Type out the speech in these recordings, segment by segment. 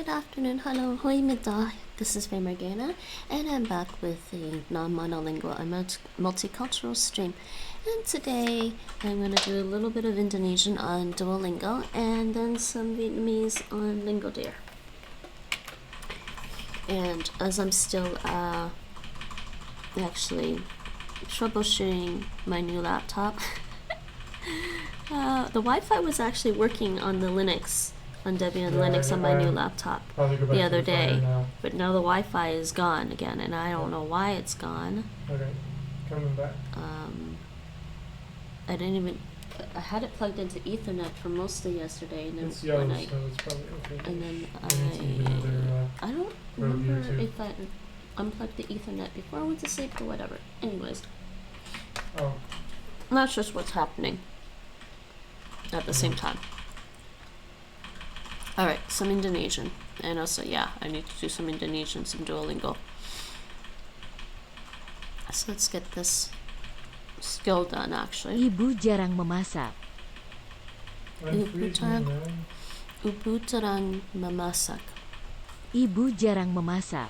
good afternoon, hello, hoi middag. This is Morgana, and I'm back with the non-monolingual and multicultural stream. And today I'm going to do a little bit of Indonesian on Duolingo and then some Vietnamese on LingoDeer. And as I'm still actually troubleshooting my new laptop, the Wi-Fi was actually working on the Linux, on Debian Linux on my new laptop the other day, but now the Wi-Fi is gone again, and I don't know why it's gone. Okay, coming back. I had it plugged into Ethernet for most of yesterday, and then it's yellow, so it's probably okay. And then I don't remember remember if I unplugged the Ethernet before I went to sleep or whatever. Anyways, that's just what's happening at the same time. Alright, some Indonesian. And also, I need to do some Indonesian, some Duolingo. So let's get this skill done, actually. Ibu jarang memasak. Ibu jarang memasak. Ibu jarang memasak.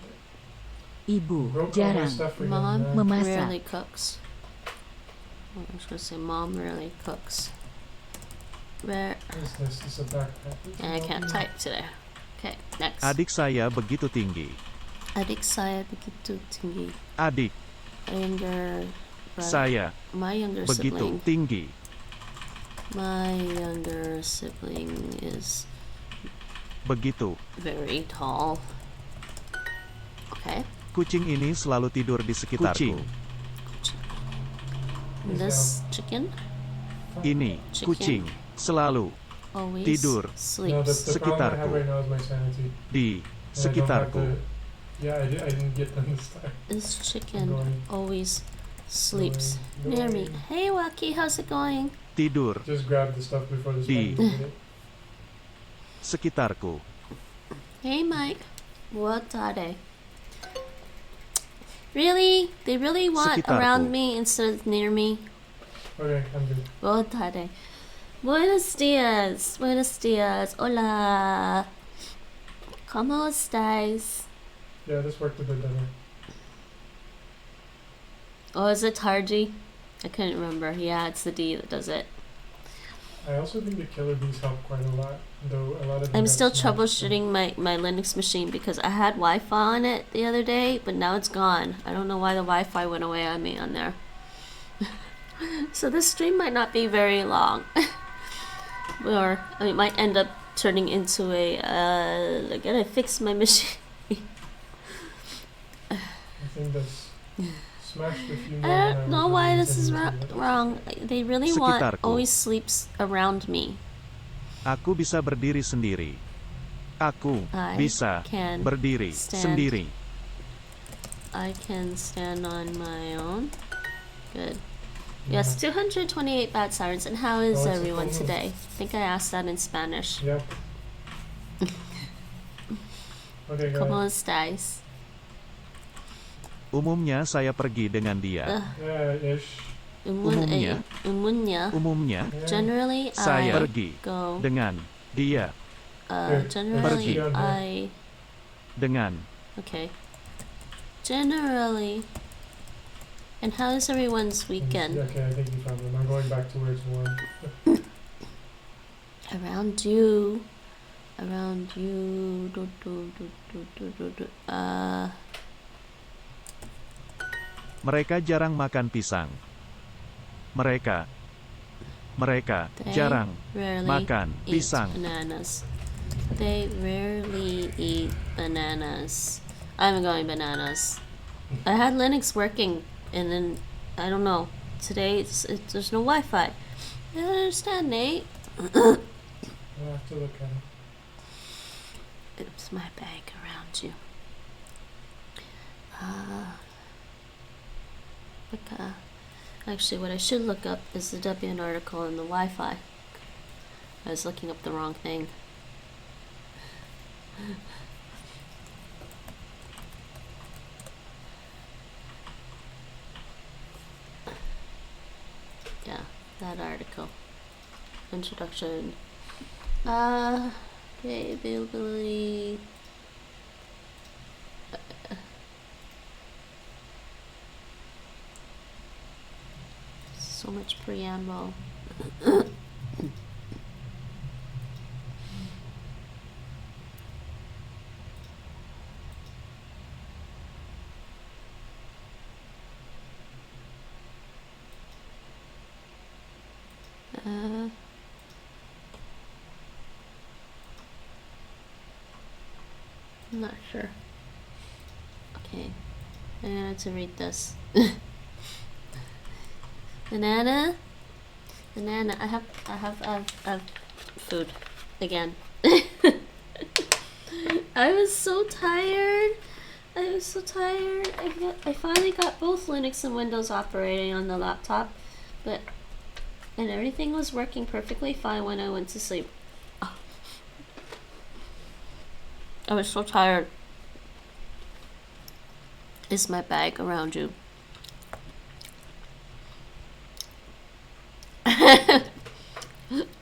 Ibu jarang Mom memasak. rarely cooks. I was going to say mom rarely cooks. Where? This is a backpack. And I can't type today. Okay, next. Adik saya begitu tinggi. Adik saya begitu tinggi. Adik saya my younger begitu sibling. tinggi. My younger sibling is Begitu. very tall. Okay. Kucing ini selalu tidur di sekitarku. This chicken Ini kucing selalu always tidur No, sleeps. the problem I have Sekitarku. right now is my sanity. di And I don't have sekitarku. I didn't get them this time. This chicken Going. always sleeps Going. near me. Hey Waki, how's it going? Tidur Just grab the stuff before the Di. spider gets it. sekitarku. Hey Mike, what are they? Really? They really want Sekitarku. around me instead of near me? Okay, I'm good. What are they? Buenos dias. Buenos dias. Hola. ¿Cómo estás? Yeah, this worked a bit better. Oh, is it Tarji? I couldn't remember. Yeah, it's the D that does it. I also think the killer bees help quite a lot, though a lot of them I'm have still small- troubleshooting my Linux machine because I had Wi-Fi on it the other day, but now it's gone. I don't know why the Wi-Fi went away on me on there. So this stream might not be very long. Or it might end up turning into a, I gotta fix my machine. I think that's smashed a few more. I than don't know was why really this is intending to, but wrong. They really want Sekitarku. always sleeps around me. Aku bisa berdiri sendiri. Aku I bisa can berdiri stand. sendiri. I can stand on my own. Good. Yes, 228 bad sirens. And how is Oh, it's a everyone full moon. today? I think I asked that in Spanish. Yep. Okay, go ¿Cómo ahead. estáis? Umumnya saya pergi dengan dia. Yeah, ish. Umumnya. Umunya. Umumnya Yeah. Generally, saya I pergi go. dengan dia. Generally, Pergi. I. Dengan Okay. Generally. And how is everyone's weekend? Okay, I think you found them. I'm going back to where it's warm. Around you. Around you. mereka jarang makan pisang. Mereka They jarang rarely makan eat pisang. bananas. They rarely eat bananas. I'm going bananas. I had Linux working, and then I don't know. Today there's no Wi-Fi. I don't understand, Nate. I'll have to look at it. Oops, my bag around you. Actually, what I should look up is the Debian article and the Wi-Fi. I was looking up the wrong thing. Yeah, that article. Introduction. Okay, availability. So much preamble. I'm not sure. Okay, I had to read this. Banana. I have food again. I was so tired. I finally got both Linux and Windows operating on the laptop, and everything was working perfectly fine when I went to sleep. Oh. I was so tired. Is my bag around you?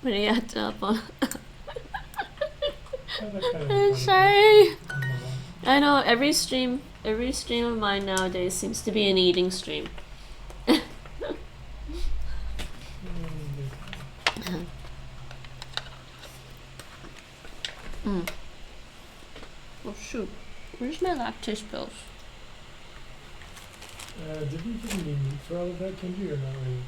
What do you have to up on? I'm sorry. I know every stream of mine nowadays seems to be an eating stream. Oh shoot, where's my lactose pills? Did we give any meat for all of that, Kenji, or not really?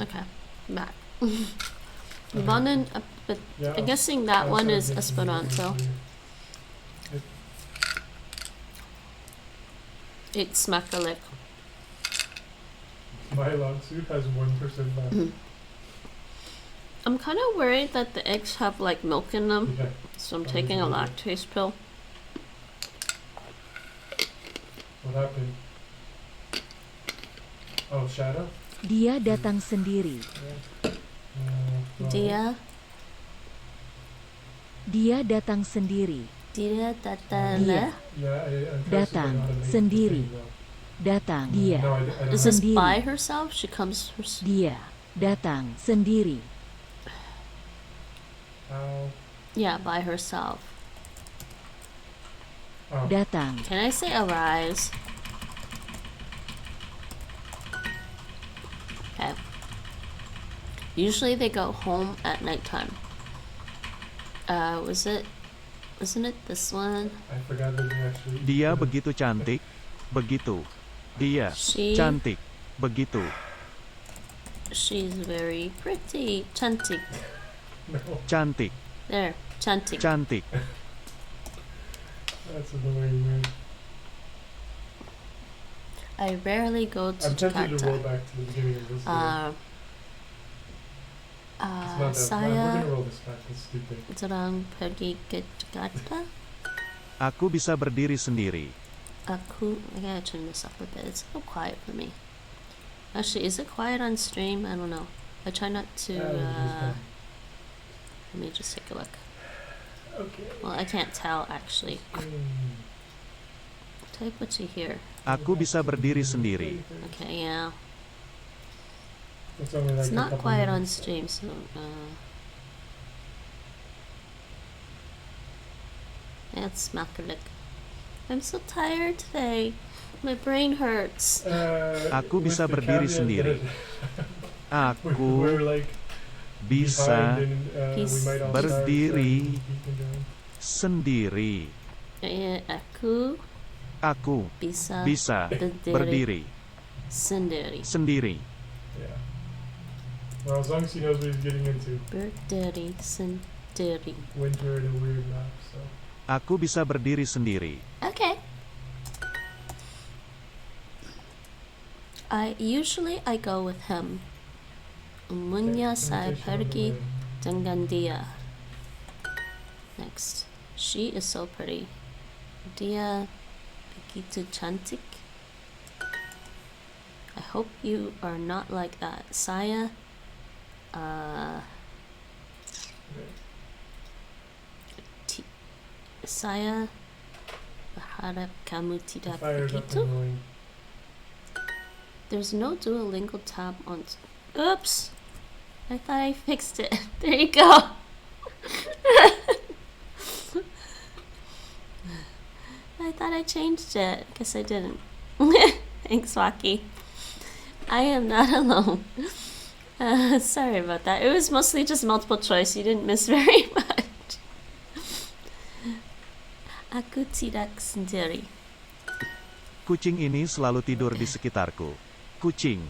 Okay, back. Bonin, but Yeah, I'm guessing that one is Esperanto. It's Makalik. My log soup has 1% left. I'm kind of worried that the eggs have like milk in them, Yeah. so I'm taking a lactase pill. What happened? Oh, Shadow? Dia datang sendiri. Well, Dia Datang sendiri. Dia datang. Dia I'm datang trusting automatic sendiri. thing, Datang. though. Dia No, I don't Is this Sendiri. by herself? She comes. Dia datang sendiri. Ow. Yeah, by herself. Oh. Datang. Can I say arise? Okay. Usually they go home at nighttime. Wasn't it this one? I forgot that you actually. Dia begitu cantik. Begitu. Dia She cantik. Begitu. she's very pretty. Chantik. No, Cantik. There. Chantik. Cantik. that's annoying, man. I rarely go to I'm tempted to roll Jakarta. back to the beginning of this. It's not that bad. We're Saya gonna roll this back. That's stupid. sedang pergi ke Jakarta. Aku bisa berdiri sendiri. I gotta turn this up a bit. It's so quiet for me. Actually, is it quiet on stream? I don't know. I try not to. Let me just take a look. Okay. Well, I can't tell actually. Type what you hear. Aku bisa berdiri sendiri. Okay, yeah. It's only like It's a not couple quiet on minutes. stream, so it's Makalik. I'm so tired today. My brain hurts. Aku with bisa the berdiri caveat sendiri. that Aku we're like bisa behind and, we might all berdiri start, sendiri. Aku Aku bisa bisa berdiri sendiri. sendiri. Yeah. Well, as long as he knows what he's getting into. Berdiri sendiri. Winter in a weird map, so. Aku bisa berdiri sendiri. Okay. I go with him. Umunya saya pergi dengan dia. Next. She is so pretty. Dia begitu cantik. I hope you are not like that. Saya saya berharap kamu tidak Fired up begitu. annoying. There's no Duolingo tab on. Oops! I thought I fixed it. There you go. I thought I changed it. Guess I didn't. Thanks, Waki. I am not alone. Sorry about that. It was mostly just multiple choice. You didn't miss very much. Aku tidak sendiri. Kucing ini selalu tidur di sekitarku. Kucing.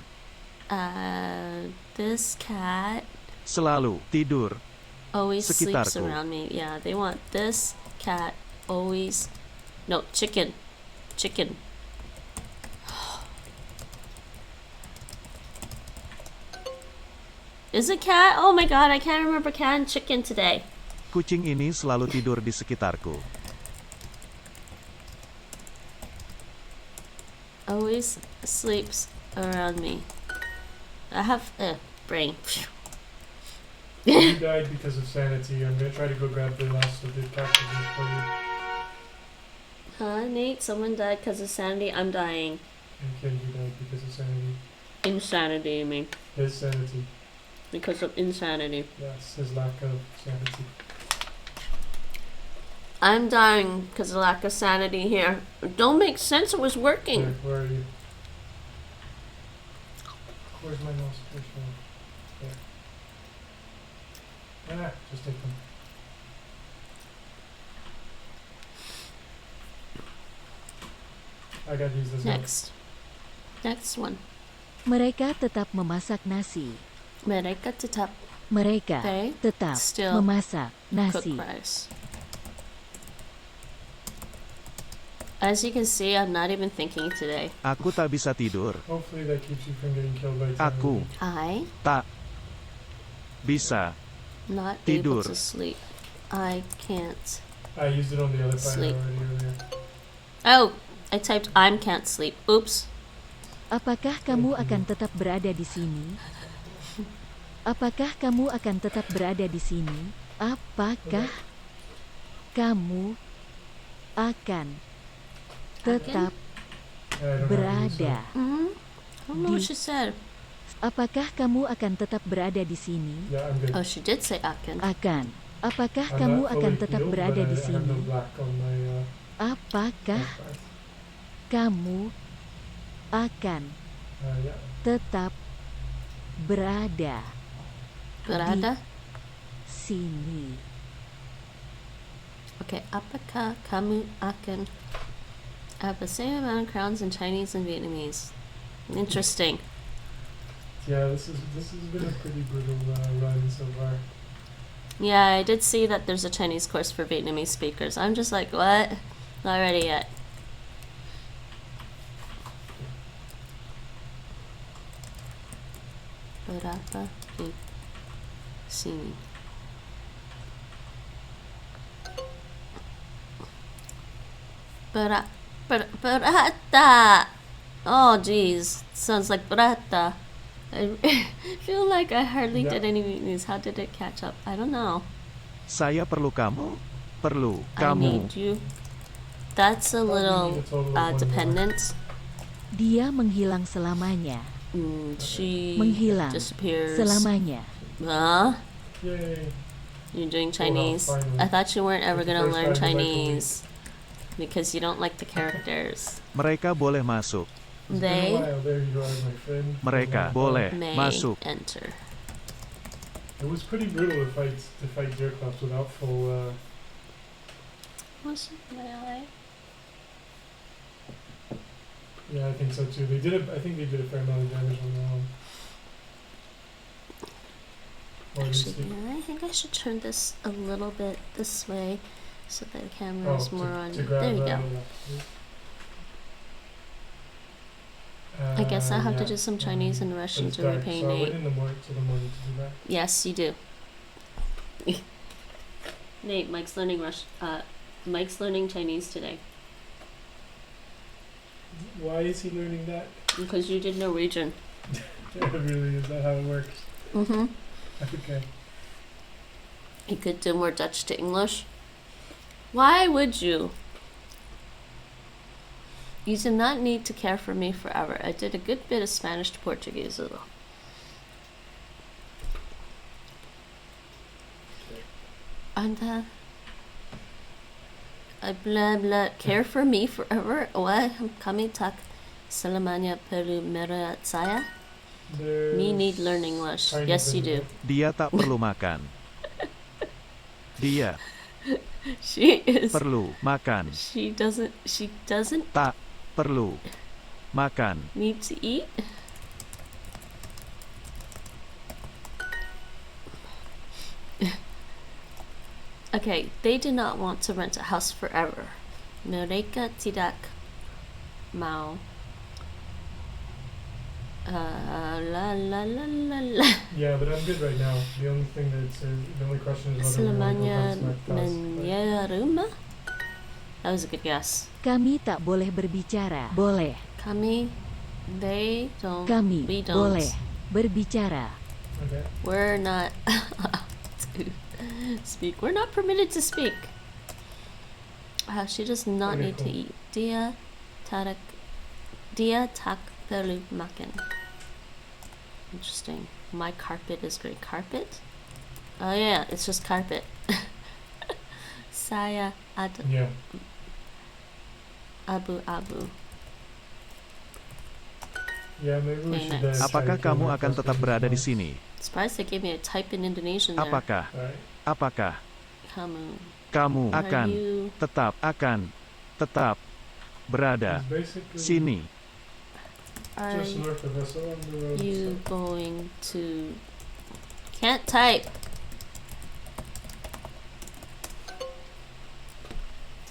This cat Selalu tidur. always sleeps Sekitarku. around me. Yeah, they want this cat always. No, chicken. Chicken. Is it cat? Oh my god, I can't remember cat and chicken today. Kucing ini selalu tidur di sekitarku. Always sleeps around me. I have brain. You died because of sanity. I'm gonna try to go grab the last of the captives for you. Huh, Nate? Someone died because of sanity? I'm dying. And Ken, you died because of sanity. Insanity, you mean? His sanity. Because of insanity. Yes, his lack of sanity. I'm dying because of lack of sanity here. It don't make sense. It was working. Where are you? Where's my mouse? Where's my... There. Just take them. I gotta use this Next one. Mereka tetap memasak nasi. Mereka tetap Mereka They tetap still memasak cook nasi. rice. As you can see, I'm not even thinking today. Aku tak bisa tidur. one. Hopefully that keeps you from getting killed by Aku I tak bisa not Tidur. able to sleep. I can't. I used it on the other part Sleep. already earlier. Oh, I typed I'm can't sleep. Oops. Apakah kamu akan tetap berada di sini? Apakah kamu akan tetap berada di sini? Apakah kamu akan tetap I don't know berada? I don't know what she said. Apakah kamu akan tetap berada di sini? Yeah, I'm good. Oh, she did say I can. Akan. Apakah I'm kamu not akan fully tetap healed, berada but di I have no sini? black on my Apakah backpack. kamu akan Yeah. tetap berada Berada. sini? Okay, apakah kamu akan have the same amount of crowns in Chinese and Vietnamese? Interesting. Yeah, this has been a pretty brutal run so far. Yeah, I did see that there's a Chinese course for Vietnamese speakers. I'm just like, what? Not ready yet. Berapa di sini? Berata. Oh, geez. Sounds like berata. I feel like I hardly did any Vietnamese. How did it catch up? I don't know. Saya perlu kamu. Perlu I kamu. need you. That's a Probably little need a total of one more. dependent. Dia menghilang selamanya. She Menghilang disappears. selamanya. Huh? Yay. You're doing Chinese? finally. I thought you weren't ever It's the gonna first learn time in like a week. Chinese because you don't like the characters. Mereka boleh masuk. It's They been a while. There you are, my friend. Mereka Yeah. boleh may masuk. enter. It was pretty brutal to fight Jerklops without full. Was it my eye? Yeah, I think so too. I think they did a fair amount of damage on their own. Or at least Actually, they- yeah, I think I should turn this a little bit this way so that the camera is more on. to grab, There you go. I guess I'll have to do some Chinese and Russian It's to dark, repay so I'll wait Nate. in the morning till the morning to do that. Yes, you do. Nate, Mike's learning Mike's learning Chinese today Why is he learning that? because you did Norwegian. Really, is that how it works? Mm-hmm. Okay. You could do more Dutch to English. Why would you? You do not need to care for me forever. I did a good bit of Spanish to Portuguese as well. And blah blah care for me forever. What? Kami tak Selamanya perlu melihat saya. There's Me need learn English. tiny Yes, you bit do. of it. Dia tak perlu makan. Dia She is. perlu makan. She doesn't Tak perlu makan. need to eat. Okay, they do not want to rent a house forever. Mereka tidak mau. La la la la la. Yeah, but I'm good right now. The only thing the only question is whether we want to go Selamanya past my task. menyewa rumah. That was a good guess. Kami tak boleh berbicara. Boleh. Kami, they don't. Kami We don't. boleh berbicara. Okay. We're not to speak. We're not permitted to speak. She does not Okay, need to cool. eat. Dia tak perlu makan. Interesting. My carpet is great. Carpet? Oh yeah, it's just carpet. Saya ada Yeah. abu-abu. Yeah, maybe we Okay, should. next. Try Apakah to kill kamu my akan tetap frustration berada di once. sini? Surprised they gave me a type in Indonesian there. Apakah Alright. apakah Kamu. kamu Are akan you tetap berada It's basically sini? are just north of us along the road. you going to can't type.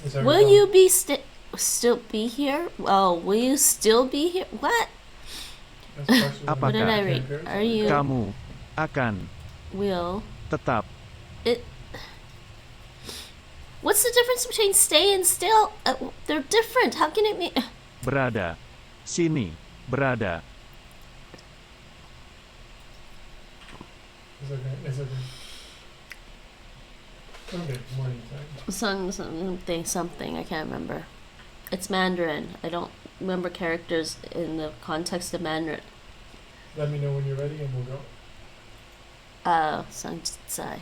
Is that Will right? you be still be here? Oh, will you still be here? What? That's partially Apakah What did I read? Okay. Are you Kamu akan will tetap it? What's the difference between stay and still? They're different. How can it be? berada sini? Berada It's okay. It's okay. Okay, morning time. Something. I can't remember. It's Mandarin. I don't remember characters in the context of Mandarin. Let me know when you're ready and we'll go. Sanjitsai.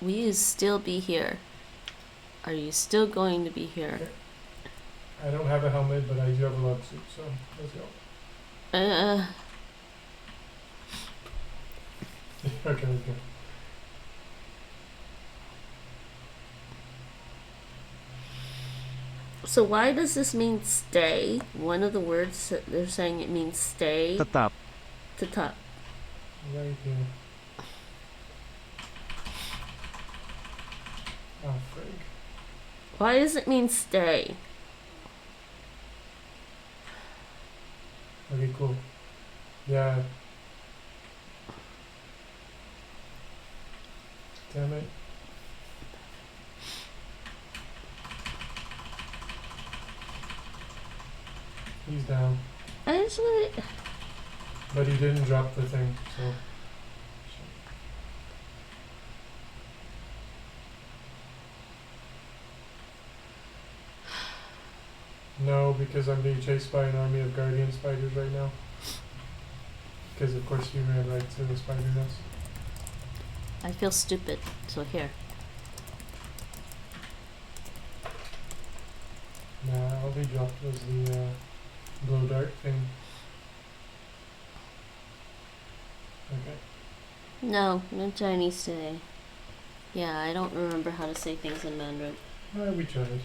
Will you still be here? Are you still going to be here? I don't have a helmet, but I do have a love suit, so let's go. Okay, let's go. So why does this mean stay? One of the words that they're saying it means stay. tetap Tetap. Right here. Oh, frig. Why does it mean stay? Okay, cool. Yeah. Damn it. He's down. Actually, But he didn't drop the thing, so. No, because I'm being chased by an army of guardian spiders right now. Because of course you ran right to the spider nest. I feel stupid. So here. Nah, all they dropped was the glow dart thing. Okay. No Chinese today. Yeah, I don't remember how to say things in Mandarin. We tried.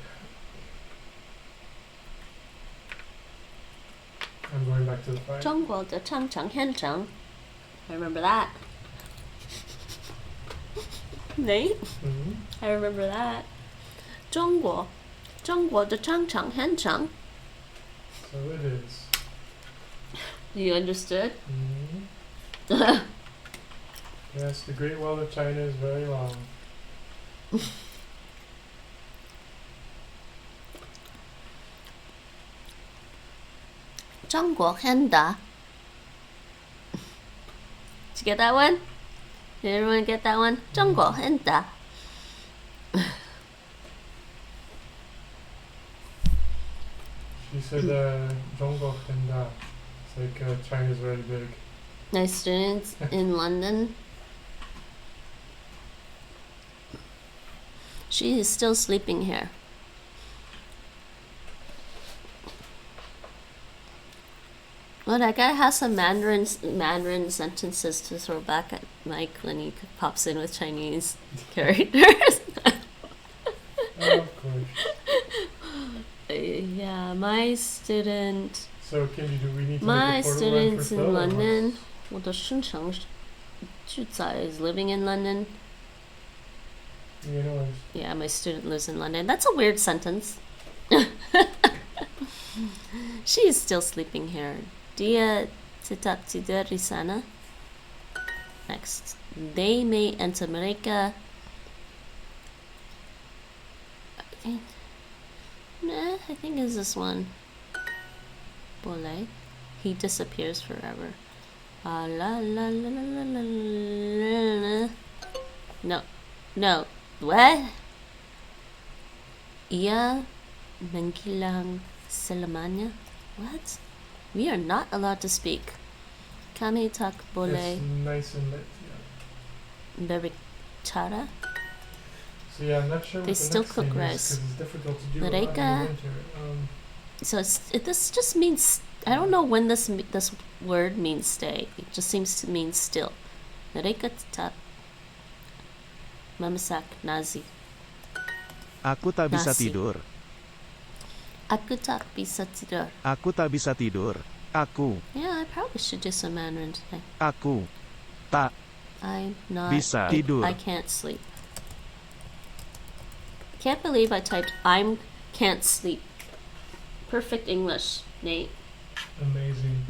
I'm going back to the fight. 中国的长城很长. I remember that. Nate? Hmm. I remember that. 中国的长城很长. So it is. You understood? Hmm. Yes, the Great Wall of China is very long. Did you get that one? Did everyone get that one? 中国很大. She said, Zhongguo Henda. It's like China's very big. My students in London. She is still sleeping here. Well, that guy has some Mandarin sentences to throw back at Mike when he pops in with Chinese characters. Of course. Yeah, my student. So, Kenji, do we need to My make a portal run for students Phil in or what? London. 我的生成住在 is living in London. You know, Yeah, my student lives in London. That's a weird sentence. She is still sleeping here. Dia tetap tidur di sana. Next. They may enter America. I think it's this one. Boleh. He disappears forever. La la la la la la la. No. No. What? Ia menghilang selamanya. What? We are not allowed to speak. Kami tak boleh it's nice and lit. Yeah. berbicara. So yeah, I'm not sure They what the still next cook thing rice. is because it's difficult to do Mereka- in the winter. So this just means, I don't know when this word means stay. It just seems to mean still. Mereka tetap memasak nasi. Aku tak bisa Nasi. tidur. Aku tak bisa tidur. Aku tak bisa tidur. Aku. Yeah, I probably should do some Mandarin today. Aku. Tak. I'm not. Bisa tidur. I can't sleep. Can't believe I typed I'm can't sleep. Perfect English, Nate. Amazing.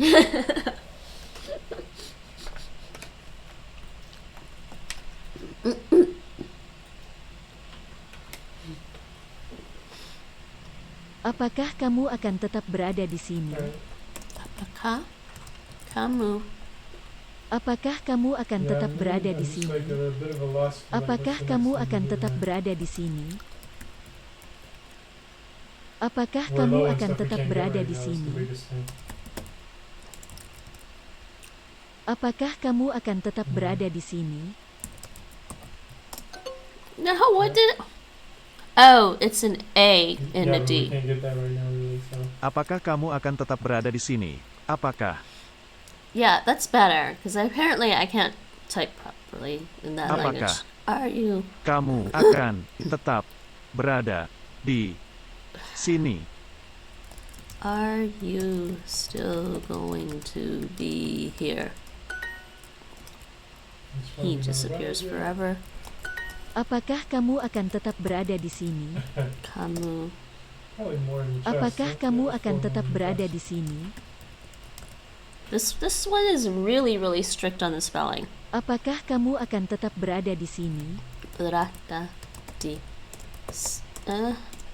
Apakah kamu akan tetap berada di sini? Alright. Apakah kamu Apakah kamu akan Yeah, tetap I'm berada really- di I'm just sini? like at a bit of a loss for, like, Apakah what's the kamu next akan thing to do tetap there. berada di sini? Apakah We're kamu low on akan stuff we tetap can't get berada right di now, is the sini? biggest thing. Apakah kamu akan tetap berada di sini? No, what did Oh, it's an A and Yeah, a but we D. can't get that right now, really, so. Apakah kamu akan tetap berada di sini? Apakah? Yeah, that's better because apparently I can't type properly in that Apakah? language. Are you? Kamu akan tetap berada di sini. Are you still going to be here? It's He probably not disappears right, yeah. forever. Apakah kamu akan tetap berada di sini? Kamu. Probably more in the chest, Apakah huh? kamu Yeah, akan it's tetap more in the berada chest. di sini? This one is really strict on the spelling. Apakah kamu akan tetap berada di sini? Berada di.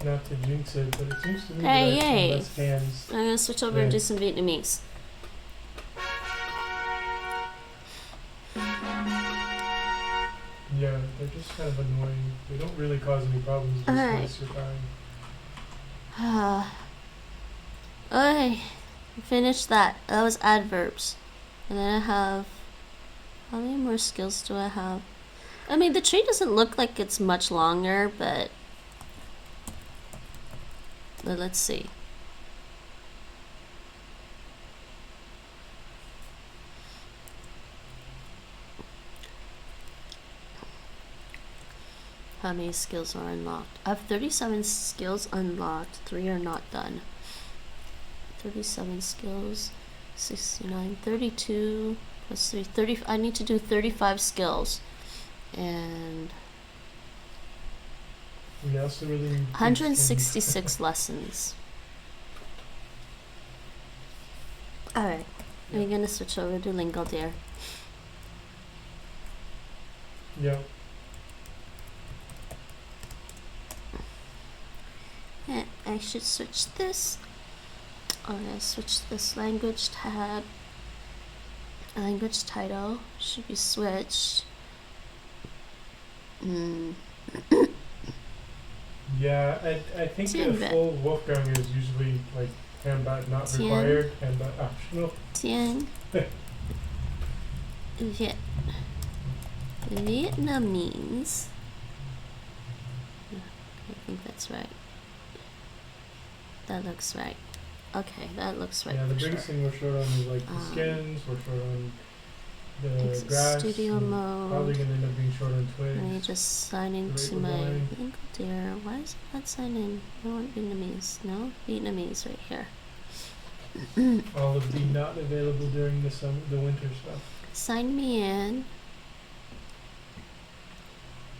Not to jinx it, but it seems to me Hey, that yay. less cans. I'm gonna switch over and Yeah. do some Vietnamese. Yeah, they're just kind of annoying. They don't really cause any problems, just Alright. waste your time. Okay, finished that. That was adverbs. And then I have. How many more skills do I have? I mean, the tree doesn't look like it's much longer, but let's see. How many skills are unlocked? I have 37 skills unlocked. 3 are not done. 37 skills. 69. 32 plus 3. 30. I need to do 35 skills. And Yeah, that's the really big 166 lessons. Alright. I'm gonna switch over to LingoDeer. thing. Yeah. And I should switch this. I'm gonna switch this language tab. Language title should be switched. Yeah, I think a Tianbit. full Wolfgang is usually like handbat not Tian. required, handbat optional. Tiếng Vietnamese. I think that's right. That looks right. Okay, that looks right. Yeah, the for biggest sure. thing we're short on is like the skins, we're short on the Exit grass, studio we're mode. probably going to end up being short on Let me twigs. just sign The into rate we're my going. LingoDeer. Why is it not sign in? I want Vietnamese. No? Vietnamese right here. All of the not available during the summer, the winter stuff. Sign me in.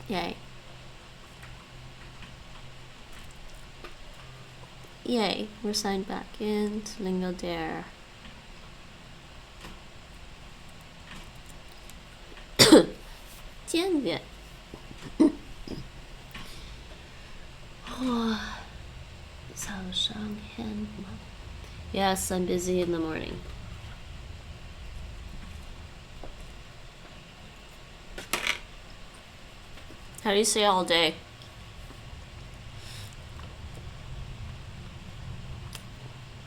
Yay. Yay, we're signed back in to LingoDeer. Tiếng Việt. Yes, I'm busy in the morning. How do you say all day?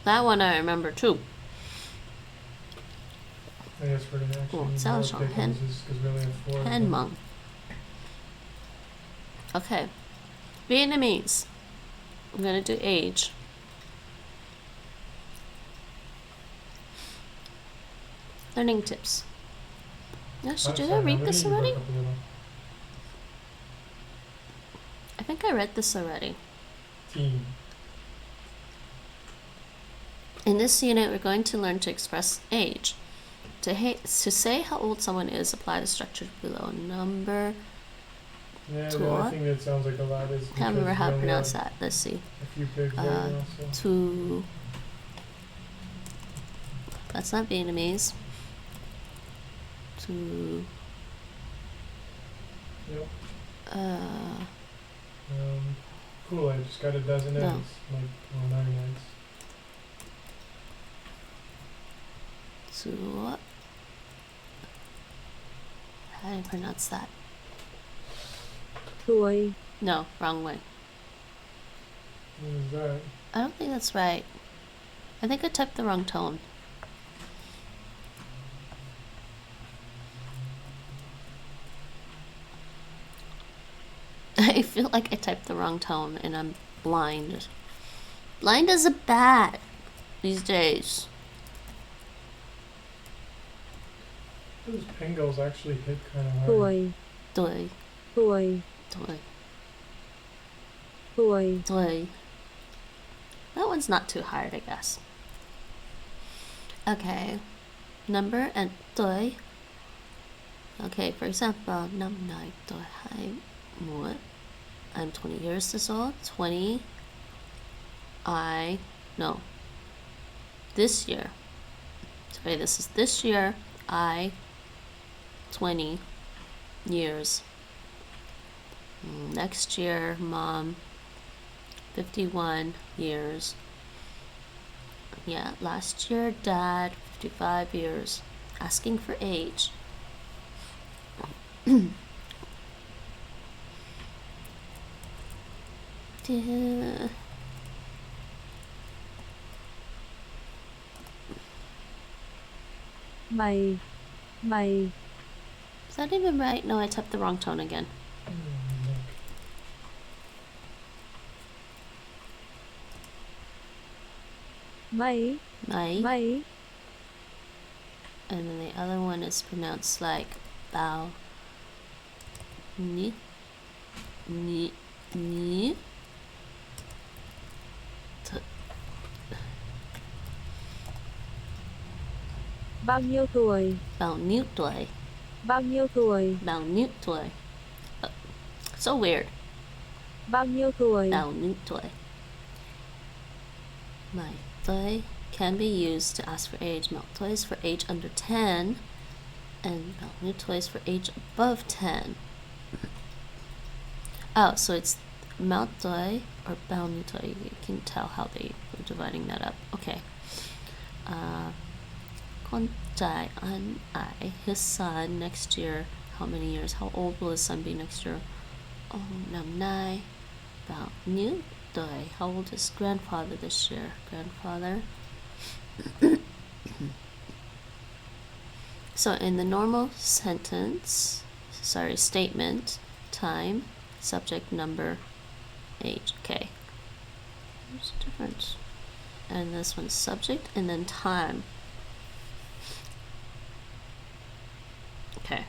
That one I remember too. I guess we're going to actually Oh, need sounds more like hen- pickles because we only have 4 of them. Hen Mung. Okay. Vietnamese. I'm gonna do age. Learning tips. Actually, did I Sorry, read we this need to already? broke up a little. I think I read this already. Team. In this unit, we're going to learn to express age. To say how old someone is, apply the structure below. Number. Yeah, the Tour. only thing that sounds like a lot is Can't remember because how we to only pronounce have that. Let's see. a few pigs right now, so. To. That's not Vietnamese. To. Yep. Uh. Cool, I just got a dozen No. eggs. Like, well, 9 eggs. To. How do you pronounce that? Tuổi. No, wrong way. What is that? I don't think that's right. I think I typed the wrong tone. I feel like I typed the wrong tone and I'm blind. Blind as a bat these days. Those pingles actually hit kind of hard. Tuổi. Tuổi, Tuổi. tuổi, Tuổi. tuổi. That one's not too hard, I guess. Okay. Number and tuổi. Okay, for example, năm nay tôi 21. I'm 20 years old. 20. No. This year. Sorry, this is this year. 20 years. Next year, mom, 51 years. Yeah, last year, dad, 55 years. Asking for age. Mày. Mày. Is that even right? No, I typed the wrong tone again. Look. Mày. Mày. Mày. And then the other one is pronounced like bao. Ni. Ni. Ni. Bao nhiêu tuổi? Bao nhiêu tuổi? Bao nhiêu tuổi? Bao nhiêu tuổi? So weird. Bao nhiêu tuổi? Bao nhiêu tuổi? Mai tuổi can be used to ask for age. Mạo tuổi is for age under 10, and bao nhiêu tuổi is for age above 10. Oh, so it's mạo tuổi or bao nhiêu tuổi. You can tell how they were dividing that up. Okay. Con trai anh ấy, his son next year. How many years? How old will his son be next year? Oh, năm nay bao nhiêu tuổi? How old is grandfather this year? Grandfather. So in the normal statement, time, subject, number, age. Okay. What's the difference? and this one's subject, and then time. Okay.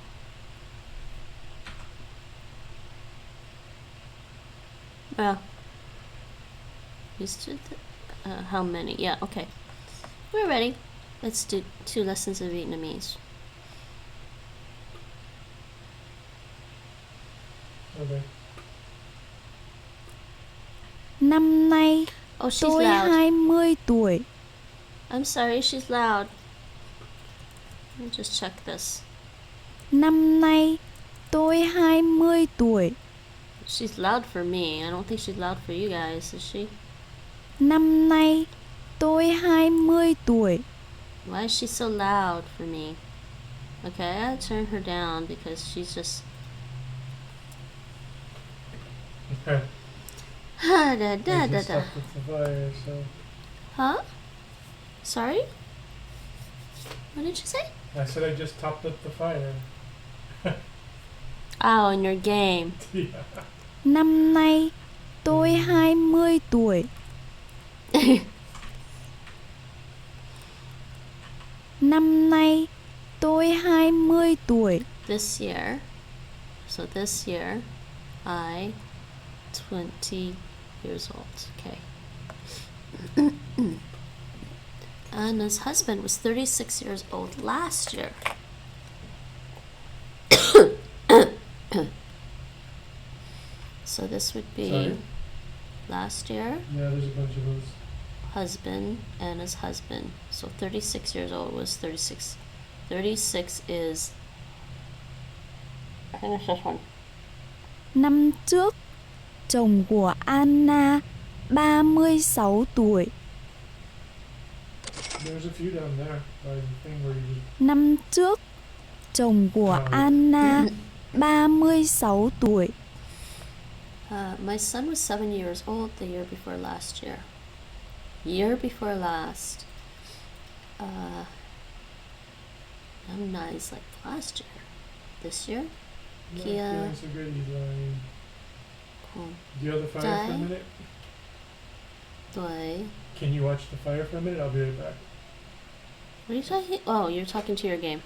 Well, how many? Yeah, okay. We're ready. Let's do 2 lessons of Vietnamese. Okay. Năm nay Oh, she's tôi loud. 20 tuổi. I'm sorry, she's loud. Let me just check this. Năm nay tôi 20 tuổi. She's loud for me. I don't think she's loud for you guys, is she? Năm nay tôi 20 tuổi. Why is she so loud for me? Okay, I gotta turn her down because she's just... Okay. da da I da just da. stopped with the fire, so Huh? Sorry? What did you say? I said I just topped up the fire. Oh, in your game. Yeah. Năm nay tôi 20 tuổi. Năm nay tôi 20 tuổi. This year. So this year, I 20 years old. Okay. Anna's husband was 36 years old last year. So this would be Sorry? last year, Yeah, there's a bunch of those. husband, Anna's husband. So 36 years old was 36. 36 is... I think it's this one. Năm trước, chồng của Anna 36 tuổi. There's a few down there by the thing where you just... Năm trước, chồng của Anna 36 tuổi. My son was 7 years old the year before last year. Year before last. I'm 9 is like last year. This year? Not Kia. feeling so good, he's lying. Cool. Do you have the fire for a Die. minute? Tuổi. Can you watch the fire for a minute? I'll be right back. What are you talking? Oh, you're talking to your game.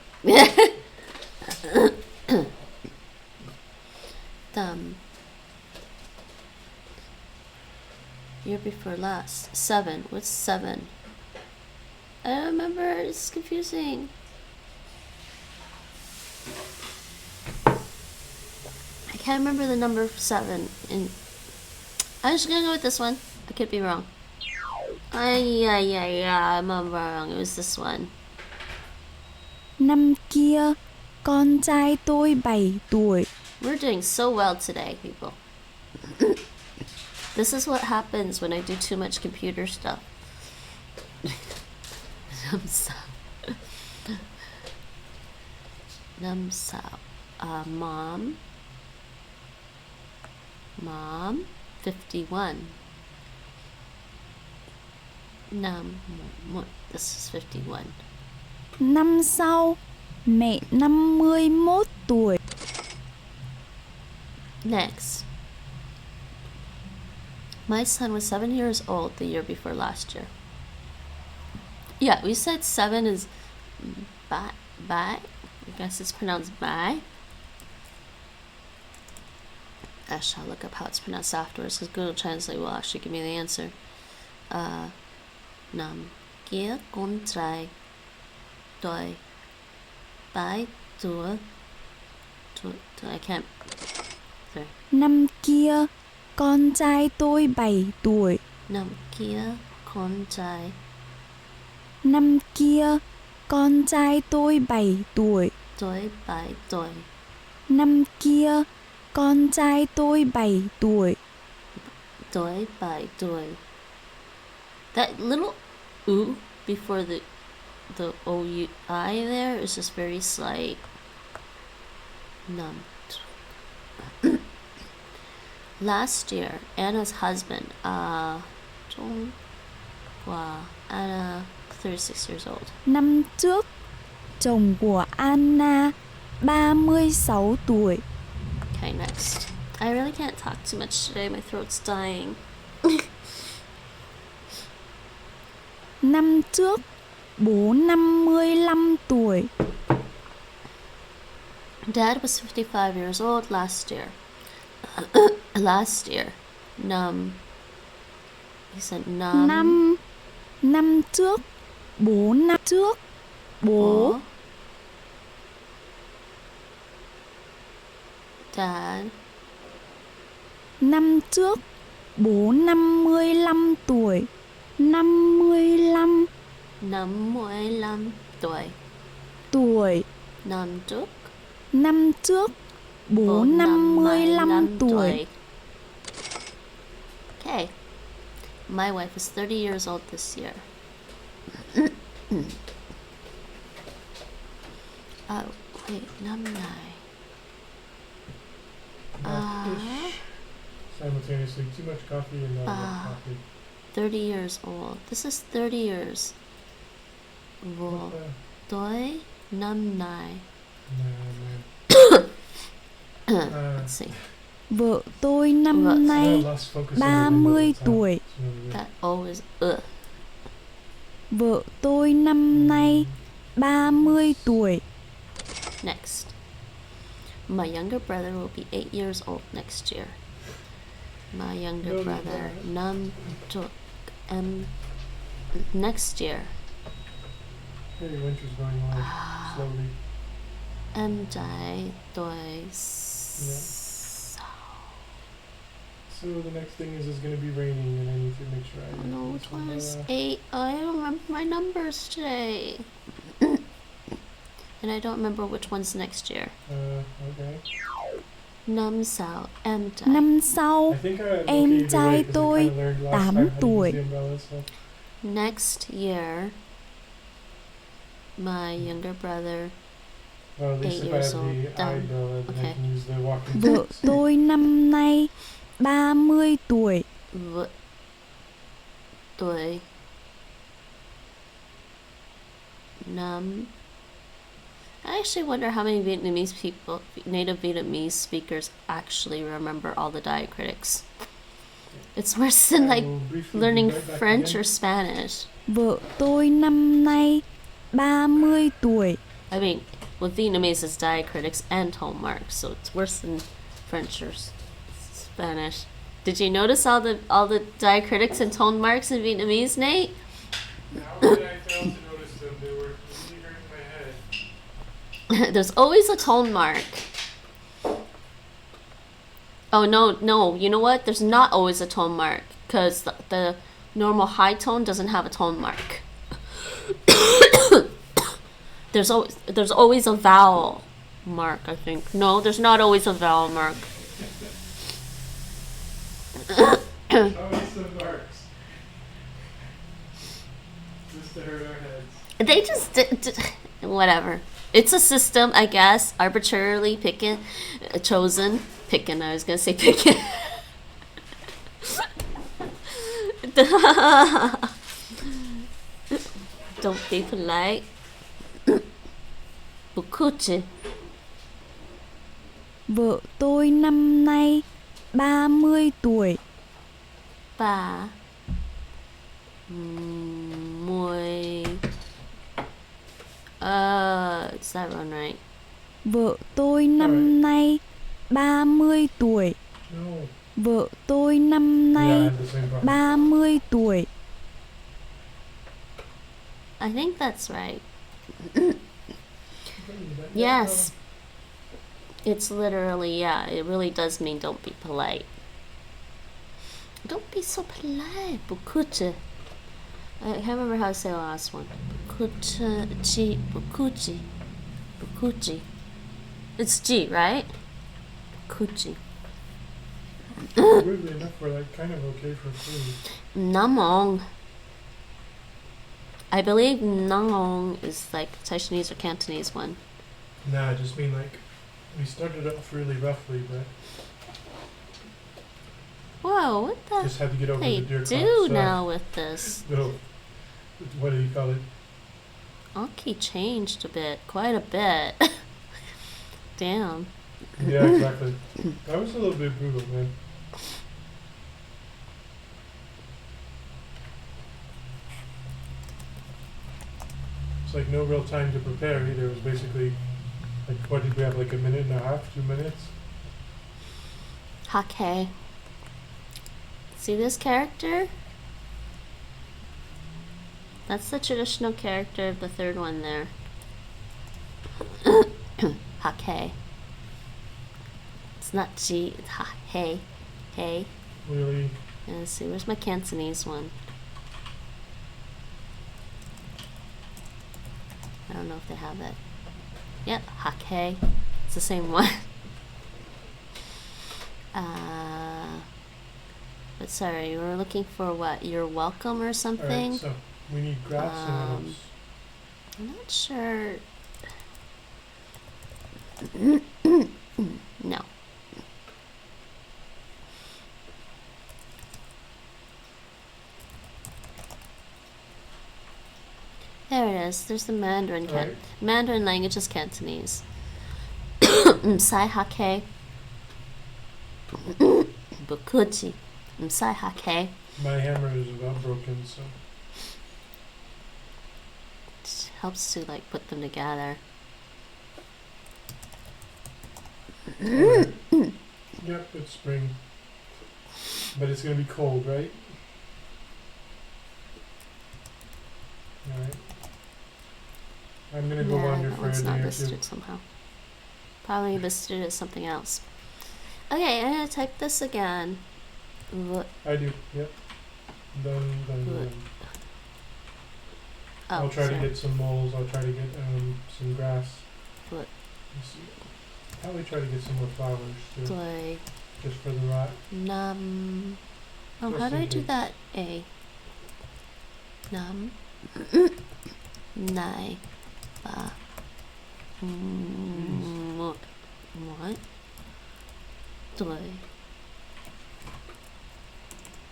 Year before last. 7. What's 7? I don't remember. It's confusing. I can't remember the number 7. And I'm just gonna go with this one. I could be wrong. Yeah, I'm wrong. It was this one. Năm kia, con trai tôi 7 tuổi. We're doing so well today, people. This is what happens when I do too much computer stuff. Nam sao. Mom, 51. This is 51. Năm sau, mẹ 51 tuổi. Next. My son was 7 years old the year before last year. Yeah, we said 7 is bye. I guess it's pronounced bye. I shall look up how it's pronounced afterwards because Google Translate will actually give me the answer. Nam kia con trai tôi 7 tuổi. I can't. Sorry. Năm kia, con trai tôi 7 tuổi. Năm kia con trai. Năm kia, con trai tôi 7 tuổi. Tôi 7 tuổi. Năm kia, con trai tôi 7 tuổi. Tôi 7 tuổi. That little oo before the O-U-I there is just very slight. Num. Last year, Anna's husband, Anna, 36 years old. Năm trước, chồng của Anna 36 tuổi. Okay, next. I really can't talk too much today. My throat's dying. Năm trước, bố 55 tuổi. Dad was 55 years old last year. Last year. He said Năm trước, bố năm trước, bố. Bố. Dad. Năm trước, bố 55 tuổi. 55 55 tuổi. tuổi. Năm trước. Năm trước, bố 55 tuổi. Okay. My wife is 30 years old this year. Oh, wait, năm nay. Ish. Simultaneously, too much coffee and not enough coffee. 30 years old. This is 30 years. Vô What the? tuổi năm nay. Let's see. Vợ tôi năm nay No, let's focus on the 30 window. tuổi. That always Vợ tôi năm nay 30 tuổi. Next. My younger brother will be 8 years old next year. My younger brother năm trước next year. Hey, winter's going on slowly. Em trai tuổi So the next thing is going to be raining, and I need to make sure I. I don't know which one is umbrella. 8. I don't remember my numbers today. And I don't remember which one's next year. Okay. Năm sau em trai. Năm sau, I think I'm em okay either trai way, 'cause I tôi kinda learned last 8 time how to tuổi. use the umbrella, so. Next year, my younger brother. Well, at least 8 if I years have old. the umbrella, then Okay. I can use the walking Vợ sticks. tôi năm nay 30 tuổi. Vợ tuổi năm. I actually wonder how many Vietnamese people, native Vietnamese speakers, actually remember all the diacritics. It's worse than I like will briefly be learning right back French again. or Spanish. Vợ tôi năm nay 30 tuổi. I mean, with Vietnamese, it's diacritics and tone marks, so it's worse than French or Spanish. Did you notice all the diacritics and tone marks in Vietnamese, Nate? How did I fail to notice them? They were really hurting my head. There's always a tone mark. Oh no! You know what? There's not always a tone mark because the normal high tone doesn't have a tone mark. There's always a vowel mark. I think no, there's not always a vowel mark. Always some marks. Just to hurt our heads. They just whatever. It's a system, I guess, arbitrarily chosen. Picking. I was gonna say picking. Don't be polite. Bukuchi. Vợ tôi năm nay 30 tuổi. Ba. Mùi. Is that one right? Vợ tôi năm nay 30 tuổi. No. Vợ tôi năm Yeah, I nay have the same problem. 30 tuổi. I think that's right. Yeah. Yes. It's literally, yeah, it really does mean don't be polite. Don't be so polite. Bukuchi. I can't remember how to say the last one. Bukuchi. Bukuchi. Bukuchi. It's G, right? Bukuchi. Weirdly enough, we're like kind of okay for food. Namong. I believe Namong is like Taishanese or Cantonese one. Nah, I just mean like we started off really roughly, but Whoa, what the just had to get over they the deer do now with this? Little, what do you call it? Anki changed a bit, quite a bit. Damn. Yeah, exactly. That was a little bit brutal, man. like no real time to prepare either. It was basically like, what did we have, like a minute and a half, 2 minutes? Hake. See this character? That's the traditional character of the third one there. Hake. It's not G, it's ha, hey, hey. Really? And let's see, where's my Cantonese one? I don't know if they have it. Yep, hake. It's the same one. But sorry, we were looking for what? You're welcome or something? Alright, so we need graphs and what else? I'm not sure. No. There it is. There's the Mandarin. Right. Mandarin language is Cantonese. Sai hake. Bukuchi. Sai hake. My hammer is about broken, so. It helps to like put them together. Alright. Yep, it's spring. But it's gonna be cold, right? Alright. I'm gonna go wander that for a one's day not or two. listed somehow. Probably listed as something else. Okay, I'm gonna type this again. I do, yep. Done. Oh, I'll try to sorry. get some moles, I'll try to get some grass. What? Let's see. Probably try to get some more flowers too, Doi. just for the rot. Num. Oh, Just how do in I do case. that? A. Num. Nai. Ba. What? Doi.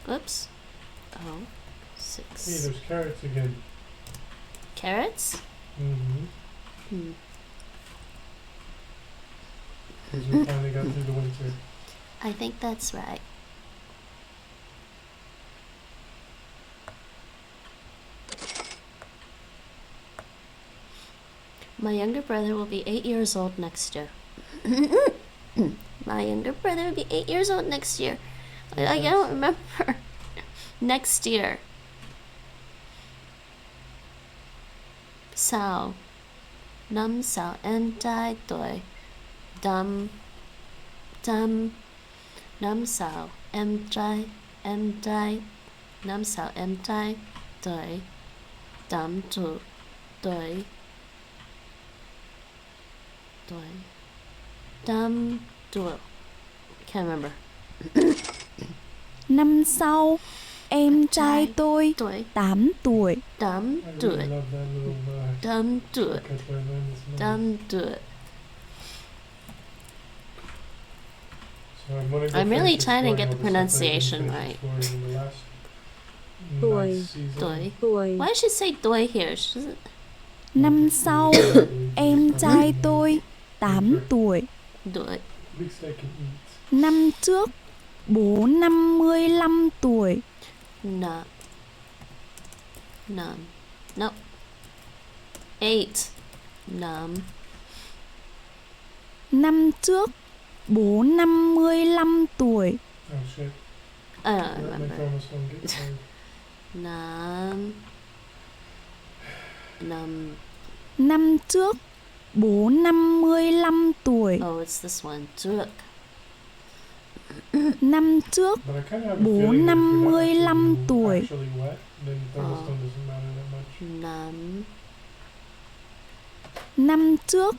Oops. Oh. Hey, 6. there's carrots again. Carrots? Mm-hmm. Because we finally got through the winter. I think that's right. My younger brother will be 8 years old next year. My younger brother will be 8 years old next year. I don't remember. Next year. Sao. Num sao en dai doi. Dum. Dum. Num sao em dai. Em dai. Num sao em dai doi. Dum du. Doi. Doi. Dum duo. Can't remember. Năm sau, em trai tôi Doi. 8 tuổi. Dum I do really it. love that little Dum do it. shortcut there, man. It's nice. Dum do it. So I'm gonna go I'm really finish trying to exploring get all the the stuff that I didn't pronunciation finish right. exploring in the last Doi. nice season. Doi. Tuổi. Why does she say doi here? She doesn't. Năm sau, em trai tôi 8 tuổi. Do it. At least I can eat. Năm trước, bố 55 tuổi. No. Num. Nope. 8. Num. Năm trước, bố 55 tuổi. Oh shit. I don't My remember. promise won't get tired. Num. Num. Năm trước, bố 55 tuổi. Oh, it's this one. Druk. Năm trước, But I kind of have a bố feeling that if you're 55 not tuổi. actually wet, then thunderstorm doesn't matter that much. Num. Năm trước,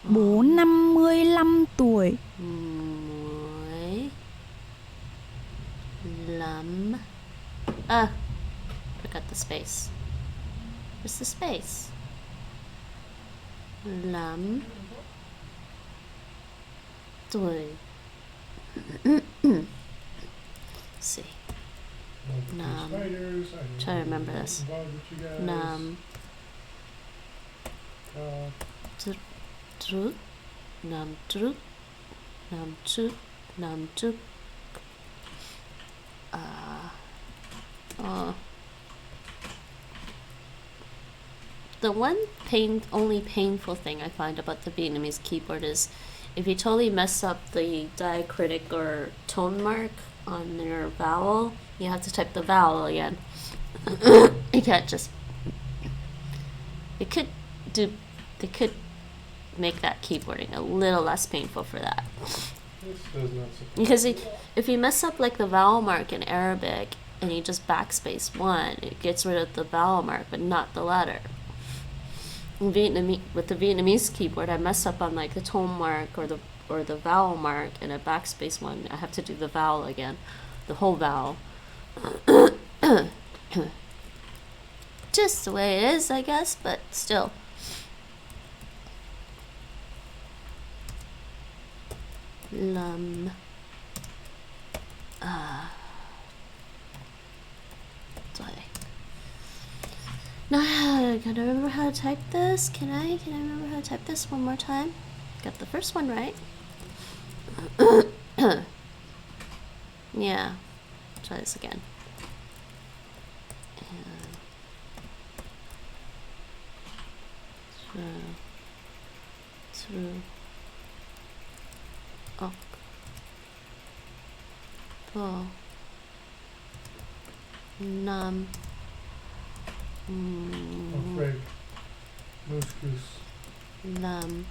bố 55 tuổi. Muối. Lum. Ah. Forgot the space. Where's the space? Lum. Doi. See. Multiple Num. spiders. I don't Try to know remember if this. I'm involved with you guys. Num. Truk. Num truk. Num truk. Num truk. Oh. The one only painful thing I find about the Vietnamese keyboard is if you totally mess up the diacritic or tone mark on your vowel, you have to type the vowel again. You can't just. They could make that keyboarding a little less painful for that. This does not surprise Because if you mess up like the vowel mark in Arabic and you just backspace one, it gets rid of the vowel mark but not the letter. With the Vietnamese keyboard, I mess up on like the tone mark or the vowel mark, and I backspace one. I have to do the vowel again, the whole vowel. Just the way it is, I guess, but still. Now, can I remember how to type this? Can I remember how to type this one more time? Got the first one right. Yeah. Try this again. Through. Up. Pull. Num. Oh, Frank. Moose goose. Num.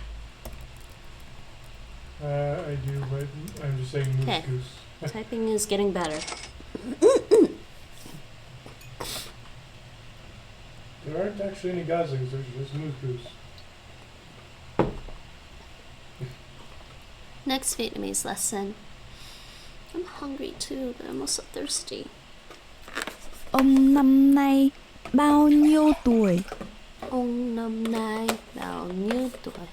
I do, but I'm just saying moose Okay. goose. Typing is getting better. There aren't actually any goslings, there's just moose goose. Next Vietnamese lesson. I'm hungry too, but I'm also thirsty. Ông năm nay bao nhiêu tuổi? Ông năm nay bao nhiêu tuổi?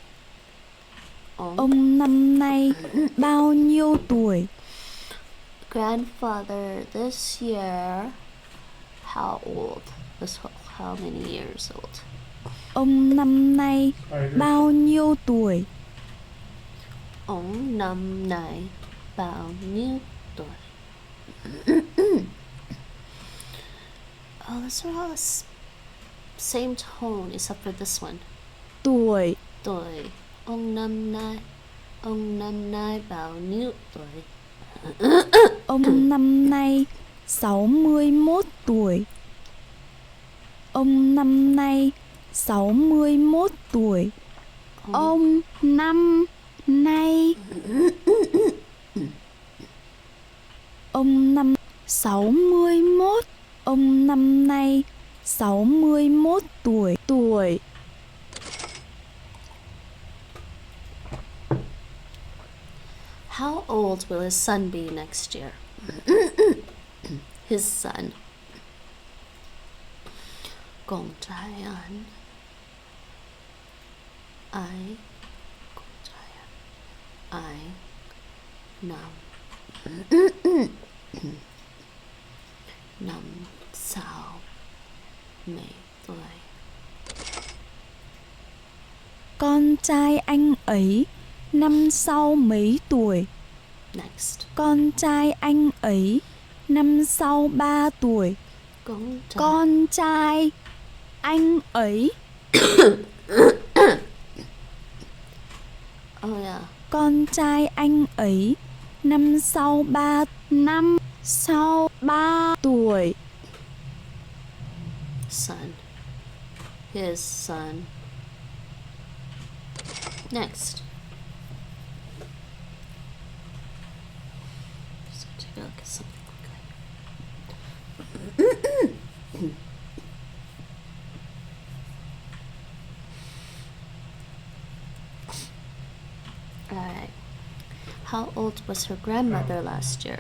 Ông năm nay bao nhiêu tuổi? Grandfather this year, how old? How many years old? Ông năm nay Spider. bao nhiêu tuổi? Ông năm nay bao nhiêu tuổi? Oh, those are all the same tone except for this one. Tuổi. Tuổi. Ông năm nay bao nhiêu tuổi? Ông năm nay 61 tuổi. Ông năm nay 61 tuổi. Ông năm nay Ông năm 61. Ông năm nay 61 tuổi. Tuổi. How old will his son be next year? His son. Con trai anh. Ai. Con trai anh. Ai. Năm. Năm sau mấy tuổi? Con trai anh ấy năm sau mấy tuổi? Next. Con trai anh ấy năm sau 3 tuổi. Con trai anh ấy. Oh yeah. Con trai anh ấy năm sau 3 tuổi. Son. His son. Next. So take a look at something quickly. Alright. How old was her grandmother last year?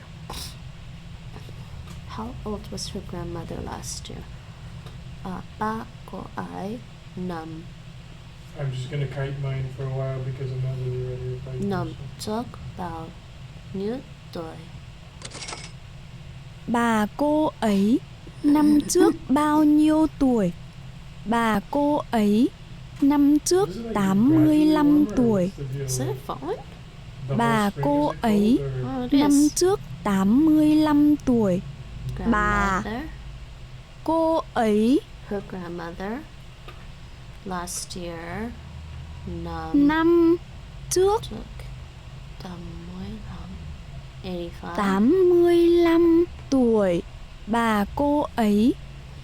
How old was her grandmother last year? Ba của ai năm. I'm just gonna kite mine for a while because I'm not really ready to fight. Năm trước bao nhiêu tuổi? Bà cô ấy năm trước bao nhiêu tuổi? Bà cô ấy năm trước 85 tuổi. Is it falling? Bà cô ấy Oh, it năm is. trước 85 tuổi. Bà Grandmother. cô ấy Her grandmother. Last year. Năm trước. Trước. 85. 85 tuổi. Bà cô ấy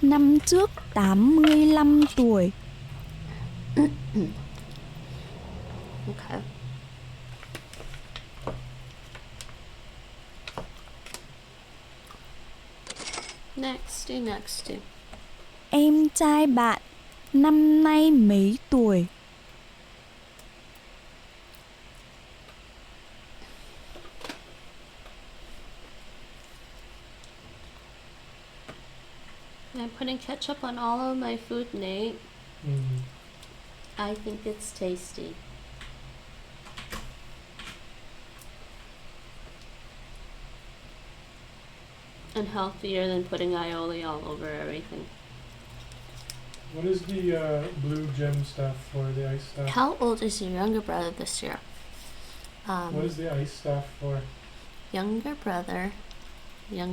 năm trước 85 tuổi. Okay. Next. Em trai bạn năm nay mấy tuổi? I'm putting ketchup on all of my food, Nate. Mm. I think it's tasty. And healthier than putting aioli all over everything. What is the blue gem stuff for the ice stuff? How old is your younger brother this year? What is the ice stuff for? Younger brother. How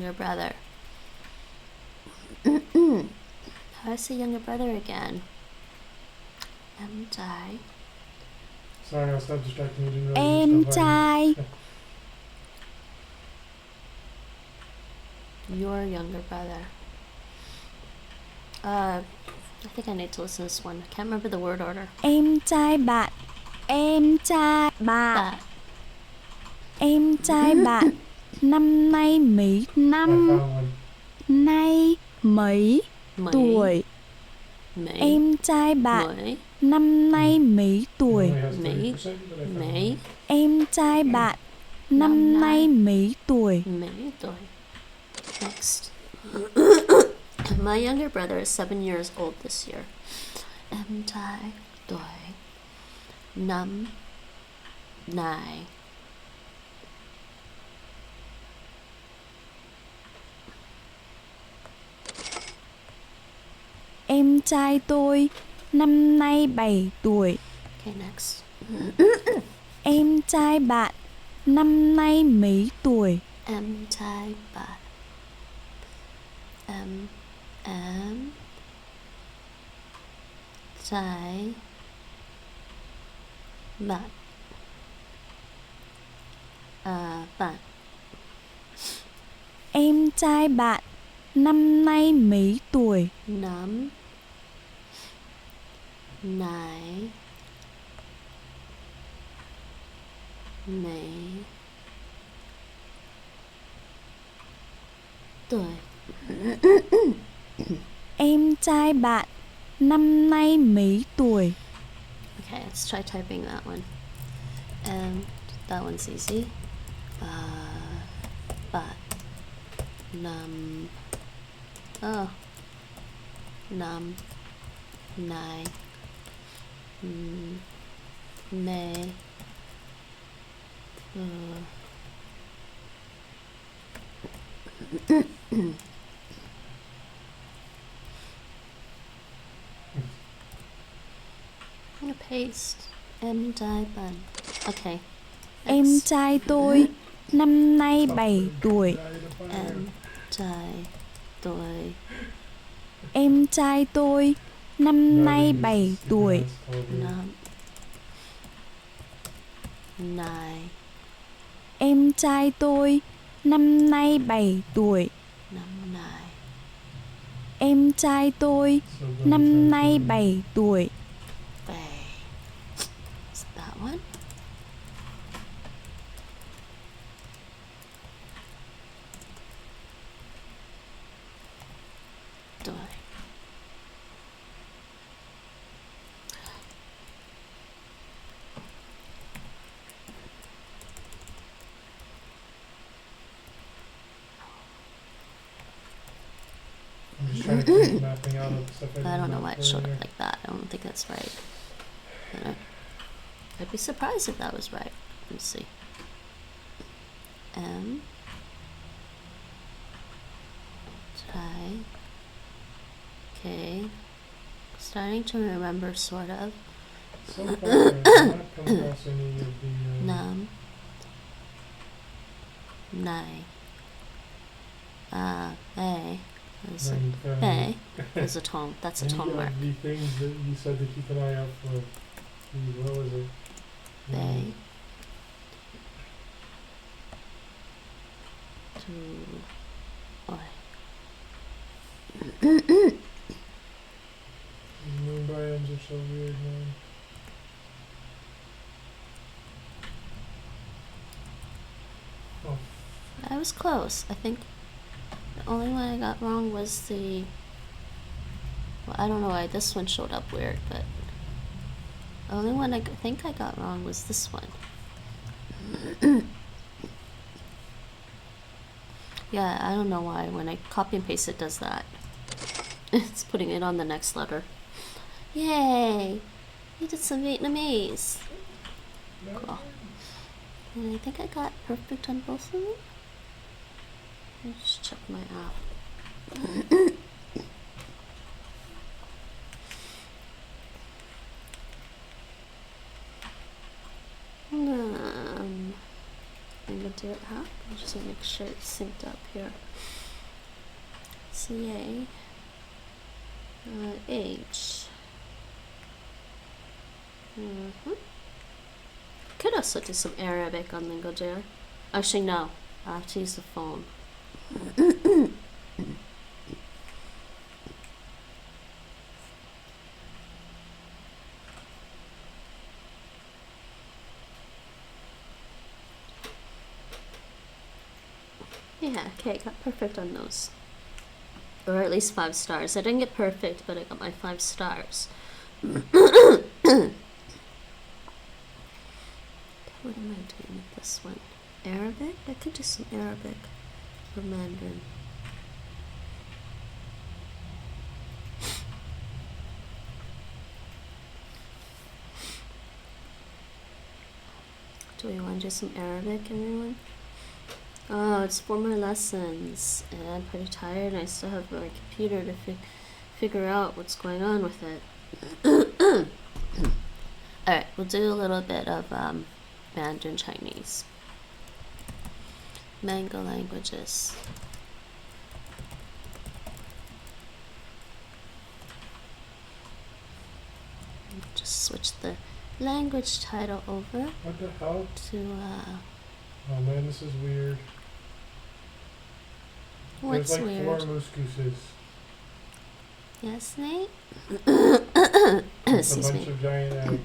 do I say younger brother again? Em trai. Sorry, I'll stop distracting you. Didn't really Em use the volume. trai. Your younger brother. I think I need to listen to this one. I can't remember the word order. Em trai bạn. Em trai bạn. That. Em trai bạn năm nay mấy I năm found one. nay mấy Mấy. tuổi? Mấy. Em trai bạn Mấy. năm nay mấy It tuổi? only has 30%, Mấy. but I found Mấy. one. Em trai bạn năm nay mấy tuổi? Mấy tuổi. Next. My younger brother is 7 years old this year. Em trai tuổi năm nay. Em trai tôi năm nay 7 tuổi. Okay, next. Em trai bạn năm nay mấy tuổi? Em trai bạn. Em trai bạn. Bạn. Em trai bạn năm nay mấy tuổi? Năm nay mấy tuổi? Em trai bạn năm nay mấy tuổi? Okay, let's try typing that one. That one's easy. Bạn. Năm. Oh. Năm nay mấy I'm gonna paste. Em trai bạn. Okay. Em Next. trai tôi năm nay 7 tuổi. Em trai tuổi. Em trai tôi năm nay 7 tuổi. Năm nay. Em trai tôi năm nay 7 tuổi. Năm nay. Em trai tôi năm nay 7 tuổi. Bay. Is that one? Tuổi. I'm just trying to keep mapping out of stuff I don't know why it showed earlier. up like that. I don't think that's right. I'd be surprised if that was right. Let's see. M. Try. Okay. Starting to remember, sort of. So far, I've not come across any of the. Nam. Nai. A. Is it Then, bay? Is a tone. That's a tone mark. The things that you said to keep an eye out for. What was it? Bay. To. These moon biomes are so weird, man. Oh, I was close. I think the only one I got wrong was the. Well, I don't know why this one showed up weird, but the only one I think I got wrong was this one. Yeah, I don't know why. When I copy and paste, it does that. It's putting it on the next letter. Yay! You did some Vietnamese. Cool. And I think I got perfect on both of them. Let me just check my app. LingoDeer app. I'll just make sure it's synced up here. CA. H. Could also do some Arabic on LingoDeer. Actually, no. I have to use the phone. Yeah, okay, got perfect on those. Or at least 5 stars. I didn't get perfect, but I got my 5 stars. What am I doing with this one? Arabic? I could do some Arabic or Mandarin. Do we want to do some Arabic, everyone? Oh, it's 4 more lessons, and I'm pretty tired, and I still have my computer to figure out what's going on with it. Alright, we'll do a little bit of Mandarin Chinese. Mango languages. Just switch the language title over what the hell? to Oh man, this is weird. what's There's like weird? 4 moose gooses. Yes, Nate? It's a Excuse bunch me. of giant eggs.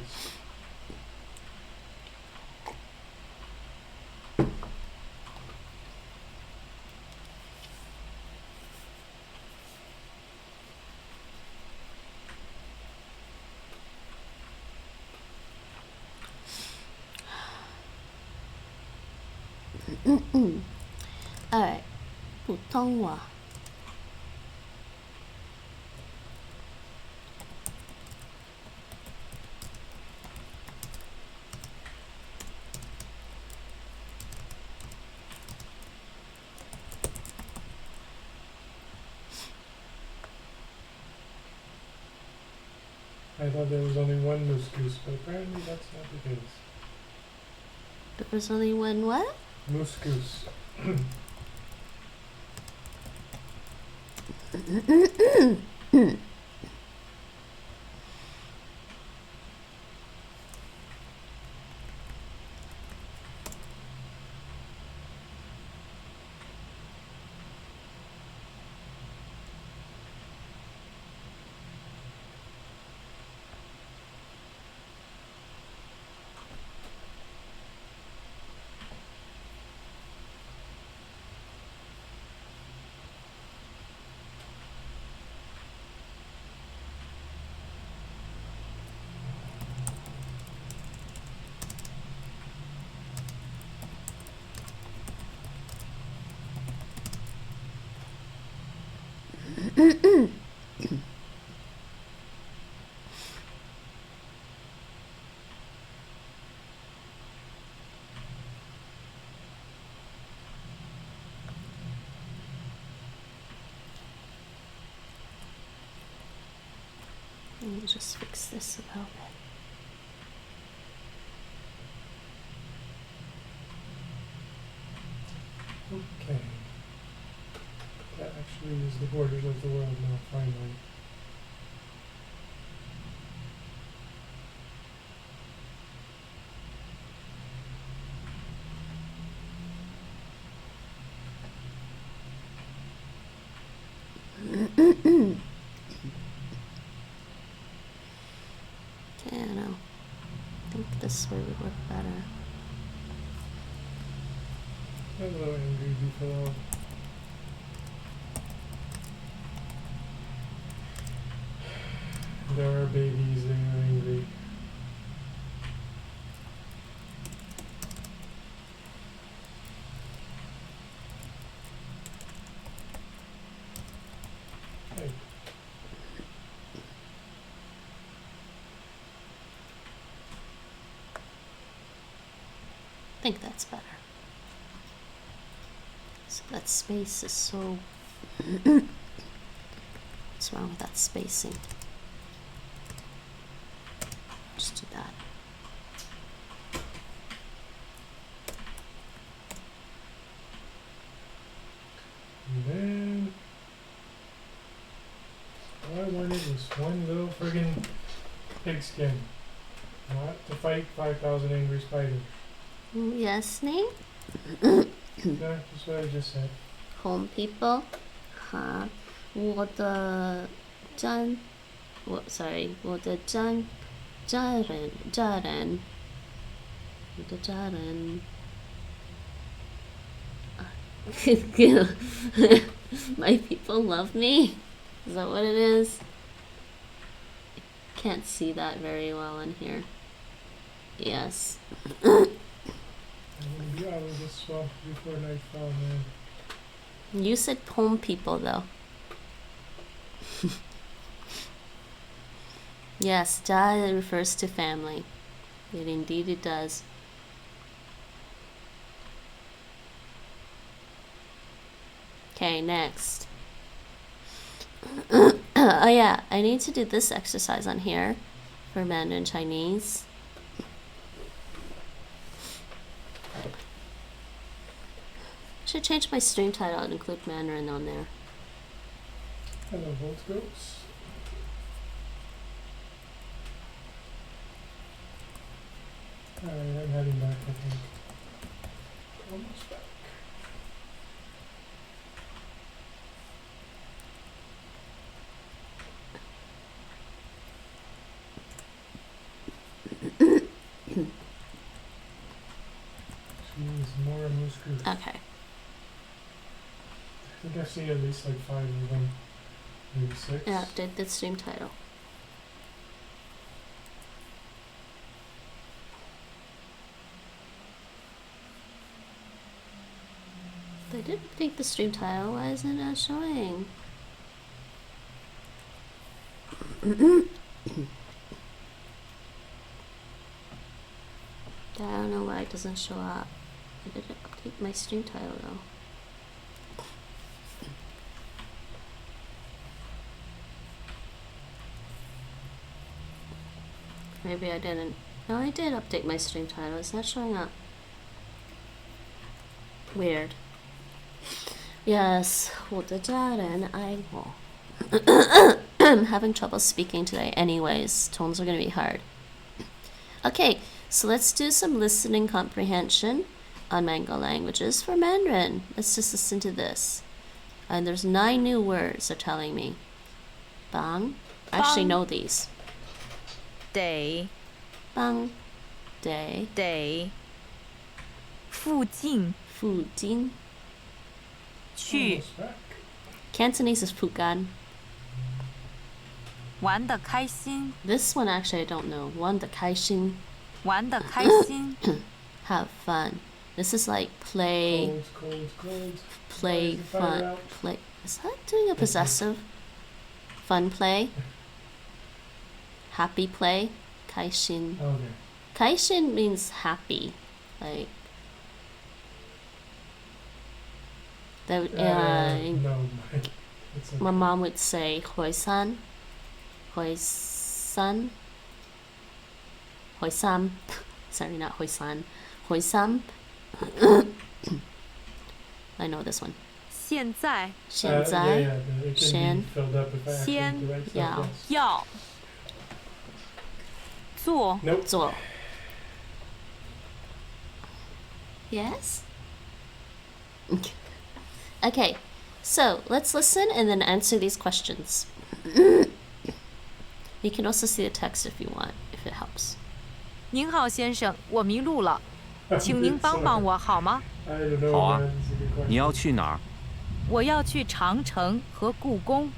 Alright, 普通话. I thought there was only one moose goose, but apparently that's not the case. There was only one what? Moose goose. Let me just fix this a little bit. Okay. That actually is the borders of the world now, finally. Okay, I don't know. I think this way would work better. Hello, angry beefalo. There are babies, they are angry. Hey. I think that's better. So that space is so... What's wrong with that spacing? Just do that. And then all I wanted was one little friggin' pigskin. Not to fight 5,000 angry spiders. Yes, name? Yeah, that's what I just said. Home people. Huh. 我的家人 My people love me? Is that what it is? Can't see that very well in here. Yes. I'm gonna be out of this swamp before nightfall, man. You said home people though. Yes, jia refers to family. It indeed it does. Okay, next. Oh yeah, I need to do this exercise on here for Mandarin Chinese. Should change my stream title and include Mandarin on there. Hello, Volt Goats. Alright, I'm heading back, I think. Almost back. Jeez, more moose groups. Okay. I think I've seen at least like 5 of them. Maybe 6. Yeah, update the stream title. They did update the stream title. Why isn't it showing? I don't know why it doesn't show up. I didn't update my stream title though. Maybe I didn't. No, I did update my stream title. It's not showing up. Weird. Yes, 我的家人爱我. I'm having trouble speaking today anyways. Tones are going to be hard. Okay, so let's do some listening comprehension on Mango languages for Mandarin. Let's just listen to this. And there's 9 new words they're telling me. Bang. I actually know these. Day, Bang. Day. day. 附近，附近. 去 Almost back. Cantonese is fugan. 玩得开心， This one actually I don't know. 玩得开心. 玩得开心， Have fun. This is like play, Cold, cold, cold. play, Why is the fire fun, out? play. Is that doing a possessive? Fun play? Happy play? 开心. Okay. 开心 means happy. Like, that, No, it's my mom would say 回山, 回山, 回山. Sorry, not 回山, 回山. I know this one. 现在现 yeah, 在 yeah, but it can Shan. be filled up if I actually Shan. do the right stuff, Yeah. yes. 要做 Nope. 做 Yes? Okay, so let's listen and then answer these questions. You can also see the text if you want, if it helps. 您好，先生，我迷路了，请您帮帮我好吗？ I don't know, 好啊。 man. This is a good question. 你要去哪儿？我要去长城和故宫，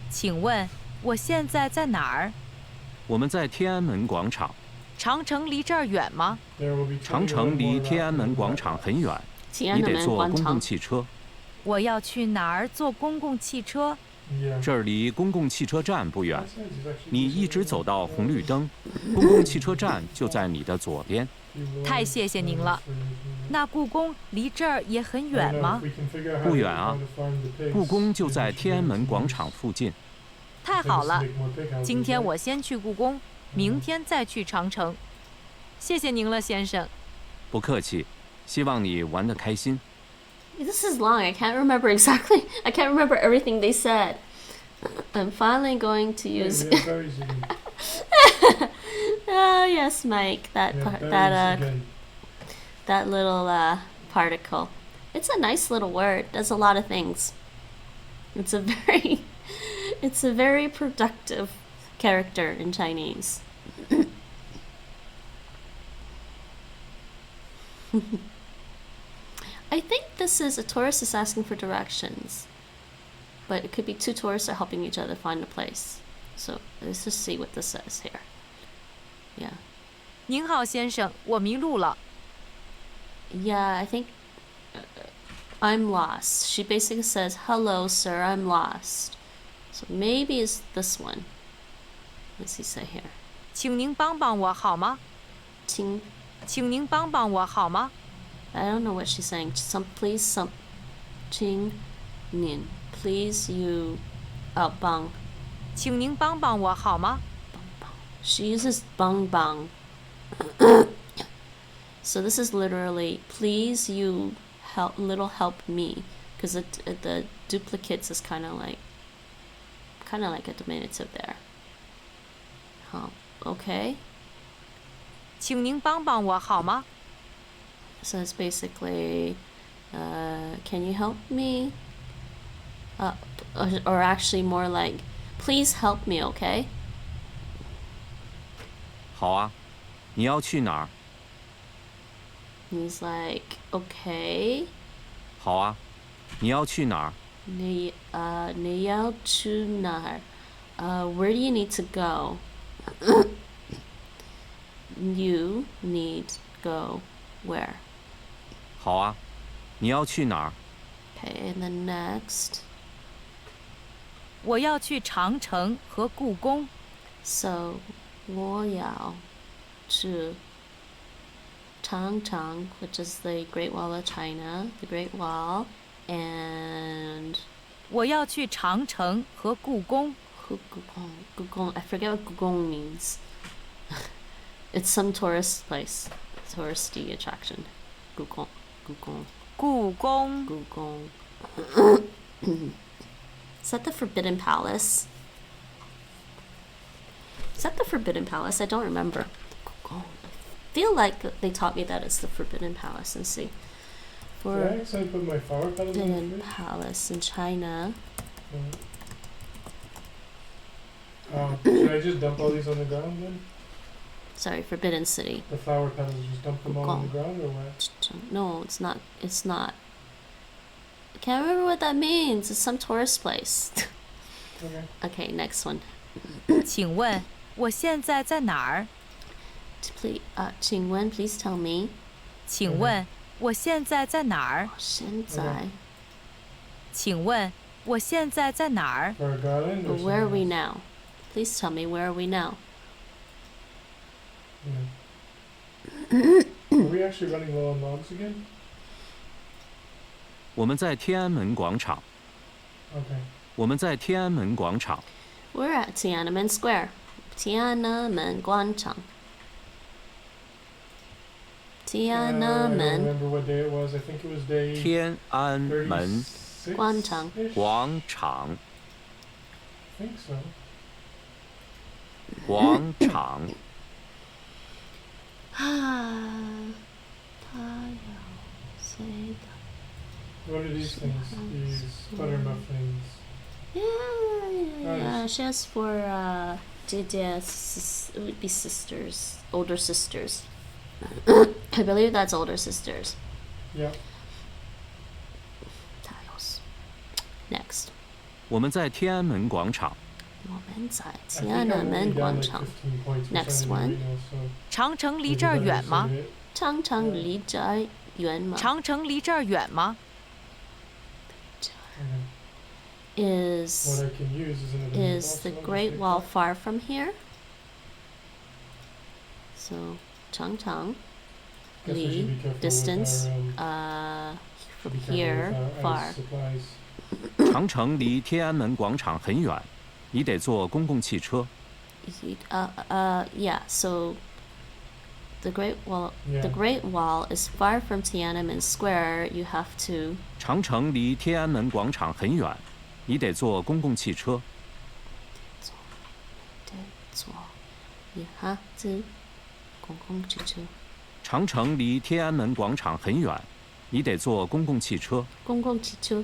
请问我现在在哪儿？我们在天安门广场。长城离这儿远吗？ There will be 长 21城离 more 天安门 after 广 that. 场很远，天安你得坐公门广场共汽车。我要去哪儿坐公共汽车？ Yeah. 这儿离公共汽车站不远， That size is actually 你一直走到红绿灯，公共汽车站就在你的左边。太谢谢您了。那故宫离这儿也很远吗？不远啊，故宫就在天安门广场附近。太好了，今天我先去故宫，明天再去长城。谢谢您了，先生。不客气，希望你玩得开心。 This is long. I can't remember exactly. I can't remember everything they said. I'm finally going to use. Yes, Mike. That that little particle. It's a nice little word. Does a lot of things. It's a very productive character in Chinese. I think this is a tourist is asking for directions, but it could be two tourists are helping each other find a place. So let's just see what this says here. Yeah. 您好，先生，我迷路了。 Yeah, I think I'm lost. She basically says, "Hello, sir, I'm lost." So maybe it's this one. What's he say here? 请您帮帮我好吗？ Ting. 请您帮帮我好吗？ I don't know what she's saying. Ching Nin. Please you bang. 请您帮帮我好吗？ She uses bang bang. So this is literally, please you help me, because the duplicates is kind of like a diminutive there. Okay. 请您帮帮我好吗？ So it's basically, can you help me? Or actually more like, please help me, okay? 好啊，你要去哪儿？ He's like, okay. 好啊，你要去哪儿？ 你要去哪儿? Where do you need to go? You need go where? 好啊，你要去哪儿？ Okay, and then next. 我要去长城和故宫。 So, 我要去长城, which is the Great Wall of China, the Great Wall, and 我要去长城和故宫。 Gugong. I forget what Gugong means. It's some tourist place, touristy attraction. Gugong. 故宫 Gugong. Is that the Forbidden Palace? Is that the Forbidden Palace? I don't remember. Gugong. I feel like they taught me that it's the Forbidden Palace. Let's see. Did I actually put my flower petals in the Forbidden fridge? Palace in China. Should I just dump all these on the ground then? Sorry, Forbidden City. The flower petals, just dump them all on the ground or what? No, it's not. It's not. I can't remember what that means. It's some tourist place. Okay. Okay, next one. 请问我现在在哪儿？ Please, 请问, please tell me. 请问我现在在哪儿？现在. 请问我现在在哪儿？ For a garland or Where are we something now? Please tell me, where are we now? else? Yeah. Are we actually running low on logs again? 我们在天安门广场。 Okay. 我们在天安门广场。 We're at Tiananmen Square. Tiananmen 广场. I don't Tiananmen. remember what day it was. I think it was day 天安门6 广场. -ish? 广场 I think so. 广场 What are these things? These butter muffins. Yeah. She has for it would be sisters, older sisters. I believe that's older sisters. Yeah. Tiles. Next. 我们在天安门广场。我们在 I think 天 I'm 安门 only down 广 like 场。 15 points, which Next I one. didn't know, so 长城离 maybe 这儿 better 远吗？ say it. 长城离这儿远吗？长城离这儿远吗？ Okay. What Is I can use is an is the Great Wall far from here? So 长城 Guess we should be careful with distance our, from be careful here with our far. ice supplies. 长城离天安门广场很远，你得坐公共汽车。Yeah. So the Great Wall Yeah. the Great Wall is far from Tiananmen Square. You have to 长城离天安门广场很远，你得坐公共汽车。you have to 公共汽车。长城离天安门广场很远，你得坐公共汽车。公共汽车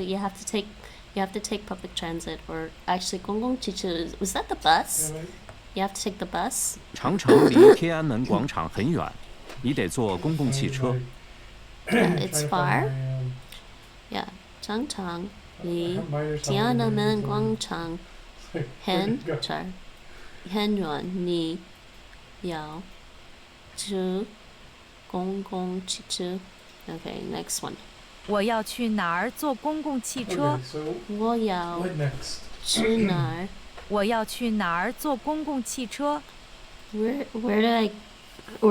you have to take public transit, or actually 公共汽车 was that the bus? Yeah, right? You have to take the bus. 长城离天安门广场很远，你得坐公共汽车。 Yeah, it's Trying to far. find my, Yeah, 长城 I 离 have minor 天安门 sound 广场 in it. 很 Where'd it go? 远，很远，你要坐公共汽车。Okay, next one. 我要去哪儿坐公共汽车 Okay,？so 我要 what next? 去哪儿？我要去哪儿坐公共汽车？ Where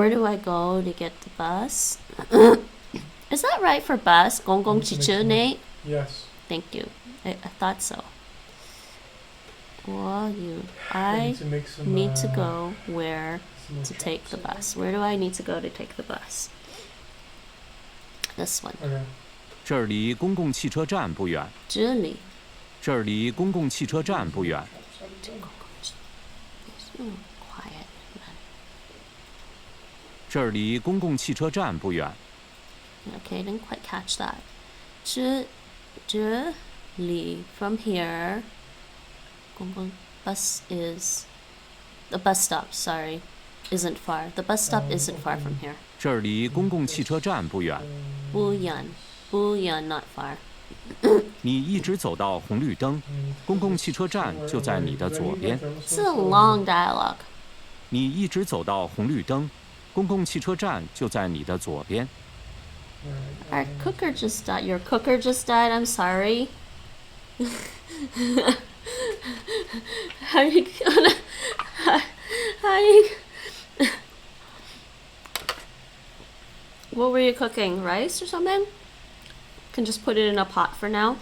do I go to get the bus? Is that right for bus? 公共汽车 Nate? Yes. Thank you. I thought so. I I need to make some, need to go where some more to take the chops. bus. Where do I need to go to take the bus? This one. Okay. 这儿离公共汽车站不远。这里。这儿离公共汽车站不远。 Quiet. 这儿离公共汽车站不远。 Okay, didn't quite catch that. 这里 from here. 公共 bus is the bus stop. Sorry, isn't far. The bus stop isn't far from here. 这儿离公共汽车站不远。不远，not far. 你一直走到红绿灯，公共汽车站就在你的左边。 This is a long dialogue. 你一直走到红绿灯，公共汽车站就在你的左边。 Our cooker just died. Your cooker just died. I'm sorry. How you gonna? How you? What were you cooking? Rice or something? Can just put it in a pot for now.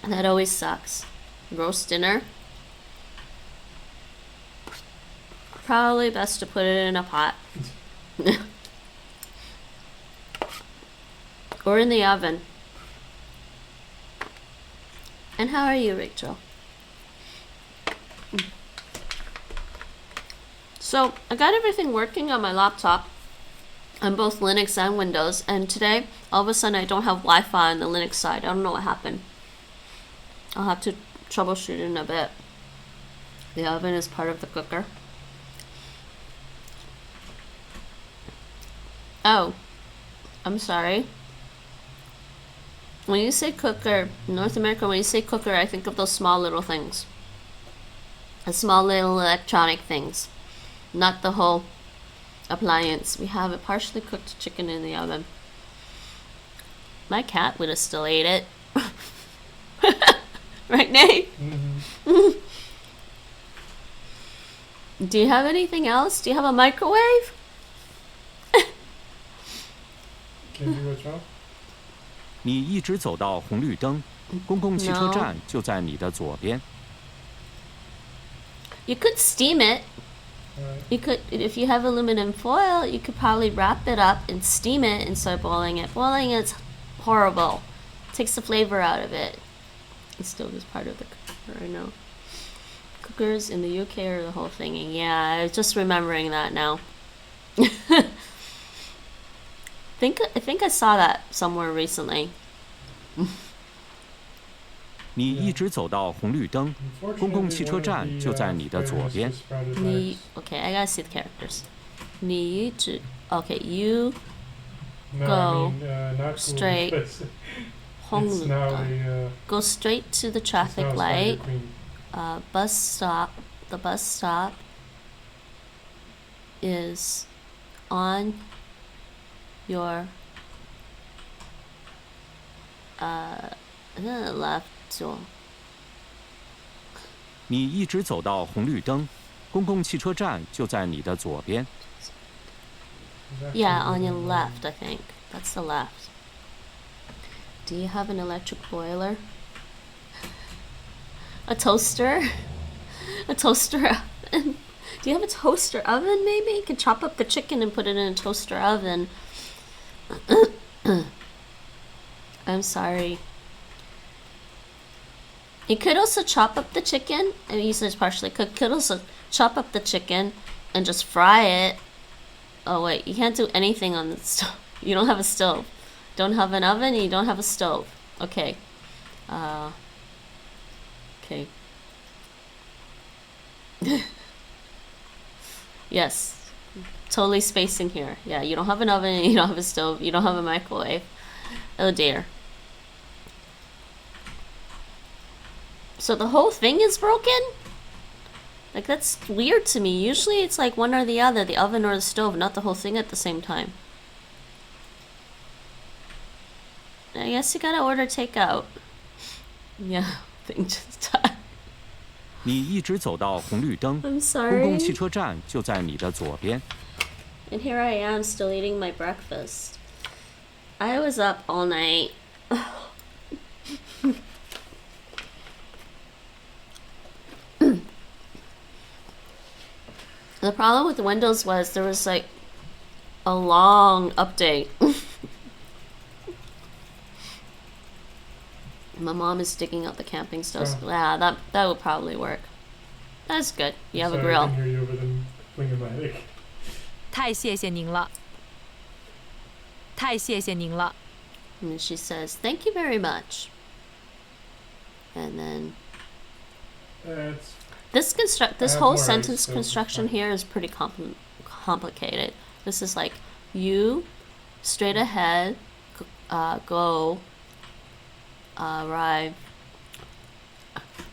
That always sucks. Roast dinner. Probably best to put it in a pot. Or in the oven. And how are you, Rachel? So, I got everything working on my laptop on both Linux and Windows, and today, all of a sudden, I don't have Wi-Fi on the Linux side. I don't know what happened. I'll have to troubleshoot in a bit. The oven is part of the cooker. Oh, I'm sorry. When you say cooker, in North America, when you say cooker, I think of those small little things. The small little electronic things. Not the whole appliance. We have a partially cooked chicken in the oven. My cat would have still ate it. Right, Nate? Mm-hmm. Do you have anything else? Do you have a microwave? Can you watch out? 你一直走到红绿灯，公共汽车站就在你的左边。 You could steam it. Alright. You could, if you have aluminum foil, you could probably wrap it up and steam it and start boiling it. Boiling it's horrible. Takes the flavor out of it. The stove is part of the cooker, I know. Cookers in the UK are the whole thing. Yeah, I was just remembering that now. I think I saw that somewhere recently. 你一直走到红绿灯，公共汽车站就在你的左边。Okay, I gotta see the characters. 你只 Okay, you No, go I mean, not straight. It's now Go straight to the traffic light. Bus stop. The bus stop is on your left. 你一直走到红绿灯，公共汽车站就在你的左边。Yeah, on your left, I think. That's the left. Do you have an electric boiler? A toaster? A toaster oven? Do you have a toaster oven, maybe? You could chop up the chicken and put it in a toaster oven. I'm sorry. You could also chop up the chicken. I mean, you said it's partially cooked. You could also chop up the chicken and just fry it. Oh wait, you can't do anything on the stove. You don't have a stove. Don't have an oven and you don't have a stove. Okay. Okay. Yes. Totally spacing here. Yeah, you don't have an oven and you don't have a stove. You don't have a microwave. Oh dear. So the whole thing is broken? Like, that's weird to me. Usually it's like one or the other, the oven or the stove, not the whole thing at the same time. I guess you gotta order takeout. Yeah, thing just died. 你一直走到红绿灯， I'm 公共 sorry. 汽车站就在你的左边。 And here I am still eating my breakfast. I was up all night. The problem with Windows was there was like a long update. My mom is digging out the camping stove. Oh. Yeah, that would probably work. That's good. You have a Sorry, I grill. can hear you over the wing of my headache. 太谢谢您了，太谢谢您了。 And she says, "Thank you very much." And then It's this Add whole more sentence ice, so construction fine. here is pretty complicated. This is like you straight ahead go arrive.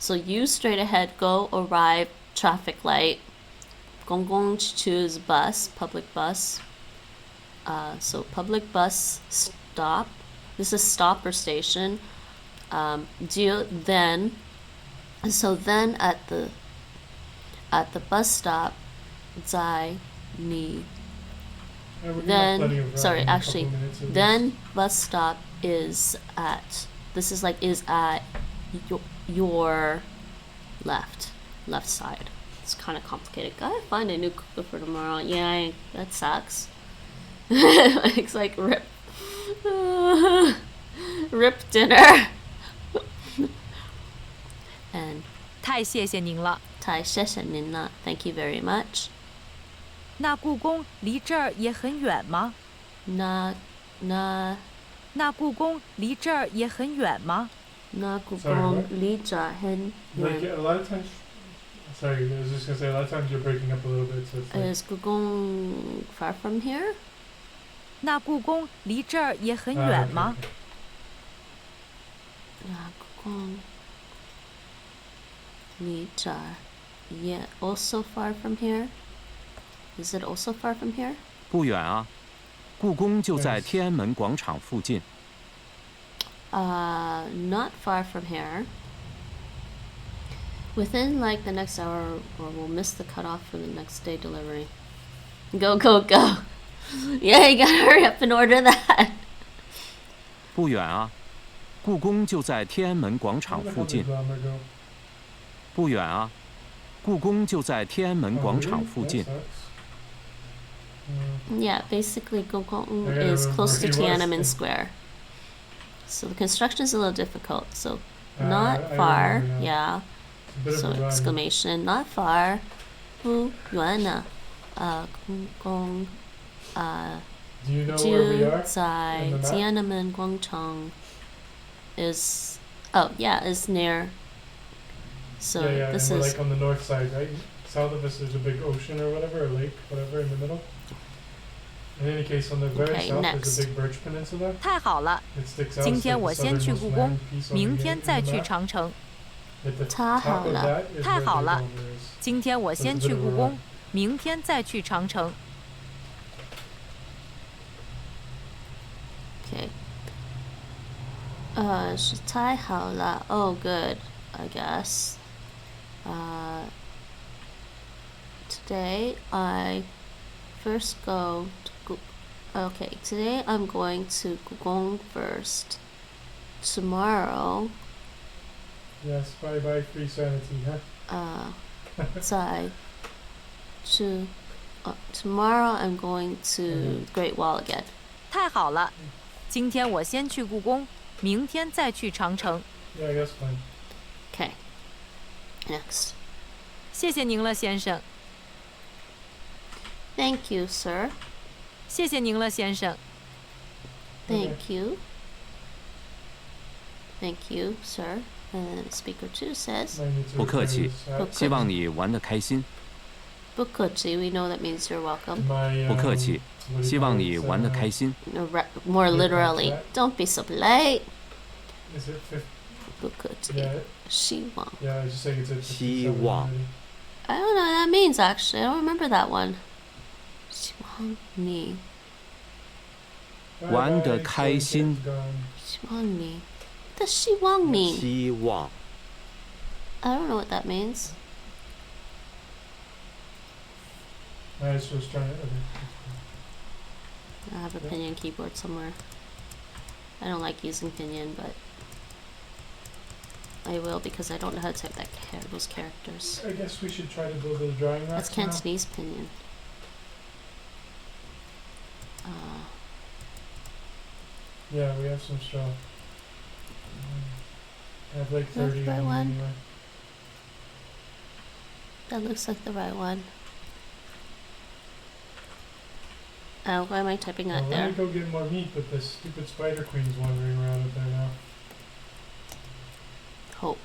So you straight ahead go arrive traffic light. Gong choose bus, public bus. So public bus stop. This is stop or station. Then at the bus stop, 在你 we're gonna have plenty then of, sorry in a couple actually minutes of then bus stop is at this is like is at your left side. It's kind of complicated. Gotta find a new cooker for tomorrow. Yeah, that sucks. It's like rip dinner. And 太谢谢您了。太谢谢您了. Thank you very much. 那故宫离这儿也很远吗？那故宫离这儿也很远吗？故 Sorry, 宫 what? 离这很 Like 远. a lot of times. Sorry, I was just gonna say a lot of times you're breaking up a little bit, so it's like, Is 故宫 far from here? 那故宫离这儿也很远吗？ 故宫离这儿 Yeah, also far from here? Is it also far from here? 不远啊，故宫就在天安门广场附近。 Not far from here. Within like the next hour, or we'll miss the cutoff for the next day delivery. Go, go, go. Yeah, you gotta hurry up and order that. 不远啊，故宫就在天安门广 where 场 the 附 hell did 近。 Glamour go? 不远啊，故宫就在天安门 Oh, 广 really? 场附 That 近。 sucks. Yeah, basically Gogong I gotta is close to remember he was Tiananmen in- Square. So the construction is a little difficult. So not far, remember, yeah. It's a bit So of a rhyme. exclamation, not far. 不远呢，公共 Do you know where we 就 are? 在 in the map? 天安门广场 is is near. So yeah, this and we're is like on the north side, right? South of us there's a big ocean or whatever, a lake, whatever in the middle. In any case, on the very Okay, south next. there's a big birch peninsula. 太好了， It sticks out. 今 It's 天 like 我 the 先去 southernmost 故宫 land piece on 明 the 天 in 再 the 去 map. 长城。 At the 太 top 好 of 了。 that is 太 where 好了 Duolingo is. 今天我先去故宫，明天再去长城。 Okay. 是太好了. Oh, good, I guess. Today I first go to okay, today I'm going to Gugong first. Tomorrow, Yes, bye bye free sanity, huh? 再去 tomorrow I'm going to Great Wall again. 太好了，今天我先去故宫，明天再去长城。 Yeah, I guess fine. Okay. Next. 谢谢您了，先生。 Thank you, sir. 谢谢您了，先生。 Thank you. Thank you, sir. And speaker 2 says, Might need to 不客气， replace that. 希望你玩得开心。 Bukochi, we know that means you're welcome. My, 不客气， what do you 希望 call 你 it? 玩得开心。 More Yeah, literally, that's don't be so polite. Is it 50? Bukochi. Yeah, 希望. yeah, I just say it's at 希 57 望. already. I don't know what that means actually. I don't remember that one. 希望你. Bye 玩得 bye, 开 so 心。 it's gone. 希望你. What does 希望 mean? 希望 I don't know what that means. I just was trying to. I have a Yeah. Pinyin keyboard somewhere. I don't like using Pinyin, but I will because I don't know how to type those characters. I guess we should try to build a drawing rack. That's Cantonese Pinyin. Yeah, we have some straw. I have like That's 30 the right on me one. anyway. That looks like the right one. Oh, why am I typing that Let there? me go get more meat, but this stupid spider queen's wandering around up there now. Hope.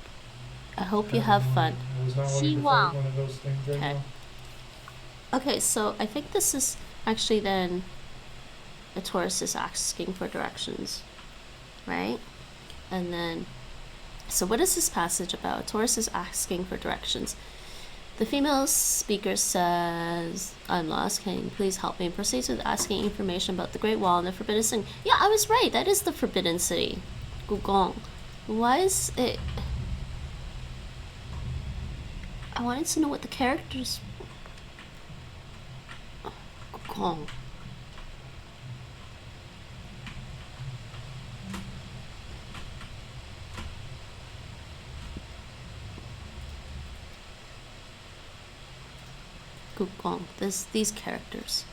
I hope you have fun. I was not wanting to希望. fight one of those things right Okay. now. Okay, so I think this is actually then a tourist is asking for directions, right? And then, so what is this passage about? A tourist is asking for directions. The female speaker says, I'm lost, can you please help me? Proceeds with asking information about the Great Wall and the Forbidden City. Yeah, I was right, that is the Forbidden City. Gugong. Why is it... I wanted to know what the characters... Gugong. Gugong. These characters.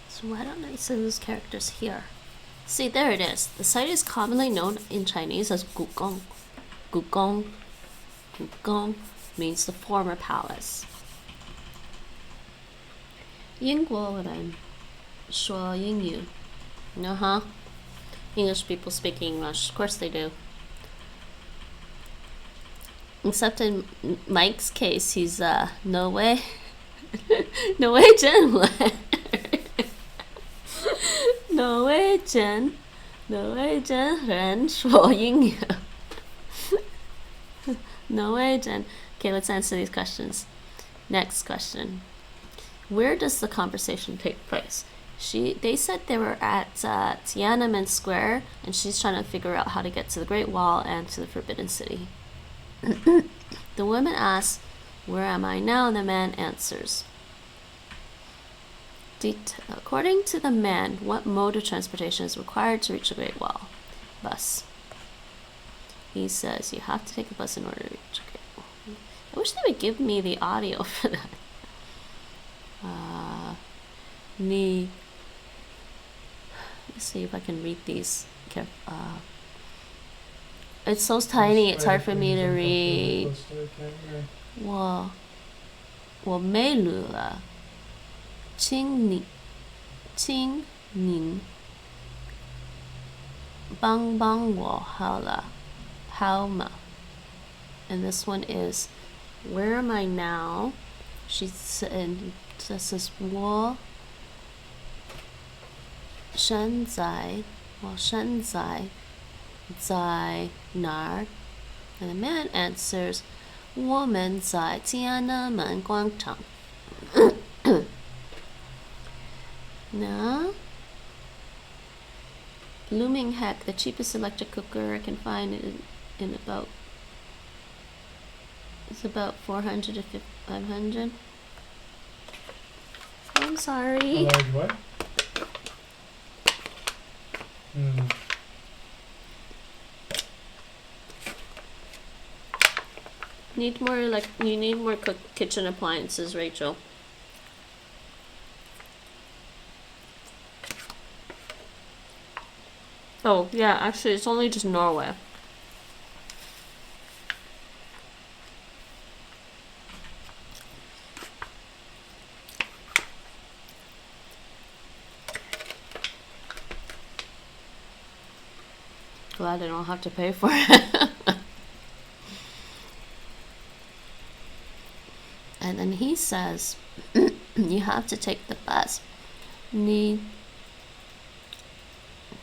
So why don't I see those characters here? See, there it is. The site is commonly known in Chinese as Gugong. Gugong. Gugong means the former palace. 英国人说英语. English people speak English. Of course they do. Except in Mike's case, he's no way. No way, Jen. No way, Jen. No way, Jen. 人说英语. No way, Jen. Okay, let's answer these questions. Next question. Where does the conversation take place? They said they were at Tiananmen Square, and she's trying to figure out how to get to the Great Wall and to the Forbidden City. The woman asks, where am I now? And the man answers. According to the man, what mode of transportation is required to reach the Great Wall? Bus. He says you have to take a bus in order to reach the Great Wall. I wish they would give me the audio for that. Let's see if I can read these. It's so tiny, it's hard for me to read. 我没路了，请您帮帮我好了，好吗? And this one is, where am I now? She said, this is 我现在在哪儿? And the man answers, 我们在天安门广场. Now, Blooming Heck, the cheapest electric cooker I can find in about, it's about 400 to 500. I'm sorry. A large what? You need more kitchen appliances, Rachel. Oh, yeah, actually it's only just Norway. Glad I don't have to pay for it. And then he says, you have to take the bus.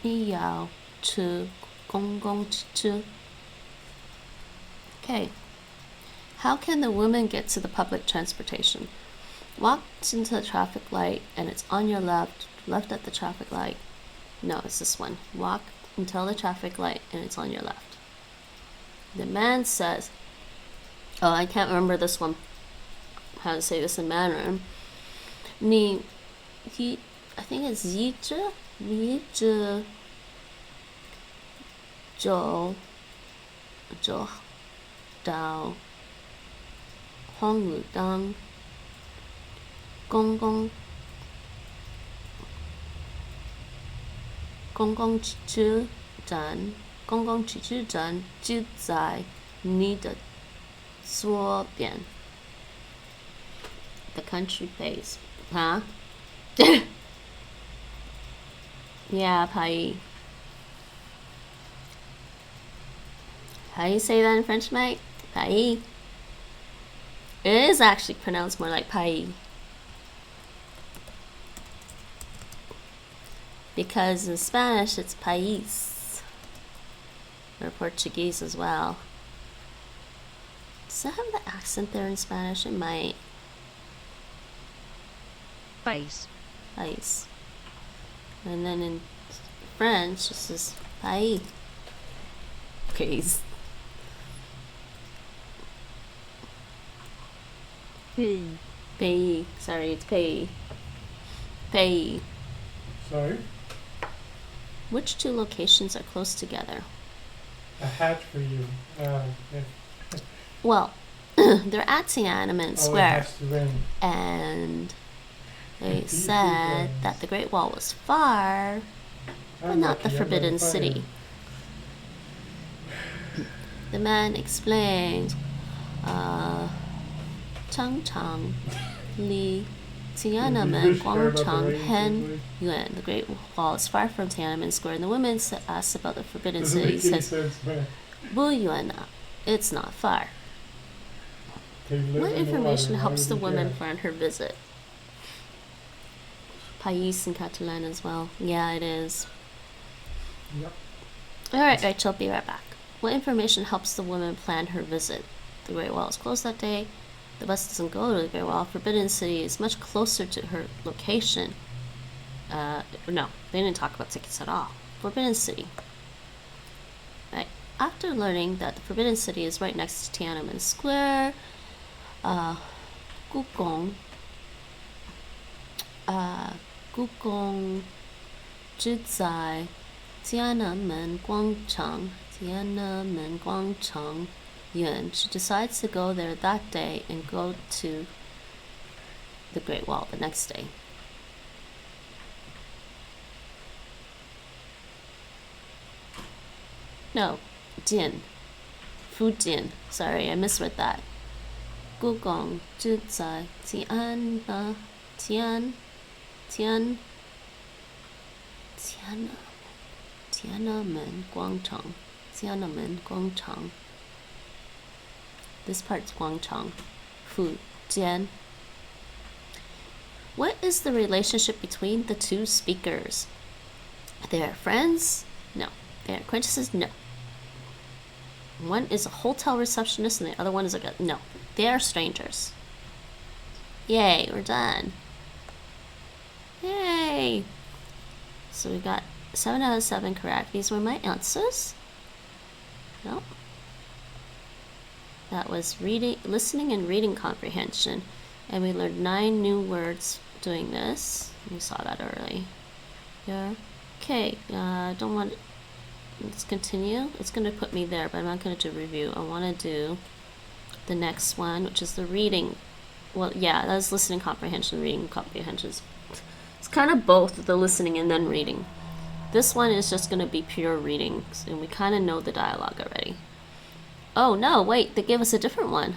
你要去公共汽车. Okay. How can the woman get to the public transportation? Walk into the traffic light and it's on your left at the traffic light. No, it's this one. Walk until the traffic light and it's on your left. The man says, oh, I can't remember this one. How to say this in Mandarin. I think it's 一直走到红绿灯公共汽车站就在你的左边. The country pays. Huh? Yeah, Pai. How do you say that in French, mate? Pai. It is actually pronounced more like Pai. Because in Spanish it's país. Or Portuguese as well. Does that have the accent there in Spanish? It might. País. País. And then in French, this is pays. Pays. Pays. Sorry, it's pay. Pay. Sorry? Which two locations are close together? A hat for you. Yeah. Well, they're at Tiananmen Square. It has to rain. And they said that the Great Wall was far, but not the Forbidden City. The man explains, 常常离 Tiananmen 广场很远. The Great Wall is far from Tiananmen Square. And the woman asks about the Forbidden City. He says, 不远啊, it's not far. What information helps the woman plan her visit? País in Catalan as well. Yeah, it is. Yep. Alright, Rachel, be right back. What information helps the woman plan her visit? The Great Wall is closed that day. The bus doesn't go to the Great Wall. Forbidden City is much closer to her location. No, they didn't talk about tickets at all. Forbidden City. Right. After learning that the Forbidden City is right next to Tiananmen Square, 故宫只在天安门广场。天安门广场园. She decides to go there that day and go to the Great Wall the next day. No, Jian. Fujian. Sorry, I misread that. 故宫只在天安门广场. This part's Guangchang. Fujian. What is the relationship between the two speakers? They are friends? No. They are acquaintances? No. One is a hotel receptionist and the other one is no. They are strangers. Yay, we're done. Yay! So we got 7 out of 7 correct. These were my answers. No. That was listening and reading comprehension. And we learned 9 new words doing this. We saw that early. Yeah. Okay, don't want... Let's continue. It's going to put me there, but I'm not going to do review. I want to do the next one, which is the reading. Well, yeah, that's listening comprehension, reading comprehensions. It's kind of both the listening and then reading. This one is just going to be pure reading, and we kind of know the dialogue already. Oh, no, wait, they gave us a different one.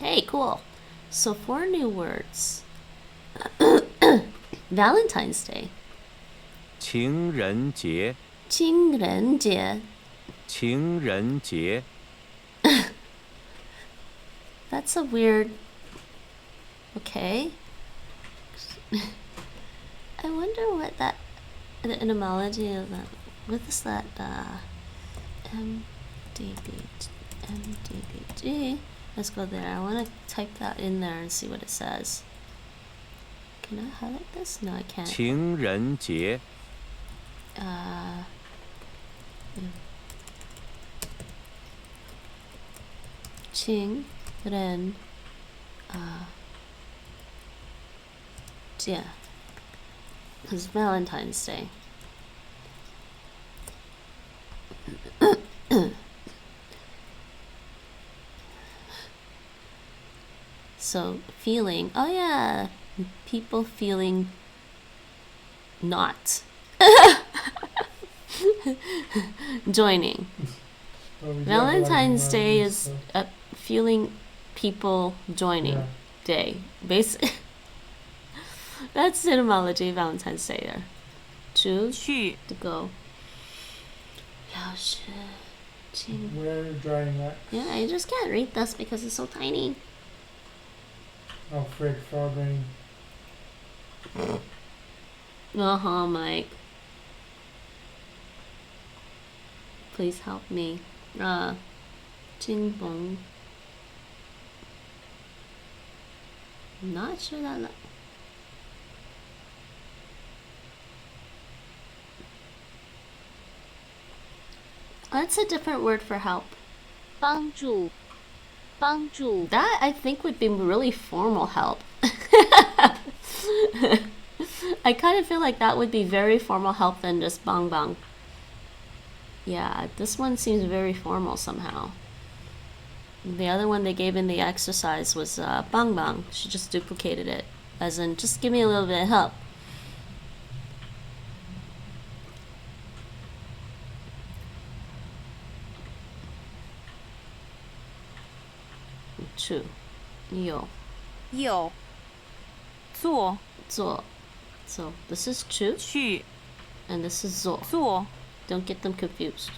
Hey, cool. So 4 new words. Valentine's Day. 情人节情人节. 情人节 That's a weird... Okay. I wonder what that... The etymology of that... What is that? MDBG. Let's go there. I want to type that in there and see what it says. Can I highlight this? No, I can't. 情人节 情人节. It's Valentine's Day. So feeling, oh yeah, people feeling not joining. Well, we do have a lot of Valentine's Day varieties, is so- a feeling people joining Yeah. day. That's etymology, Valentine's Day there. Choose 去 to go. 要是情 Where drying that? Yeah, I just can't read this because it's so tiny. Oh, frig, frog rain. Uh-huh, Mike. Please help me. Jingbong. I'm not sure that... That's a different word for help. 帮助，帮助， That, I think, would be really formal help. I kind of feel like that would be very formal help than just bang bang. Yeah, this one seems very formal somehow. The other one they gave in the exercise was bang bang. She just duplicated it. As in, just give me a little bit of help. True. 有有做 做 So this is 去 去 and this is 做 做 Don't get them confused.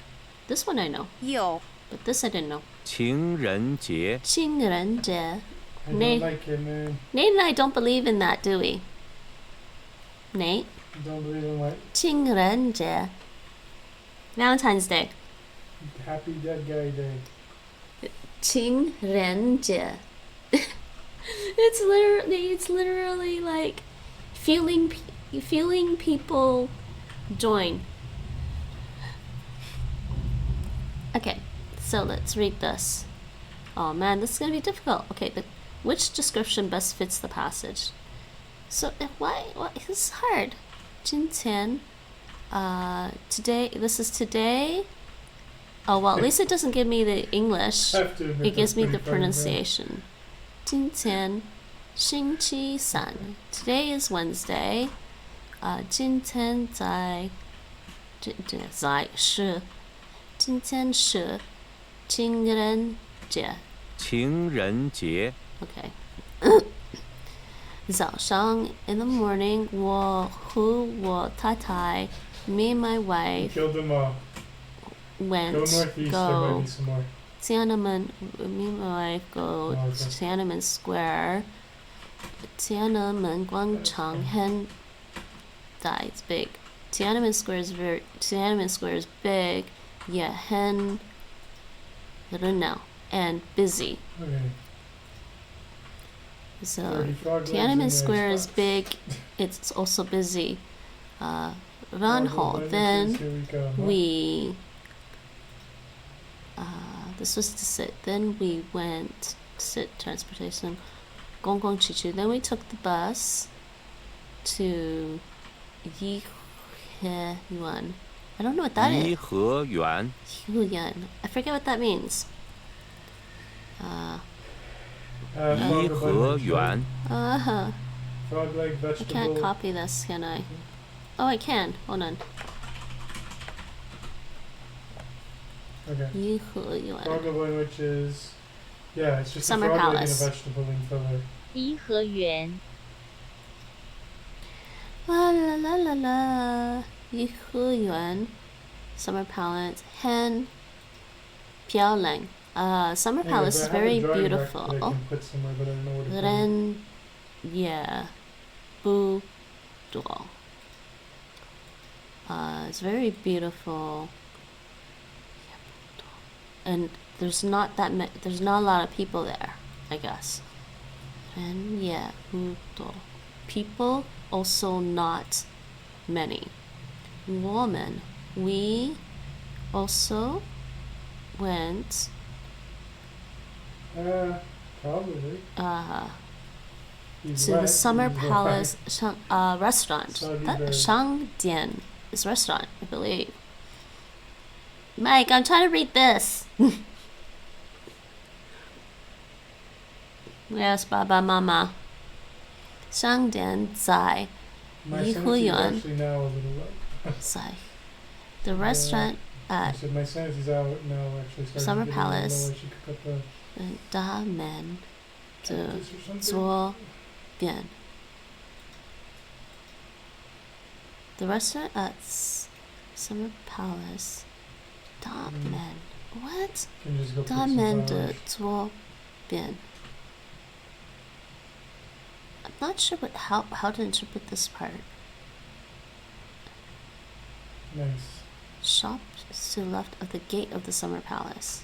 This one I know, 有 but this I didn't know. 情人节情人节 I Nate. don't like it, man. Nate and I don't believe in that, do we? Nate? Don't believe in what? 情人节 Valentine's Day. Happy Dead Guy Day. 情人节 It's literally like feeling people join. Okay, so let's read this. Oh man, this is gonna be difficult. Okay, which description best fits the passage? So why this is hard. 今天. Today. This is today. Oh well, at least it doesn't give me the English. It gives me the pronunciation. 今天星期三. Today is Wednesday. 今天是今天是情人节. 情人节. Okay. 早上 in the morning, 我和我太太 me and my wife Killed them all. went Go northeast, there might be some more. Tiananmen. Me and my wife go okay. to Tiananmen Square. Tiananmen 广场很大. It's big. Tiananmen Square is big. Yeah, I don't know. And busy. Okay. So 30 frog legs in Tiananmen there, Square is spots. big. It's also busy. Frog Ranho. languages, Then here we go, huh? we this was to sit. Then we went to sit transportation. Gonggong Chichu. Then we took the bus to Yiheyuan. I don't know what that is. 颐和园. Yiheyuan. I forget what that means. Frog 颐和园. Frog leg I vegetable. can't copy this, can I? Oh, I can. Hold on. Okay. Yiheyuan. Frog leg language is, yeah, it's just Summer a frog Palace. leg and a vegetable in filler. 颐和园 La la la la la. Yiheyuan. Summer Palace. Hen. Piaolang. Summer Anyway, Palace but is I have a very drawing rack beautiful. that I can put somewhere, but I don't know where to put it. Ren. Yeah. Bu. Duo. It's very beautiful. And there's not a lot of people there, I guess. And yeah, people also not many. Woman, we also went Probably. He's to the right, Summer he's Palace restaurant. Soggy That bird. Shangdian is restaurant, I believe. Mike, I'm trying to read this. Yes, Baba Mama. Shangdian Zai. My sanity's Yiheyuan actually now a little low. Zai. The restaurant I at said my sanity's out now, actually. Starting Summer to get a little Palace. low. I should cook up a Da Men to cactus or something. Zuo Bian. The restaurant at Summer Palace. Da Men. What? Can you just go pick Da some Men flowers? de Zuo Bian. I'm not sure how to interpret this part. Nice. Shop to the left of the gate of the Summer Palace.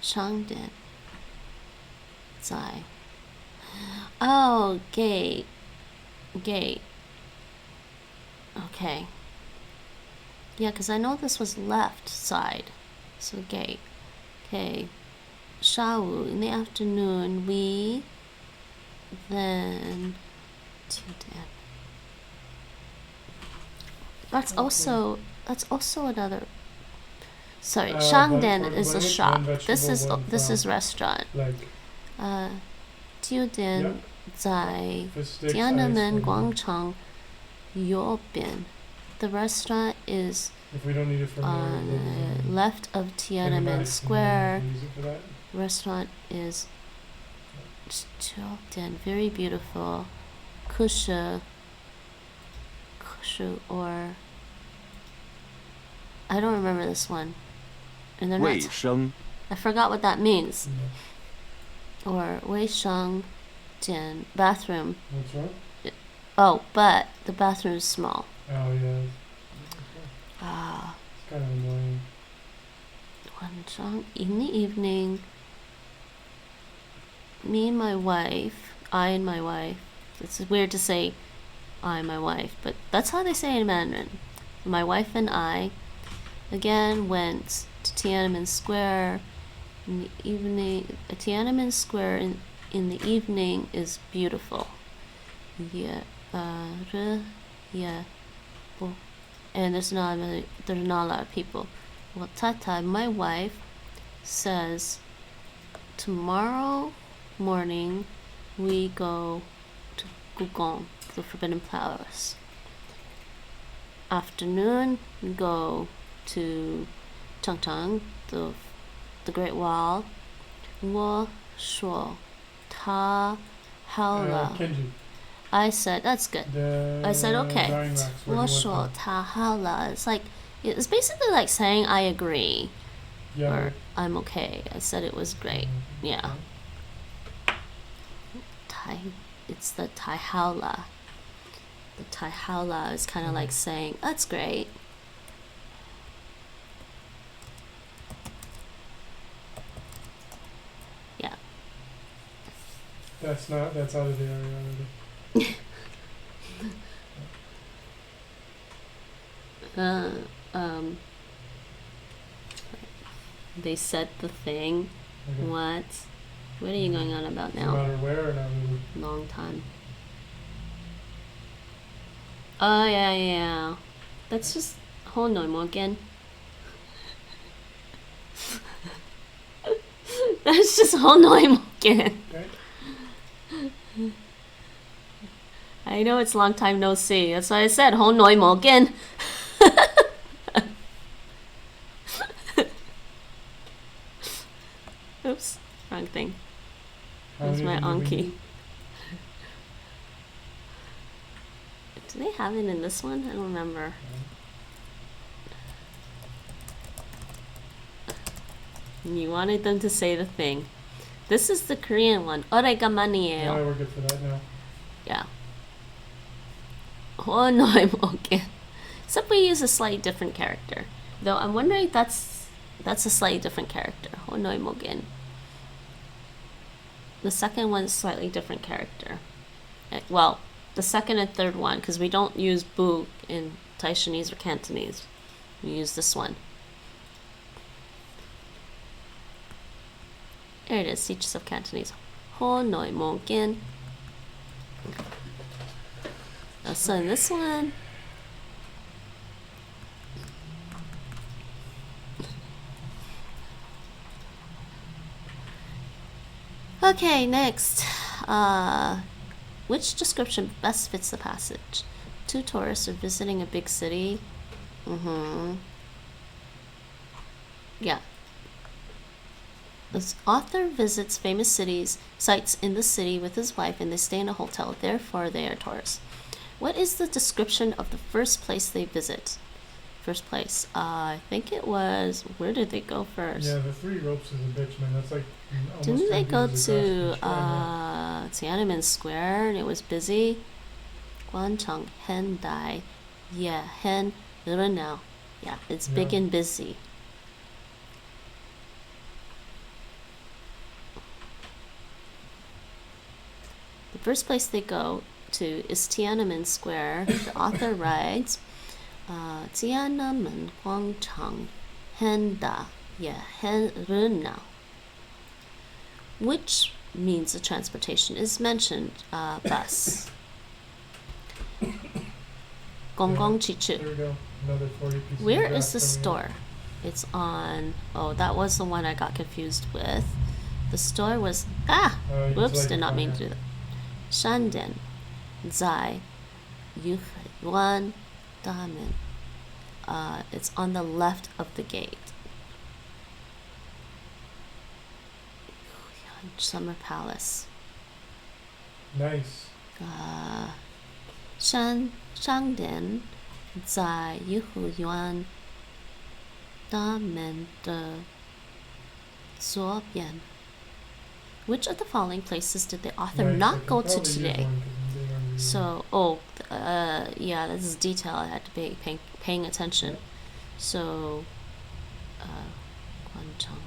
Shangdian. Zai. Oh, gate. Gate. Okay. Yeah, because I know this was left side. So gate. Okay. Shawu. In the afternoon, we then That's also another. Sorry, Shangdian one is a language, shop. one This is vegetable, one farm. restaurant. Like, Jiudian Yep. 在 fish sticks, Tiananmen ice, and- 广场右边. The restaurant is If we don't need it for on left of Tiananmen Square. Restaurant is very beautiful. Kushu or I don't remember this one. And they're 卫 not. 生. I forgot what that means. Or 卫生间 bathroom. What's wrong? Oh, but the bathroom is small. Oh, yeah. Ah. It's kind of annoying. In the evening, I and my wife, it's weird to say I and my wife, but that's how they say it in Mandarin. My wife and I, again, went to Tiananmen Square in the evening. Tiananmen Square in the evening is beautiful. Yeah, yeah. Well, and there's not a lot of people. Well, Tata, my wife, says tomorrow morning we go to Gugong, the Forbidden Palace. Afternoon we go to Changchang, the Great Wall. 我说他好了。 Kenji. I said, that's good. I said, okay. Drawing racks, where do you want 我说他好了. It's basically like saying I agree. that? Yeah. Or I'm okay. I said it was great. Yeah. It's the Tai Haola. The Tai Haola is kind of like saying, that's great. Yeah. That's out of the area already. They said the thing. Okay. What are you going on about No now? matter where or not really? Long time. Oh yeah. That's just Honoi mo again. That's just Honoi mo again. Okay. I know it's long time no see. That's why I said Honoi mo again. Oops, wrong thing. That's my Anki. Do they have it in this one? I don't remember. You wanted them to say the thing. This is the Korean one. Oregamanieo. Yeah, we're good for that now. Yeah. Honoi mo again. Except we use a slightly different character. Though I'm wondering if that's a slightly different character. Honoi mo again. The second one is slightly different character. Well, the second and third one, because we don't use bu in Taishanese or Cantonese. We use this one. There it is, Teachers of Cantonese. Honoi mo again. So in this one, okay, next. Which description best fits the passage? Two tourists are visiting a big city. Yeah. This author visits famous sites in the city with his wife, and they stay in a hotel. Therefore, they are tourists. What is the description of the first place they visit? First place. I think it was. Where did they go first? Yeah, the 3 ropes is a bitch, man. That's like. Didn't they go to Tiananmen Square and it was busy? Guangchang Hendai. Yeah, Hen Renao. Yeah, it's big and busy. The first place they go to is Tiananmen Square. The author writes, Tiananmen Guangchang Henda. Yeah, Hen Renao. Which means the transportation is mentioned, bus. Gonggong Chichu. There we go. Another 40 pieces. Where of is grass the coming store? It's on. Oh, that was the one I got confused with. The store was. in. Whoops, Like did not mean to yeah. do that. Shandan, Zai, Yuan, Damen. It's on the left of the gate. Summer Palace. Nice. Shangdian 在颐和园大门的左边. Which of the following places did the author Nice. I not can go to probably use today? one 'cause I'm doing already. So, yeah, this is detail I had to be paying attention. So, Guangchang,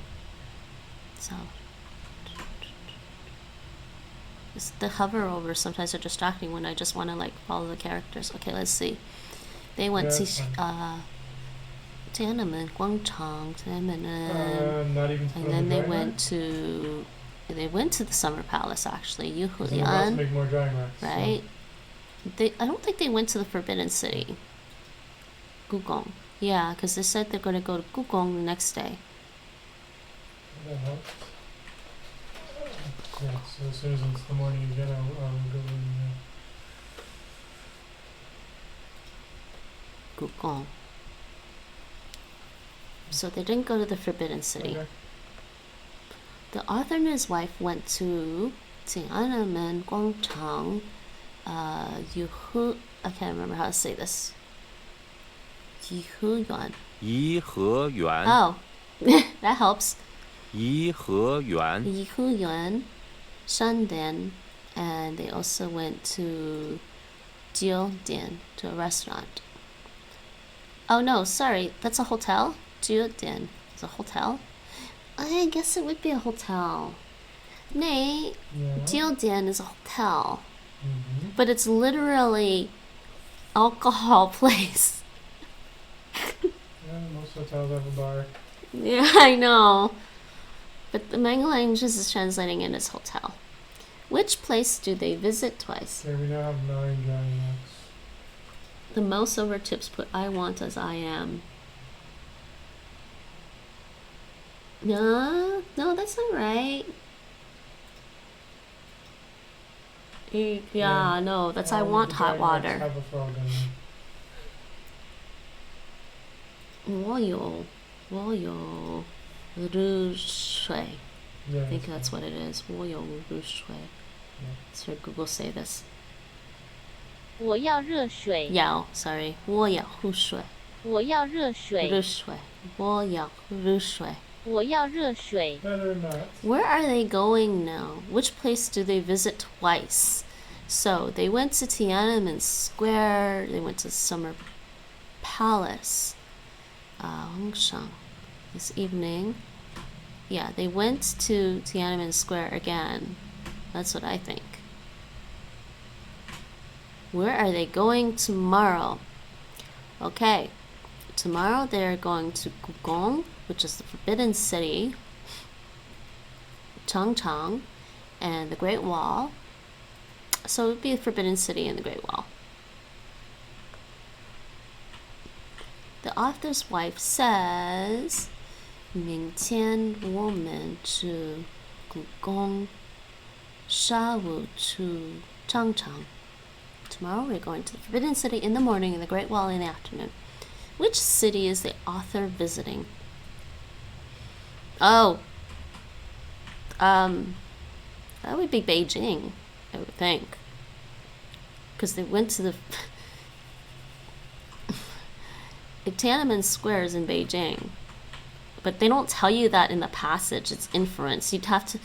South. The hover over sometimes are distracting when I just want to like follow the characters. Okay, let's see. They went to Tiananmen, Guangchang, Tiananmen, not even. and then they went to the Summer Palace actually, Yuan. Yuhulian, Make more drawing racks. right? I don't think they went to the Forbidden City. Gugong. Yeah, because they said they're going to go to Gugong the next day. That helps. Yeah, so as soon as it's the morning again, I'll go in Gugong. So they didn't go to the Forbidden City. Okay. The author and his wife went to Tiananmen Guangchang. I can't remember how to say this. Yihuyuan. 颐和园 Oh, that helps. 颐和园 Yihuyuan, Shandian, and they also went to Jiudian, to a restaurant. Oh no, sorry, that's a hotel? Jiudian is a hotel? I guess it would be a hotel. Nay, Yeah. Jiudian is a hotel, Mm-hmm. but it's literally alcohol place. Yeah, most hotels have a bar. Yeah, I know. But the Mangalange is translating it as hotel. Which place do they visit twice? Okay, we now have 9 drawing X. The mouse over tips put I want as I am. No, that's not right. Yeah, no, that's I All want the hot drawing X water. have a frog in them. 我有热水. Yeah, I think that's what it is. 我有热水. Yeah. Let's hear Google say this. 我要热水。 Yeah, sorry. 我要热水. 我要热水。热水. 我要热水. 我要热水。 Better not. Where are they going now? Which place do they visit twice? So they went to Tiananmen Square. They went to Summer Palace. Hongshan. This evening. Yeah, they went to Tiananmen Square again. That's what I think. Where are they going tomorrow? Okay. Tomorrow they're going to Gugong, which is the Forbidden City, Changchang, and the Great Wall. So it would be the Forbidden City and the Great Wall. The author's wife says, 明天我们去故宫，下午去长城. Tomorrow we're going to the Forbidden City in the morning and the Great Wall in the afternoon. Which city is the author visiting? Oh. That would be Beijing, I would think. Because they went to the Tiananmen Square is in Beijing. But they don't tell you that in the passage. It's inference. You'd have to...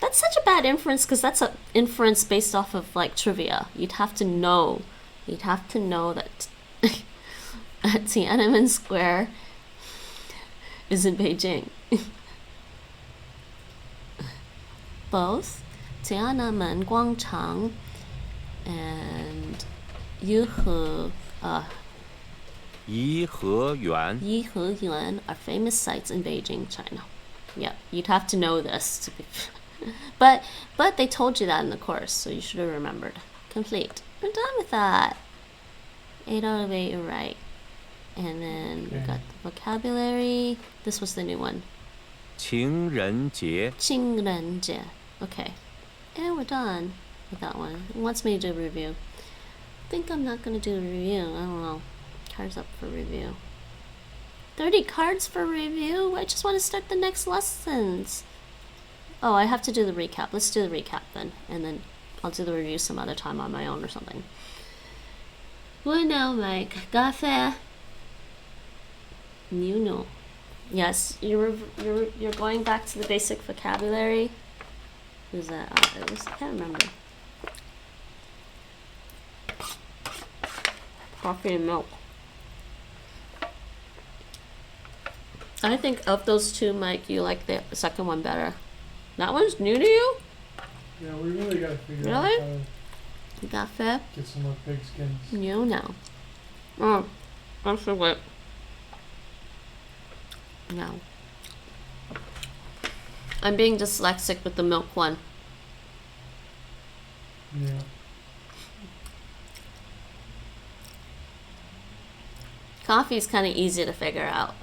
That's such a bad inference because that's an inference based off of like trivia. You'd have to know. You'd have to know that Tiananmen Square is in Beijing. Both Tiananmen Guangchang and Yiheyuan are famous sites in Beijing, China. Yeah, you'd have to know this to be but they told you that in the course, so you should have remembered. Complete. We're done with that. 8 out of 8, you're right. And then we got the vocabulary. This was the new one. 情人节 情人节. Okay. And we're done with that one. It wants me to do a review. I think I'm not going to do a review. I don't know. Cards up for review. 30 cards for review? I just want to start the next lessons. Oh, I have to do the recap. Let's do the recap then. And then I'll do the review some other time on my own or something. Bueno, Mike. Café. You know. Yes, you're going back to the basic vocabulary. Who's that? I can't remember. Coffee and milk. I think of those two, Mike, you like the second one better. That one's new to you? Yeah, we really gotta figure Really? out how Café? to get some more pig skins. New now. Oh, I forgot. No. I'm being dyslexic with the milk one. Yeah. coffee is kind of easy to figure out.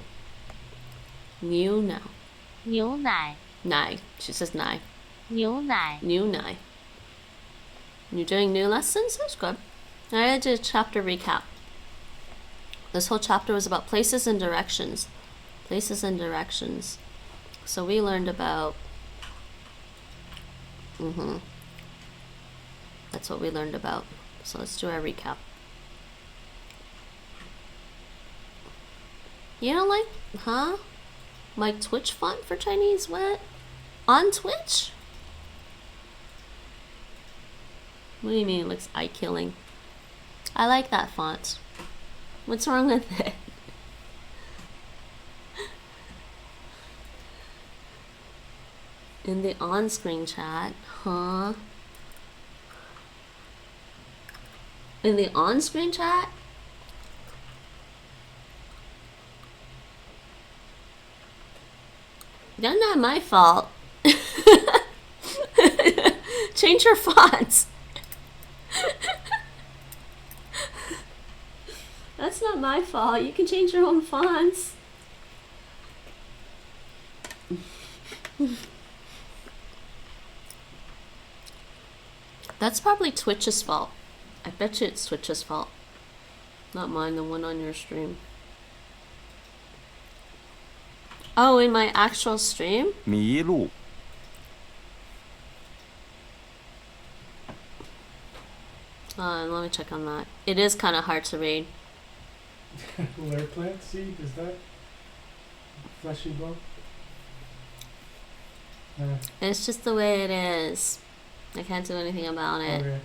New now. 牛奶 Nai. She says nai. 牛奶 New nai. You're doing new lessons? That's good. I did a chapter recap. This whole chapter was about places and directions. Places and directions. So we learned about... That's what we learned about. So let's do our recap. You don't like, huh? My Twitch font for Chinese? What? On Twitch? What do you mean it looks eye-killing? I like that font. What's wrong with it? In the on-screen chat, huh? In the on-screen chat? That's not my fault. Change your fonts. That's not my fault. You can change your own fonts. That's probably Twitch's fault. I bet you it's Twitch's fault. Not mine, the one on your stream. Oh, in my actual stream? 迷路 Let me check on that. It is kind of hard to read. Lair plant seed, is that fleshy bump? It's just the way it is. I can't do anything about it. Okay.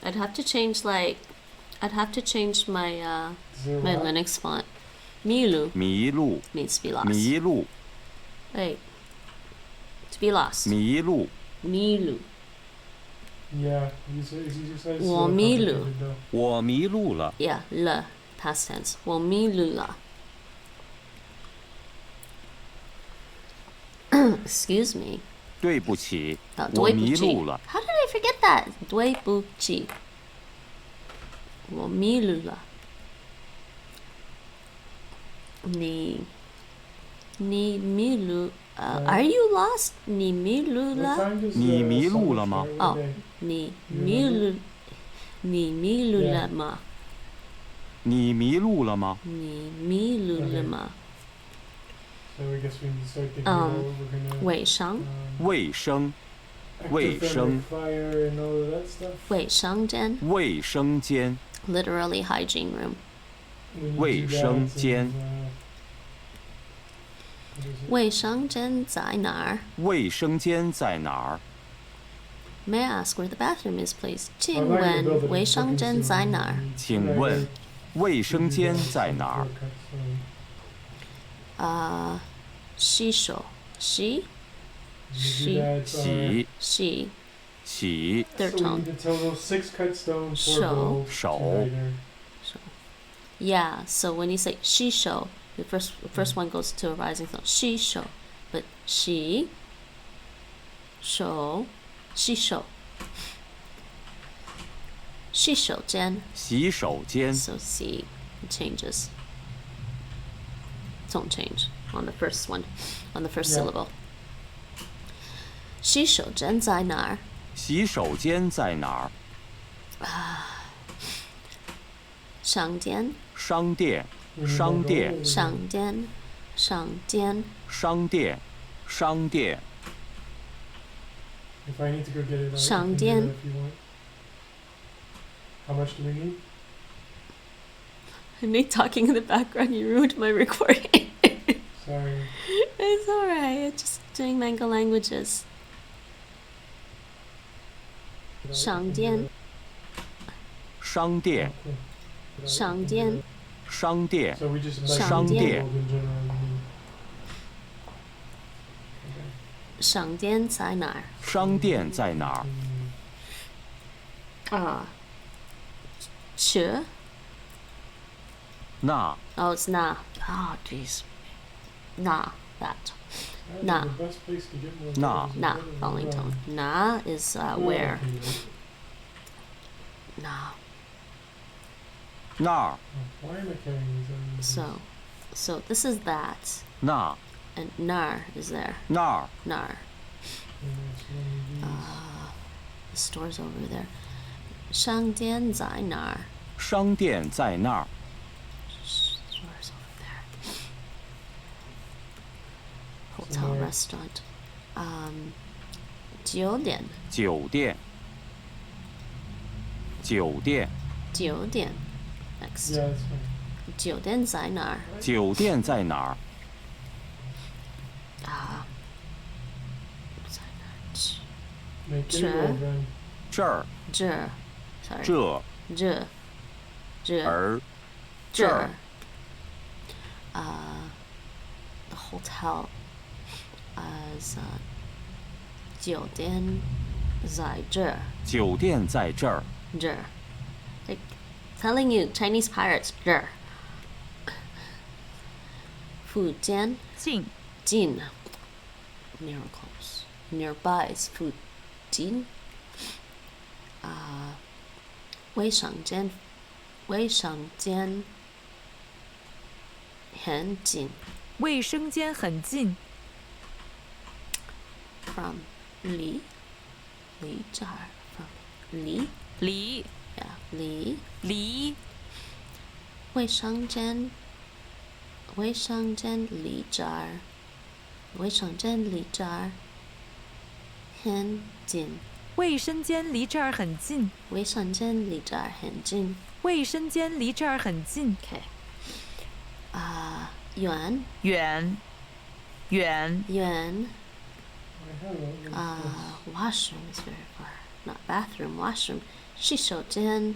I'd have to change my my Linux font. Milu 迷路 means to be lost. 迷路 Wait. To be lost. 迷路 Milu. Yeah, you said 我迷路 我迷路了 Yeah, le past tense. 我迷路了. Excuse me. 对不起 Oh, 我对不起。迷路了 How did I forget that? 对不起。我迷路了。你迷路 Are you lost? 你迷路 What 了 time does 你迷路 sun 了吗 start? 哦 What day? 你迷路了吗？你迷路了吗你迷路了吗？ So I guess we need to start thinking about what we're gonna 卫生卫生 卫生 active fire and all of that stuff. 卫生间卫生间 literally hygiene room. When you 卫 do that, 生 it's, 间 what is it? 卫生间在哪儿卫生间在哪儿 ？May I ask where the bathroom is, please? Our 请 language 问 building 卫 is 生 looking 间 soon. 在哪儿？ 请问卫生间在哪儿 洗手洗 She. 洗洗洗 third So we tone. need to tell those 6 cut stones, 4 手 bowls, 手 2 niter. Yeah, so when you say 洗手, the first one goes to a rising tone. 洗手, but 洗手洗手洗手间洗手间 So C changes. Don't change on the first one, on the first Yeah. syllable. 洗手间在哪儿？洗手间在哪儿商店商店 We need 商 more 店 gold. 商店商店商店商店 If I need to go get it, I can do 商 that 店 if you want. How much do we need? Me talking in the background, you ruined my recording. Sorry. It's alright, I'm just doing mango languages. 商店商店 Okay. 商店商店 So we just like 商店 gold in general. we need. Okay. 商店在哪儿？商店在哪儿去那 Oh, it's na. Oh, jeez. Na, that. That's Nah. the best place to get more Nah. gold is Na, better than falling brown. tone. Na is Oh, where. okay, right. Na. 那儿 Why am I carrying these? So this is that, 那 and nar is there. 那儿 Nar. The store's over there. 商店在哪儿？商店在那儿。 Store's over there. Hotel, restaurant. 酒店。酒店。酒店。酒店。Next. Yeah, that's fine. 酒店在哪儿？酒店在哪儿？在哪儿？ Make it Sure. roll then. 这儿。这 sorry. 这而这儿。The hotel is 酒店在这儿。酒店在这儿。这儿。Like telling you Chinese pirates 这儿。福建近近 near or close. Nearby is 附近。卫生间很近。卫生间很近。 From 离这儿 from 离离 yeah 离离卫生间离这儿很近。卫生间离这儿很近。卫生间离这儿很近。卫生间离这儿很近。 Okay. 远远 I have it. washroom is very far. Not bathroom, washroom. 洗手间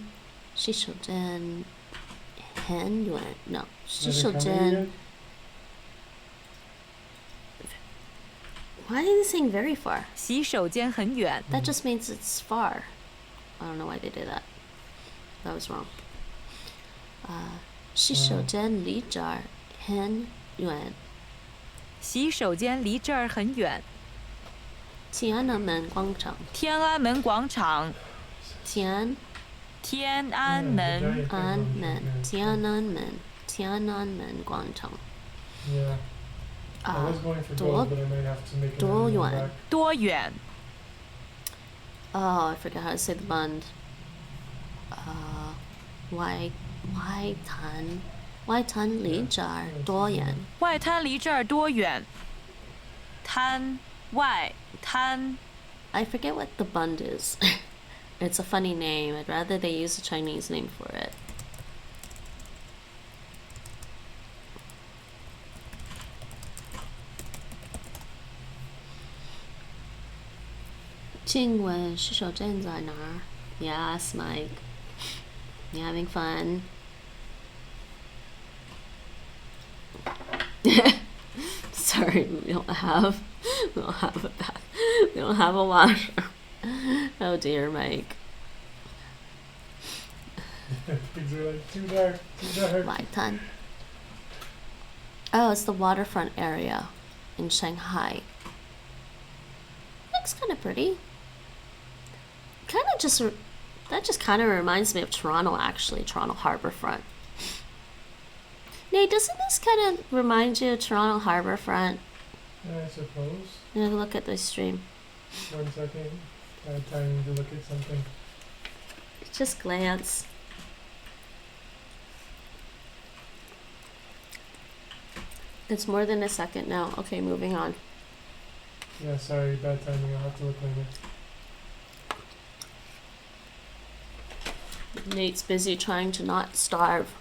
很远。No. 洗手间 Why are they saying very far? 洗手间很远。 That just means it's far. I don't know why they did that. That was wrong. 洗手间离这儿很远。洗手间离这儿很远。天安门广场。天安门广场。天安门广场。 Yeah. I was going for gold, but I might have to make it 多远？多远？ Oh, I forgot how to say the bund. 外滩离这儿多远？外滩离这儿多远？外滩。 I forget what the bund is. It's a funny name. I'd rather they use a Chinese name for it. Yes, Mike. You having fun? Sorry, we don't have a bath. We don't have a washer. Oh dear, Mike. Things are like too dark. Lifetime. Oh, it's the waterfront area in Shanghai. Looks kind of pretty. That just kind of reminds me of Toronto, actually. Toronto Harbourfront. Nate, doesn't this kind of remind you of Toronto Harbourfront? Yeah, I suppose. You look at this stream. 1 second. I have time to look at something. Just glance. It's more than a second now. Okay, moving on. Yeah, sorry, bad timing. I'll have to look later. Nate's busy trying to not starve.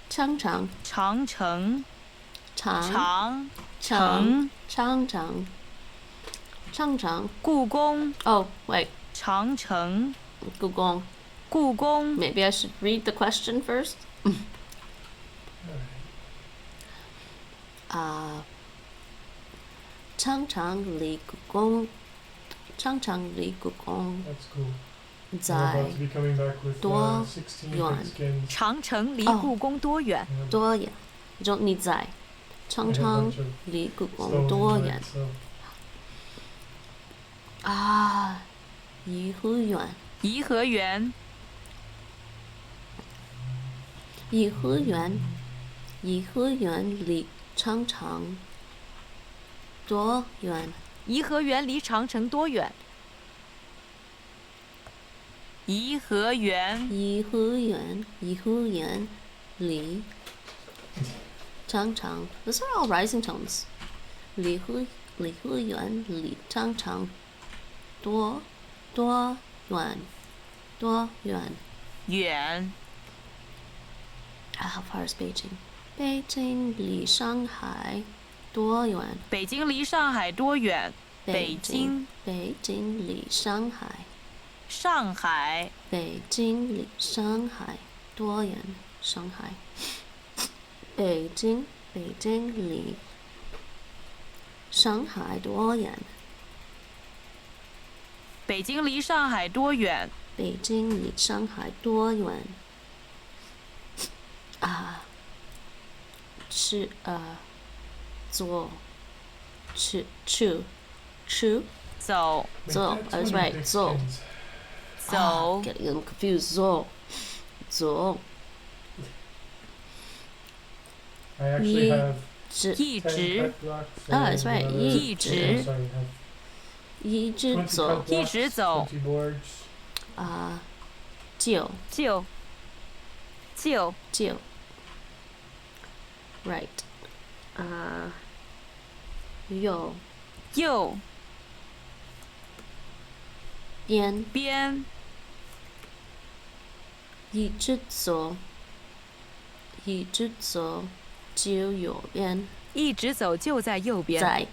Changchang. 长城。 Chang. 长城。 Changchang. 故宫。 Oh, wait. 长城。 Gugong. 故宫。 Maybe I should read the question first. Changchang li Gugong. Changchang li Gugong. That's cool. I'm Zai. about to be coming back with 多 16 yuan. big skins. 长城离故宫多远？ 多远？你说你在 I have a 长城 bunch of 离故宫 stones 多 in 远 it, so 啊？颐和园颐和园，颐和园，颐和园离长城多远？颐和园离长城多远？颐和园，颐和园，颐和园离长城。Those are all rising tones. 颐和园离长城多远？多远？远。 How far is Beijing? 北京离上海多远？北京离上海多远？北京离上海。上海。北京离上海多远？上海。北京离上海多远？北京离上海多远？北京离上海多远？啊，是走，去，走， I was right. 走。走。 Getting a little confused. 走。 I actually have 一 10 直 pet blocks. Oh, that's right. and, 一直 sorry, I have 一直 20走 pet blocks, 一直走 20 boards. 就 right. 右边边一直走就右边一直走就在右边。在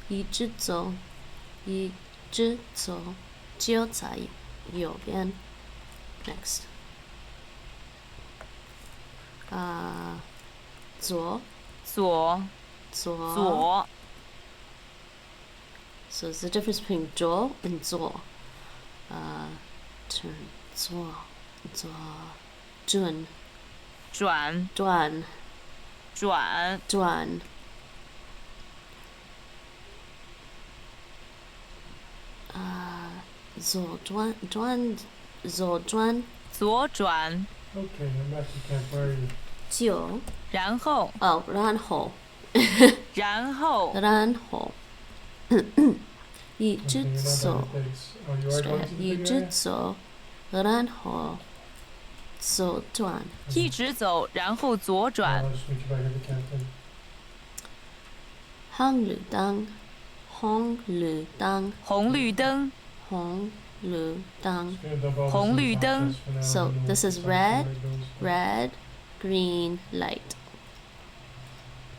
一直走就在右边。Next. 左。 So it's the difference between 左 and 左。turn 左转左转。 Okay, I'm back to camp. Where are you? 就然后然后一直 Okay, you're not走 at the place. Oh, you are going to the 一 big 直 area? 走然后左转一直走，然后左 Oh, 转。 I'll just meet you back at the camp then. 红绿灯红绿灯， Just gonna dump all this红 in the 绿 top 灯 test for now, So and then we'll this is decide red, where it goes. red green light.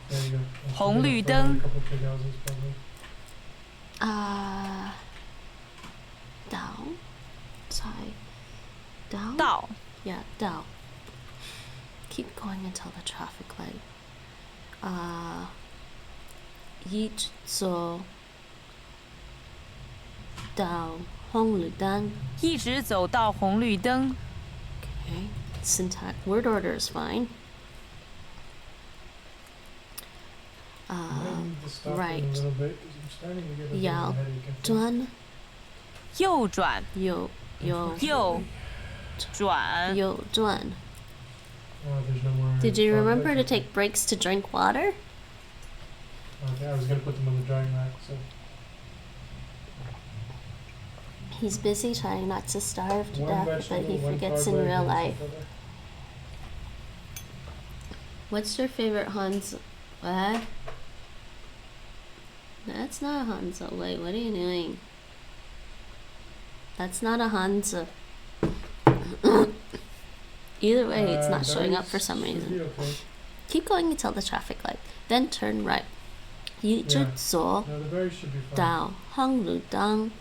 There you go. That's Hồng big lư enough for灯。a couple pig houses, probably. Down side down 道 yeah down keep going until the traffic light 一直走到红绿灯一直走到红绿灯。 okay syntax word order is fine I need to stop right. it a little bit 'cause I'm starting to get a bit Yeah. of a headache. I think. 转右转，右右转。右转 Oh, there's no more. Did you remember to context. take breaks to drink water? Okay, I was gonna put them on the drying rack, so. He's busy trying not to starve to One death, but vegetable, he one forgets carb in right real here, life. so brother. What's your favorite Hanzo? What? That's not a Hanzo. Wait, what are you doing? That's not a Hanzo. Either way, it's not showing up for some should reason. be okay. Keep going until the traffic light. Then turn right. 一直走 No, the berries should be fine. 到红绿灯，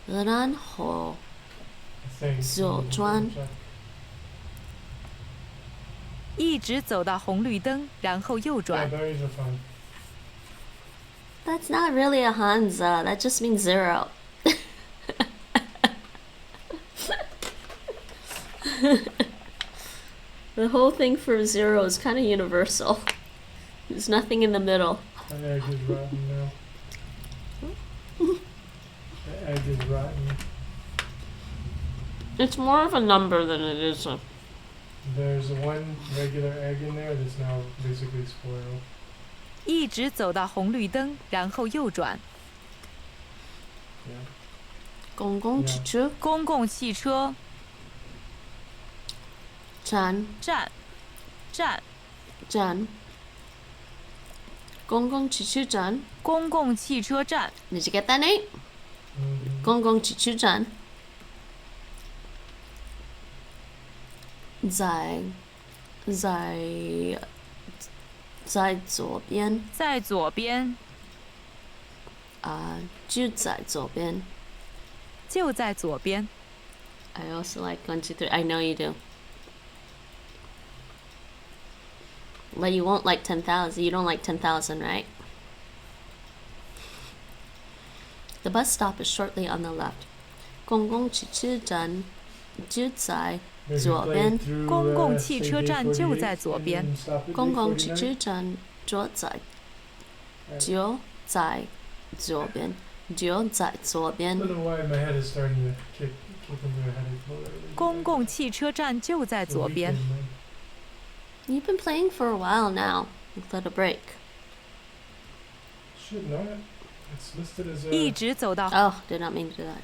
然后 I think. 左转 Check. 一直走到红绿灯，然后右 Yeah, 转。 berries are fine. That's not really a Hanza. That just means 0. The whole thing for 0 is kind of universal. There's nothing in the middle. My egg is rotten now. The egg is rotten. It's more of a number than it is a... There's one regular egg in there that's now basically spoiled. 一直走到红绿灯，然后右转。 Yeah. 公共汽车公共汽车站站站站公共汽车站公共汽车站 Did you get that, Nate? 公共汽车站在左边在左边就在左边就在左边 I also like 1, 2, 3 I know you do But you won't like 10,000 You don't like 10,000, right? The bus stop is shortly on the left 公共汽车站就在左边公共汽车站就在左边公共汽车站就在左边就在左边 I don't know why my head is starting to kick into my head. 公共汽车站就在左边 You've been playing for a while now without a break Should not. It's listed as a. 一直走到 Oh, did not mean to do that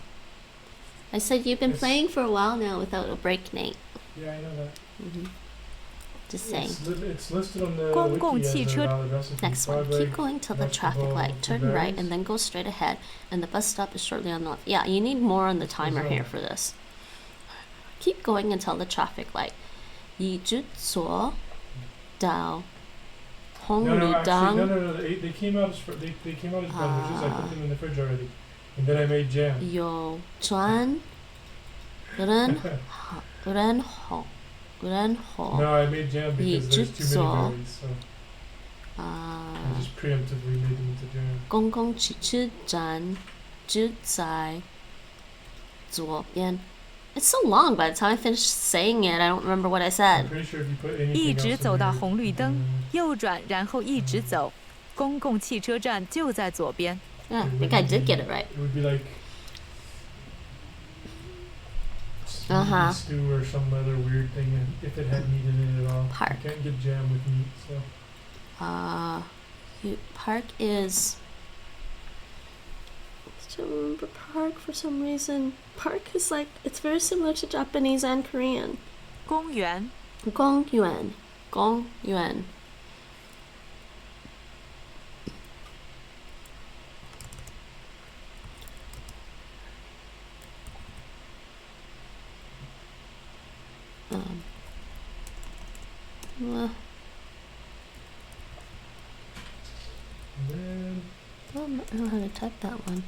I said you've been playing for a while now without a break, Nate Yeah, I know that. Just saying It's listed on the 公共 wiki as 汽 a 车 valid recipe. Next one, Broadway, keep going till the traffic light. Turn vegetable, right and berries. then go straight ahead. And the bus stop is shortly on the left. Yeah, you need more on the timer here for this. Keep going until the traffic light. 一直左到红绿 No, 灯 no. They came out as they came out as beverages. I put them in the fridge already, and then I made jam. 右转人后 No, I made jam because there's too many berries, so I just preemptively made them into jam. 公共汽车站就在左边 It's so long. By the time I finish saying it, I don't remember what I I'm said. pretty sure if you put anything 一 else 直 in 走到 there, 红绿灯 then 右转然后一直走公共汽车站就在左边 Yeah, I it think I wouldn't did be- get it right. It would be like Uh-huh. stew or some other weird thing, and if it had meat in it at all. Park. You can't get jam with meat, so. Park is. I don't remember park for some reason. Park is like it's very similar to Japanese and Korean. 公园公园，公园。And then I don't know how to type that one.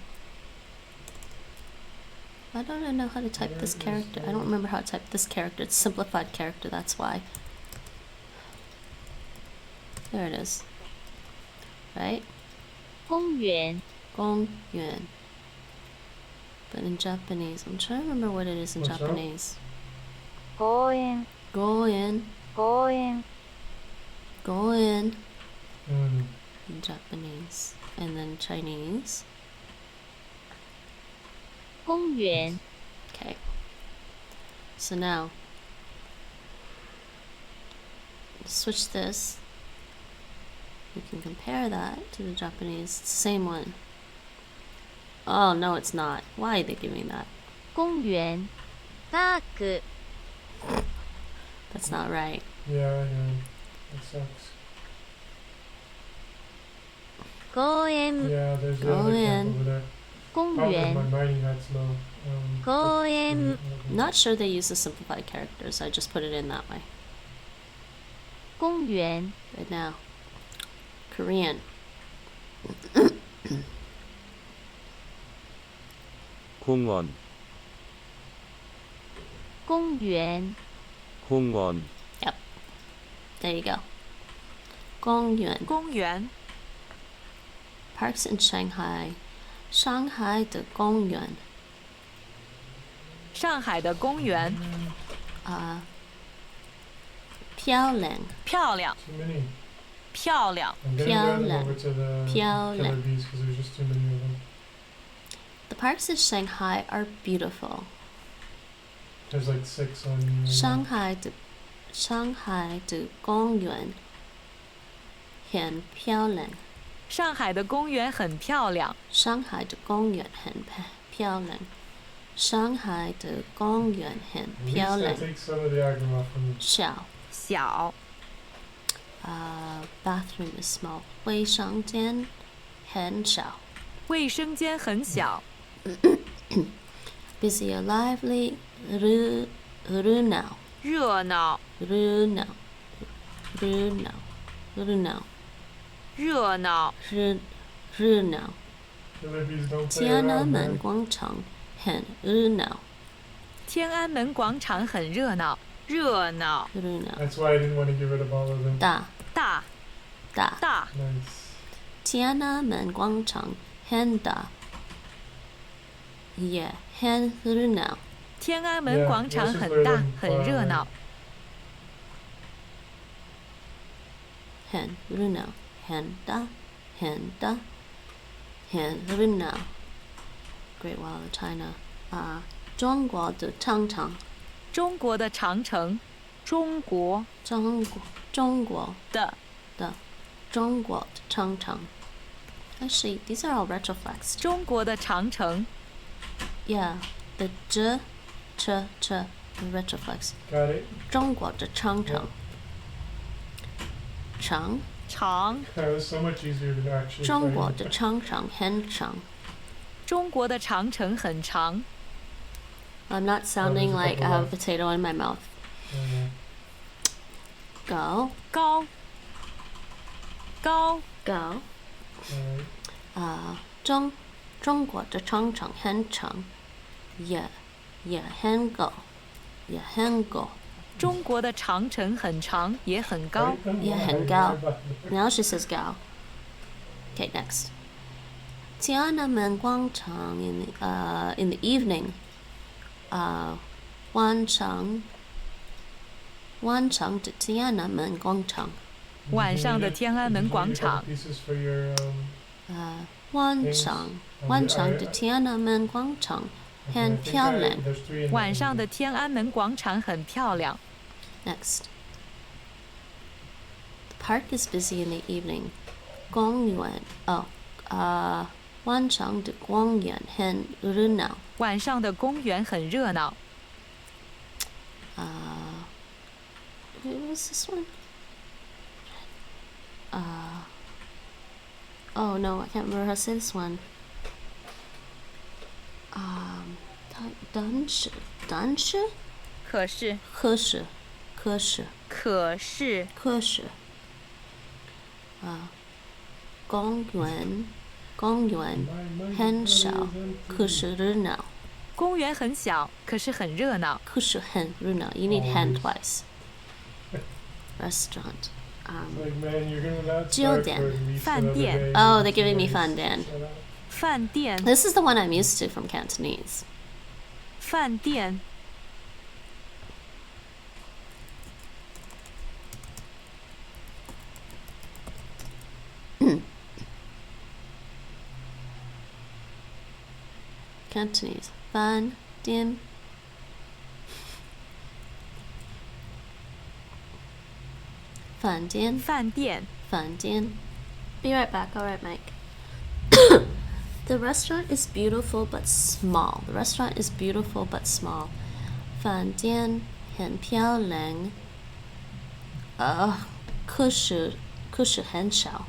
Why don't I know how to type this character? I don't remember how to type this character. It's a simplified character, that's why. There it is. Right? 公园 Gongyuan. But in Japanese, I'm trying to remember what it is in What's that? Japanese. 公園 Goen. 公園 Goen mm, in Japanese. And then Chinese. 公園 Okay. So now, switch this. You can compare that to the Japanese. It's the same one. Oh, no, it's not. Why are they giving that? 公園パーク That's not right. yeah, that sucks. 公園 Yeah, there's the Go other in. camp over there. 公 Problem is園 my mining got slow. 公園 I'm not sure they use the simplified characters. I just put it in that way. 公園 Right now. Korean. 공원, 公園 공원, There you go. Gongyuan. 公园 Parks in Shanghai. Shanghai de Gongyuan. 上海的公园漂亮漂亮 Too many. 漂亮 I'm getting rid of them Piaolang. over to the Piaolang. killer bees because there's just too many of them. The parks in Shanghai are beautiful. There's like 6 on you. 上海的公园很漂亮。上海的公园很漂亮。上海的公园很漂亮。上海的公园很漂亮。Take some of the agama from you. 小。Bathroom is small. 卫生间很小。卫生间很小。Busy or lively. 热闹。热闹。热闹。热闹。热闹。热闹。热闹。Philippines don't play 天安 around, 门 man. 广场很热闹。天安门广场很热闹。热闹。热闹。 That's why I didn't want to give rid of all of them. 大。Nice. 天安门广场很大，也很热闹。天安门广场很大，很热闹。很热闹，很大，很大，很热闹。Great Wall of China. 中国的长城。中国的长城。中国的长城。Actually, these are all retroflex. 中国的长城。Yeah, the ch, the retroflex. Got it? 中国的长城。长。长。That was so much easier to actually 中国 find. 的长城很长。中国的长城很长。I'm not sounding like I have a potato in my mouth. Go. 高。中国的长城很长，也很高。中国的长城很长，也很高。也很高。Now she says 高。Okay, next. 天安门广场 in the evening. 晚上的天安门广场。晚上的天安门广场。晚上的天安门广场很漂亮。晚上的天安门广场很漂亮。Next. The park is busy in the evening. 公园晚上的公园很热闹。晚上的公园很热闹。What was this one? Oh no, I can't remember how to say this one. 但是可是公园很小，可是热闹。公园很小，可是很热闹。可是很热闹。You need hand twice. Restaurant. 酒店。饭店。Oh, they're giving me 饭店。饭店。This is the one I'm used to from Cantonese. 饭店。Cantonese. 饭店。饭店。饭店。饭店。Be right back. All right, Mike. The restaurant is beautiful but small. The restaurant is beautiful but small. 饭店很漂亮。可是很小。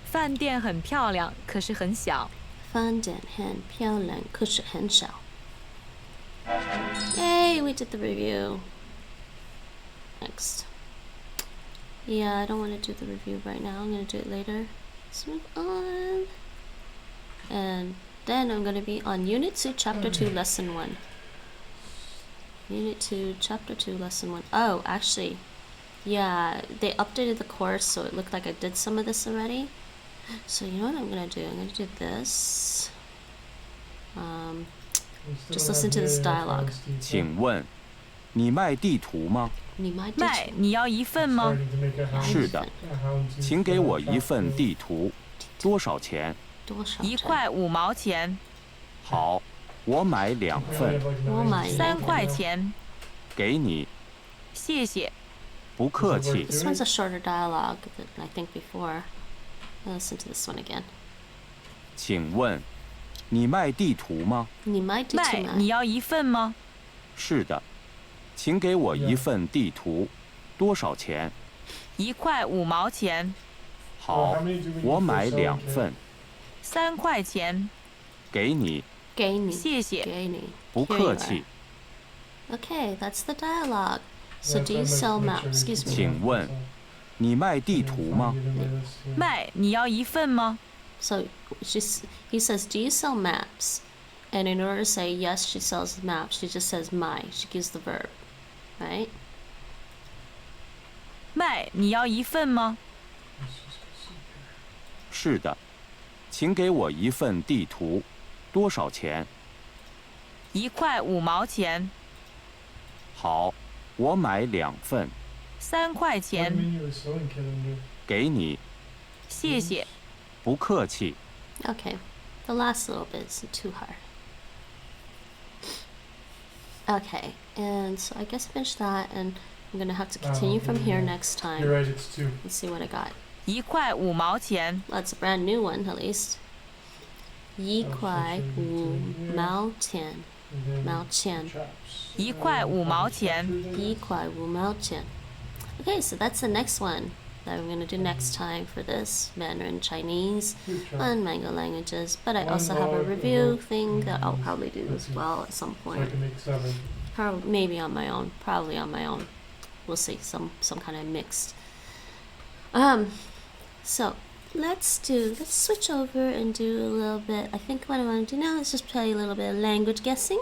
饭店很漂亮，可是很小。饭店很漂亮，可是很小。Hey, we did the review. Next. Yeah, I don't want to do the review right now. I'm going to do it later. Let's move on. And then I'm going to be on Unit 2, Chapter 2, Lesson 1. Unit 2, Chapter 2, Lesson 1. Oh, actually, yeah, they updated the course, so it looked like I did some of this already. So you know what I'm going to do? I'm going to do this. Just listen to this dialogue. 请问，你卖地图吗？卖，你要一份吗？是的，请给我一份地图，多少钱？1块5毛钱。好，我买2份。我买3块钱。给你，谢谢。不客气。 This one's a shorter dialogue than I think before. Listen to this one again. 请问，你卖地图吗？你卖地图卖，吗？你要一份吗？是的，请给我一份地图，多少钱？ 1块5毛钱。好，我买2份， 3块钱。给你，给你，谢谢。给你。不 Here you 客 are. 气。 Okay, that's the dialogue. So do you sell maps? Excuse me. 请问，你卖地图吗？卖，你要一份吗？ So he says, do you sell maps? And in order to say yes, she sells maps, she just says my. She gives the verb, right? 卖，你要一份吗？是的，请给我一份地图，多少钱？ 1块5毛钱。好，我买2份， 3块 What 钱。 do you mean you were selling calendar? 给你，谢谢。不客气。 Okay, the last little bit isn't too hard. Okay, and so I guess I finished that, and I'm gonna have to continue from here next You're time. right, it's 2. Let's see what I got. 1块5毛钱。 That's a brand new one, at least. 一块5毛钱， And then 毛钱。 traps. 1块5毛钱。 一块5毛钱. Okay, so that's the next one that I'm gonna do next time for this Mandarin Chinese and Mango languages. But I also have a review thing that I'll probably do as well at some So I point. can make 7. Probably, maybe on my own. Probably on my own. We'll see. Some kind of mixed. So let's switch over and do a little bit. I think what I want to do now is just play a little bit of language guessing.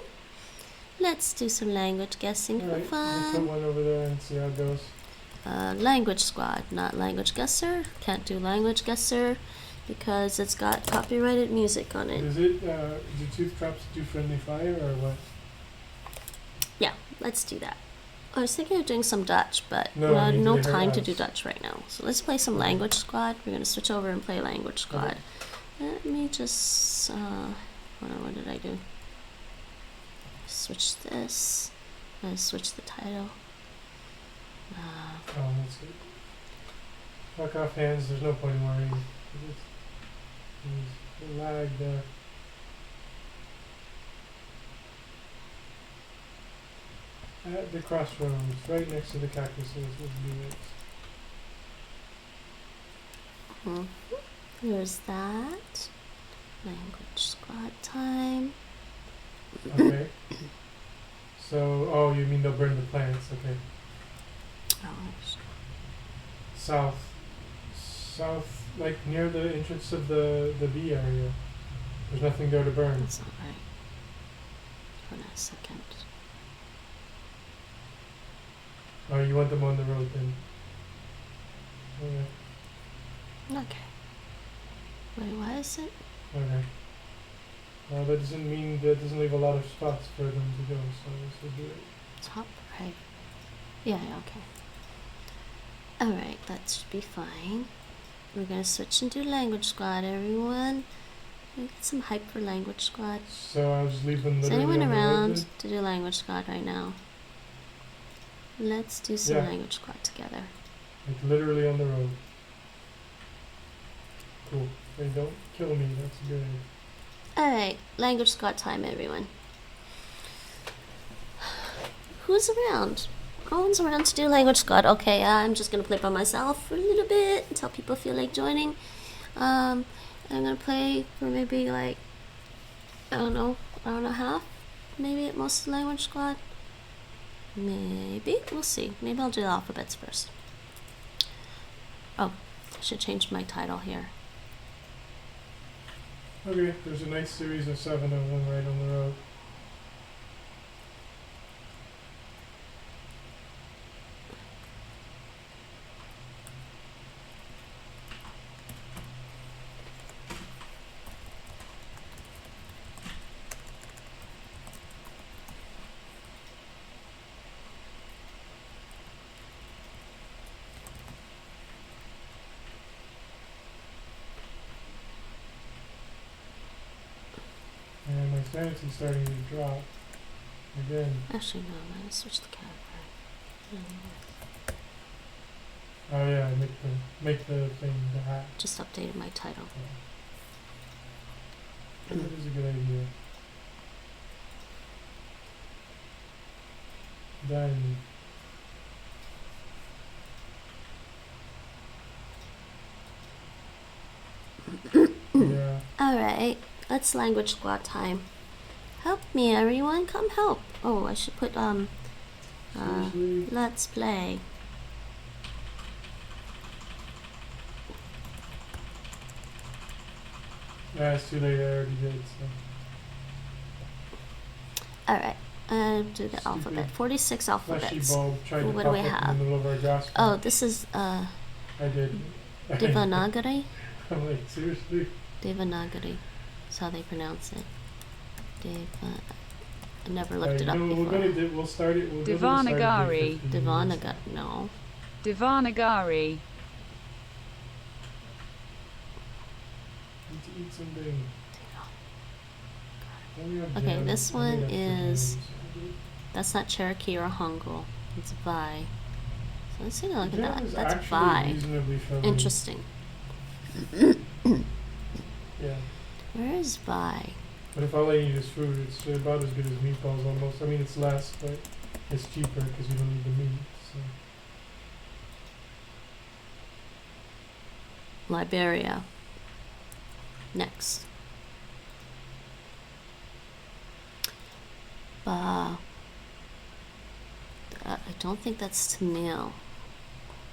Let's do some language guessing for Alright, we'll put fun. one over there and see how it goes. Language squad, not language guesser. Can't do language guesser because it's got copyrighted music on it. Is it, do tooth traps do friendly fire or what? Yeah, let's do that. I was thinking of doing some Dutch, but No, I need no to hear time to us. do Dutch right now. So let's play some language squad. We're gonna switch over and play language squad. Let me just hold on, what did I do? Switch this. I'm gonna switch the title. That's it. Fuck off hands, there's no point in worrying. There's lag there. At the crossroads, right next to the cactuses, would be it. There's that. Language squad time. Okay. So, oh, you mean they'll burn the plants? Okay. Oh, South, like near the entrance of the B area. There's nothing there to burn. that's not right. Hold on a second. Oh, you want them on the road then? Okay. Okay. Wait, why is it? Okay. That doesn't leave a lot of spots for them to go, so this will do it. Top right. Yeah, okay. Alright, that should be fine. We're gonna switch and do language squad, everyone. Get some hype for language squad. So I'll just leave them Is literally anyone on the road around then? to do language squad right now? Let's do some Yeah. language squad together. Like literally on the road. Cool. Hey, don't kill me, that's good. Alright, language squad time, everyone. Who's around? No one's around to do language squad. Okay, I'm just gonna play by myself for a little bit until people feel like joining. I'm gonna play for maybe like, I don't know, hour and a half, maybe at most of the language squad. Maybe, we'll see. Maybe I'll do the alphabets first. Oh, I should change my title here. Okay, there's a nice series of 7 of them right on the road. And my sanity's starting to drop. Again. Actually, no, I'm gonna switch the category. Oh yeah, make the thing, the hat. Just updated my title. That is a good idea. Then yeah. Alright, let's language squad time. Help me, everyone, come help. Oh, I should put Seriously? let's play. It's too late, I already did, so. Alright, do the alphabet. 46 Fleshy alphabets. bulb tried to What pop do we up have? in the middle of our grass. Oh, this is I did. Devanagari. I'm like, seriously? Devanagari. That's how they pronounce it. I never looked it up no, before. we'll start it. We'll Devanagari. Devanagari. No. Devanagari. Need to eat something. Okay, this one is. That's not Cherokee or Hangul. It's Vai. So let's take a look at that. That's Vai. Interesting. Yeah. Where is Vai? But if all I eat is food, it's about as good as meatballs almost. I mean, it's less, but it's cheaper because you don't need the meat. So. Liberia. Next. I don't think that's Tamil.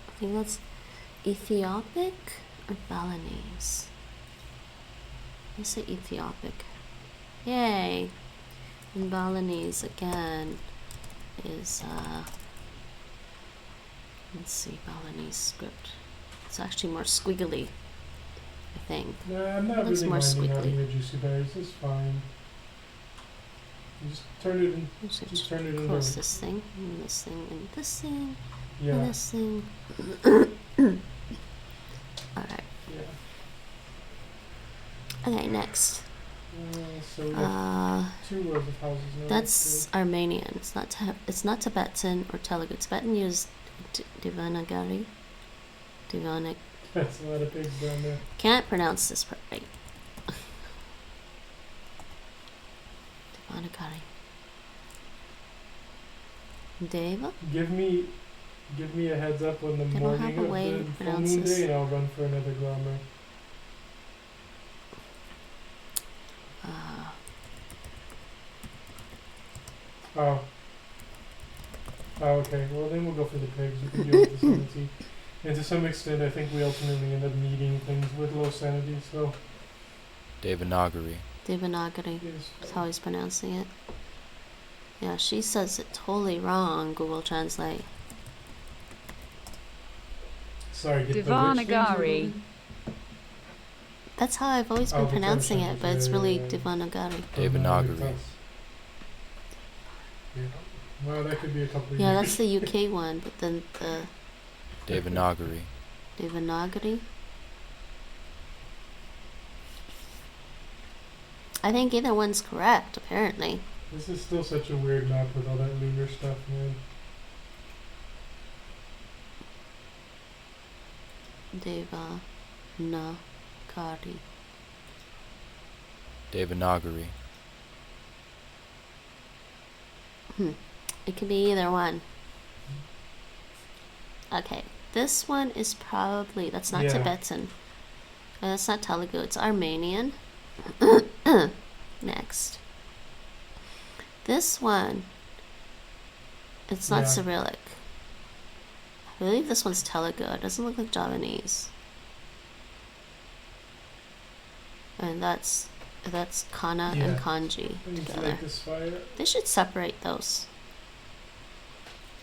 I think that's Ethiopic or Balinese. Let's say Ethiopic. Yay! And Balinese again is let's see, Balinese script. It's actually more squiggly, I think. Nah, I'm not It looks really more minding squiggly. having the juicy berries. It's fine. You just turn it in. Just turn it Close in. this thing, and this thing, and this thing, and Yeah. this thing. Alright. Yeah. Okay, next. So we have 2 rows of houses now. That's Armenian. It's not Tibetan or Telugu. Tibetan use Devanagari. That's a lot of pigs down there. Can't pronounce this part right. Devanagari. Deva? Give me a heads up on the They don't morning have a way of to the full pronounce moon this. day, and I'll run for another grammar. Oh. Oh, okay. Well, then we'll go for the pigs. We can deal with the sanity. And to some extent, I think we ultimately end up needing things with low sanity, so. Devanagari. Devanagari. That's how he's pronouncing it. Yeah, she says it totally wrong, Google Translate. Sorry, get Devanagari. That's how I've always been the pronouncing Taishanese, it, but it's really yeah. Devanagari. Devanagari. Yeah. Well, that could be a couple of Yeah, years. that's the UK one, but then the Devanagari. Devanagari. I think either one's correct, apparently. This is still such a weird map with all that lunar stuff, man. Devanagari. Devanagari. It could be either one. Okay, this one is probably, that's not Yeah. Tibetan. That's not Telugu, it's Armenian. Next. This one, it's not Yeah. Cyrillic. I believe this one's Telugu. It doesn't look like Javanese. And that's kana and Yeah. kanji I need to together. light this fire. They should separate those.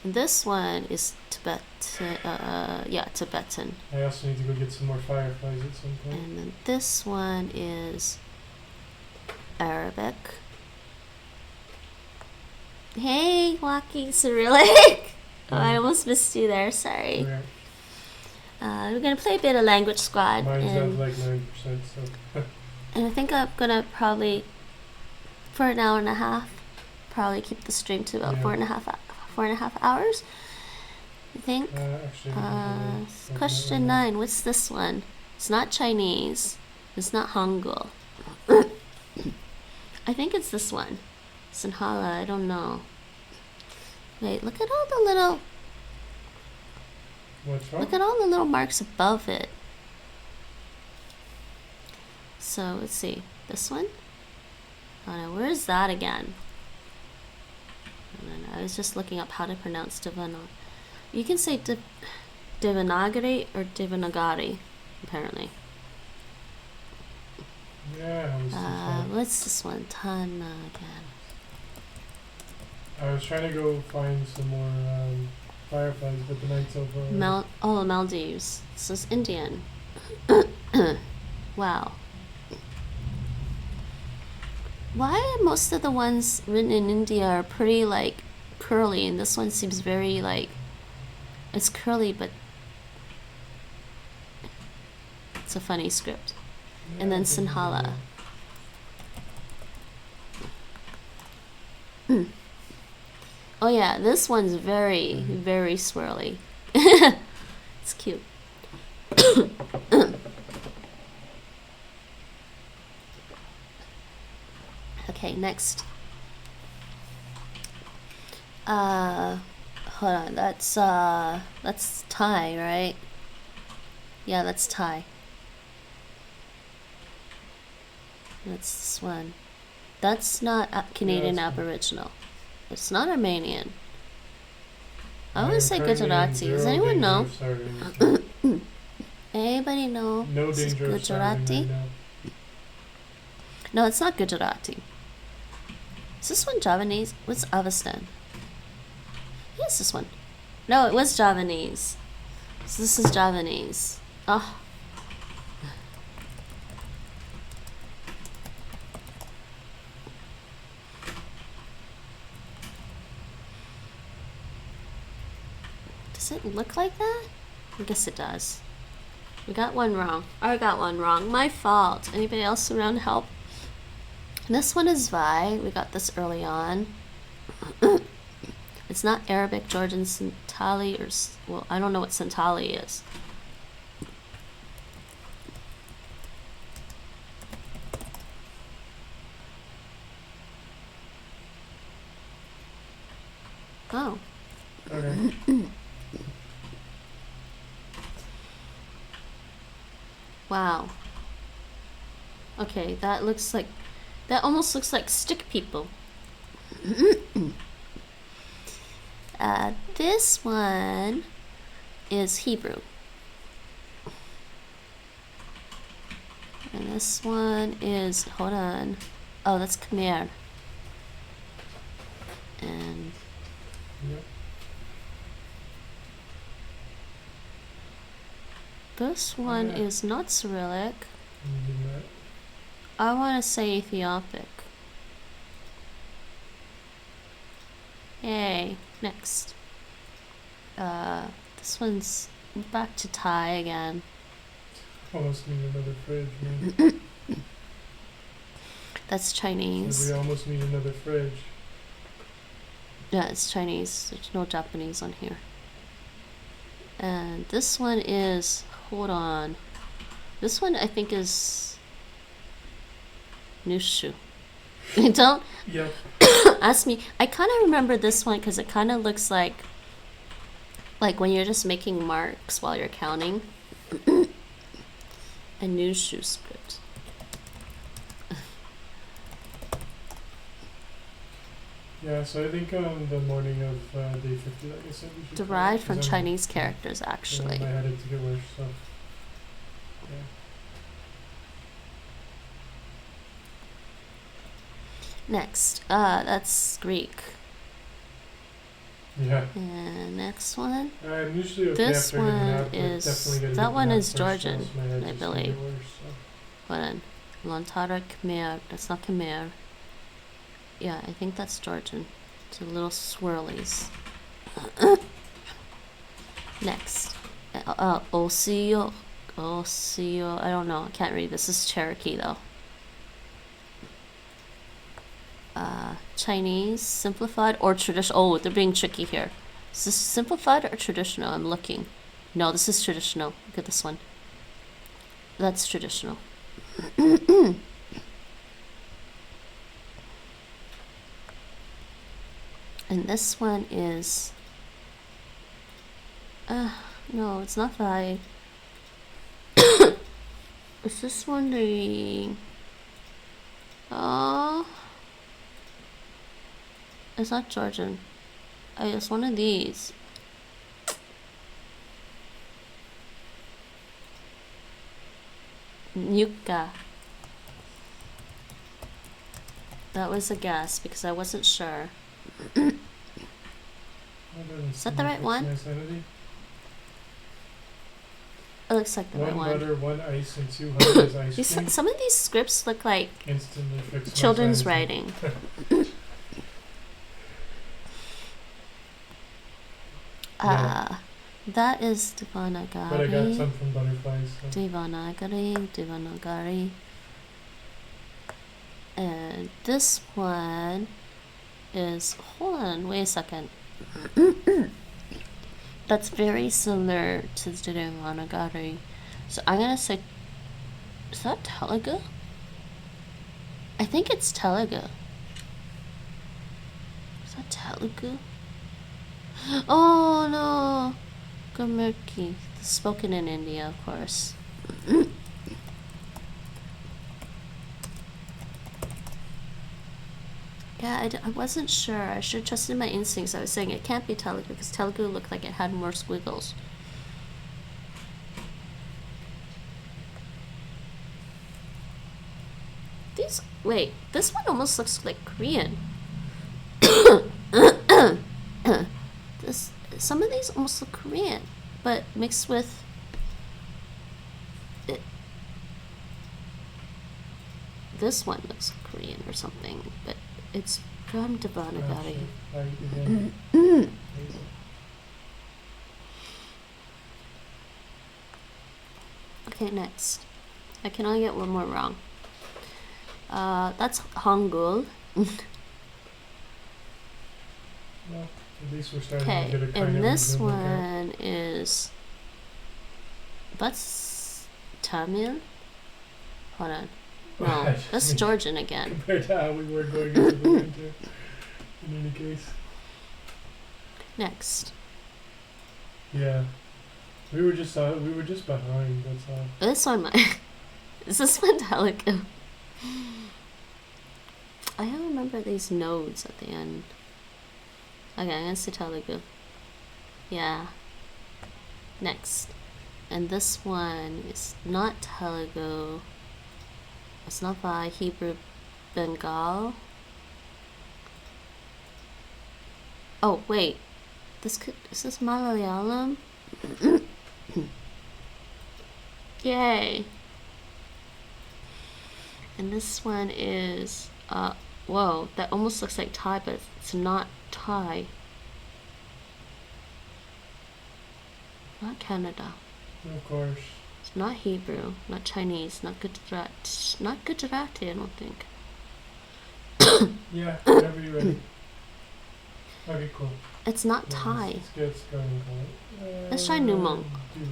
And this one is Tibetan. Tibetan. I also need to go get some more fireflies at some point. And then this one is Arabic. Hey, walking Cyrillic. Oh, I almost missed you there. Sorry. Yeah. We're gonna play a bit of Language Squad, Mine's at and like 9%, so. I think I'm gonna probably for an hour and a half, probably keep the stream to about Yeah. 4.5 hours. I think. Question 9. What's this one? It's not Chinese. It's not Hangul. I think it's this one. Sinhala, I don't know. Wait, look at all the little... What's wrong? Look at all the little marks above it. So, let's see. This one? Oh no, where is that again? I don't know. I was just looking up how to pronounce Devanagari. You can say Devanagari or Devanagari, apparently. Yeah, how is this one? What's this one? Tana again. I was trying to go find some more fireflies, but the night's over. Maldives. This is Indian. Wow. Why most of the ones written in India are pretty like curly, and this one seems very like it's curly, but it's a funny script. Yeah, And then I think Sinhala. Oh yeah, this one's very, very swirly. It's cute. Okay, next. Hold on, that's Thai, right? Yeah, that's Thai. That's this one. That's not Canadian that's fine. Aboriginal. It's not Armenian. I want I'm to say currently in Gujarati. Does zero anyone danger know? of starving, so Anybody know? no This is danger of starving Gujarati? right now. No, it's not Gujarati. Is this one Javanese? What's Avestan? Yes, this one. No, it was Javanese. So this is Javanese. Oh. Does it look like that? I guess it does. We got one wrong. I got one wrong. My fault. Anybody else around help? This one is Vi. We got this early on. It's not Arabic, Georgian, Santali, or... Well, I don't know what Santali is. Oh. Okay. Wow. Okay, that looks like... That almost looks like stick people. This one is Hebrew. And this one is... Hold on. Oh, that's Khmer. And... Yep. This one Yeah. is not Cyrillic. I'm doing that. I want to say Ethiopic. Yay. Next. This one's back to Thai again. Almost need another fridge, man. That's Chinese. We almost need another fridge. Yeah, it's Chinese. There's no Japanese on here. And this one is... Hold on. This one I think is... Nushu. Don't Yep. ask me. I kind of remember this one because it kind of looks like when you're just making marks while you're counting. A Nushu script. Yeah, so I think on the morning of day 50, like I said, we should... Derived from 'cause I'm- Chinese characters, I'm actually. in my head to get worse, so... Yeah. Next. That's Greek. Yeah. And next one. I'm usually okay This after getting one out, but is- definitely gotta that get the one nap is first, Georgian, else my head's I just gonna believe. get worse, so. Hold on. Lontara Khmer. That's not Khmer. Yeah, I think that's Georgian. It's a little swirlies. Next. Osio. I don't know. I can't read. This is Cherokee, though. Chinese, simplified, or traditional. Oh, they're being tricky here. Is this simplified or traditional? I'm looking. No, this is traditional. Look at this one. That's traditional. And this one is... no, it's not Vai. Is this one the... it's not Georgian. It's one of these. Nuka. That was a guess because I wasn't sure. Is that the right one? It looks like the right one. One butter, one ice, and 200 ice cream. Some of these scripts look like Instantly fix children's writing. That is Devanagari. But I got some from Butterflies. So. Devanagari. And this one is, hold on, wait a second. That's very similar to the Devanagari. So I'm gonna say, is that Telugu? I think it's Telugu. Is that Telugu? Oh no! Gurmukhi. Spoken in India, of course. Yeah, I wasn't sure. I should have trusted my instincts. I was saying it can't be Telugu because Telugu looked like it had more squiggles. These, wait, this one almost looks like Korean. Some of these almost look Korean, but mixed with it. This one looks Korean or something, but it's from Devanagari. Okay, next. I can only get one more wrong. That's Hangul. Well, at least we're starting Okay, to get a kind and of this rhythm like that. one is... That's Tamil? Hold on. No, that's Georgian again. Compared to how we were going into the winter, in any case. Next. Yeah. We were just behind, that's all. This one might... Is this one Telugu? I don't remember these nodes at the end. Okay, I'm gonna say Telugu. Yeah. Next. And this one is not Telugu. It's not by Hebrew Bengal. Oh, wait. Is this Malayalam? Yay. And this one is, whoa, that almost looks like Thai, but it's not Thai. Not Canada. Of course. It's not Hebrew, not Chinese, not Gujarati, I don't think. Yeah, whenever you're ready. Okay, cool. It's not Yeah, Thai. Let's get going. Let's try Numong. Do it.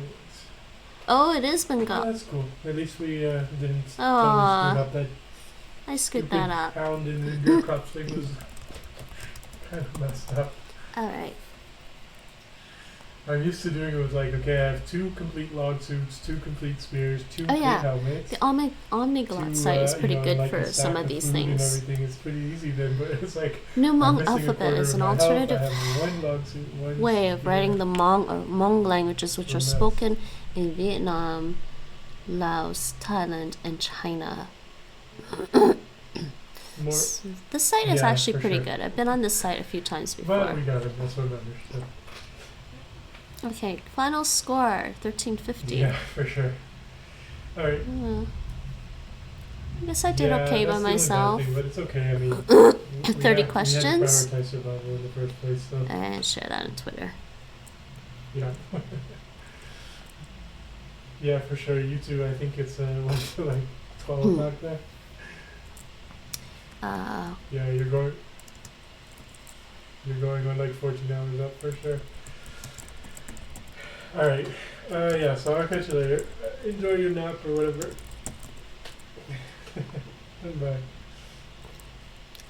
Oh, it is Yeah, Bengal. that's cool. At least we didn't Aw. totally screw up that. I screwed stupid that up. Pound in your crop thing was kind of messed up. Alright. I'm used to doing it with like, okay, I have 2 complete log suits, 2 complete spears, 2 complete yeah. helmets. The Omniglot 2, site is pretty you know, good like for a stack some of these food things. And everything is pretty easy then, but it's like New I'm Hmong missing a alphabet quarter is of an my health, alternative I have 1 log suit, 1 way of spear. writing the Hmong languages, which are Yes. spoken in Vietnam, Laos, Thailand, and China. More, This site is Yeah, actually for pretty sure. good. I've been on this site a few times but before. we got it. That's what matters. So. Okay, final score 1350. Yeah, for sure. All right. I guess I did Yeah, okay by that's the only bad myself. thing, but it's okay. I mean, 30 we questions. had to prioritize survival in the first place, so And share that on Twitter. yeah. Yeah, for sure. You too. I think it's like 12 o'clock there. Yeah, you're going on like 14 hours up for sure. Alright. Yeah, so I'll catch you later. Enjoy your nap or whatever. Bye.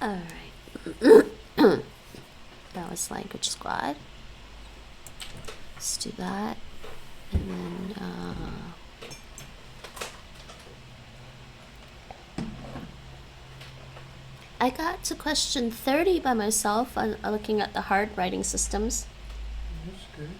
Alright. That was Language Squad. Let's do that. And then, I got to question 30 by myself on looking at the hard writing systems. That's good.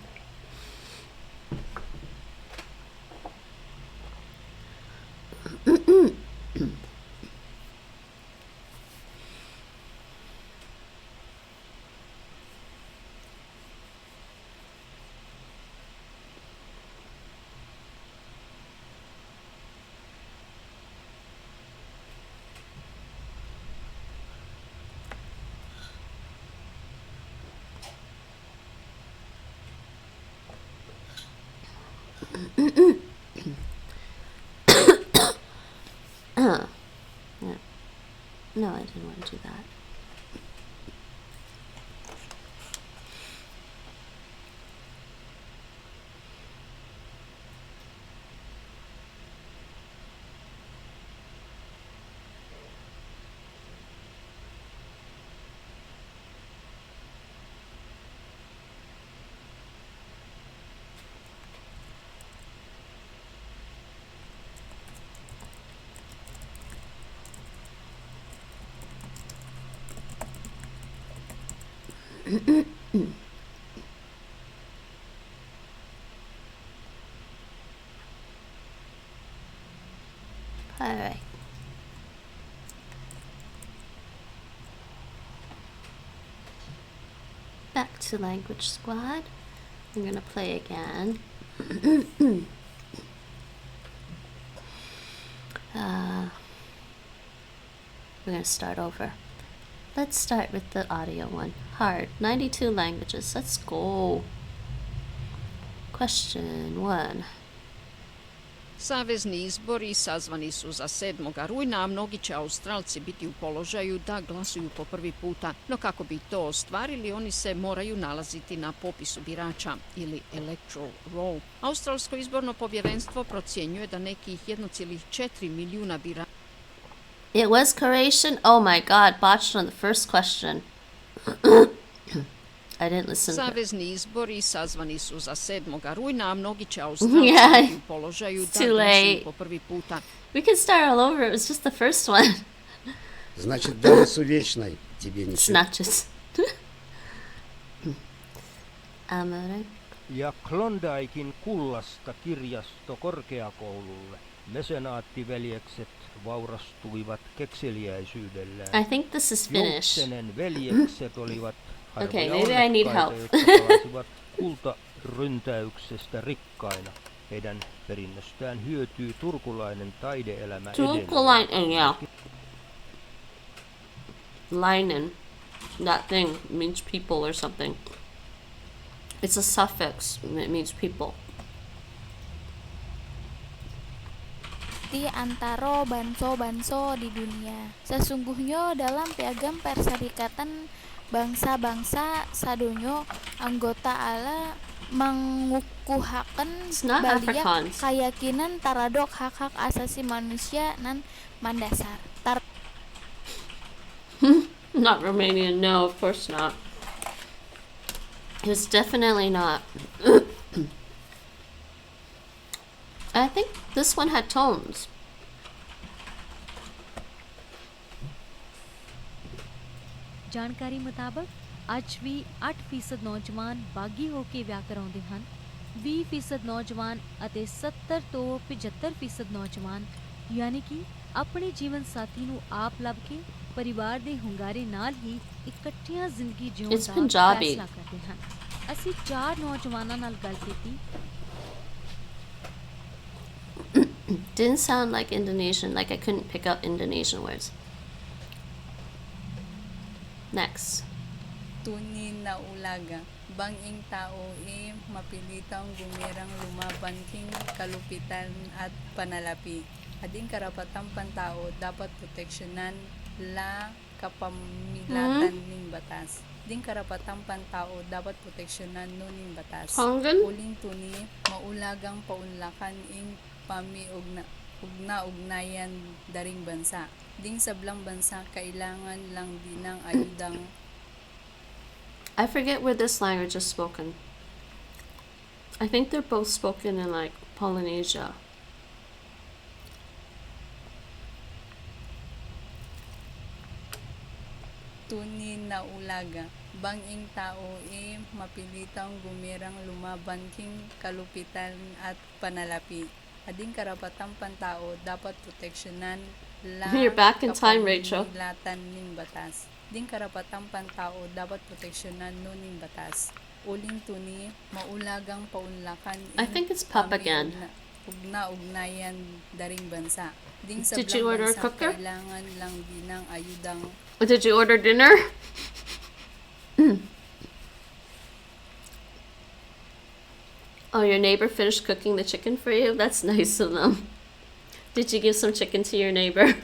No, I didn't want to do that. Alright. Back to Language Squad. I'm gonna play again. We're gonna start over. Let's start with the audio one. Hard. 92 languages. Let's go. Question 1. Savezni izbori sazvani su za 7. rujna, a mnogi će Australci biti u položaju da glasuju po prvi puta. No kako bi to ostvarili, oni se moraju nalaziti na popisu birača ili electoral roll. Australsko izborno povjerenstvo procjenjuje da nekih 1,4 milijuna birača. It was Croatian? Oh my god, botched on the first question. I didn't listen to it. Savezni izbori sazvani su za 7. rujna, a mnogi će Australci biti u položaju da glasuju po prvi puta. We can start all over, it was just the first one. Значит, даже с увечной тебе не Snatches. Ja Klondaikin kullasta kirjasto korkeakoululle. Mesenaattiveljekset vaurastuivat kekseliäisyydellään. I think this is Finnish. Joutsenen veljekset olivat Okay, maybe I need help. jotka palasivat kultaryntäyksestä rikkaina. Heidän perinnöstään hyötyy turkulainen taideelämä Turkulainen, yeah. Leinen. That thing means people or something. It's a suffix. It means people. Di antara banso-banso di dunia. Sesungguhnya dalam piagam Perserikatan Bangsa-bangsa sadonyo anggota ala mengukuhaken baliak keyakinan taradok hak-hak asasi manusia nan mandasar. Not Romanian, no, of course not. It's definitely not. I think this one had tones. ਜਾਣਕਾਰੀ ਮੁਤਾਬਕ ਅੱਜ ਵੀ 8% ਨੌਜਵਾਨ ਬਾਗੀ ਹੋ ਕੇ ਵਿਆਹ ਕਰਾਉਂਦੇ ਹਨ 20% ਨੌਜਵਾਨ ਅਤੇ 70 ਤੋਂ 75% ਨੌਜਵਾਨ ਯਾਨੀ ਕਿ ਆਪਣੇ ਜੀਵਨ ਸਾਥੀ ਨੂੰ ਆਪ ਲੱਭ ਕੇ ਪਰਿਵਾਰ ਦੇ ਹੁੰਗਾਰੇ ਨਾਲ ਹੀ ਇਕੱਠੀਆਂ ਜ਼ਿੰਦਗੀ ਜਿਉਣ ਦਾ ਫੈਸਲਾ ਕਰਦੇ ਹਨ ਅਸੀਂ 4 ਨੌਜਵਾਨਾਂ ਨਾਲ ਗੱਲ ਕੀਤੀ Didn't sound like Indonesian, like I couldn't pick up Indonesian words. Next. Tunin na ulaga, bang ing tao mapilitang gumirang lumaban king kalupitan at panalapi. Ading karapatang pantao dapat proteksyonan la kapamilatan ning batas. Ding karapatang pantao dapat proteksyonan no ning batas. Tongan? Uling tuni, maulagang paunlakan ing ugna-ugnayan daring bansa. Ding sablang bansa kailangan lang din ng ayudang. I forget where this language is spoken. I think they're both spoken in like Polynesia. Tunin na ulaga, banging tao mapilitang gumirang lumaban king kalupitan at panalapi. Ading karapatang pantao dapat proteksyonan la You're back in time, Rachel. kapamilatan ning batas. Ding karapatang pantao dapat proteksyonan no ning batas. Uling tuni, maulagang paunlakan I think it's Papa again. Ugna-ugnayan daring bansa. Ding Did you order a bansa cooker? kailangan lang din ng ayudang. Did you order dinner? Oh, your neighbor finished cooking the chicken for you? That's nice of them. Did you give some chicken to your neighbor?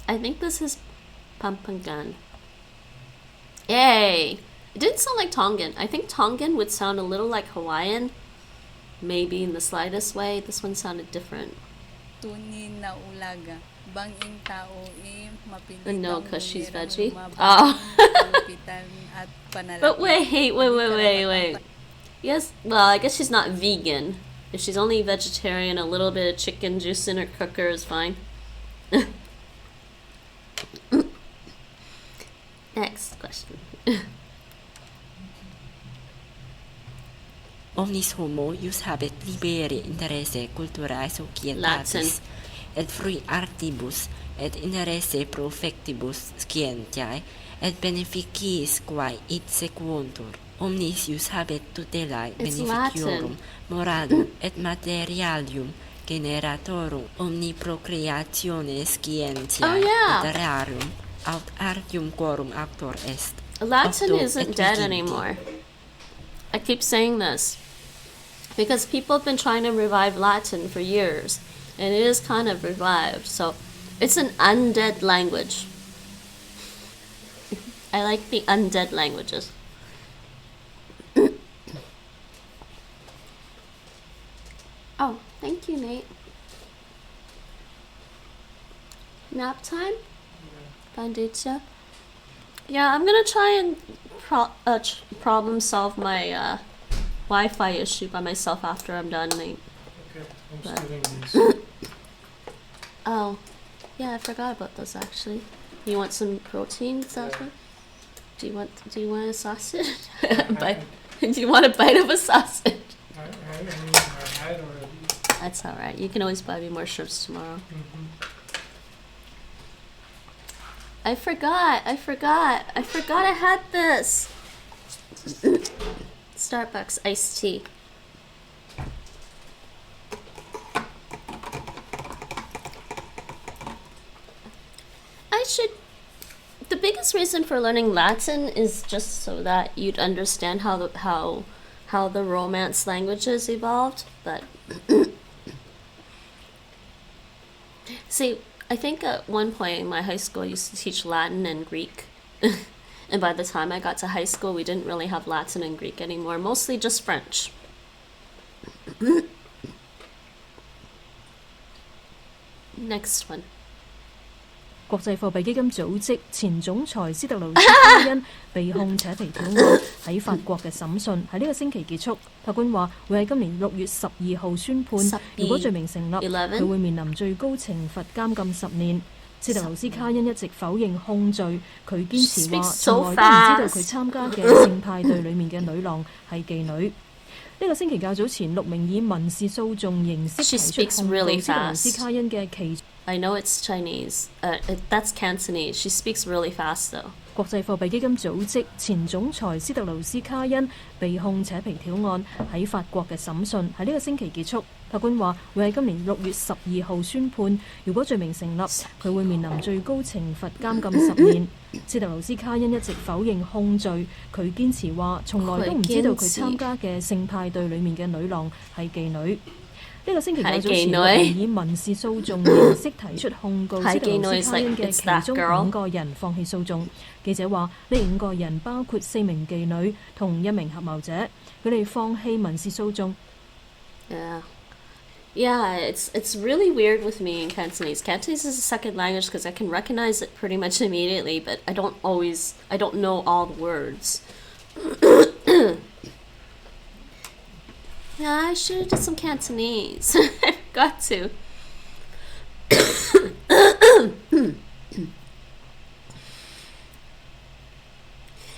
I think this is Pampangan. Yay! It didn't sound like Tongan. I think Tongan would sound a little like Hawaiian. Maybe in the slightest way. This one sounded different. Tunin na ulaga, banging tao mapilitang No, because she's veggie. lumaban Oh. kalupitan at panalapi. But wait. Yes, well, I guess she's not vegan. If she's only vegetarian, a little bit of chicken juice in her cooker is fine. Next question. Omnis homo jus habet libere interesse culturae societatis, et frui artibus, et interesse profectibus scientiae, et beneficiis quae it sequuntur. Omnis jus habet tutelae beneficiorum moralum et materialium generatorum omni procreatione scientiae et rerum aut artium quorum actor est. Latin isn't dead anymore. I keep saying this because people have been trying to revive Latin for years, and it is kind of revived. So it's an undead language. I like the undead languages. Oh, thank you, Nate. Nap time? Banditia? Yeah, I'm gonna try and problem solve my Wi-Fi issue by myself after I'm done, Nate. Okay, I'm stealing these. Oh, yeah, I forgot about this actually. You want some protein, Sasha? Do you want a sausage? Do you want a bite of a sausage? I had already. That's alright. You can always buy me more shrimps tomorrow. Mm-hmm. I forgot I had this. Starbucks iced tea. The biggest reason for learning Latin is just so that you'd understand how the Romance languages evolved, but see, I think at one point in my high school I used to teach Latin and Greek. And by the time I got to high school, we didn't really have Latin and Greek anymore, mostly just French. Next one. 國際貨幣基金組織前總裁斯特勞斯卡恩被控扯皮條案喺法國嘅審訊喺呢個星期結束。法官話會喺今年6月12號宣判，如果罪名成立，佢會面臨最高懲罰監禁10年。斯特勞斯卡恩一直否認控罪，佢堅持話從來都唔知道佢參加嘅性派對裡面嘅女郎係妓女。呢個星期較早前，6名以民事訴訟形式提出控告斯特勞斯卡恩嘅其。I know it's Chinese. That's Cantonese. She speaks really fast though. 國際貨幣基金組織前總裁斯特勞斯卡恩被控扯皮條案喺法國嘅審訊喺呢個星期結束。法官話會喺今年6月12號宣判，如果罪名成立，佢會面臨最高懲罰監禁10年。斯特勞斯卡恩一直否認控罪，佢堅持話從來都唔知道佢參加嘅性派對裡面嘅女郎係妓女。呢個星期較早係妓前，女我哋以民事訴訟形式提出控告斯特係妓女勞斯卡恩 like 嘅 it's 其 that 中girl 5個人放棄訴訟。記者話，呢5個人包括4名妓女同1名合謀者，佢哋放棄民事訴訟。Yeah, it's really weird with me in Cantonese. Cantonese is a second language because I can recognize it pretty much immediately, but I don't know all the words. Yeah, I should have done some Cantonese. I forgot to.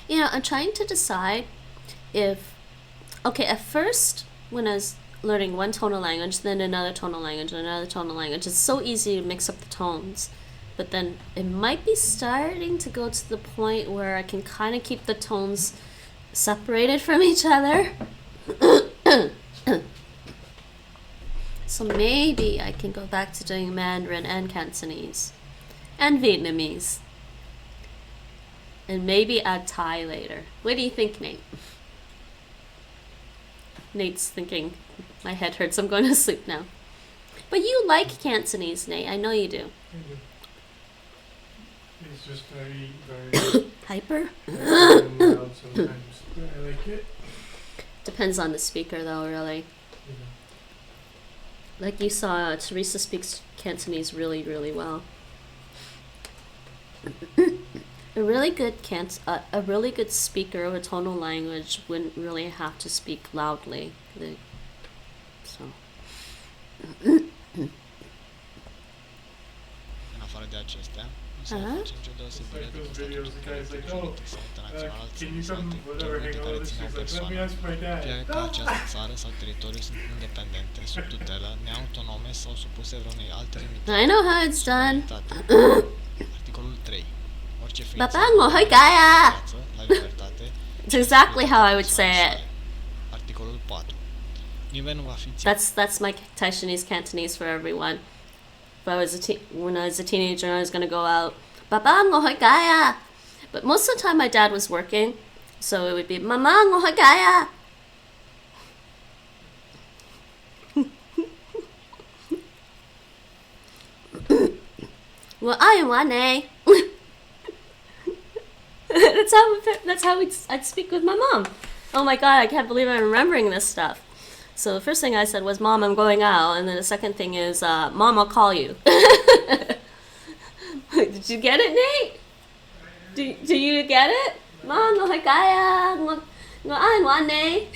I'm trying to decide if... Okay, at first, when I was learning one tonal language, then another tonal language, and another tonal language, it's so easy to mix up the tones. But then it might be starting to go to the point where I can kind of keep the tones separated from each other. So maybe I can go back to doing Mandarin and Cantonese and Vietnamese. And maybe add Thai later. What do you think, Nate? Nate's thinking, my head hurts, I'm going to sleep now. But you like Cantonese, Nate. I know you do. It's just very, very... Hyper? Loud sometimes. I like it. Depends on the speaker, though, really. Like you saw, Teresa speaks Cantonese really, really well. A really good speaker of a tonal language wouldn't really have to speak loudly. So. Uh-huh. Those videos, the guy's like, oh, can you come, whatever, hang out with us? She's like, let me ask my dad. I know how it's done. Papa, ngồi kaya. It's exactly how I would say it. That's my Taishanese-Cantonese for everyone. When I was a teenager, I was gonna go out. Papa, ngồi kaya. But most of the time, my dad was working, so it would be Mama, ngồi kaya. Well, I want That's how I'd speak with my mom. Oh my god, I can't believe I'm remembering this stuff. So the first thing I said was, Mom, I'm going out. And then the second thing is, Mom, I'll call you. Did you get it, Nate? Do you get it? Mom, ngồi kaya. Ngồi ai ngoan nè.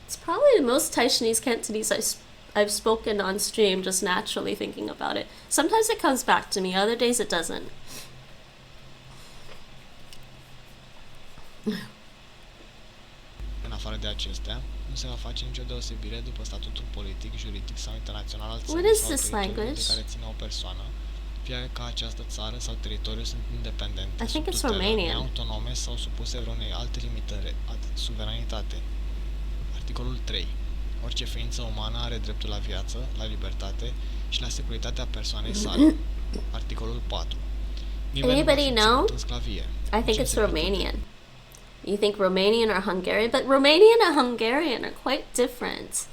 It's probably the most Taishanese-Cantonese I've spoken on stream, just naturally thinking about it. Sometimes it comes back to me, other days it doesn't. În afară de acestea, nu se va face nicio deosebire după statutul politic, juridic sau internațional al țării sau teritoriului de care ține o persoană, fie că această țară sau teritoriu sunt independente, sub tutelă, neautonome sau supuse vreunei alte limitări a suveranitate. Articolul 3. Orice ființă umană are dreptul la viață, la libertate și la securitatea persoanei sale. Articolul 4. Anybody know? I think it's Romanian. You think Romanian or Hungarian, but Romanian and Hungarian are quite different.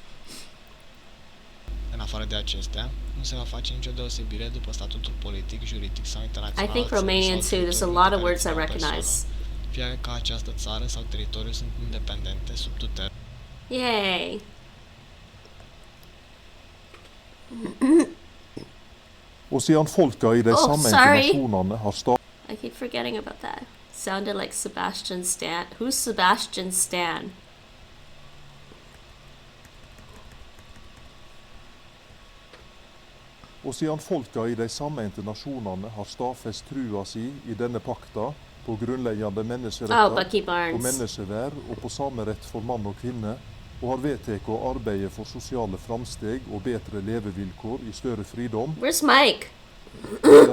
În afară de acestea, nu se va face nicio deosebire după statutul politic, juridic sau internațional. I think Romanian too. There's a lot of words I recognize. Fie că această țară sau teritoriu sunt independente, sub tutelă. Yay. Og siden folka i de sammenhengende nasjonene har I keep forgetting about that. Sounded like Sebastian Stan. Who's Sebastian Stan? Og siden folka i de sammente nasjonene har stadfest trua si i denne pakta på grunnleggende menneskeretter og menneskeverd og på samme rett for mann og kvinne, og har vedtatt å arbeide for sosiale framsteg og bedre levevilkår i større fridom. Where's Mike?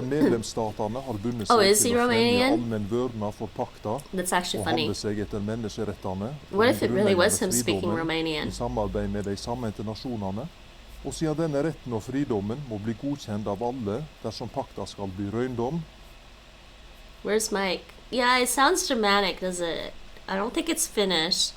Medlemsstatene har bundet seg til å fremme allmenn vørdnad for pakta og handle seg etter menneskerettene og grunnleggende fridommen i samarbeid med de sammente nasjonene. Og siden denne retten og fridommen må bli godkjent av alle dersom pakta skal bli røyndom. Where's Mike? Yeah, it sounds Germanic, does it? I don't think it's Finnish.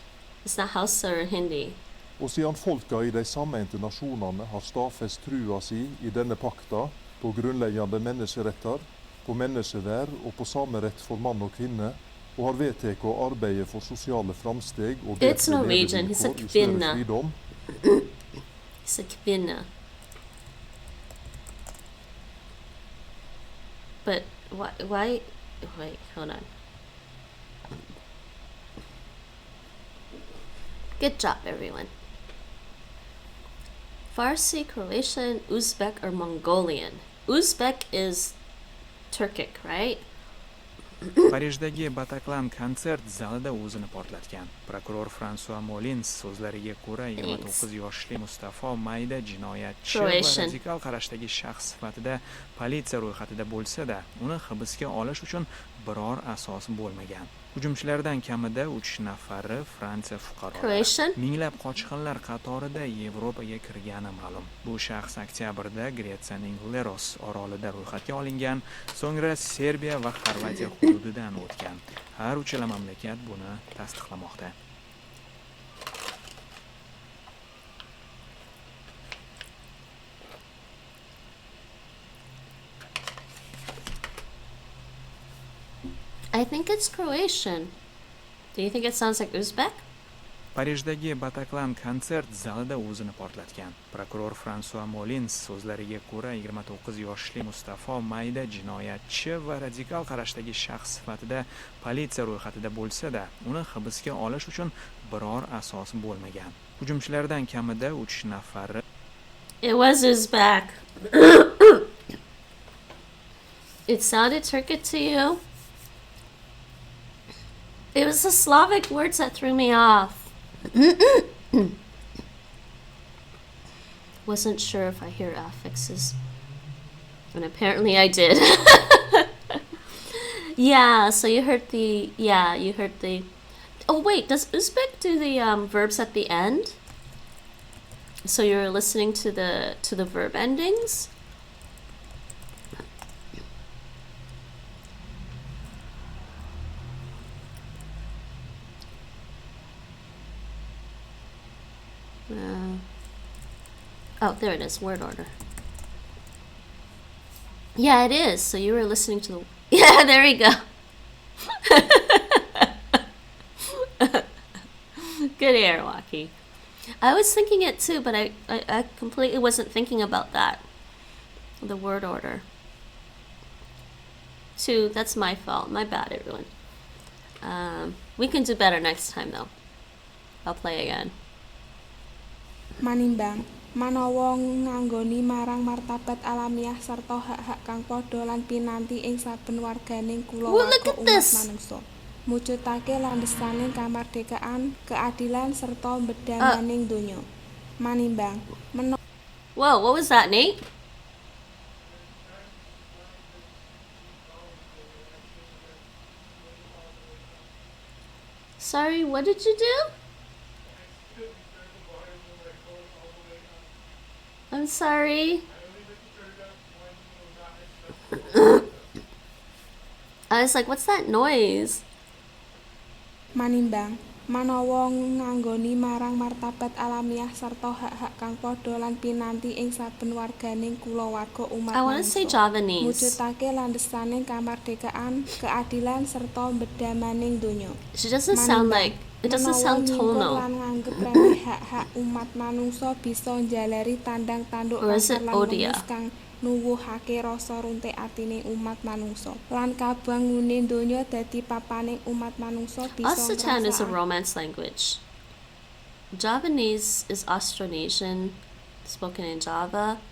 It's not Hausa or Hindi. Og siden folka i de sammente nasjonene har stadfest trua si i denne pakta på grunnleggende menneskeretter, på menneskeverd og på samerett for mann og kvinne, og har vedtatt å arbeide for sosiale framsteg og bedre levevilkår i større fridom. He's a kvinna. But why? Wait, hold on. Good job, everyone. Farsi, Croatian, Uzbek, or Mongolian? Uzbek is Turkic, right? Parijdagi Bataclan konsert zalida o'zini portlatgan. Prokuror Fransua Molins so'zlariga ko'ra 29 yoshli Mustafo mayda jinoyatchi va radikal qarashdagi shaxs sifatida politsiya ro'yxatida bo'lsa-da, uni hibsga olish uchun biror asos bo'lmagan. Hujumchilardan kamida 3 nafari Fransiya fuqarolari. Minglab qochqinlar qatorida Yevropaga kirgani ma'lum. Bu shaxs oktyabrda Gretsiyaning Leros orolida ro'yxatga olingan, so'ngra Serbiya va Xorvatiya hududidan o'tgan. Har uchala mamlakat buni tasdiqlamoqda. I think it's Croatian. Do you think it sounds like Uzbek? Parijdagi Bataclan konsert zalida o'zini portlatgan. Prokuror Fransua Molins so'zlariga ko'ra 29 yoshli Mustafo mayda jinoyatchi va radikal qarashdagi shaxs sifatida politsiya ro'yxatida bo'lsa-da, uni hibsga olish uchun biror asos bo'lmagan. Hujumchilardan kamida 3 nafari. It was Uzbek. It sounded Turkic to you? It was the Slavic words that threw me off. Wasn't sure if I hear affixes. And apparently I did. Yeah, so you heard the... Yeah, you heard the... Oh wait, does Uzbek do the verbs at the end? So you're listening to the verb endings? Oh, there it is, word order. Yeah, it is. So you were listening to the... Yeah, there we go. Good air, Waki. I was thinking it too, but I completely wasn't thinking about that. The word order. Two, that's my fault. My bad, everyone. We can do better next time, though. I'll play again. Manimbang, manawa nganggoni marang martabat alamiah sarta hak-hak kang padha lan pinanti ing saben warganing kulawarga umat manungsa. Mujudake landhesaning kamardikaan, keadilan serta bedhamaning donya. Manimbang, Whoa, what was that, Nate? Sorry, what did you do? I'm sorry. I was like, what's that noise? Manimbang, manawa nganggoni marang martabat alamiah sarta hak-hak kang padha lan pinanti ing saben warganing kulawarga umat manungsa. I want to say Javanese. Mujudake landhesaning kamardikaan, keadilan serta bedhamaning donya. She doesn't sound like... It doesn't sound tonal. Hak-hak umat manungsa bisa njalari tandang-tanduk kasar lan wenis kang nuwuhake rasa runtik atine umat manungsa. Lan kabangune donya dadi papaning umat manungsa bisa Occitan is a Romance language. Javanese is Austronesian, spoken in Java.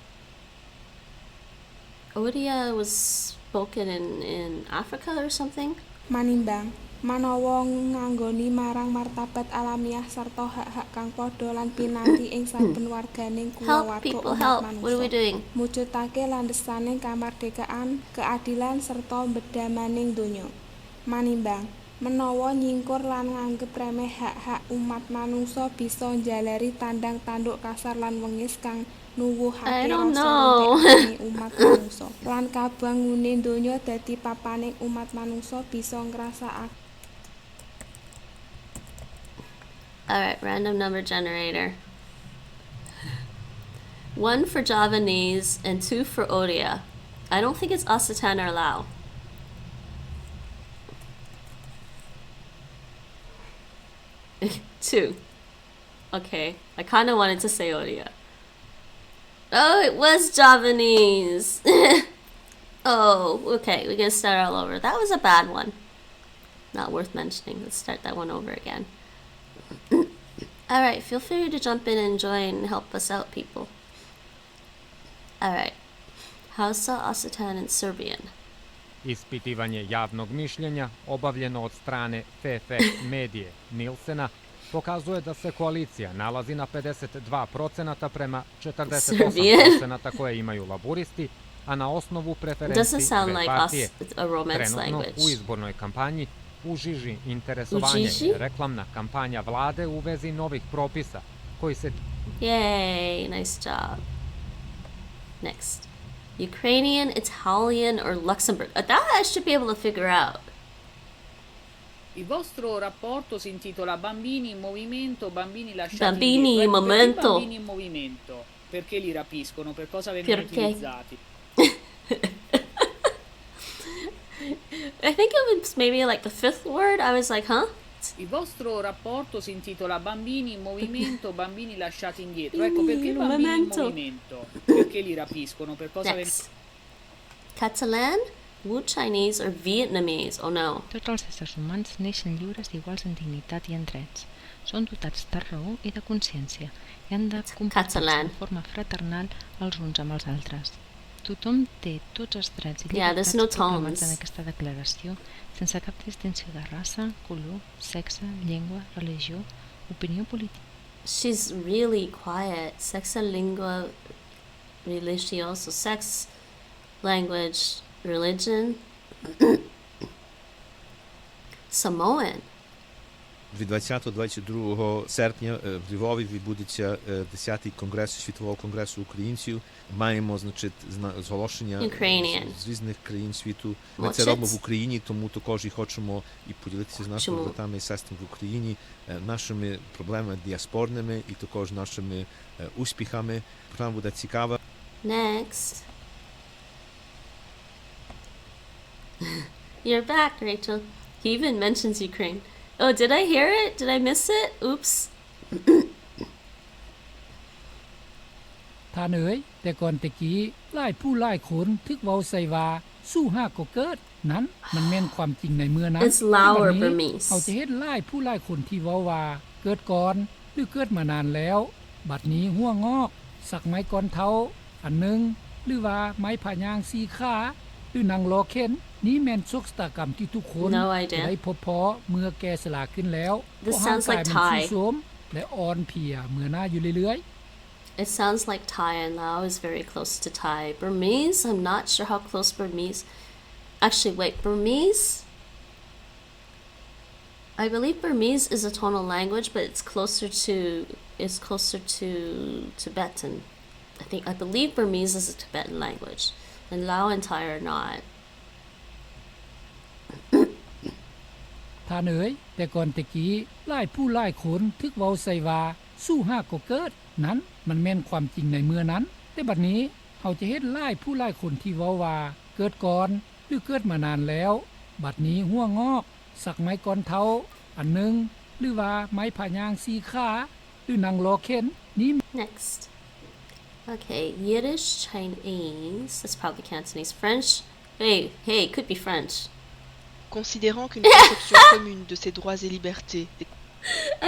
Odia was spoken in Africa or something. Manimbang, manawa nganggoni marang martabat alamiah sarta hak-hak kang padha lan pinanti ing saben warganing kulawarga umat manungsa. What are we doing? Mujudake landhesaning kamardikaan, keadilan serta bedhamaning donya. Manimbang, menawa nyingkur lan nganggep remeh hak-hak umat manungsa bisa njalari tandang-tanduk kasar lan wengis kang nuwuhake rasa runtik umat manungsa. Lan kabangune donya dadi papaning umat manungsa bisa ngrasakake Alright, random number generator. 1 for Javanese and 2 for Odia. I don't think it's Occitan or Lao. Two. Okay, I kind of wanted to say Odia. Oh, it was Javanese. Oh, okay, we gotta start all over. That was a bad one. Not worth mentioning. Let's start that one over again. Alright, feel free to jump in and join and help us out, people. Alright. Hausa, Occitan, and Serbian. Ispitivanje javnog mišljenja obavljeno od strane FF medije Nilsena pokazuje da se koalicija nalazi na 52% prema 48% koje imaju laburisti, a na osnovu preferenci dve partije. Trenutno u izbornoj kampanji u žiži interesovanje je reklamna kampanja vlade u vezi novih propisa koji se... Yay, nice job. Next. Ukrainian, Italian, or Luxembourg. That I should be able to figure out. Il vostro rapporto si intitola Bambini in movimento, bambini lasciati Bambini in movimento. Bambini in movimento. Perché li rapiscono? Per cosa vengono utilizzati? I think it was maybe like the 5th word. I was like, huh? Il vostro rapporto si intitola Bambini in movimento, bambini lasciati indietro. Ecco perché bambini in movimento. Perché li rapiscono? Per cosa vengono? Catalan, Wu Chinese, or Vietnamese? Oh no. Tots els éssers humans neixen lliures d'iguals en dignitat i en drets. Són dotats de raó i de consciència i han de comportar-se de forma fraternal els uns amb els altres. Tothom té tots els drets i llibertats proclamats en aquesta declaració sense cap distinció de raça, color, sexe, llengua, religió, opinió política. She's really quiet. Sexa, lingua, religio, so sex, language, religion. Samoan. 20-22 серпня в Львові відбудеться 10-й конгрес Світового конгресу українців. Маємо, значить, зголошення з різних країн світу. Ми це робимо в Україні, тому також і хочемо і поділитися з нашими братами і сестрами в Україні, нашими проблемами діаспорними і також нашими успіхами. Програма буде цікава. Next. You're back, Rachel. He even mentions Ukraine. Oh, did I hear it? Did I miss it? Oops. ท่านเอ๋ยแต่ก่อนตะกี้หลายผู้หลายคนทึกเว้าใส่ว่าสู้หากก็เกิดนั้นมันแม่นความจริงในเมื่อนั้น It's Lao or Burmese. เอาจะเฮ็ดหลายผู้หลายคนที่เว้าว่าเกิดก่อนหรือเกิดมานานแล้วบัดนี้หัวงอกสักไม้ก่อนเท้าอันนึงหรือว่าไม้ผายางสีขาหรือนางรอเข็นนี้แม่นโศกชะตากรรมที่ทุกคนได้พบพอเมื่อแก่สลาขึ้นแล้วเพราะร่างกายมันทรุดโทรมและอ่อนเพลียเมื่อหน้าอยู่เรื่อยIt sounds like Thai, and Lao is very close to Thai. Burmese, I'm not sure how close Burmese. Actually, wait, Burmese? I believe Burmese is a tonal language, but it's closer to Tibetan. I believe Burmese is a Tibetan language, and Lao and Thai are not. ท่านเอ๋ยแต่ก่อนตะกี้หลายผู้หลายคนทึกเว้าใส่ว่าสู้หากก็เกิดนั้นมันแม่นความจริงในเมื่อนั้นแต่บัดนี้เฮาจะเฮ็ดหลายผู้หลายคนที่เว้าว่าเกิดก่อนหรือเกิดมานานแล้วบัดนี้หัวงอกสักไม้ก่อนเท้าอันนึงหรือว่าไม้ผายางสีขาหรือนางรอเข็นนี้ Next. Okay, Yiddish, Chinese, that's probably Cantonese, French. Hey, could be French. Considérant qu'une conception commune de ses droits et libertés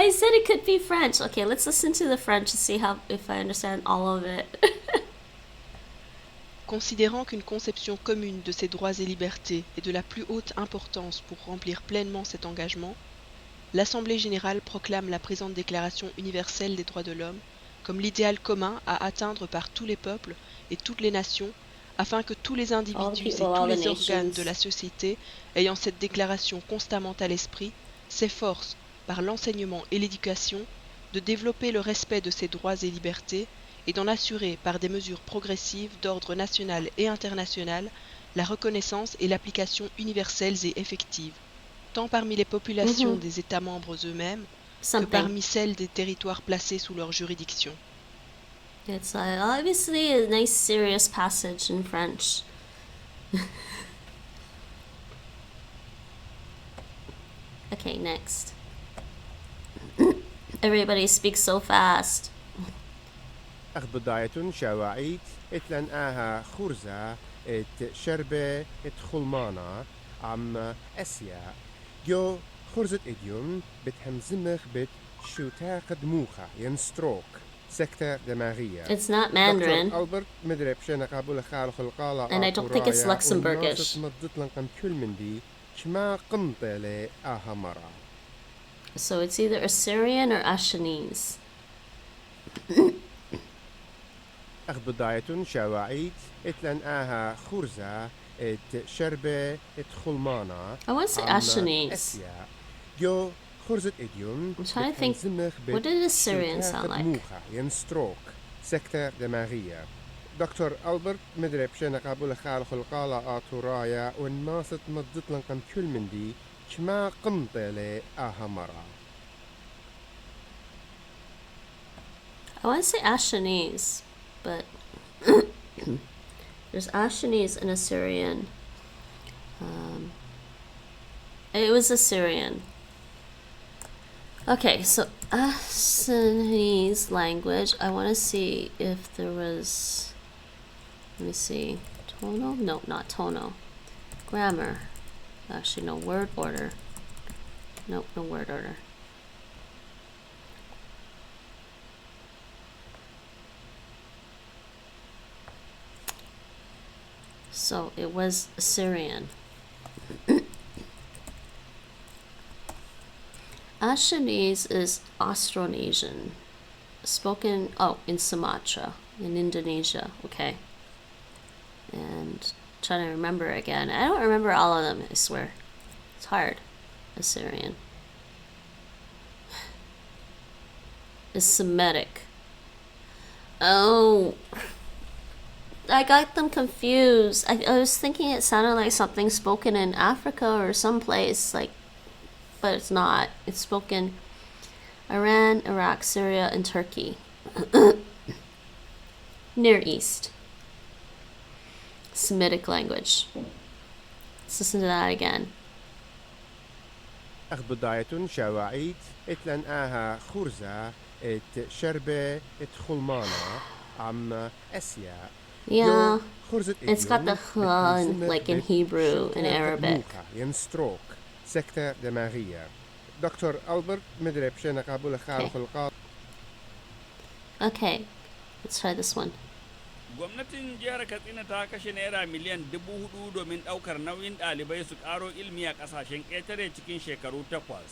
I said it could be French. Okay, let's listen to the French and see if I understand all of it. Considérant qu'une conception commune de ses droits et libertés est de la plus haute importance pour remplir pleinement cet engagement, l'Assemblée générale proclame la présente Déclaration universelle des droits de l'homme comme l'idéal commun à atteindre par tous les peuples et toutes les nations, afin que tous les individus et tous les organes de la société ayant cette déclaration constamment à l'esprit s'efforcent, par l'enseignement et l'éducation, de développer le respect de ces droits et libertés et d'en assurer par des mesures progressives d'ordre national et international la reconnaissance et l'application universelles et effectives, tant parmi les populations des États membres eux-mêmes que parmi celles des territoires placés sous leur juridiction. It's obviously a nice serious passage in French. Okay, next. Everybody speaks so fast. بداية شواعيت اتلن آها خرزة ات شربة ات خلمانة عم أسيا جو خرزة إديوم بتهمزمخ بت شوتا قدموخة ينستروك سكتة دماغية. It's not Mandarin. ألبرت مدرب شنا قابل خالق القالة And I don't think it's Luxembourgish. شما قمطلة آها مرة. So it's either Assyrian or Taishanese. بداية شواعيت اتلن آها خرزة ات شربة ات خلمانة. I want to say Taishanese. جو خرزة إديوم. I'm trying to think, what did Assyrian sound like? ينستروك سكتة دماغية. دكتور ألبرت مدرب شنا قابل خالق القالة آتورايا والناست مضت لنقم كل من دي شما قمطلة آها مرة. I want to say Taishanese, but there's Taishanese and Assyrian. It was Assyrian. Okay, so Taishanese language. I want to see if there was. Let me see. Tonal? No, not tonal. Grammar. Actually, no. Word order. Nope, no word order. So it was Assyrian. Taishanese is Austronesian, spoken in Sumatra, in Indonesia. Okay. And trying to remember again. I don't remember all of them, I swear. It's hard. Assyrian. Is Semitic. Oh, I got them confused. I was thinking it sounded like something spoken in Africa or someplace, like, but it's not. It's spoken Iran, Iraq, Syria, and Turkey. Near East. Semitic language. Let's listen to that again. بداية شواعيت اتلن آها خرزة ات شربة ات خلمانة عم أسيا. Yeah, it's got the like in Hebrew and Arabic. ينستروك سكتة دماغية. دكتور ألبرت مدرب شنا قابل خالق القالة. Okay, let's try this one. Gwamnatin jihar Katsina ta kashe naira miliyan 4,000 domin ɗaukar nauyin ɗalibai su ƙaro ilmi a ƙasashen ƙetare cikin shekaru 8.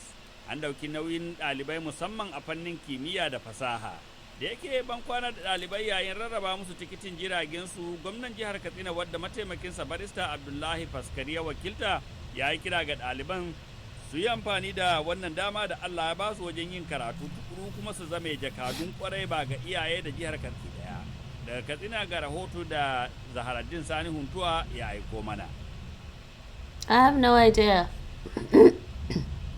An ɗauki nauyin ɗalibai musamman a fannin kimiyya da fasaha. Da yake ban kwana da ɗalibai yayin rarraba musu tikitin jiragen su, gwamnan jihar Katsina wadda mataimakinsa barista Abdullahi Faskari ya wakilta ya yi kira ga ɗaliban su yi amfani da wannan dama da Allah ya ba su wajen yin karatu tukuru kuma su zame jakadun kwarai ba ga iyaye da jihar Katsina. Daga Katsina ga rahoto da Zaharaddin Sani Huntuwa ya aiko mana. I have no idea.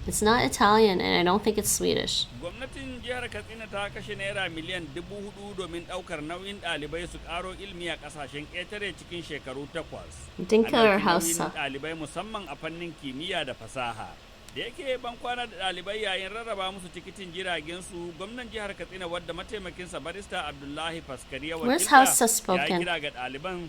It's not Italian and I don't think it's Swedish. Gwamnatin jihar Katsina ta kashe naira miliyan 4,000 domin ɗaukar nauyin ɗalibai su ƙaro ilmi a ƙasashen ƙetare cikin shekaru 8. Dinka or Hausa? Ɗalibai musamman a fannin kimiyya da fasaha. Da yake ban kwana da ɗalibai yayin rarraba musu tikitin jiragen su, gwamnan jihar Katsina wadda mataimakinsa barista Abdullahi Faskari ya wakilta ya kira ga ɗaliban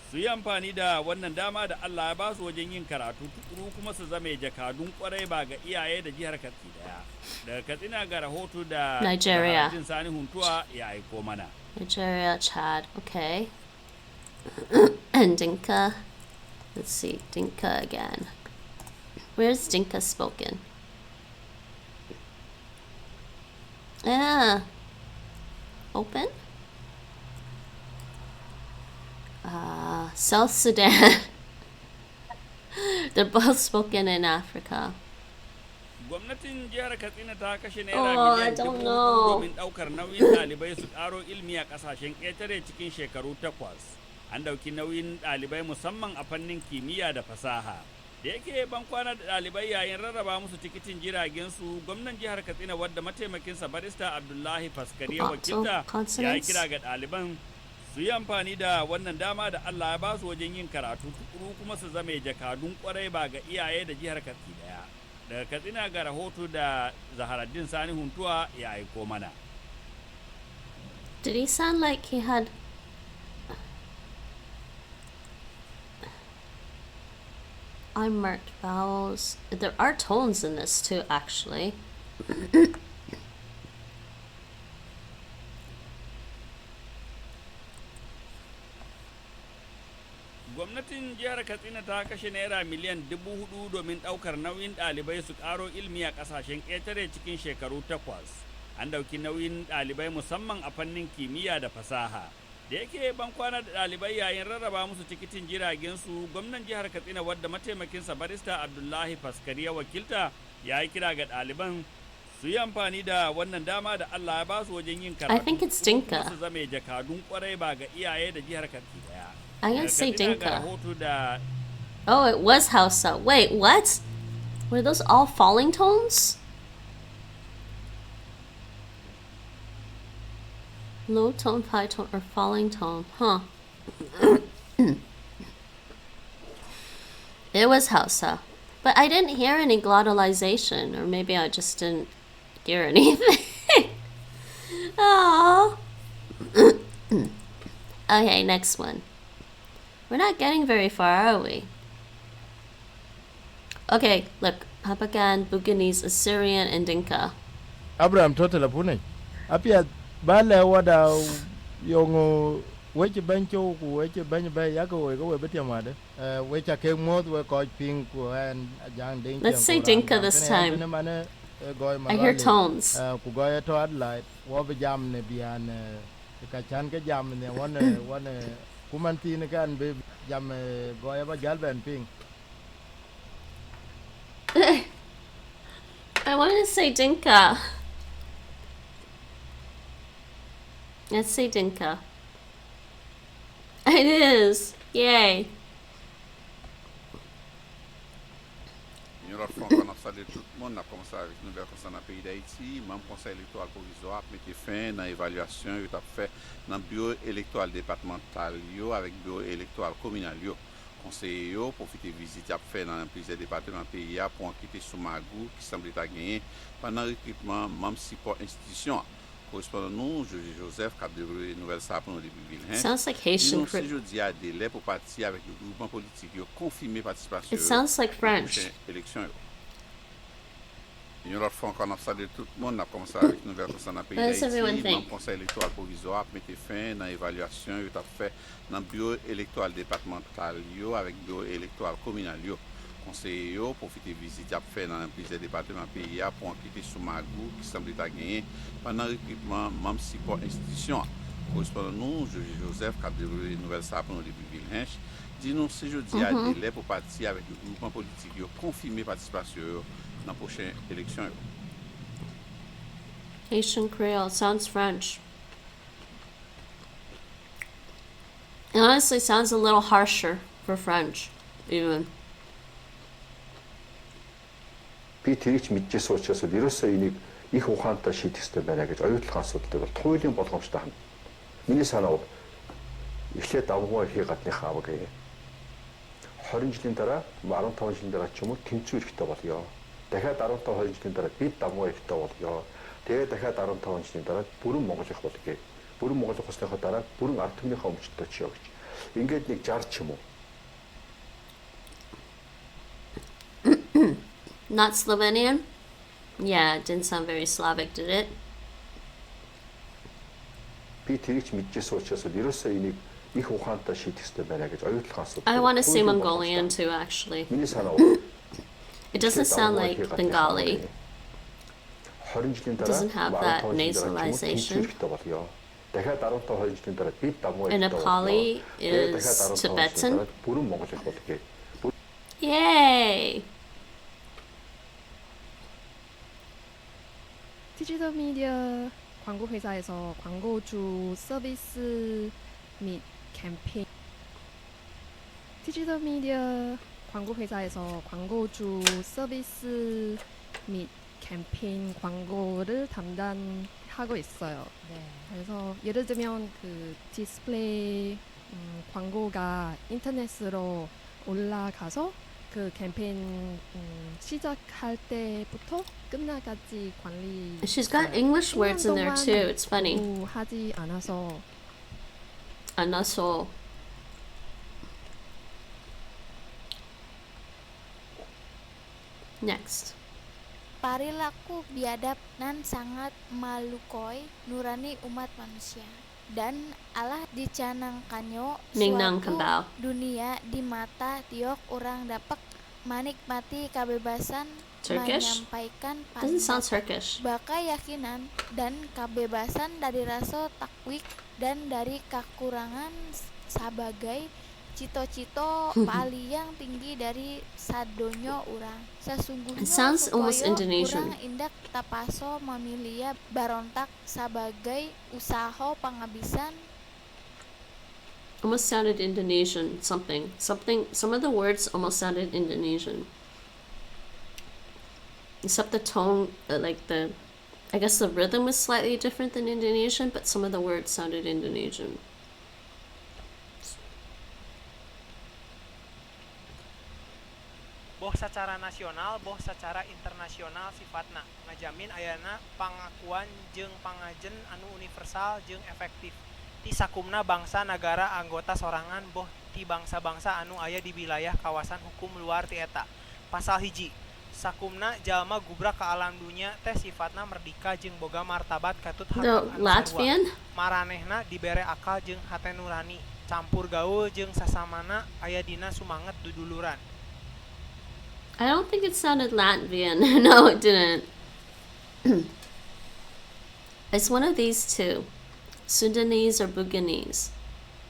su yi amfani da wannan dama da Allah ya ba su wajen yin karatu tukuru kuma su zame jakadun kwarai ba ga iyaye da jihar Katsina. Daga Katsina ga rahoto da Nigeria. Sani Huntuwa ya aiko mana. Nigeria, Chad, okay. And Dinka. Let's see, Dinka again. Where's Dinka spoken? Open? South Sudan. They're both spoken in Africa. Gwamnatin jihar Katsina ta kashe naira miliyan 4,000 domin ɗaukar nauyin ɗalibai su ƙaro ilmi a ƙasashen ƙetare cikin shekaru 8. An ɗauki nauyin ɗalibai musamman a fannin kimiyya da fasaha. Da yake ban kwana da ɗalibai yayin rarraba musu tikitin jiragen su, gwamnan jihar Katsina wadda mataimakinsa barista Abdullahi Faskari ya wakilta ya yi kira ga ɗaliban su yi amfani da wannan dama da Allah ya ba su wajen yin karatu tukuru kuma su zame jakadun kwarai ba ga iyaye da jihar Katsina daya. Daga Katsina ga rahoto da Zaharaddin Sani Huntuwa ya aiko mana. Did he sound like he had unmarked vowels? There are tones in this too, actually. Gwamnatin jihar Katsina ta kashe naira miliyan 4,000 domin ɗaukar nauyin ɗalibai su ƙaro ilmi a ƙasashen ƙetare cikin shekaru 8. An ɗauki nauyin ɗalibai musamman a fannin kimiyya da fasaha. Da yake ban kwana da ɗalibai yayin rarraba musu tikitin jiragen su, gwamnan jihar Katsina wadda mataimakinsa barista Abdullahi Faskari ya wakilta ya yi kira ga ɗaliban su yi amfani da wannan dama da Allah ya ba su wajen yin karatu. I think it's Dinka. Su zame jakadun kwarai ba ga iyaye da jihar Katsina daya. I'm gonna say Dinka. Oh, it was Hausa. Wait, what? Were those all falling tones? Low tone, high tone, or falling tone? Huh. It was Hausa. But I didn't hear any glottalization, or maybe I just didn't hear anything. Oh. Okay, next one. We're not getting very far, are we? Okay, look. Papagan, Buginese, Assyrian, and Dinka. Abraham total apune. Apia bale wada yongo weche bancho ku weche bany ba yako we go betia made. Weche ke mod we ko ping ku an jang Dinka. Let's say Dinka this time. I hear tones. Ku goya to adlight wo be jam ne bian ka chan ke jam ne one kumanti ne kan be jam goya ba jalben ping. I want to say Dinka. Let's say Dinka. It is. Yay. Nous avons salué tout le monde, nous avons commencé avec nous dans le pays d'Haïti. Même conseil électoral provisoire mettait fin dans l'évaluation qu'il a fait dans le bureau électoral départemental avec le bureau électoral communal. Conseiller profiter visite a fait dans plusieurs départements pays pour enquêter sur Magou qui semble être gagné pendant le recrutement même si pour institution. Correspondant nous, Joseph, qui a déroulé une nouvelle salle pour nous depuis Ville. Sounds like Haitian. Nous, jeudi à délai pour partir avec le groupement politique, ils ont confirmé participation. It sounds like French. Élection. Une autre fois, on a salué tout le monde, on a commencé avec une nouvelle concernant le pays d'Haïti. Le conseil électoral provisoire mettait fin dans l'évaluation qu'il a fait dans le bureau électoral départemental avec le bureau électoral communal. Conseiller profiter visite a fait dans plusieurs départements pays pour enquêter sur Magou qui semble être gagné pendant le recrutement même si pour institution. Correspondant nous, Joseph, qui a déroulé une nouvelle salle pour nous depuis Ville. Dis-nous si jeudi à délai pour partir avec le groupement politique, ils ont confirmé participation dans la prochaine élection. Haitian Creole sounds French. It honestly sounds a little harsher for French, even. Би тэрийг ч мэдчихсэн учраас ерөөсөө энийг их ухаантай шийдэх хэрэгтэй байна гэж оюутлах асуудалтай бол туйлын болгоомжтой хань. Миний санаа эхлээд давгуу ихий гадныхаа аваг 20 жилийн дараа 15 жилийн дараа ч юм уу тэнцүү эрэхтэй болёо. Дахиад 15 20 жилийн дараа бид давгуу эрэхтэй болёо. Тэгээд дахиад 15 жилийн дараа бүрэн Монгол их болъё. Бүрэн Монгол ухсныхаа дараа бүрэн ард түмнийхээ өмчтөй ч ёо гэж. Ингээд нэг 60 ч юм уу. Not Slovenian? Yeah, it didn't sound very Slavic, did it? Би тэрийг ч мэдчихсэн учраас ерөөсөө энийг их ухаантай шийдэх хэрэгтэй байна гэж оюутлах асуудал. I want to say Mongolian too, actually. Миний санаа It doesn't sound like Bengali. It doesn't have that nasalization. дахиад 15 20 жилийн дараа бид давгуу And Nepali is Tibetan. бүрэн Монгол их болъё. Yay! 디지털 미디어 광고 회사에서 광고주 서비스 및 캠페인 디지털 미디어 광고 회사에서 광고주 서비스 및 캠페인 광고를 담당하고 있어요. 네. 그래서 예를 들면 그 디스플레이 광고가 인터넷으로 올라가서 그 캠페인 시작할 때부터 끝나까지 관리. She's got English words in there too. It's funny. 하지 않아서. Next. Perilaku biadab nan sangat malukoi nurani umat manusia. Dan Allah dicanangkannya suatu dunia di mata tiok orang dapat menikmati kebebasan menyampaikan pendapat, keyakinan dan kebebasan dari rasa takwik dan dari kekurangan sebagai cito-cito paling tinggi dari sadonyo orang. Sesungguhnya supaya orang indak tapaso memilih barontak sebagai usaha penghabisan. Almost sounded Indonesian. Some of the words almost sounded Indonesian. Except the tone, I guess the rhythm was slightly different than Indonesian, but some of the words sounded Indonesian. Boh secara nasional, boh secara internasional sifatna ngajamin ayana pangakuan jeung pangajen anu universal jeung efektif ti sakumna bangsa negara anggota sorangan boh ti bangsa-bangsa anu aya di wilayah kawasan hukum luar ti eta. Pasal 1. Sakumna jalma gubrak ka alam dunya teh sifatna merdeka jeung boga martabat katut hak anu sarua. Maranehna dibere akal jeung hate nurani, campur gaul jeung sasamana aya dina sumanget duduluran. I don't think it sounded Latvian. No, it didn't. It's one of these two. Sundanese or Buganese.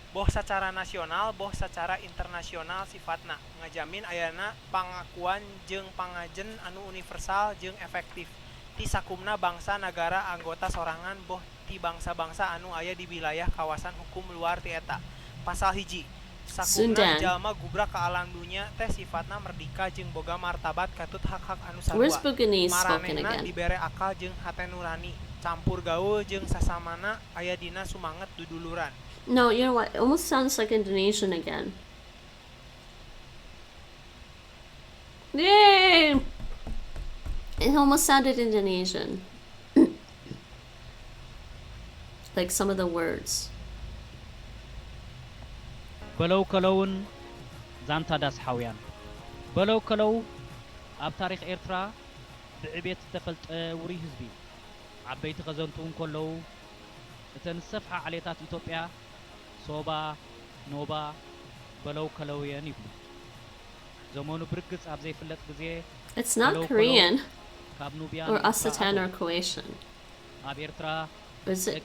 Boh secara nasional, boh secara internasional sifatna ngajamin ayana pangakuan jeung pangajen anu universal jeung efektif ti sakumna bangsa negara anggota sorangan boh ti bangsa-bangsa anu aya di wilayah kawasan hukum luar ti eta. Pasal 1. Sakumna jalma gubrak ka alam dunya teh sifatna merdeka jeung boga martabat katut hak-hak anu sarua. Maranehna dibere akal jeung hate nurani, campur gaul jeung sasamana aya dina sumanget duduluran. No, you know what? It almost sounds like Indonesian again. Yay! It almost sounded Indonesian. Like some of the words. በለው ከለውን ዛንታ ዳስ ሓውያን በለው ከለው ኣብ ታሪክ ኤርትራ ብዕቤት ዝተፈልጠ ውሩይ ህዝቢ ዓበይቲ ኸዘንቱውን ከለዉ እተን ሰፍሓ ዓሌታት ኢትዮጵያ ሶባ ኖባ በለው ከለውየን ይብሉ ዘመኑ ብርግጽ ኣብ ዘይፍለጥ ግዜ It's not Korean or Occitan or Croatian. ኣብ ኤርትራ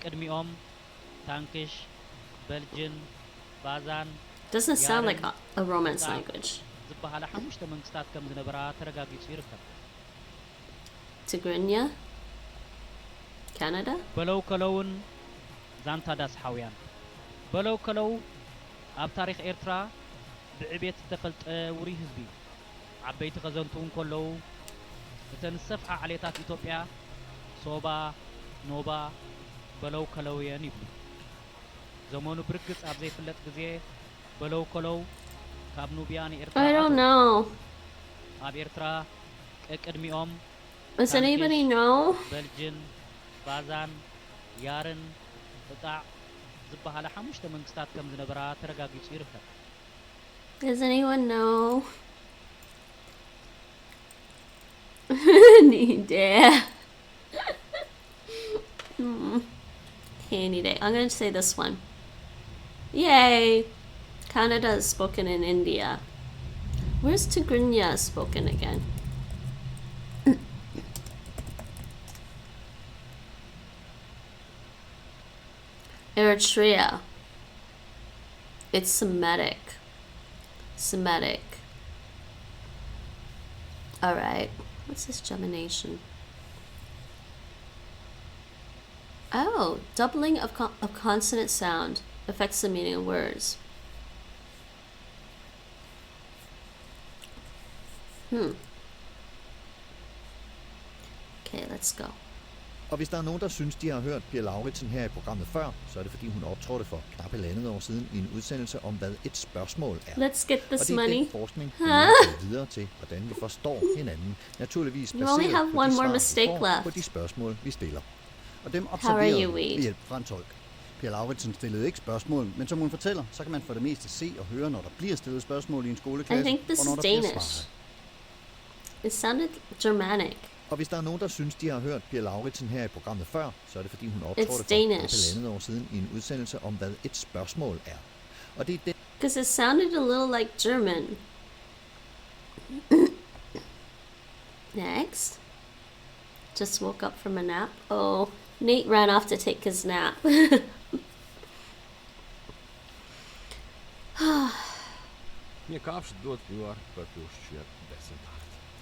ቅድሚኦም ታንክሽ በልጅን ባዛን Doesn't sound like a Romance language. ዝበሃላ ሓሙሽተ መንግስታት ከም ዝነበራ ተረጋጊጹ ይርከብ። Tigrinya, Canada. በለው ከለውን ዛንታ ዳስ ሓውያን በለው ከለው ኣብ ታሪክ ኤርትራ ብዕቤት ዝተፈልጠ ውሩይ ህዝቢ ዓበይቲ ኸዘንቱውን ከለዉ እተን ሰፍሓ ዓሌታት ኢትዮጵያ ሶባ ኖባ በለው ከለውየን ይብሉ ዘመኑ ብርግጽ ኣብ ዘይፍለጥ ግዜ በለው ከለው ካብ ኑቢያ ንኤርትራ I don't know. ኣብ ኤርትራ ቅድሚኦም Does anybody know? በልጅን ባዛን ያርን እጣዕ ዝበሃላ ሓሙሽተ መንግስታት ከም ዝነበራ ተረጋጊጹ ይርከብ። Does anyone know? Dare. Any day. I'm going to say this one. Yay! Canada is spoken in India. Where's Tigrinya spoken again? Eritrea. It's Semitic. Alright. What's this gemination? Oh, doubling of consonant sound affects the meaning of words. Okay, let's go. Og hvis der er nogen, der synes, de har hørt Pia Lauritsen her i programmet før, så er det fordi, hun optrådte for knap 1,5 år siden i en udsendelse om, hvad et spørgsmål er. Let's get this og det er money. den forskning, vi går videre til, hvordan vi forstår hinanden. Naturligvis baseret på de svar, på de spørgsmål, vi stiller. Og dem observerer vi ved hjælp fra en tolk. Pia Lauritsen stillede ikke spørgsmål, men som hun fortæller, så kan man for det meste se og høre, når der bliver stillet spørgsmål i en skoleklasse, og når der bliver svaret. It sounded Germanic. Og hvis der er nogen, der synes, de har hørt Pia Lauritsen her i programmet før, så er det fordi, hun optrådte for 1,5 år siden i en udsendelse om, hvad et spørgsmål er. Og det er det. Because it sounded a little like German. Next. Just woke up from a nap. Oh, Nate ran off to take his nap.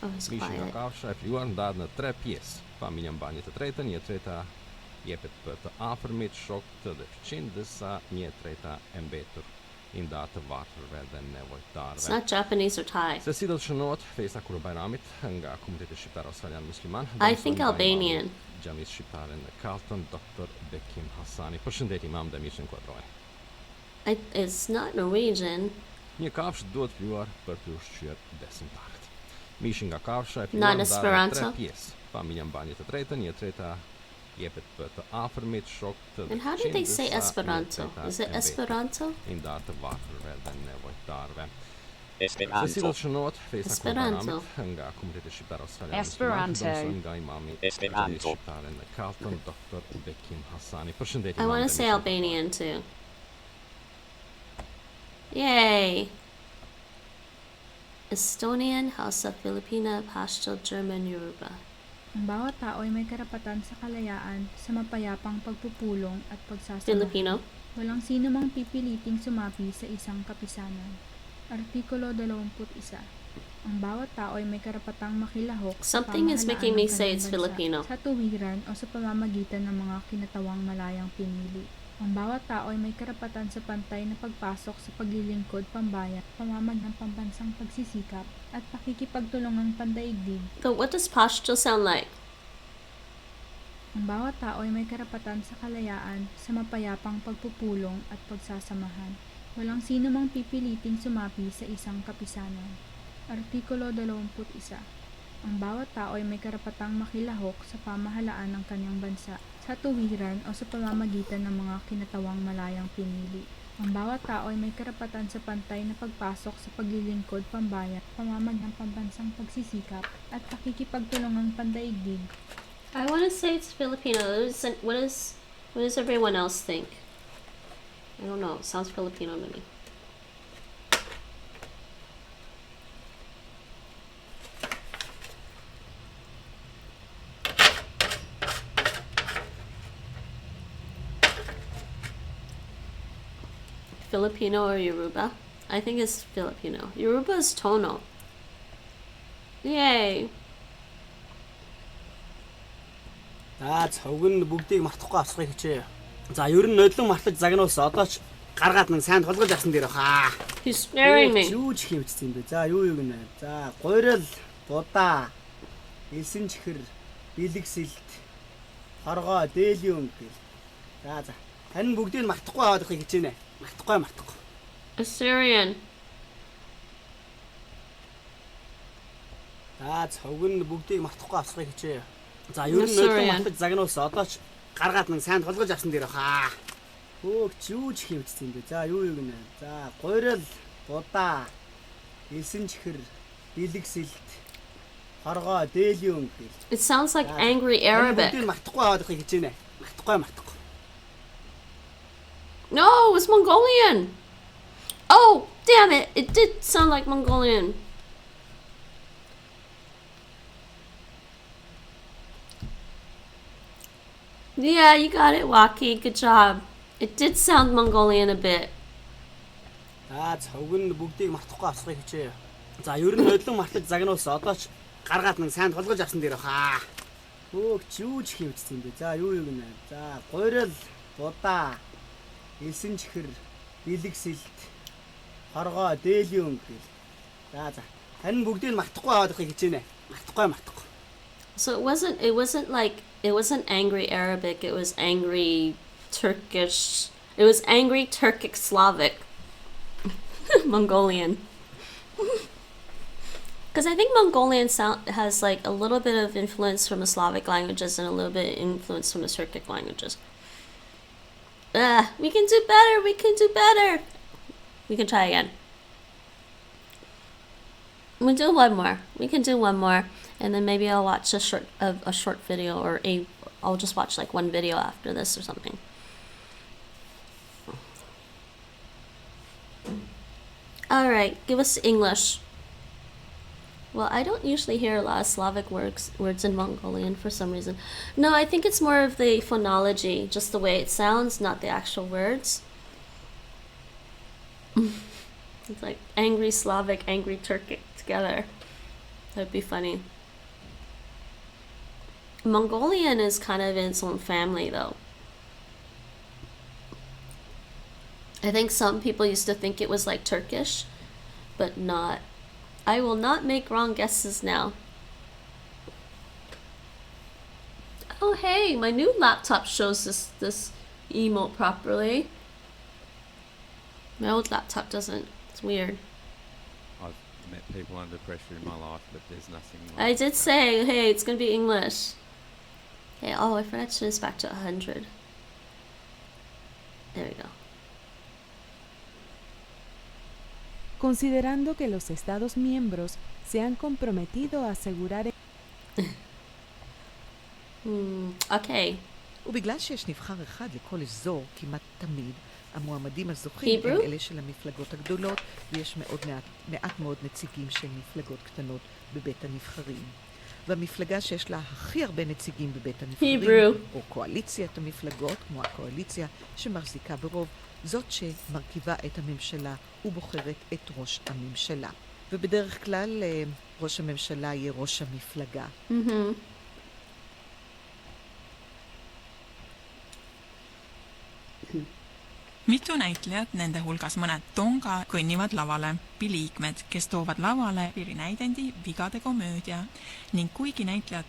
Oh, it's quiet. It's not Japanese or Thai. I think Albanian. It's not Norwegian. Not Esperanto. And how do they say Esperanto? Is it Esperanto? Esperanto. Esperanto. Esperanto. I want to say Albanian too. Yay! Estonian, Hausa, Filipina, Pashto, German, Yoruba. Ang bawat tao ay may karapatan sa kalayaan, sa mapayapang pagpupulong at pagsasama. Filipino. Walang sino mang pipiliting sumapi sa isang kapisanan. Artikulo 21. Ang bawat tao ay may karapatang makilahok sa Something is making me say bansa, it's Filipino. sa tuwiran o sa pamamagitan ng mga kinatawang malayang pinili. Ang bawat tao ay may karapatan sa pantay na pagpasok sa paglilingkod pambayan, pamamagitan ng pambansang pagsisikap at pakikipagtulungang pandaigdig. But what does Pashto sound like? Ang bawat tao ay may karapatan sa kalayaan, sa mapayapang pagpupulong at pagsasamahan. Walang sino mang pipiliting sumapi sa isang kapisanan. Artikulo 21. Ang bawat tao ay may karapatang makilahok sa pamahalaan ng kanyang bansa, sa tuwiran o sa pamamagitan ng mga kinatawang malayang pinili. Ang bawat tao ay may karapatan sa pantay na pagpasok sa paglilingkod pambayan, pamamagitan ng pambansang pagsisikap at pakikipagtulungang pandaigdig. I want to say it's Filipino. What does everyone else think? I don't know. It sounds Filipino to me. Filipino or Yoruba? I think it's Filipino. Yoruba is Tono. Yay! Цогн бүгдийг мартахгүй авсахыг хичээе. За ер нь нодлон мартаж загнуулсан. Одоо ч гаргаад нэг сайн толгож авсан дээр хаа. He's scaring me. Юу ч хийвчсэн бэ. За юу гэнэ. За гойрол, будаа, элсэн чихэр, бэлэгсэлт, хоргоо, дээлийн өмгөл. За. Харин бүгдийг мартахгүй аваад авахыг хичээнэ. Мартахгүй. Assyrian. Цогн бүгдийг мартахгүй авсахыг хичээе. За ер нь нодлон мартаж загнуулсан. Одоо ч гаргаад нэг сайн толгож авсан дээр хаа. Хөөгч юу ч хийвчсэн бэ. За юу гэнэ. За гойрол, будаа, элсэн чихэр, бэлэгсэлт, хоргоо, дээлийн өмгөл. It sounds like angry Arabic. Бүгдийг мартахгүй аваад авахыг хичээнэ. Мартахгүй. No, it's Mongolian. Oh, damn it. It did sound like Mongolian. Yeah, you got it, Waki. Good job. It did sound Mongolian a bit. Цогн бүгдийг мартахгүй авсахыг хичээе. За ер нь нодлон мартаж загнуулсан. Одоо ч гаргаад нэг сайн толгож авсан дээр хаа. Хөөгч юу ч хийвчсэн бэ. За юу гэнэ. За гойрол, будаа, элсэн чихэр, бэлэгсэлт, хоргоо, дээлийн өмгөл. За. So it wasn't angry Arabic, it was angry Turkish. It was angry Turkic Slavic. Mongolian. Because I think Mongolian has like a little bit of influence from the Slavic languages and a little bit of influence from the Turkic languages. We can do better, we can do better. We can try again. We'll do one more. We can do one more, and then maybe I'll watch a short video, or I'll just watch like one video after this or something. All right, give us English. Well, I don't usually hear a lot of Slavic words in Mongolian for some reason. No, I think it's more of the phonology, just the way it sounds, not the actual words. It's like angry Slavic, angry Turkic together. That'd be funny. Mongolian is kind of in its own family, though. I think some people used to think it was like Turkish, but not. I will not make wrong guesses now. Oh hey, my new laptop shows this emote properly. My old laptop doesn't. It's weird. I've met people under pressure in my life, but there's nothing like I did say, hey, it's gonna be English. Okay, oh, I forgot to turn this back to 100. There we go. Considerando que los Estados miembros se han comprometido a asegurar... Okay. ובגלל שיש נבחר אחד לכל אזור כמעט תמיד, המועמדים הזוכים הם אלה של המפלגות הגדולות, ויש מעט מאוד נציגים של מפלגות קטנות בבית הנבחרים. והמפלגה שיש לה הכי הרבה נציגים בבית הנבחרים, או קואליציית המפלגות, כמו הקואליציה שמחזיקה ברוב, זאת שמרכיבה את הממשלה ובוחרת את ראש הממשלה. ובדרך כלל ראש הממשלה יהיה ראש המפלגה. Mitu näitlejat, nende hulgas mõned Tonga, kõnnivad lavale. Liikmed, kes toovad lavale piirinäidendi vigade komöödia ning kuigi näitlejad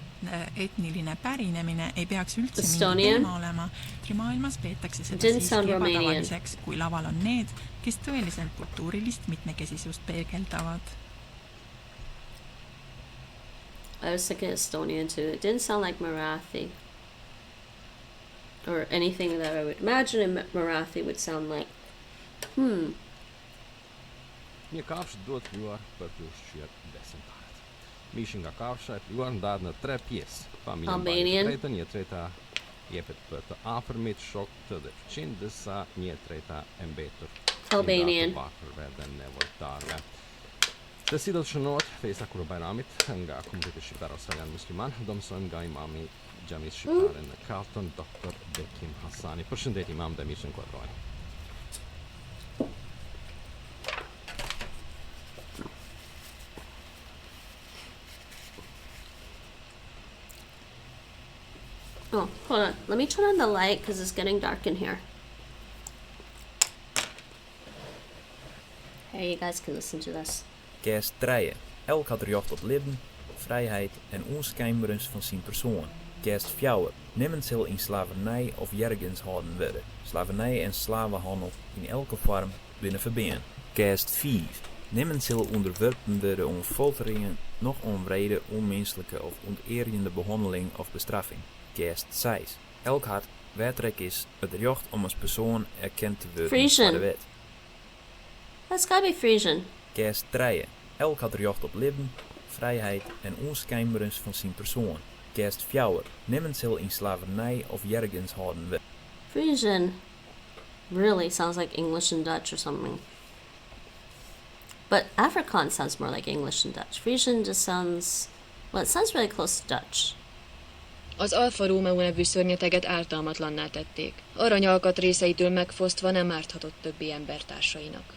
etniline pärinemine ei peaks üldse mingi teema olema, maailmas peetakse seda siiski ebatavaliseks, kui laval on need, kes tõeliselt kultuurilist mitmekesisust peegeldavad. I was thinking Estonian too. It didn't sound like Marathi. Or anything that I would imagine in Marathi would sound like. Nije kavša dot juar prtuščiat desentāret. Mīšinga kavša juar dādna tre pies. Albanian. Treta nije treta iepet pēta afirmīt šok tādep čindesā nije treta embetur. Albanian. Veden nevar tārve. Desidot šanot, fejsa kuru bajramit, nga kumriti šiptaro saljan musliman, dom soim ga imami Jamis Shiparen, Carlton, Dr. Bekim Hassani. Përshëndetje imam dhe mishën kodrojnë. Oh, hold on. Let me turn on the light because it's getting dark in here. Here, you guys can listen to this. Kerst 3. Elk had recht op leven, vrijheid en onschijnbaarheid van zijn persoon. Kerst 4. Niemand zal in slavernij of jergens houden worden. Slavernij en slavenhandel in elke vorm binnen verbinden. Kerst 5. Niemand zal onderworpen worden aan folteringen, nog onvrede, onmenselijke of onterende behandeling of bestraffing. Kerst 6. Elk hart wetrek is het recht om als persoon erkend te worden door de wet. That's gotta be Frisian. Kerst 3. Elk had recht op leven, vrijheid en onschijnbaarheid van zijn persoon. Kerst 4. Niemand zal in slavernij of jergens houden worden. Frisian really sounds like English and Dutch or something. But Afrikaans sounds more like English and Dutch. Frisian just sounds... Well, it sounds really close to Dutch. Az Alfa Romeo nevű szörnyeteget ártalmatlanná tették. Aranyalkatrészeittől megfosztva nem árthatott többi embertársainak.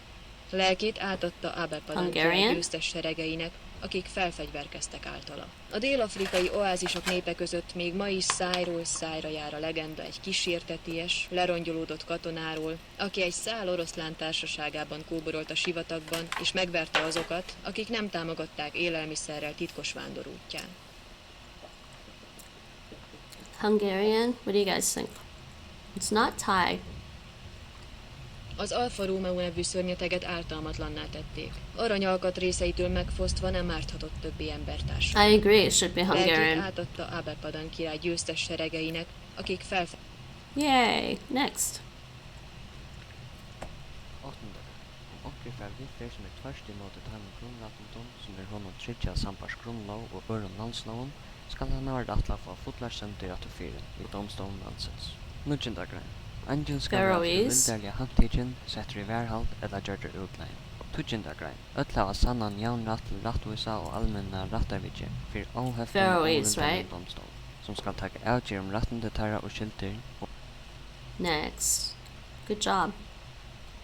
Lelkét átadta Abel parancsra győztes seregeinek, akik felfegyverkeztek általa. A dél-afrikai oázisok népe között még ma is szájról szájra jár a legenda egy kísérteties, lerongyolódott katonáról, aki egy szál oroszlán társaságában kóborolt a sivatagban, és megverte azokat, akik nem támogatták élelmiszerrel titkos vándorútján. Hungarian? What do you guys think? It's not Thai. Az Alfa Romeo nevű szörnyeteget ártalmatlanná tették. Aranyalkatrészeitől megfosztva nem árthatott többi embertársa. I agree, it should be Hungarian. Lelkét átadta Ábelpadan király győztes seregeinek, akik Yay! Next. Ongefär við sem tværst imóti teimum grunnrættindum som honum tryggja sambærs grunnlóg og øðrum landslógum skal hann verða ætla að fá fullar sendir aftur fyrir við dómstólum landsins. 9. grein. Angel skal vera vildarliga handtikin, settur í verhald ella gjørdur útlein. 20. grein. Öll hava sannan javnrætt til rættvisa og almenna rættarvitji fyrir óheftum og óvindarligum dómstól, som skal taka avgjör rættindi teirra og skyldir. Next. Good job.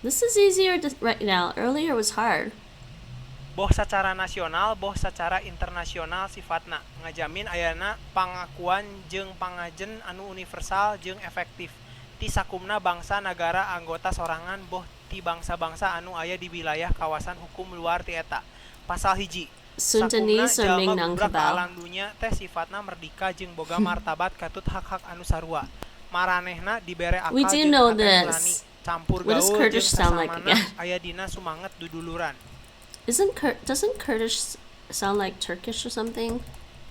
This is easier right now. Earlier was hard. Boh secara nasional, boh secara internasional sifatna ngajamin ayana pangakuan jeung pangajen anu universal jeung efektif ti sakumna bangsa negara anggota sorangan boh ti bangsa-bangsa anu aya di wilayah kawasan hukum luar ti eta. Pasal hiji. Sundanese or Minangkabau? Alam dunia teh sifatna merdeka jeung boga martabat katut hak-hak anu sarua. Maranehna dibere akal. We do know this. Campur what does Kurdish sound like again? Aya dina sumanget duduluran. Doesn't Kurdish sound like Turkish or something?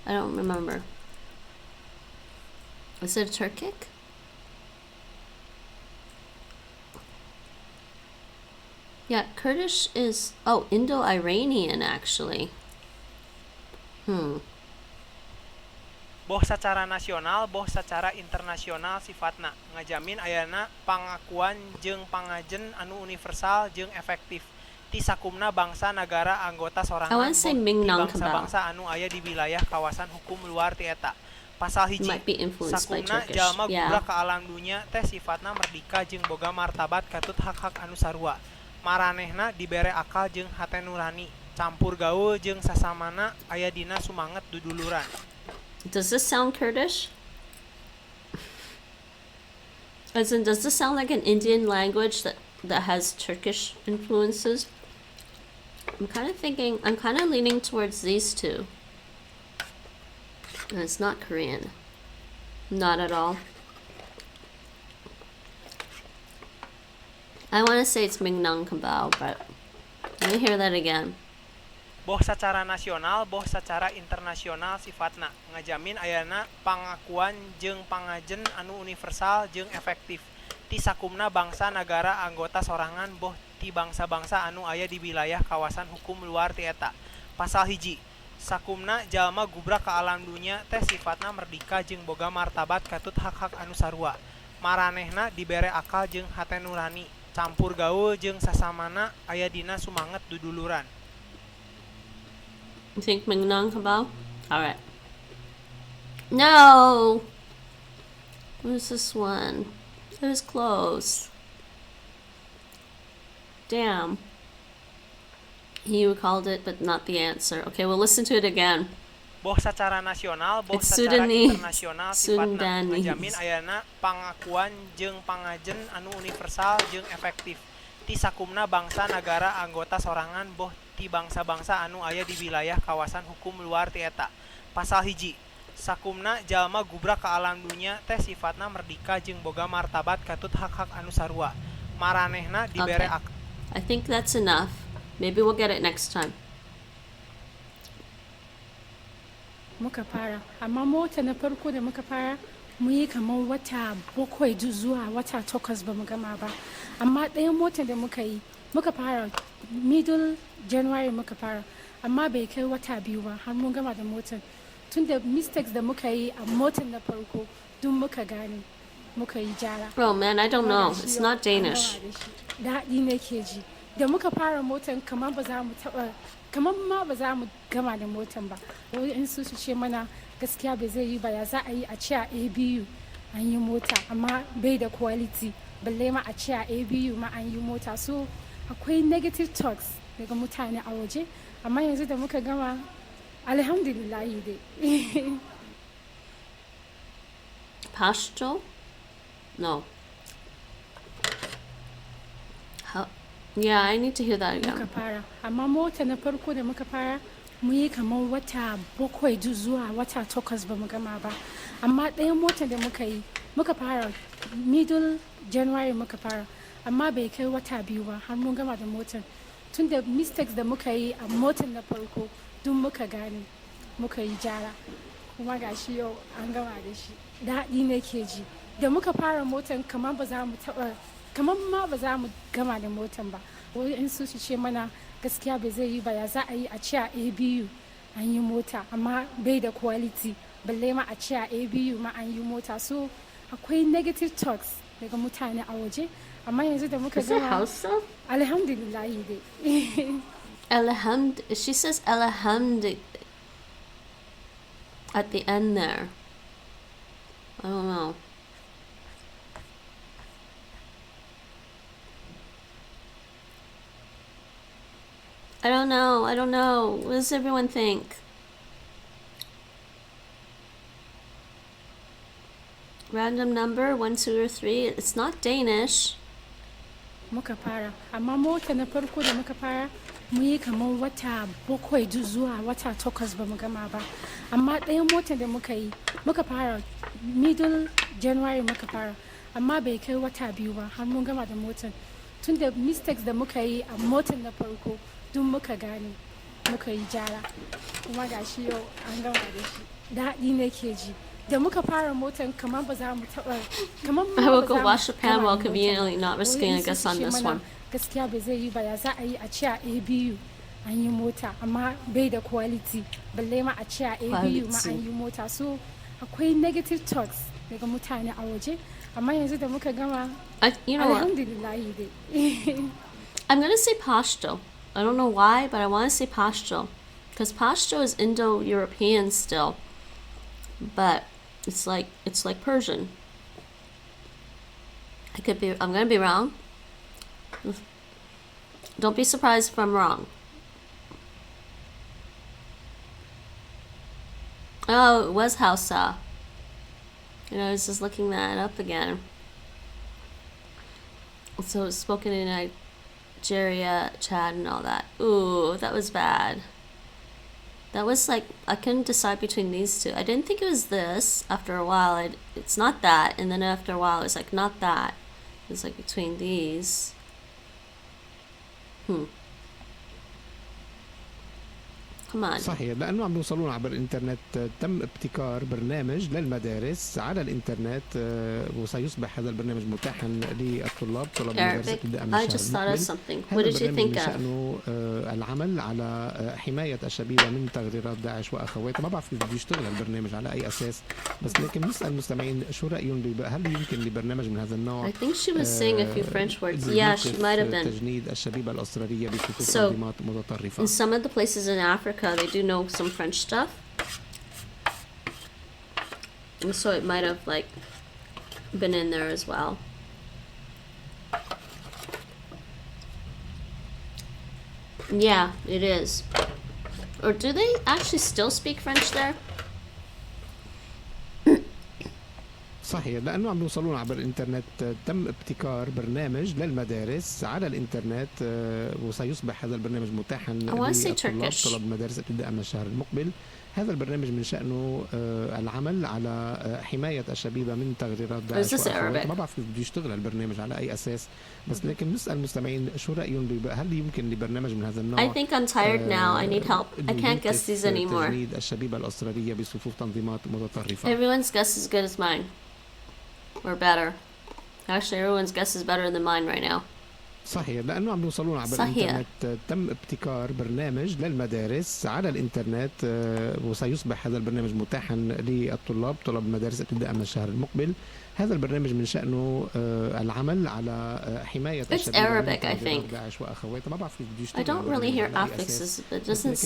I don't remember. Is it Turkic? Yeah, Kurdish is Indo-Iranian actually. Boh secara nasional, boh secara internasional sifatna ngajamin ayana pangakuan jeung pangajen anu universal jeung efektif ti sakumna bangsa negara anggota sorangan boh ti bangsa-bangsa anu aya di wilayah kawasan hukum luar ti eta. Pasal hiji. Sakumna jalma gubra ka alam dunia teh sifatna merdeka jeung boga martabat katut hak-hak anu sarua. Maranehna dibere akal jeung hate nurani, campur gaul jeung sasamana aya dina sumanget duduluran. Does this sound Kurdish? As in, does this sound like an Indian language that has Turkish influences? I'm kind of leaning towards these two. And it's not Korean. Not at all. I want to say it's Minangkabau, but let me hear that again. Boh secara nasional, boh secara internasional sifatna ngajamin ayana pangakuan jeung pangajen anu universal jeung efektif ti sakumna bangsa negara anggota sorangan boh ti bangsa-bangsa anu aya di wilayah kawasan hukum luar ti eta. Pasal hiji. Sakumna jalma gubra ka alam dunia teh sifatna merdeka jeung boga martabat katut hak-hak anu sarua. Maranehna dibere akal jeung hate nurani, campur gaul jeung sasamana aya dina sumanget duduluran. You think Minangkabau? Alright. No! What's this one? It was close. Damn. You called it, but not the answer. Okay, we'll listen to it again. Boh secara nasional, boh secara internasional sifatna ngajamin ayana pangakuan jeung pangajen anu universal jeung efektif ti sakumna bangsa negara anggota sorangan boh ti bangsa-bangsa anu aya di wilayah kawasan hukum luar ti eta. Pasal hiji. Sakumna jalma gubra ka alam dunia teh sifatna merdeka jeung boga martabat katut hak-hak anu sarua. Maranehna dibere I think that's enough. Maybe we'll get it next time. Muka fara, amma mota na farko da muka fara mu yi kamar wata 7 zuwa wata 8 ba mu gama ba. Amma ɗayan motar da muka fara middle January muka fara, amma bai kai wata 2 ba har mun gama da motar. Tun da mistakes da muka yi a motar na farko duk muka gane muka yi jara. Oh man, I don't know. It's not Danish. Daɗi nake ji. Da muka fara motar kamar ba za mu gama da motar ba. In su ce mana gaskiya bai zai yi ba, ya za a yi a ce a ABU an yi mota amma bai da quality, balle ma a ce a ABU ma an yi mota. So akwai negative talks daga mutane a waje, amma yanzu da muka gama alhamdulillah dai. Pashto? No. Yeah, I need to hear that again. Muka fara, amma mota na farko da muka fara mu yi kamar wata 7 zuwa wata 8 ba mu gama ba. Amma ɗayan mota da muka fara middle January muka fara, amma bai kai wata 2 ba har mun gama da motar. Tun da mistakes da muka yi a motar na farko duk muka gane, muka yi jara. Kuma gashi yau an gama da shi. Daɗi ne ke ji. Da muka fara motar kamar ma ba za mu gama da motan ba. Wai su ce mana gaskiya bai zai yi ba, ya za a yi a ce a ABU an yi mota amma bai da quality, balle ma a ce a ABU ma an yi mota. So akwai negative talks daga mutane a waje, amma yanzu da muka gama alhamdulillah dai. She says alhamd at the end there. I don't know. I don't know. What does everyone think? Random number, 1, 2, or 3. It's not Danish. Muka fara, amma mota na farko da muka fara mu yi kamar wata 7 zuwa wata 8 ba mu gama ba. Amma ɗayan mota da muka fara middle January muka fara, amma bai kai wata 2 ba har mun gama da motar. Tun da mistakes da muka yi a motar na farko duk muka gane, muka yi jara. Kuma gashi yau an gama da shi. Daɗi ne ke ji. Da muka fara motar kamar ba za mu taɓa, kamar I will go wash the pan while conveniently not risking a guess on this one. Gaskiya bai zai yi ba, ya za a yi a ce a ABU an yi mota amma bai da quality, balle ma a ce a ABU ma an yi mota. So akwai negative talks daga mutane a waje, amma yanzu da muka gama alhamdulillah dai. I'm gonna say Pashto. I don't know why, but I want to say Pashto, because Pashto is Indo-European still, but it's like Persian. I'm gonna be wrong. Don't be surprised if I'm wrong. Oh, it was Hausa. I was just looking that up again. So it's spoken in Nigeria, Chad, and all that. Ooh, that was bad. That was like, I couldn't decide between these two. I didn't think it was this. After a while, it's not that. And then after a while, it was like, not that. It was like between these. Come on. صحيح، لأنه عم يوصلون عبر الإنترنت. تم ابتكار برنامج للمدارس على الإنترنت، وسيصبح هذا البرنامج متاحا للطلاب طلاب المدارس ابتداء من الشهر المقبل. هذا البرنامج من شأنه العمل على حماية الشبيبة من تغريرات داعش وأخواتها. ما بعرف كيف بده يشتغل البرنامج على أي أساس، بس لكن نسأل المستمعين شو رأيهم هل يمكن لبرنامج من هذا النوع I think she was saying a few French words. Yeah, she might have been. تجنيد الشبيبة الأسترالية بصفوف تنظيمات متطرفة. In some of the places in Africa, they do know some French stuff, and so it might have like been in there as well. Yeah, it is. Or do they actually still speak French there? صحيح، لأنه عم يوصلون عبر الإنترنت. تم ابتكار برنامج للمدارس على الإنترنت، وسيصبح هذا البرنامج متاحا للطلاب طلاب المدارس ابتداء من الشهر المقبل. هذا البرنامج من شأنه العمل على حماية الشبيبة من تغريرات داعش وأخواتها. ما بعرف كيف بده يشتغل البرنامج على أي أساس، بس لكن نسأل المستمعين شو رأيهم هل يمكن لبرنامج من هذا النوع. I think I'm tired now. I need help. I can't guess these anymore. تجنيد الشبيبة الأسترالية بصفوف تنظيمات متطرفة. Everyone's guess is good as mine. Or better. Actually, everyone's guess is better than mine right now. صحيح، لأنه عم يوصلون عبر الإنترنت. تم ابتكار برنامج للمدارس على الإنترنت، وسيصبح هذا البرنامج متاحا للطلاب طلاب المدارس ابتداء من الشهر المقبل. هذا البرنامج من شأنه العمل على حماية الشبيبة من تغريرات داعش وأخواتها. ما بعرف كيف بده يشتغل. I don't really hear affixes. It doesn't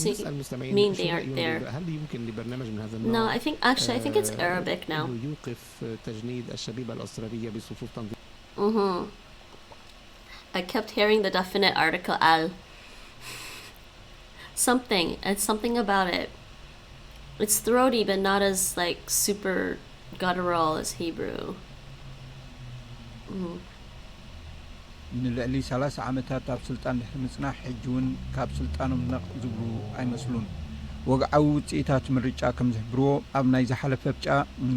mean they aren't there. هل يمكن لبرنامج من هذا النوع. No, I think it's Arabic now. يوقف تجنيد الشبيبة الأسترالية بصفوف تنظيم. I kept hearing the definite article al. something. It's something about it. It's throaty, but not as like super guttural as Hebrew. ንልዕሊ 30 ዓመታት ኣብ ስልጣን ድሕሪ ምጽናሕ ሕጂ እውን ካብ ስልጣኖም ነቕ ዝብሉ ኣይመስሉን ወግዓዊ ውጽኢታት ምርጫ ከም ዝሕብርዎ ኣብ ናይ ዝሓለፈ ብጫ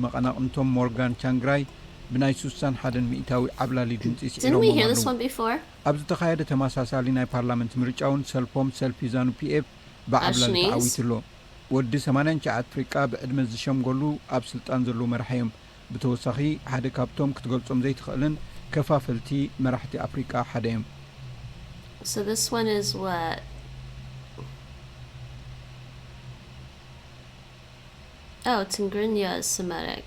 መቐናቕንቶም ሞርጋን ቻንግራይ ብናይ 61 ሚእታዊ ዓብላሊ ድምፂ ሲዒሮም ኣብ ዝተኻየደ ተመሳሳሊ ናይ ፓርላመንት ምርጫ እውን ሰልፎም ሰልፊ ዛኑ ፒኤፍ ብዓብላሊ ተዓዊትሎ ወዲ 89 ኣፍሪቃ ብዕድመ ዝሸምገሉ ኣብ ስልጣን ዘሎ መራሕዮም ብተወሳኺ ሓደ ካብቶም ክትገልጾም ዘይትኽእልን ከፋፈልቲ መራሕቲ ኣፍሪቃ ሓደ እዮም So this one is what? Oh, Tigrinya is Semitic.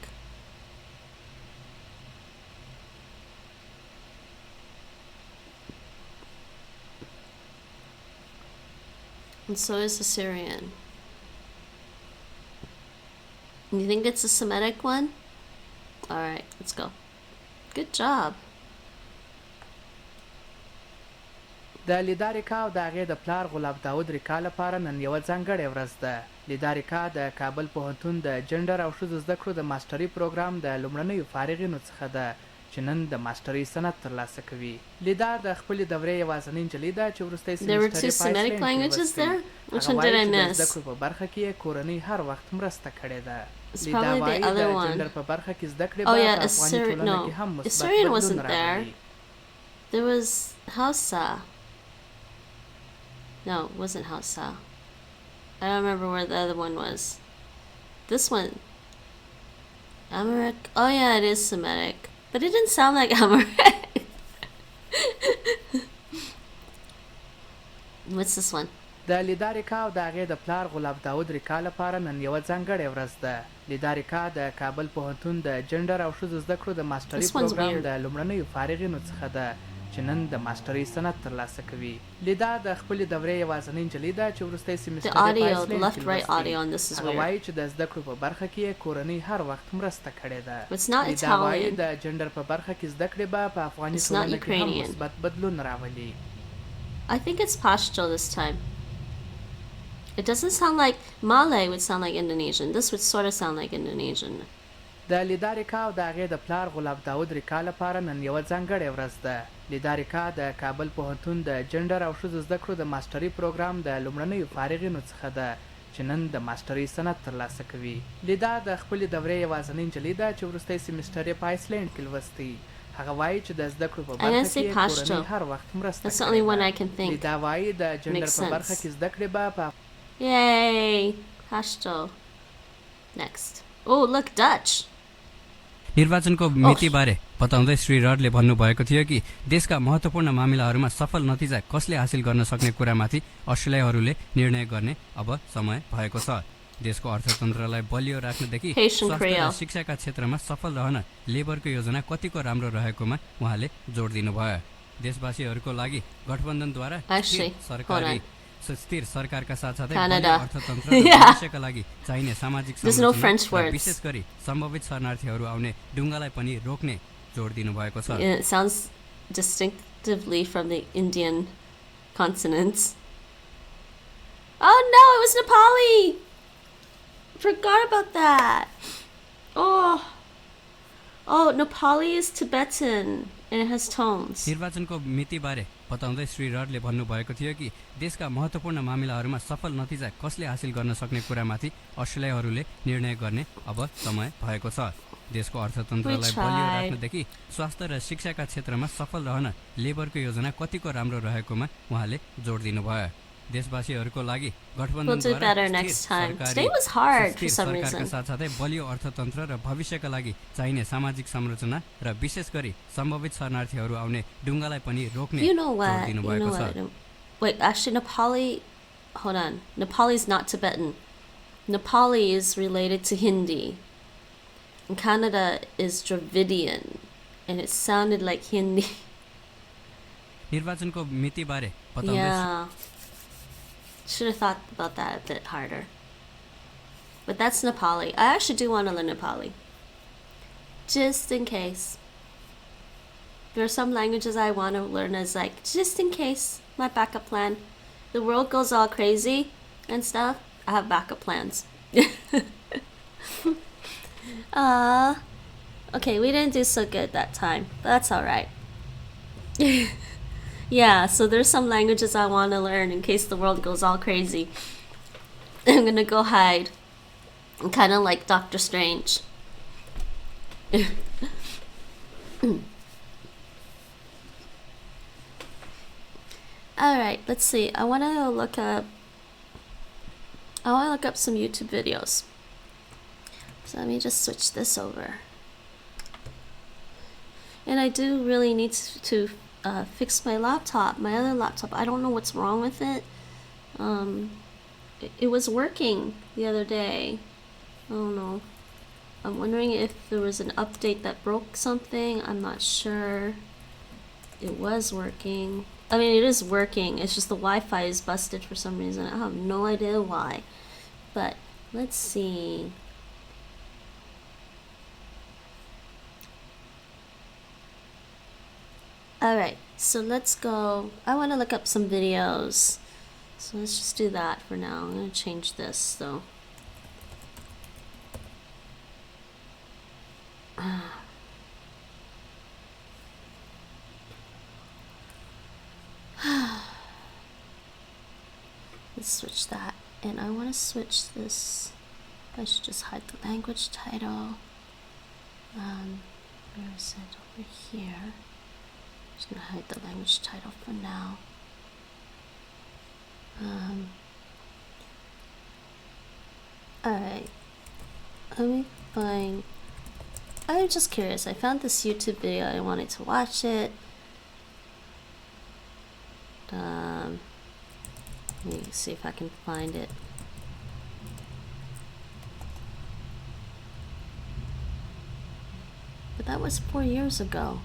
And so is Assyrian. You think it's a Semitic one? Alright, let's go. Good job. د لیداریکا او د هغې د پلار غلام داود ریکا لپاره نن یوه ځانګړې ورځ ده. لیداریکا د کابل پوهنتون د جنډر او ښځو زده کړو د ماسټري پروګرام د لومړنیو فارغینو څخه ده چې نن د ماسټري سند ترلاسه کوي. لیدا د خپلې دورې یوازینۍ نجلۍ ده چې وروستی سیمسټر یې په آیسلینډ کې لوستی. هغه وایي چې د زده کړو په برخه کې یې کورنۍ هر وخت مرسته کړې ده. لیدا وایي د جنډر په برخه کې زده کړې به په افغاني ټولنه کې هم مثبت بدلون راولي. There was Hausa. No, it wasn't Hausa. I don't remember where the other one was. This one. Amharic. Oh yeah, it is Semitic. But it didn't sound like Amharic. What's this one? د لیداریکا او د هغې د پلار غلام داود ریکا لپاره نن یوه ځانګړې ورځ ده. لیداریکا د کابل پوهنتون د جنډر او ښځو زده کړو د ماسټري پروګرام د لومړنیو فارغینو څخه ده چې نن د ماسټري سند ترلاسه کوي. لیدا د خپلې دورې یوازینۍ نجلۍ ده چې وروستی سیمسټر یې په آیسلینډ کې لوستی. هغه وایي چې د زده کړو په برخه کې یې کورنۍ هر وخت مرسته کړې ده. لیدا وایي د جنډر په برخه کې زده کړې به په افغاني ټولنه کې هم مثبت بدلون راولي. I think it's Pashto this time. It doesn't sound like Malay would sound like Indonesian. This would sort of sound like Indonesian. د لیداریکا او د هغې د پلار غلام داود ریکا لپاره نن یوه ځانګړې ورځ ده. لیداریکا د کابل پوهنتون د جنډر او ښځو زده کړو د ماسټري پروګرام د لومړنیو فارغینو څخه ده چې نن د ماسټري سند ترلاسه کوي. لیدا د خپلې دورې یوازینۍ نجلۍ ده چې وروستی سیمسټر یې په آیسلینډ کې لوستی. هغه وایي چې د زده کړو په برخه کې یې کورنۍ هر وخت مرسته کوي. لیدا وایي د جنډر په برخه کې زده کړې به په Yay! Pashto. Next. Oh, look, Dutch. निर्वाचनको मितिबारे बताउँदै श्री रडले भन्नुभएको थियो कि देशका महत्त्वपूर्ण मामिलाहरूमा सफल नतिजा कसले हासिल गर्न सक्ने कुरामाथि अस्ट्रेलियाहरूले निर्णय गर्ने अब समय भएको छ. देशको अर्थतन्त्रलाई बलियो राख्नदेखि स्वास्थ्य र शिक्षाका क्षेत्रमा सफल रहन लेबरको योजना कतिको राम्रो रहेकोमा उहाँले जोड दिनुभयो. देशवासीहरूको लागि गठबन्धनद्वारा सरकारी स्थिर सरकारका साथसाथै अर्थतन्त्र र भविष्यका लागि चाहिने सामाजिक संरचना विशेष गरी सम्भावित शरणार्थीहरू आउने ढुङ्गालाई पनि रोक्ने जोड दिनुभएको छ. It sounds distinctively from the Indian consonants. Oh no, it was Nepali! Forgot about that. Oh, Nepali is Tibetan and it has tones. निर्वाचनको मितिबारे बताउँदै श्री रडले भन्नुभएको थियो कि देशका महत्त्वपूर्ण मामिलाहरूमा सफल नतिजा कसले हासिल गर्न सक्ने कुरामाथि अस्ट्रेलियाहरूले निर्णय गर्ने अब समय भएको छ. देशको अर्थतन्त्रलाई बलियो राख्नदेखि स्वास्थ्य र शिक्षाका क्षेत्रमा सफल रहन लेबरको योजना कतिको राम्रो रहेकोमा उहाँले जोड दिनुभयो. देशवासीहरूको लागि गठबन्धनद्वारा सरकारका साथसाथै बलियो अर्थतन्त्र र भविष्यका लागि चाहिने सामाजिक संरचना र विशेष गरी सम्भावित शरणार्थीहरू आउने ढुङ्गालाई पनि रोक्ने जोड दिनुभएको छ. Wait, actually Nepali, hold on. Nepali is not Tibetan. Nepali is related to Hindi. And Canada is Dravidian. And it sounded like Hindi. निर्वाचनको मितिबारे बताउँदै should have thought about that a bit harder. But that's Nepali. I actually do want to learn Nepali. Just in case. There are some languages I want to learn as like, just in case, my backup plan. The world goes all crazy. and stuff, I have backup plans. Okay, we didn't do so good that time, but that's alright. Yeah, so there's some languages I want to learn in case the world goes all crazy. I'm gonna go hide. I'm kind of like Doctor Strange. Alright, let's see. I want to look up some YouTube videos. So let me just switch this over. And I do really need to fix my laptop, my other laptop. I don't know what's wrong with it. It was working the other day. I don't know. I'm wondering if there was an update that broke something. I'm not sure. It was working. I mean, it is working. It's just the Wi-Fi is busted for some reason. I have no idea why. But let's see. Alright, so let's go. I want to look up some videos. So let's just do that for now. I'm going to change this though. Let's switch that. And I want to switch this. I should just hide the language title. Where is it? Over here. Just gonna hide the language title for now. Alright. Let me find. I'm just curious. I found this YouTube video. I wanted to watch it. Let me see if I can find it. But that was 4 years ago.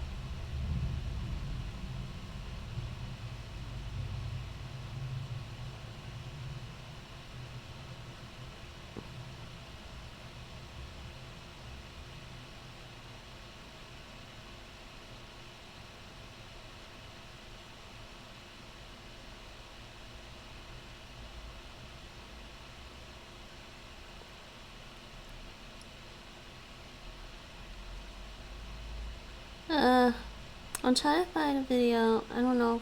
I'm trying to find a video. I don't know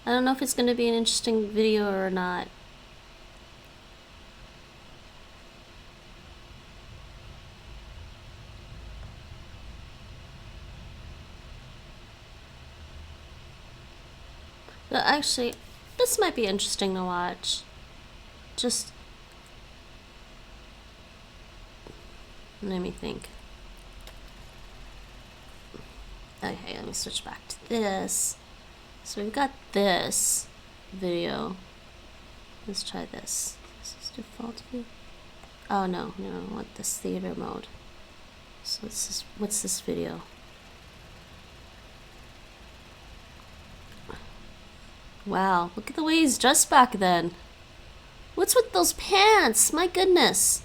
if it's gonna be an interesting video or not. But actually, this might be interesting to watch. Just let me think. Okay, let me switch back to this. So we've got this video. Let's try this. This is default view. Oh no, I want this theater mode. So what's this video? Wow, look at the way he's dressed back then. What's with those pants? My goodness.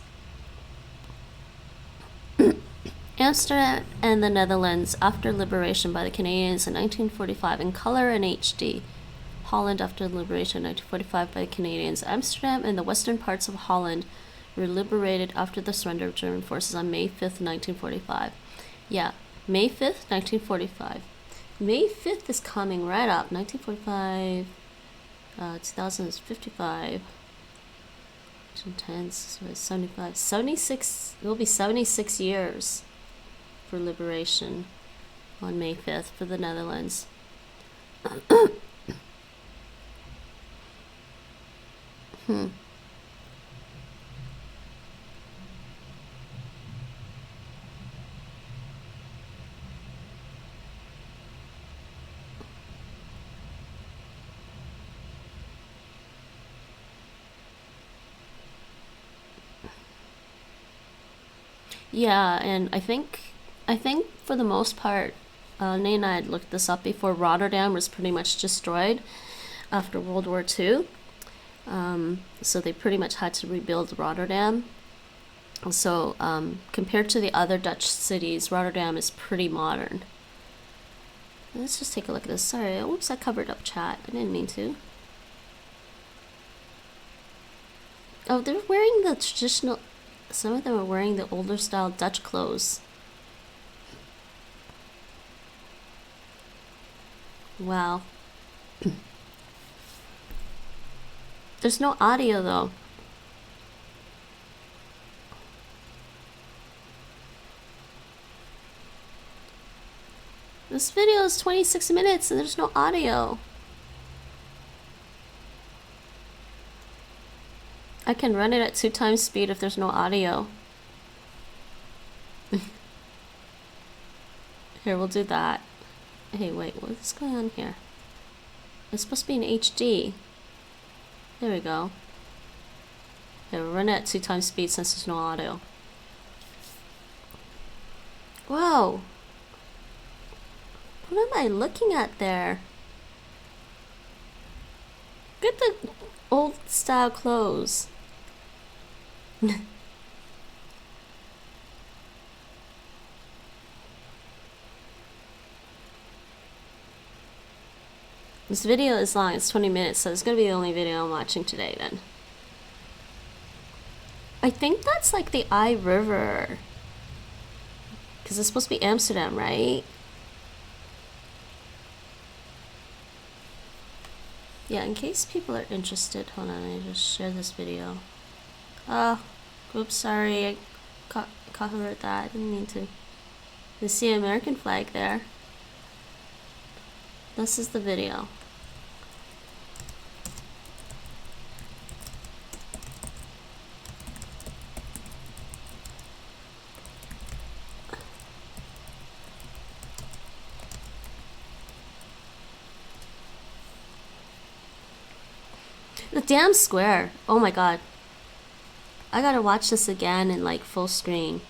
Amsterdam and the Netherlands after liberation by the Canadians in 1945 in color and HD. Holland after liberation in 1945 by the Canadians. Amsterdam and the western parts of Holland were liberated after the surrender of German forces on May 5th, 1945. Yeah, May 5th, 1945. May 5th is coming right up. 1945, 2000 is 55. 10, 75, 76, it will be 76 years for liberation on May 5th for the Netherlands. Yeah, and I think for the most part, Nate and I had looked this up before. Rotterdam was pretty much destroyed after World War II. So they pretty much had to rebuild Rotterdam. So compared to the other Dutch cities, Rotterdam is pretty modern. Let's just take a look at this. Sorry, oops, I covered up chat. I didn't mean to. Oh, they're wearing the traditional... Some of them are wearing the older style Dutch clothes. Wow. There's no audio though. This video is 26 minutes and there's no audio. I can run it at 2 times speed if there's no audio. Here, we'll do that. Hey, wait, what's going on here? It's supposed to be in HD. There we go. Here, we'll run it at 2 times speed since there's no audio. Whoa! What am I looking at there? Look at the old style clothes. This video is long, it's 20 minutes, so it's gonna be the only video I'm watching today then. I think that's like the I River. Because it's supposed to be Amsterdam, right? Yeah, in case people are interested, hold on, I just share this video. Oops, sorry, I covered that, I didn't mean to. You see an American flag there. This is the video. The damn square. Oh my god. I gotta watch this again in like full screen.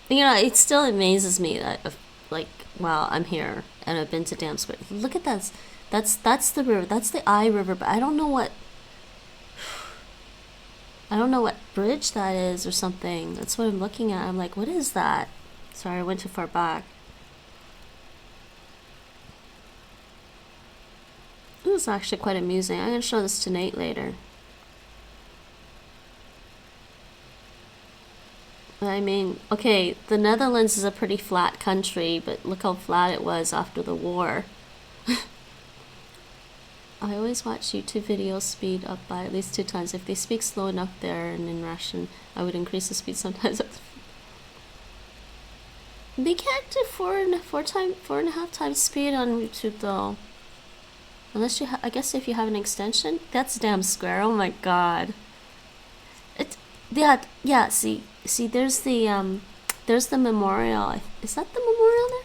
You know, it still amazes me that like, wow, I'm here and I've been to Dam Square. Look at that. That's the river. That's the I River, but I don't know what bridge that is or something. That's what I'm looking at. I'm like, what is that? Sorry, I went too far back. It was actually quite amusing. I'm gonna show this to Nate later. I mean, okay, the Netherlands is a pretty flat country, but look how flat it was after the war. I always watch YouTube videos speed up by at least 2 times. If they speak slow enough there and in Russian, I would increase the speed sometimes. They can't do 4.5 times speed on YouTube though. Unless you I guess if you have an extension. That's Dam Square. Oh my god. Yeah, see there's the memorial. Is that the memorial there?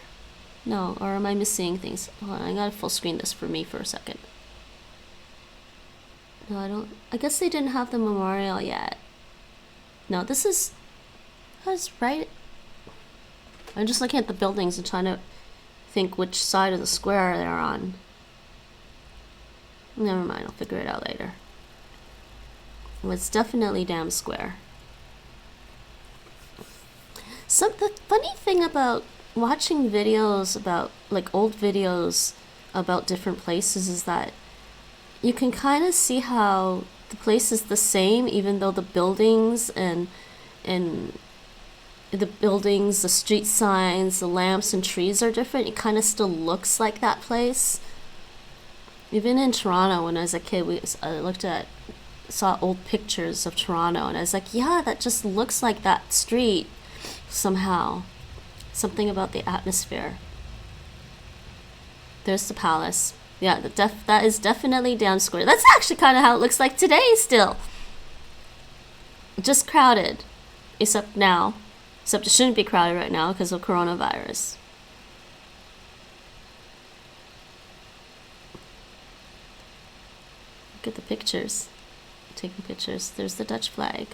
No, or am I missing things? Hold on, I gotta full screen this for me for a second. No, I don't. I guess they didn't have the memorial yet. No, this is. That's right. I'm just looking at the buildings and trying to think which side of the square they're on. Never mind, I'll figure it out later. Well, it's definitely Dam Square. The funny thing about watching videos about, like old videos about different places is that you can kind of see how the place is the same even though the buildings and the buildings, the street signs, the lamps and trees are different. It kind of still looks like that place. Even in Toronto, when I was a kid, I saw old pictures of Toronto, and I was like, yeah, that just looks like that street somehow. Something about the atmosphere. There's the palace. Yeah, that is definitely Dam Square. That's actually kind of how it looks like today still. Just crowded. Except it shouldn't be crowded right now because of coronavirus. Look at the pictures. Taking pictures. There's the Dutch flag.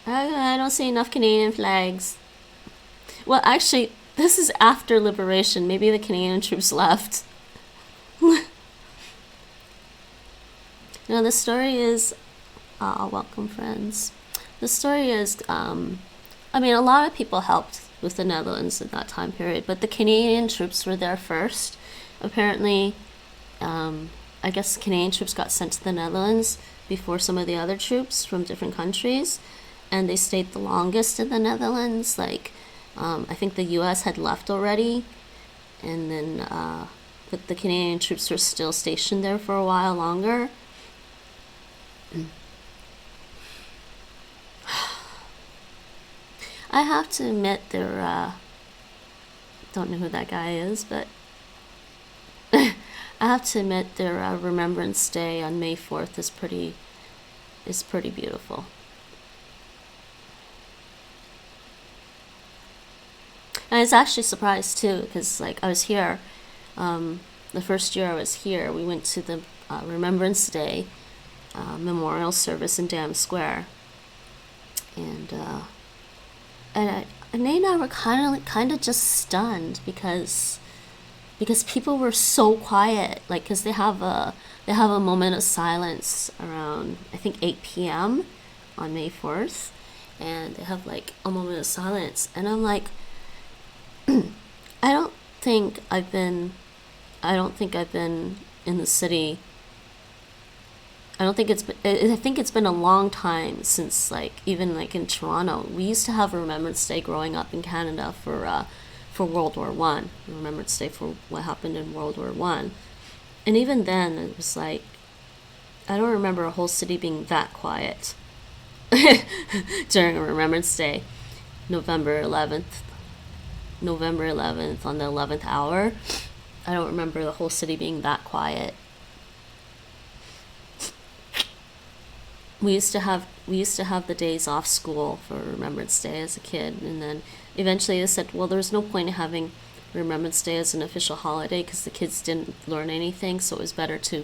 I don't see enough Canadian flags. Well, actually, this is after liberation. Maybe the Canadian troops left. Now, the story is... welcome, friends. The story is... I mean, a lot of people helped with the Netherlands in that time period, but the Canadian troops were there first. Apparently... I guess Canadian troops got sent to the Netherlands before some of the other troops from different countries, and they stayed the longest in the Netherlands. Like, I think the U.S. had left already, and then but the Canadian troops were still stationed there for a while longer. I have to admit, they're don't know who that guy is, but I have to admit their Remembrance Day on May 4th is pretty beautiful. And I was actually surprised too, because like I was here, the first year I was here, we went to the Remembrance Day memorial service in Dam Square, and Nate and I were kind of just stunned because people were so quiet, like, because they have a moment of silence around, I think, 8 p.m. on May 4th, and they have like a moment of silence, and I'm like, I don't think I've been in the city. I think it's been a long time since, like, even like in Toronto, we used to have Remembrance Day growing up in Canada for World War I. Remembrance Day for what happened in World War I. And even then, it was like, I don't remember a whole city being that quiet during a Remembrance Day. November 11th on the 11th hour. I don't remember the whole city being that quiet. We used to have the days off school for Remembrance Day as a kid, and then eventually they said, well, there's no point in having Remembrance Day as an official holiday because the kids didn't learn anything, so it was better to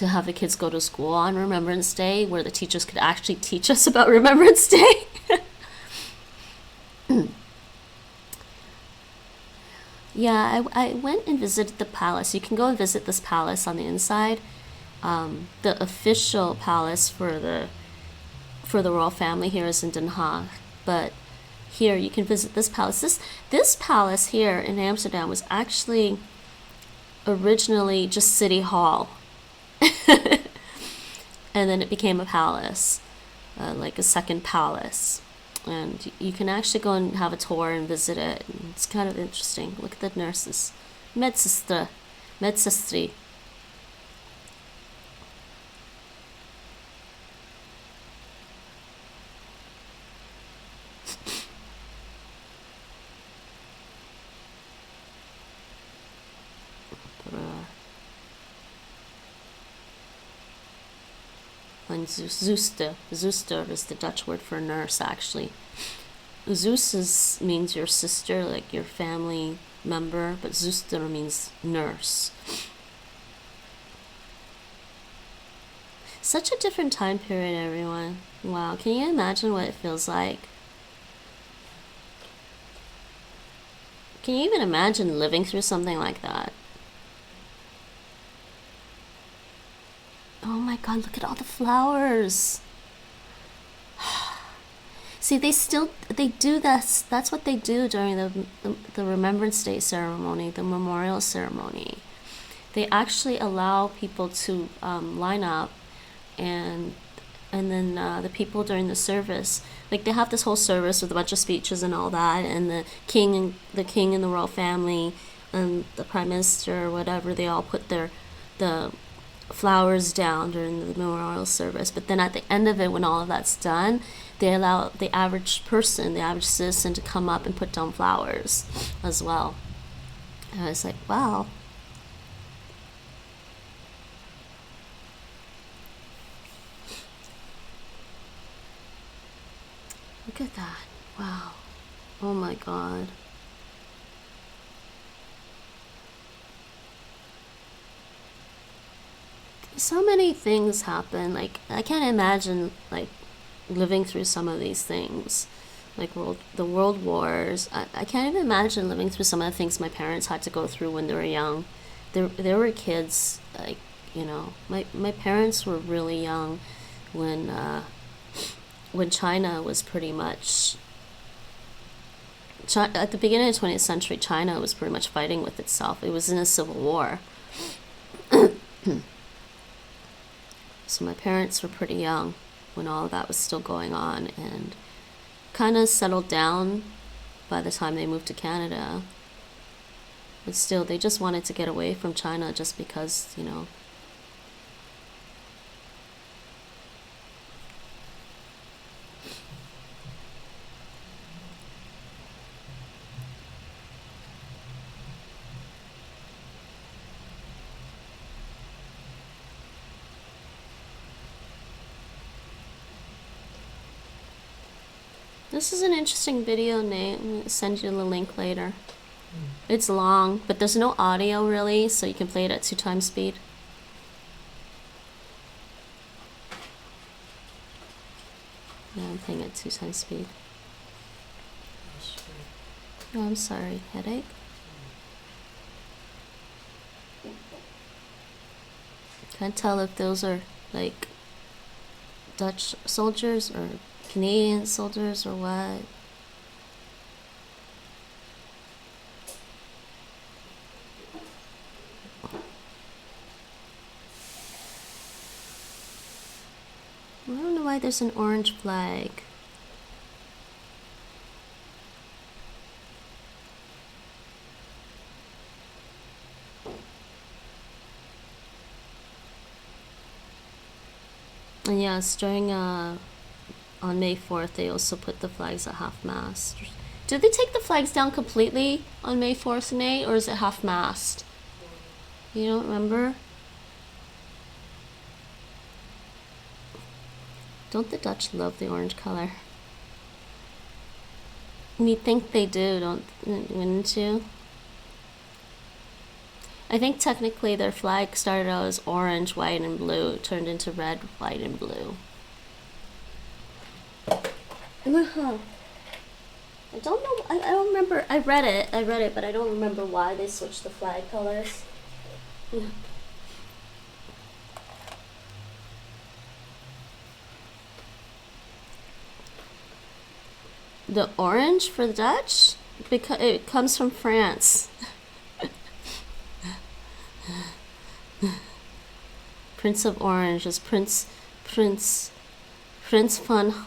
have the kids go to school on Remembrance Day where the teachers could actually teach us about Remembrance Day. Yeah, I went and visited the palace. You can go and visit this palace on the inside. The official palace for the royal family here is in Den Haag, but here you can visit this palace. This palace here in Amsterdam was actually originally just City Hall, and then it became a palace, like a second palace. And you can actually go and have a tour and visit it. And it's kind of interesting. Look at the nurses. Medsestri. And Zuster is the Dutch word for nurse, actually. Zus means your sister, like your family member, but Zuster means nurse. Such a different time period, everyone. Wow, can you imagine what it feels like? Can you even imagine living through something like that? Oh my god, look at all the flowers. See, they do this. That's what they do during the Remembrance Day ceremony, the memorial ceremony. They actually allow people to line up, and then the people during the service, like, they have this whole service with a bunch of speeches and all that, and the king and the royal family and the prime minister or whatever, they all put the flowers down during the memorial service. But then at the end of it, when all of that's done, they allow the average person, the average citizen, to come up and put down flowers as well. And I was like, wow. Look at that. Wow. Oh my god. So many things happen. Like, I can't imagine, like, living through some of these things, like the world wars. I can't even imagine living through some of the things my parents had to go through when they were young. They were kids, like, you know, my parents were really young when China was pretty much, at the beginning of the 20th century, China was pretty much fighting with itself. It was in a civil war. So my parents were pretty young when all of that was still going on, and kind of settled down by the time they moved to Canada. But still, they just wanted to get away from China just because, you know. This is an interesting video, Nate. I'm gonna send you the link later. It's long, but there's no audio really, so you can play it at 2 times speed. Yeah, I'm playing at 2 times speed. Oh, I'm sorry. Headache? Can't tell if those are like Dutch soldiers or Canadian soldiers or what. I don't know why there's an orange flag. And yes, during on May 4th, they also put the flags at half-mast. Did they take the flags down completely on May 4th, Nate, or is it half-mast? You don't remember? Don't the Dutch love the orange color? We think they do, wouldn't you? I think technically their flag started out as orange, white, and blue, turned into red, white, and blue. I don't know. I don't remember. I read it, but I don't remember why they switched the flag colors. The orange for the Dutch, because it comes from France. Prince of Orange is Prince van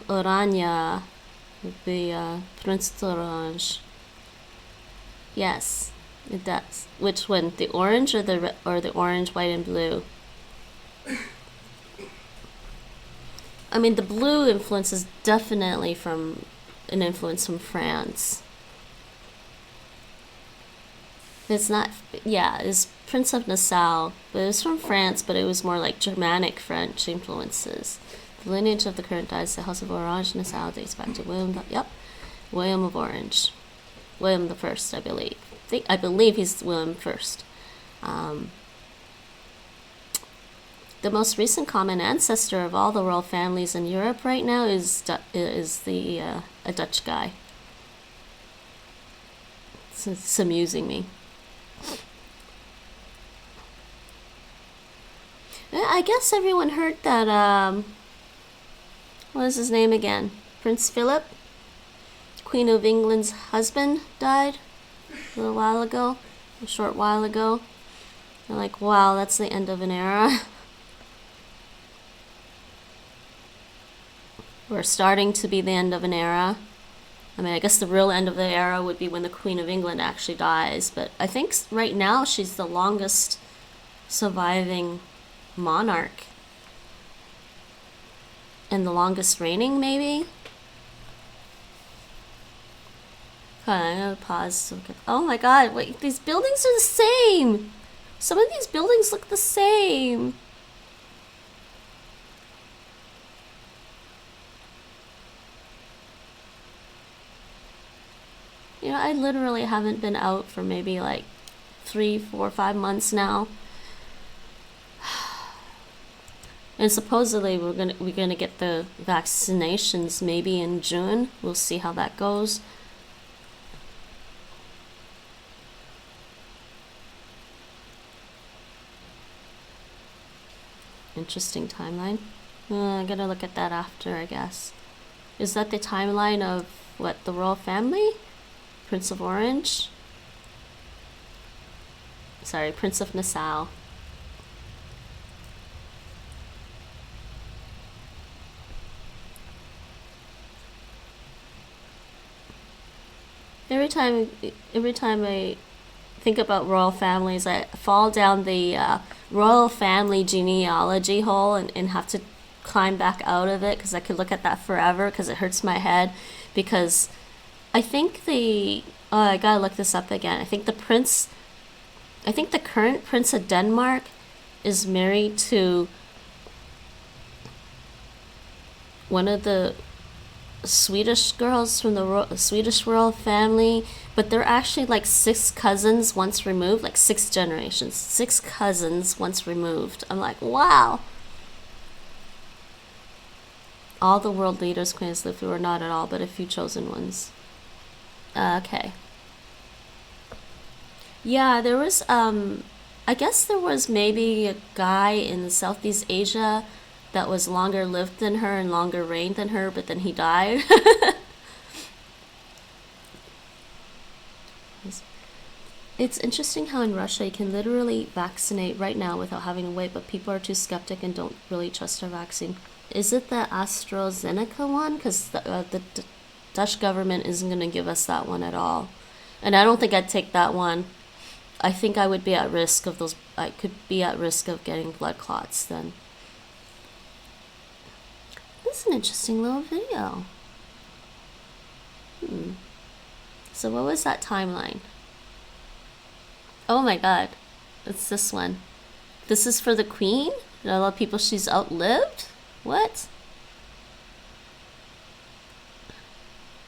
Oranje, would be Prince d'Orange. Yes, it does. Which one? The orange or the orange, white, and blue? I mean, the blue influence is definitely from an influence from France. It's not, yeah, it's Prince of Nassau, but it was from France, but it was more like Germanic French influences. The lineage of the current dynasty, the House of Orange Nassau, dates back to William of Orange. William the First, I believe. I believe he's William First. The most recent common ancestor of all the royal families in Europe right now is a Dutch guy. It's amusing me. I guess everyone heard that, what is his name again? Prince Philip, Queen of England's husband, died a little while ago, a short while ago. They're like, wow, that's the end of an era. We're starting to be the end of an era. I mean, I guess the real end of the era would be when the Queen of England actually dies, but I think right now she's the longest surviving monarch. And the longest reigning, maybe? Hold on, I'm gonna pause. Oh my god, wait, these buildings are the same! Some of these buildings look the same! You know, I literally haven't been out for maybe like 3, 4, 5 months now. And supposedly we're gonna get the vaccinations maybe in June. We'll see how that goes. Interesting timeline. I gotta look at that after, I guess. Is that the timeline of what, the royal family? Prince of Orange? Sorry, Prince of Nassau. every time I think about royal families, I fall down the royal family genealogy hole and have to climb back out of it, because I could look at that forever because it hurts my head. Because I think I gotta look this up again. I think the current Prince of Denmark is married to one of the Swedish girls from the Swedish royal family, but they're actually like 6 cousins once removed, like 6 generations, 6 cousins once removed. I'm like, wow. All the world leaders queens lived through, or not at all, but a few chosen ones. Okay. Yeah, there was I guess there was maybe a guy in Southeast Asia that was longer lived than her and longer reigned than her, but then he died. It's interesting how in Russia you can literally vaccinate right now without having to wait, but people are too skeptic and don't really trust our vaccine. Is it the AstraZeneca one? Because the Dutch government isn't going to give us that one at all. And I don't think I'd take that one. I think I would be at risk of those. I could be at risk of getting blood clots then. This is an interesting little video. So what was that timeline? Oh my god. It's this one. This is for the queen? And a lot of people she's outlived? What?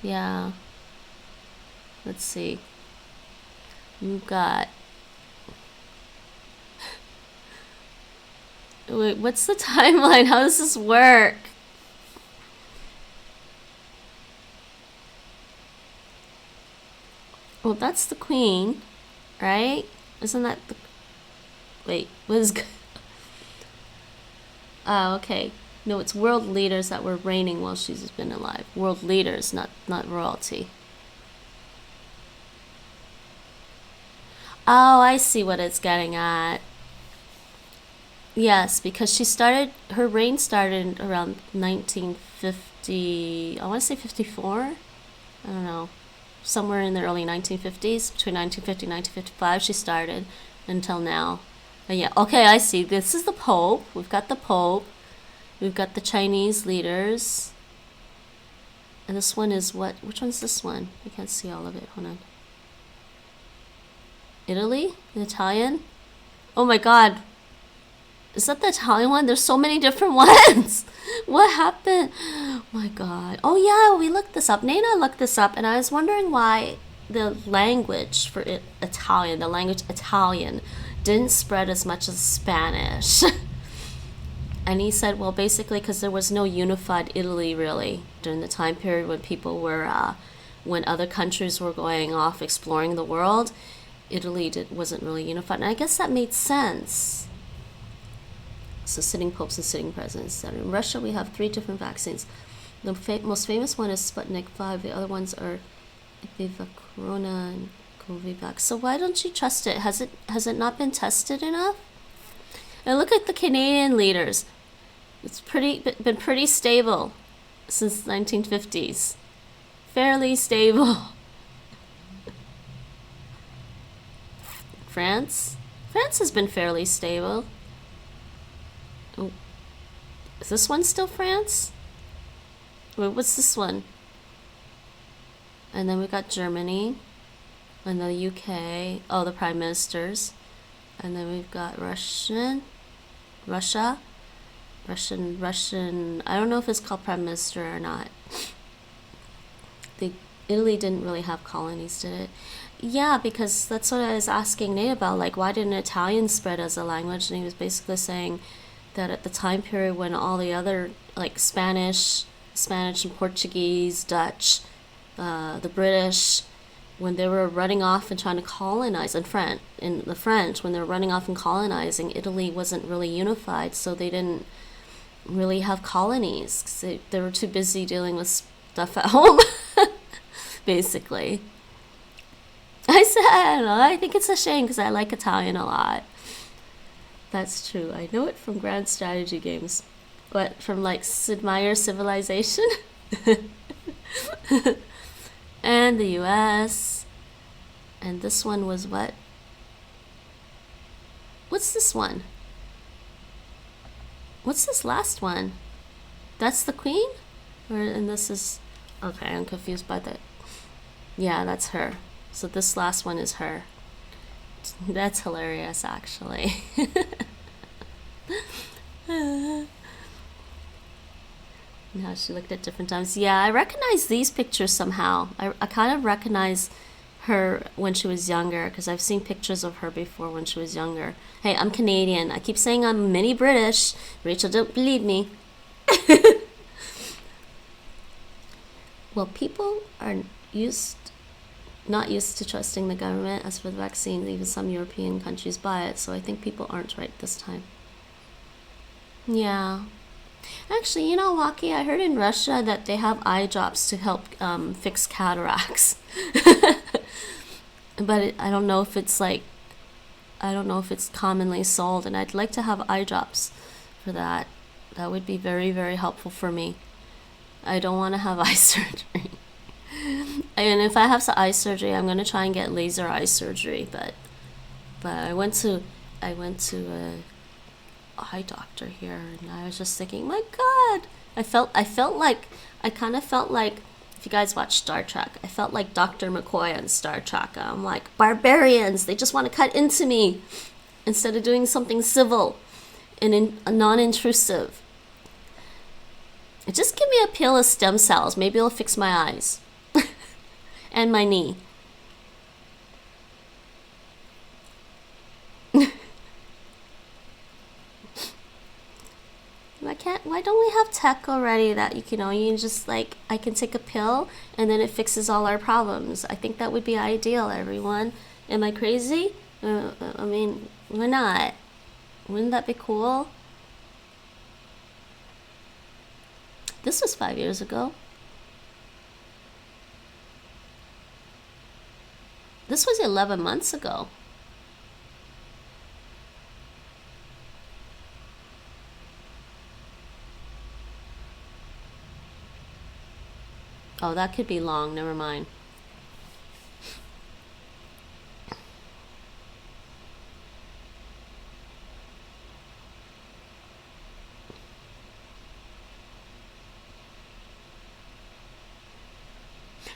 Yeah. Let's see. We've got... Wait, what's the timeline? How does this work? Well, that's the queen, right? Isn't that the... Wait, what is... Oh, okay. No, it's world leaders that were reigning while she's been alive. World leaders, not royalty. Oh, I see what it's getting at. Yes, because her reign started around 1950, I want to say 54? I don't know. Somewhere in the early 1950s, between 1950 and 1955 she started until now. Yeah, okay, I see. This is the Pope. We've got the Pope. We've got the Chinese leaders. And this one is what? Which one's this one? I can't see all of it. Hold on. Italy? The Italian? Oh my god. Is that the Italian one? There's so many different ones. What happened? Oh my god. Oh yeah, we looked this up. Nana looked this up, and I was wondering why the language for Italian, the language Italian, didn't spread as much as Spanish. And he said, well, basically because there was no unified Italy really during the time period when people were, when other countries were going off exploring the world, Italy wasn't really unified. And I guess that made sense. So sitting popes and sitting presidents. In Russia, we have 3 different vaccines. The most famous one is Sputnik 5. The other ones are Vivacrona and Covivac. So why don't you trust it? Has it not been tested enough? And look at the Canadian leaders. It's been pretty stable since the 1950s. Fairly stable. France has been fairly stable. Oh, is this one still France? Wait, what's this one? And then we got Germany and the UK. Oh, the prime ministers. And then we've got Russian. I don't know if it's called prime minister or not. Italy didn't really have colonies, did it? Yeah, because that's what I was asking Nate about. Like, why didn't Italian spread as a language? And he was basically saying that at the time period when all the other, like Spanish and Portuguese, Dutch, the British, when they were running off and trying to colonize, and the French, when they were running off and colonizing, Italy wasn't really unified, so they didn't really have colonies, 'cause they were too busy dealing with stuff at home, basically. I don't know, I think it's a shame because I like Italian a lot. That's true. I know it from grand strategy games. But from like Sid Meier's Civilization? And the US. And this one was what? What's this one? What's this last one? That's the queen? And this is... Okay, I'm confused by the... Yeah, that's her. So this last one is her. That's hilarious, actually. Now she looked at different times. Yeah, I recognize these pictures somehow. I kind of recognize her when she was younger, because I've seen pictures of her before when she was younger. Hey, I'm Canadian. I keep saying I'm mini British. Rachel, don't believe me. Well, people are not used to trusting the government. As for the vaccine, even some European countries buy it, so I think people aren't right this time. Yeah. Actually, you know, Waki, I heard in Russia that they have eye drops to help fix cataracts. But I don't know if it's like, I don't know if it's commonly sold, and I'd like to have eye drops for that. That would be very, very helpful for me. I don't want to have eye surgery. And if I have some eye surgery, I'm going to try and get laser eye surgery, but I went to a eye doctor here, and I was just thinking, my God, I kind of felt like, if you guys watch Star Trek, I felt like Dr. McCoy on Star Trek. I'm like, barbarians, they just want to cut into me instead of doing something civil and non-intrusive. Just give me a pill of stem cells, maybe it'll fix my eyes and my knee. Why don't we have tech already that you can just like, I can take a pill and then it fixes all our problems? I think that would be ideal, everyone. Am I crazy? I mean, why not? Wouldn't that be cool? This was 5 years ago. This was 11 months ago. Oh, that could be long. Never mind.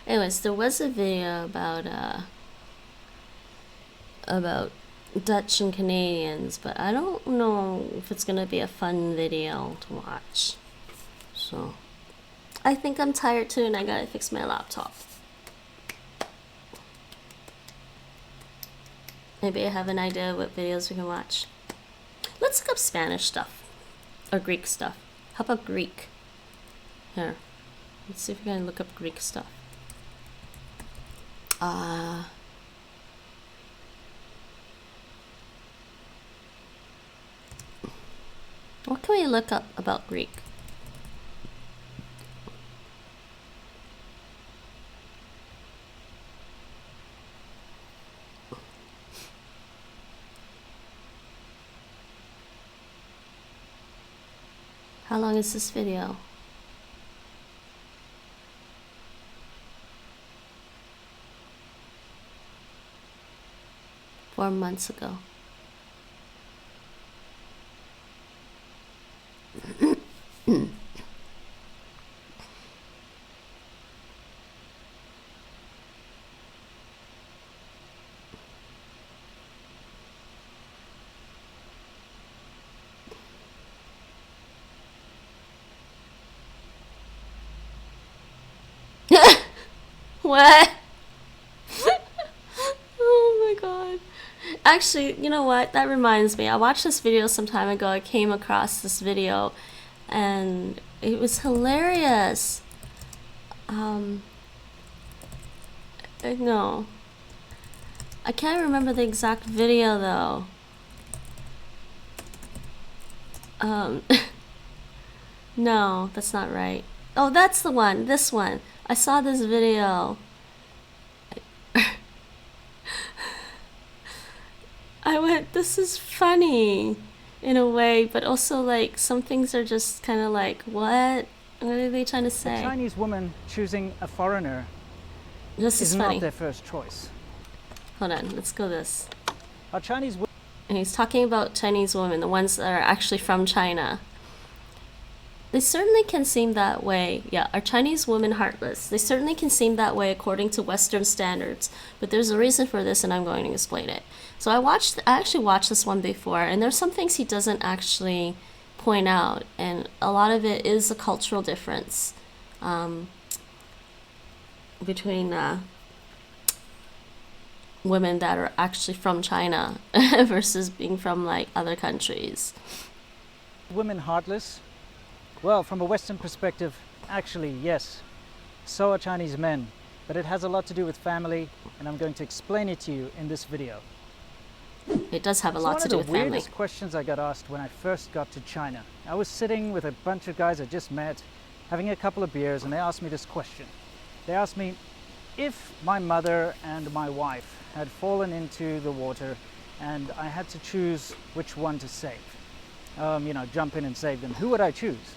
Anyways, there was a video about Dutch and Canadians, but I don't know if it's gonna be a fun video to watch. So I think I'm tired too, and I gotta fix my laptop. Maybe I have an idea of what videos we can watch. Let's look up Spanish stuff or Greek stuff. How about Greek? Here, let's see if we can look up Greek stuff. What can we look up about Greek? How long is this video? Four months ago. What? Oh my God. Actually, you know what? That reminds me. I watched this video some time ago. I came across this video and it was hilarious. No. I can't remember the exact video though. No, that's not right. Oh, that's the one. This one. I saw this video. I went, this is funny in a way, but also like some things are just kind of like, what? What are they trying to say? A Chinese woman choosing a foreigner is not their first choice. Hold on, let's go this. Are Chinese women... And he's talking about Chinese women, the ones that are actually from China. They certainly can seem that way. Yeah, are Chinese women heartless? They certainly can seem that way according to Western standards. But there's a reason for this, and I'm going to explain it. So I actually watched this one before, and there's some things he doesn't actually point out, and a lot of it is a cultural difference between women that are actually from China versus being from like other countries. Women heartless? Well, from a Western perspective, actually, yes. So are Chinese men, but it has a lot to do with family, and I'm going to explain it to you in this video. It does have a lot to do with family. One of the weirdest questions I got asked when I first got to China. I was sitting with a bunch of guys I just met, having a couple of beers, and they asked me this question. They asked me, if my mother and my wife had fallen into the water and I had to choose which one to save, jump in and save them, who would I choose?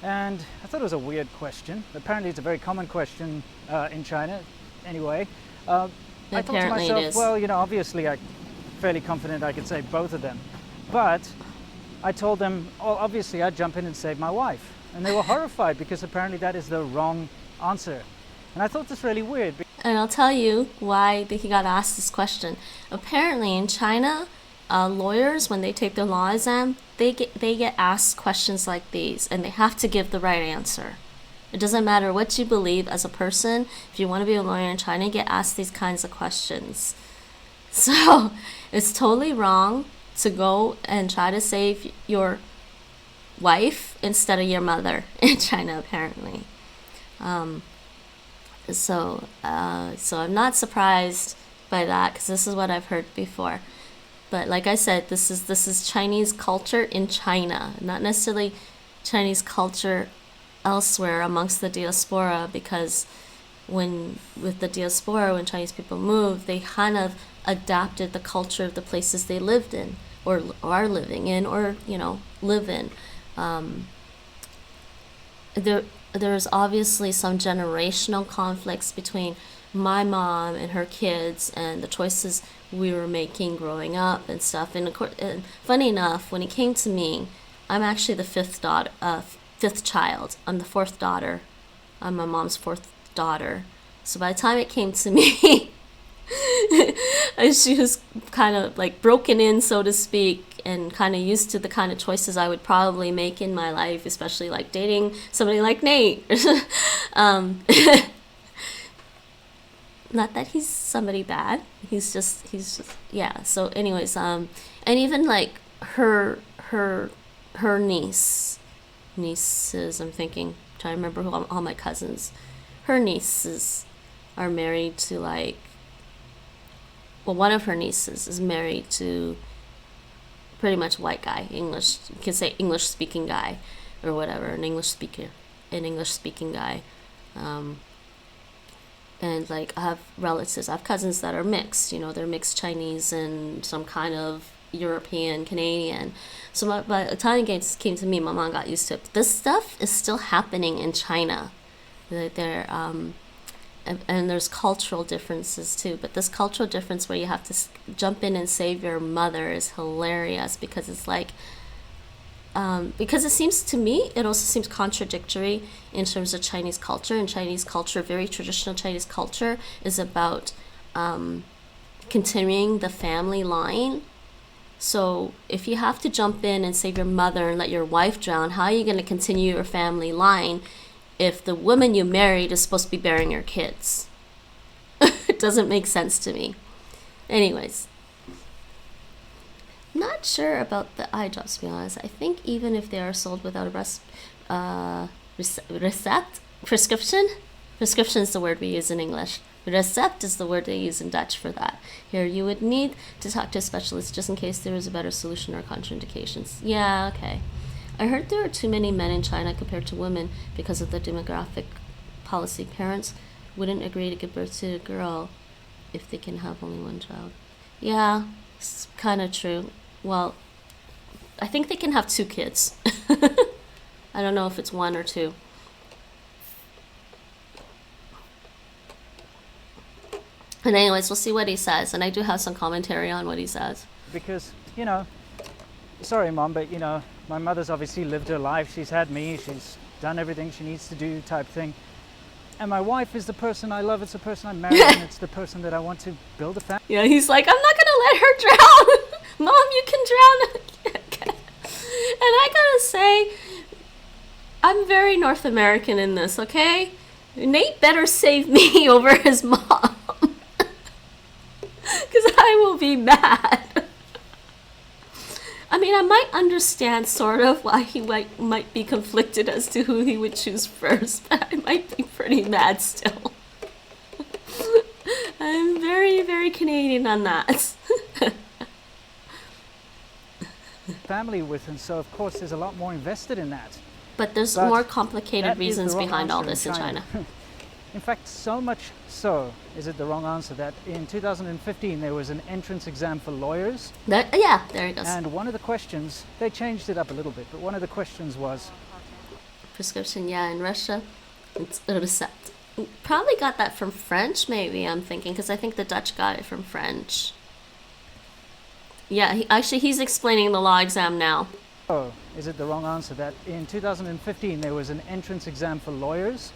And I thought it was a weird question. Apparently it's a very common question in China. Anyway, I thought to myself, well, obviously I'm fairly confident I could save both of them. But I told them, oh, obviously I'd jump in and save my wife. And they were horrified because apparently that is the wrong answer. And I thought this really weird. And I'll tell you why he got asked this question. Apparently in China, lawyers, when they take their law exam, they get asked questions like these, and they have to give the right answer. It doesn't matter what you believe as a person. If you want to be a lawyer in China, you get asked these kinds of questions. So it's totally wrong to go and try to save your wife instead of your mother in China, apparently. So I'm not surprised by that, because this is what I've heard before. But like I said, this is Chinese culture in China, not necessarily Chinese culture elsewhere amongst the diaspora, because with the diaspora, when Chinese people moved, they kind of adapted the culture of the places they lived in, or are living in, or live in. There's obviously some generational conflicts between my mom and her kids and the choices we were making growing up and stuff. And funny enough, when it came to me, I'm actually the fifth child. I'm the fourth daughter. I'm my mom's fourth daughter. So by the time it came to me, she was kind of like broken in, so to speak, and kind of used to the kind of choices I would probably make in my life, especially like dating somebody like Nate. Not that he's somebody bad. He's just yeah. So anyways, and even like her nieces, I'm trying to remember who all my cousins, her nieces are married to one of her nieces is married to pretty much white guy, English, you can say English speaking guy or whatever, an English speaking guy. And like I have relatives, I have cousins that are mixed, they're mixed Chinese and some kind of European, Canadian. So by the time it came to me, my mom got used to it. This stuff is still happening in China. And there's cultural differences too, but this cultural difference where you have to jump in and save your mother is hilarious, because it's like because it seems to me, it also seems contradictory in terms of Chinese culture. And Chinese culture, very traditional Chinese culture, is about continuing the family line. So if you have to jump in and save your mother and let your wife drown, how are you going to continue your family line if the woman you married is supposed to be bearing your kids? It doesn't make sense to me. Anyways, not sure about the eye drops, to be honest. I think even if they are sold without a prescription is the word we use in English. Recept is the word they use in Dutch for that. Here, you would need to talk to a specialist just in case there is a better solution or contraindications. Yeah, okay. I heard there are too many men in China compared to women because of the demographic policy. Parents wouldn't agree to give birth to a girl if they can have only one child. Yeah, it's kind of true. Well, I think they can have 2 kids. I don't know if it's 1 or 2. But anyways, we'll see what he says, and I do have some commentary on what he says. Because, you know, sorry, Mom, but, you know, my mother's obviously lived her life. She's had me. She's done everything she needs to do type thing. And my wife is the person I love. It's the person I married, and it's the person that I want to build a family. Yeah, he's like, I'm not going to let her drown. Mom, you can drown. And I gotta say, I'm very North American in this, okay? Nate better save me over his mom. Because I will be mad. I mean, I might understand sort of why he might be conflicted as to who he would choose first, but I might be pretty mad still. I'm very, very Canadian on that. Family with, and so of course there's a lot more invested in that. But there's more complicated reasons behind all this in China. In fact, so much so is it the wrong answer that in 2015 there was an entrance exam for lawyers. Yeah, there it goes. And one of the questions, they changed it up a little bit, but one of the questions was... Prescription, yeah, in Russia, it's a recept. Probably got that from French, maybe, I'm thinking, because I think the Dutch got it from French. Yeah, he's explaining the law exam now. Oh, is it the wrong answer that in 2015 there was an entrance exam for lawyers?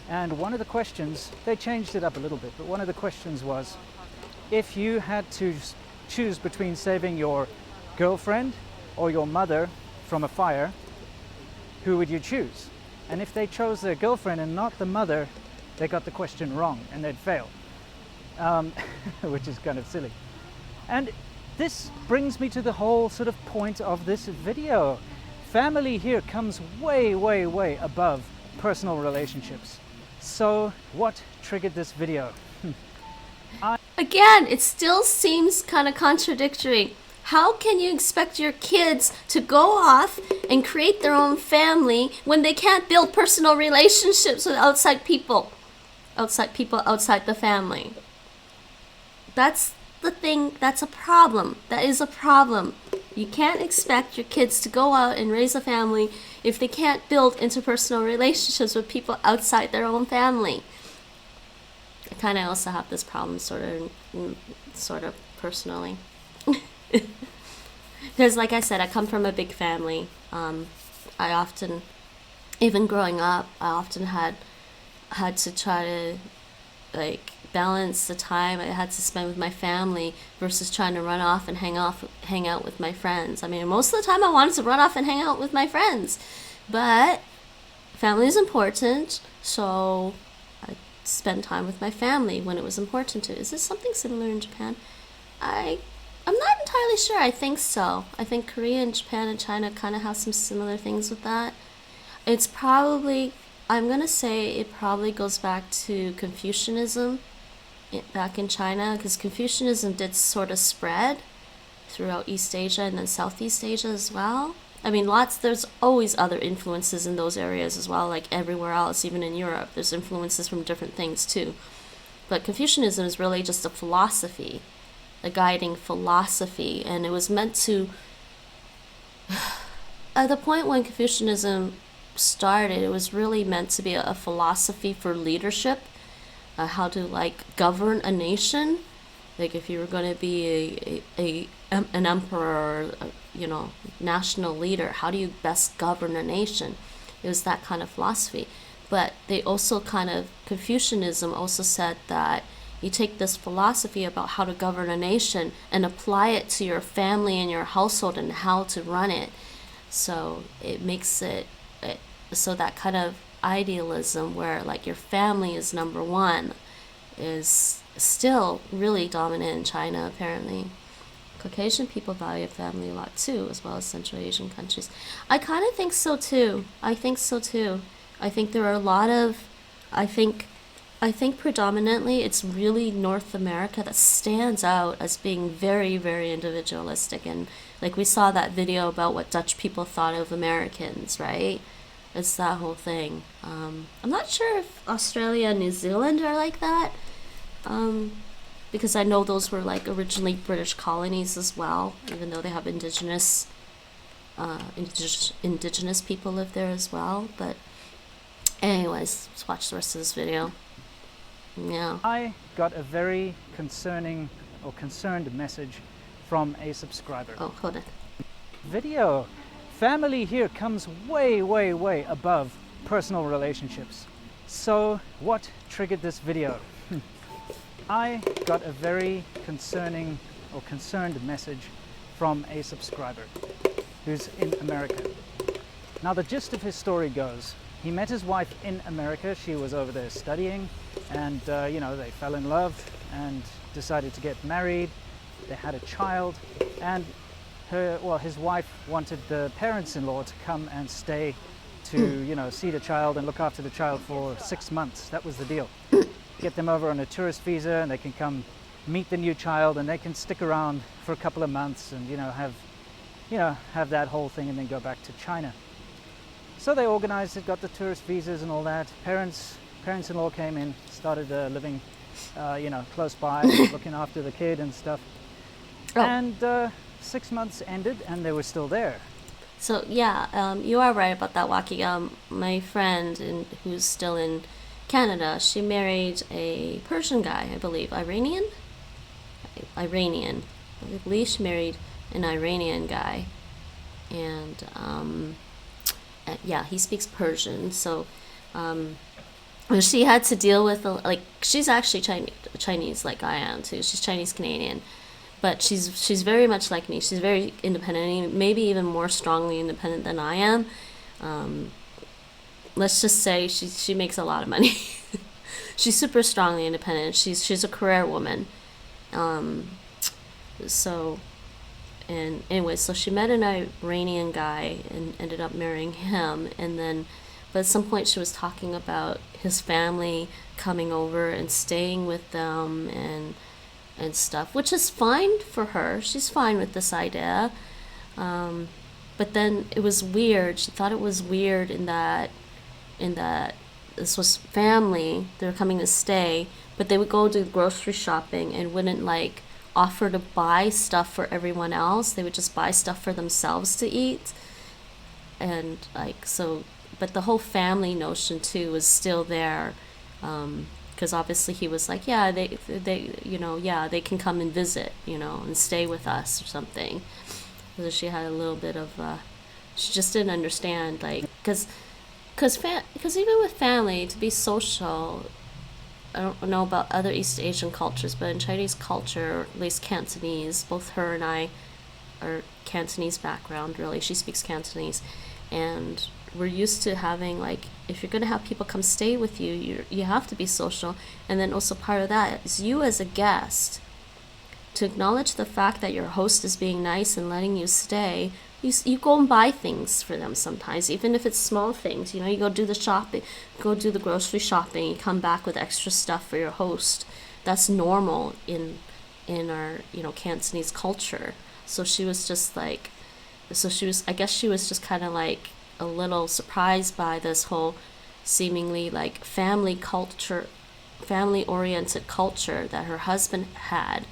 And one of the questions, they changed it up a little bit, but one of the questions was, if you had to choose between saving your girlfriend or your mother from a fire, who would you choose? And if they chose their girlfriend and not the mother, they got the question wrong and they'd fail, which is kind of silly. And this brings me to the whole sort of point of this video. Family here comes way, way, way above personal relationships. So what triggered this video? Again, it still seems kind of contradictory. How can you expect your kids to go off and create their own family when they can't build personal relationships with outside people outside the family? That's the thing. That's a problem. That is a problem. You can't expect your kids to go out and raise a family if they can't build interpersonal relationships with people outside their own family. I kind of also have this problem sort of personally. Because like I said, I come from a big family. I often, even growing up, I often had to try to like balance the time I had to spend with my family versus trying to run off and hang out with my friends. I mean, most of the time I wanted to run off and hang out with my friends, but family is important, so I spend time with my family when it was important to. Is this something similar in Japan? I'm not entirely sure. I think so. I think Korea and Japan and China kind of have some similar things with that. It's probably, I'm going to say it probably goes back to Confucianism back in China, because Confucianism did sort of spread throughout East Asia and then Southeast Asia as well. I mean, there's always other influences in those areas as well, like everywhere else, even in Europe. There's influences from different things too. But Confucianism is really just a philosophy, a guiding philosophy, and it was meant to, at the point when Confucianism started, it was really meant to be a philosophy for leadership, how to like govern a nation. Like if you were going to be an emperor, or, national leader, how do you best govern a nation? It was that kind of philosophy. But they also Confucianism also said that you take this philosophy about how to govern a nation and apply it to your family and your household and how to run it. So it makes it so that kind of idealism where like your family is number one is still really dominant in China, apparently. Caucasian people value family a lot too, as well as Central Asian countries. I kind of think so too. I think there are a lot of, I think predominantly it's really North America that stands out as being very, very individualistic. And like we saw that video about what Dutch people thought of Americans, right? It's that whole thing. I'm not sure if Australia and New Zealand are like that, because I know those were like originally British colonies as well, even though they have indigenous people live there as well. But anyways, let's watch the rest of this video. Yeah. I got a very concerned message from a subscriber. Oh, hold it. Video. Family here comes way, way, way above personal relationships. So what triggered this video? I got a very concerned message from a subscriber who's in America. Now the gist of his story goes, he met his wife in America. She was over there studying, and they fell in love and decided to get married. They had a child, and his wife wanted the parents-in-law to come and stay to see the child and look after the child for 6 months. That was the deal. Get them over on a tourist visa, and they can come meet the new child, and they can stick around for a couple of months and have that whole thing, and then go back to China. So they organized it, got the tourist visas and all that. Parents-in-law came in, started living close by, looking after the kid and stuff. Oh. And 6 months ended, and they were still there. So yeah, you are right about that, Waki. My friend who's still in Canada, she married a Persian guy, I believe. Iranian. I believe she married an Iranian guy, and he speaks Persian. So she had to deal with she's actually Chinese like I am too. She's Chinese-Canadian, but she's very much like me. She's very independent, maybe even more strongly independent than I am. Let's just say she makes a lot of money. She's super strongly independent. She's a career woman. So she met an Iranian guy and ended up marrying him, but at some point she was talking about his family coming over and staying with them and stuff, which is fine for her. She's fine with this idea. But then it was weird. She thought it was weird in that this was family. They were coming to stay, but they would go do grocery shopping and wouldn't offer to buy stuff for everyone else. They would just buy stuff for themselves to eat. And but the whole family notion too was still there, because obviously he was like, yeah, they can come and visit, and stay with us or something. So she had a little bit of she just didn't understand, because even with family, to be social, I don't know about other East Asian cultures, but in Chinese culture, or at least Cantonese, both her and I are Cantonese background, really. She speaks Cantonese, and we're used to having, if you're going to have people come stay with you, you have to be social. And then also part of that is you as a guest, to acknowledge the fact that your host is being nice and letting you stay. You go and buy things for them sometimes, even if it's small things. You go do the shopping, go do the grocery shopping, you come back with extra stuff for your host. That's normal in our, Cantonese culture. So she was just I guess she was just kind of a little surprised by this whole seemingly family-oriented culture that her husband had,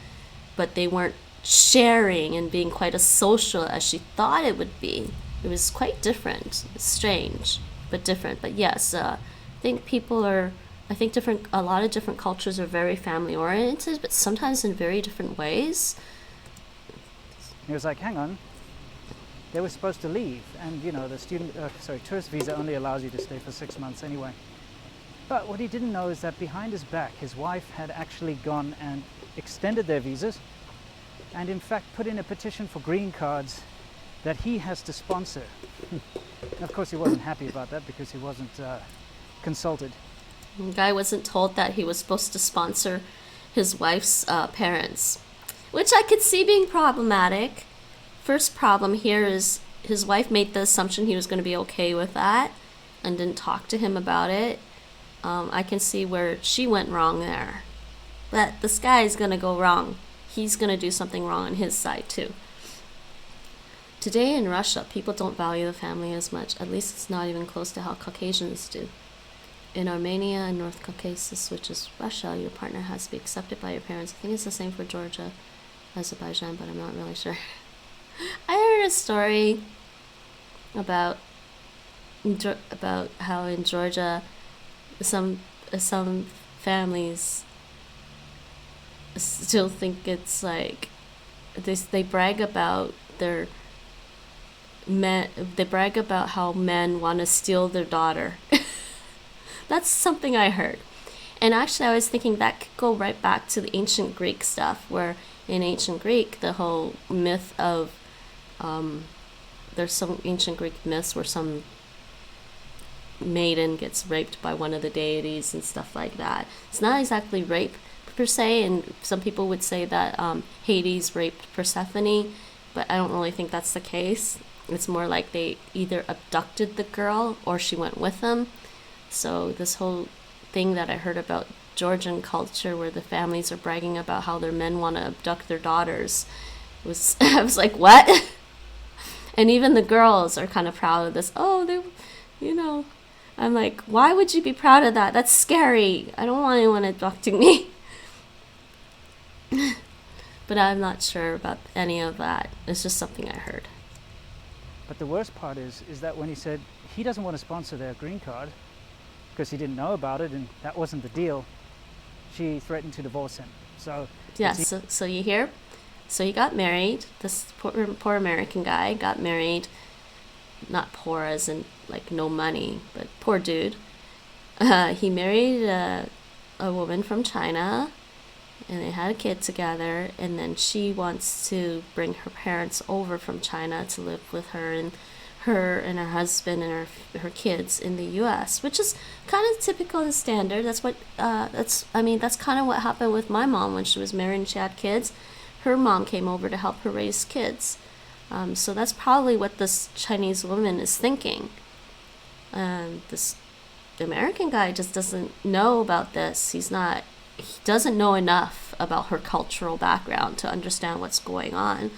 but they weren't sharing and being quite as social as she thought it would be. It was quite different. It's strange, but different. But yes, I think a lot of different cultures are very family oriented, but sometimes in very different ways. He was like, hang on, they were supposed to leave, and the tourist visa only allows you to stay for 6 months anyway. But what he didn't know is that behind his back, his wife had actually gone and extended their visas, and in fact put in a petition for green cards that he has to sponsor. And of course he wasn't happy about that because he wasn't consulted. The guy wasn't told that he was supposed to sponsor his wife's parents, which I could see being problematic. First problem here is his wife made the assumption he was going to be okay with that and didn't talk to him about it. I can see where she went wrong there. But this guy is going to go wrong. He's going to do something wrong on his side too. Today in Russia, people don't value the family as much. At least it's not even close to how Caucasians do. In Armenia and North Caucasus, which is Russia, your partner has to be accepted by your parents. I think it's the same for Georgia, Azerbaijan, but I'm not really sure. I heard a story about how in Georgia some families still think it's like they brag about their men. They brag about how men want to steal their daughter. That's something I heard. And actually I was thinking that could go right back to the ancient Greek stuff, where in ancient Greek the whole myth of there's some ancient Greek myths where some maiden gets raped by one of the deities and stuff like that. It's not exactly rape per se, and some people would say that Hades raped Persephone, but I don't really think that's the case. It's more like they either abducted the girl or she went with them. So this whole thing that I heard about Georgian culture, where the families are bragging about how their men want to abduct their daughters, was I was like, what? And even the girls are kind of proud of this. Oh, they, you know, I'm like, why would you be proud of that? That's scary. I don't want anyone abducting me. But I'm not sure about any of that. It's just something I heard. But the worst part is that when he said he doesn't want to sponsor their green card because he didn't know about it and that wasn't the deal, she threatened to divorce him. So yeah, so you hear? So he got married. This poor American guy got married. Not poor as in like no money, but poor dude. He married a woman from China, and they had a kid together, and then she wants to bring her parents over from China to live with her and her husband and her kids in the US, which is kind of typical and standard. That's what that's kind of what happened with my mom when she was married and she had kids. Her mom came over to help her raise kids. So that's probably what this Chinese woman is thinking. The American guy just doesn't know about this. He doesn't know enough about her cultural background to understand what's going on.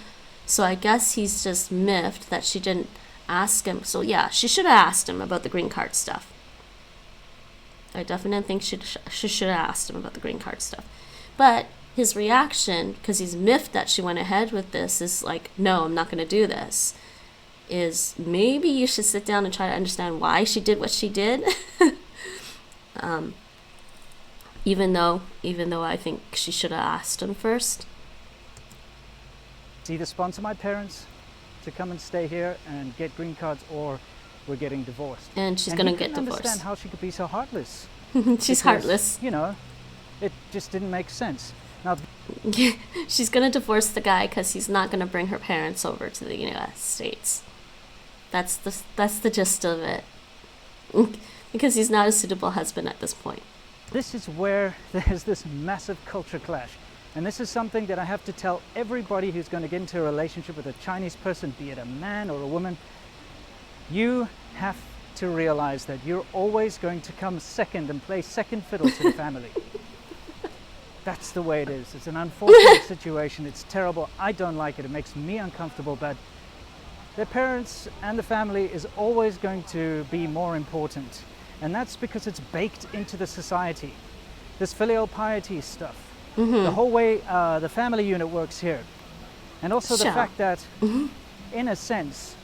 So I guess he's just miffed that she didn't ask him. So yeah, she should have asked him about the green card stuff. I definitely think she should have asked him about the green card stuff. But his reaction, because he's miffed that she went ahead with this, is like, no, I'm not going to do this. Is maybe you should sit down and try to understand why she did what she did. Even though I think she should have asked him first. Either sponsor my parents to come and stay here and get green cards, or we're getting divorced. And she's going to get divorced. I understand how she could be so heartless. She's heartless. You know, it just didn't make sense. Now, she's going to divorce the guy because he's not going to bring her parents over to the United States. That's the gist of it. Because he's not a suitable husband at this point. This is where there's this massive culture clash. And this is something that I have to tell everybody who's going to get into a relationship with a Chinese person, be it a man or a woman. You have to realize that you're always going to come second and play second fiddle to the family. That's the way it is. It's an unfortunate situation. It's terrible. I don't like it. It makes me uncomfortable. But their parents and the family is always going to be more important. And that's because it's baked into the society. This filial piety stuff. Mm-hmm. The whole way the family unit works here. And also the fact that, in a sense,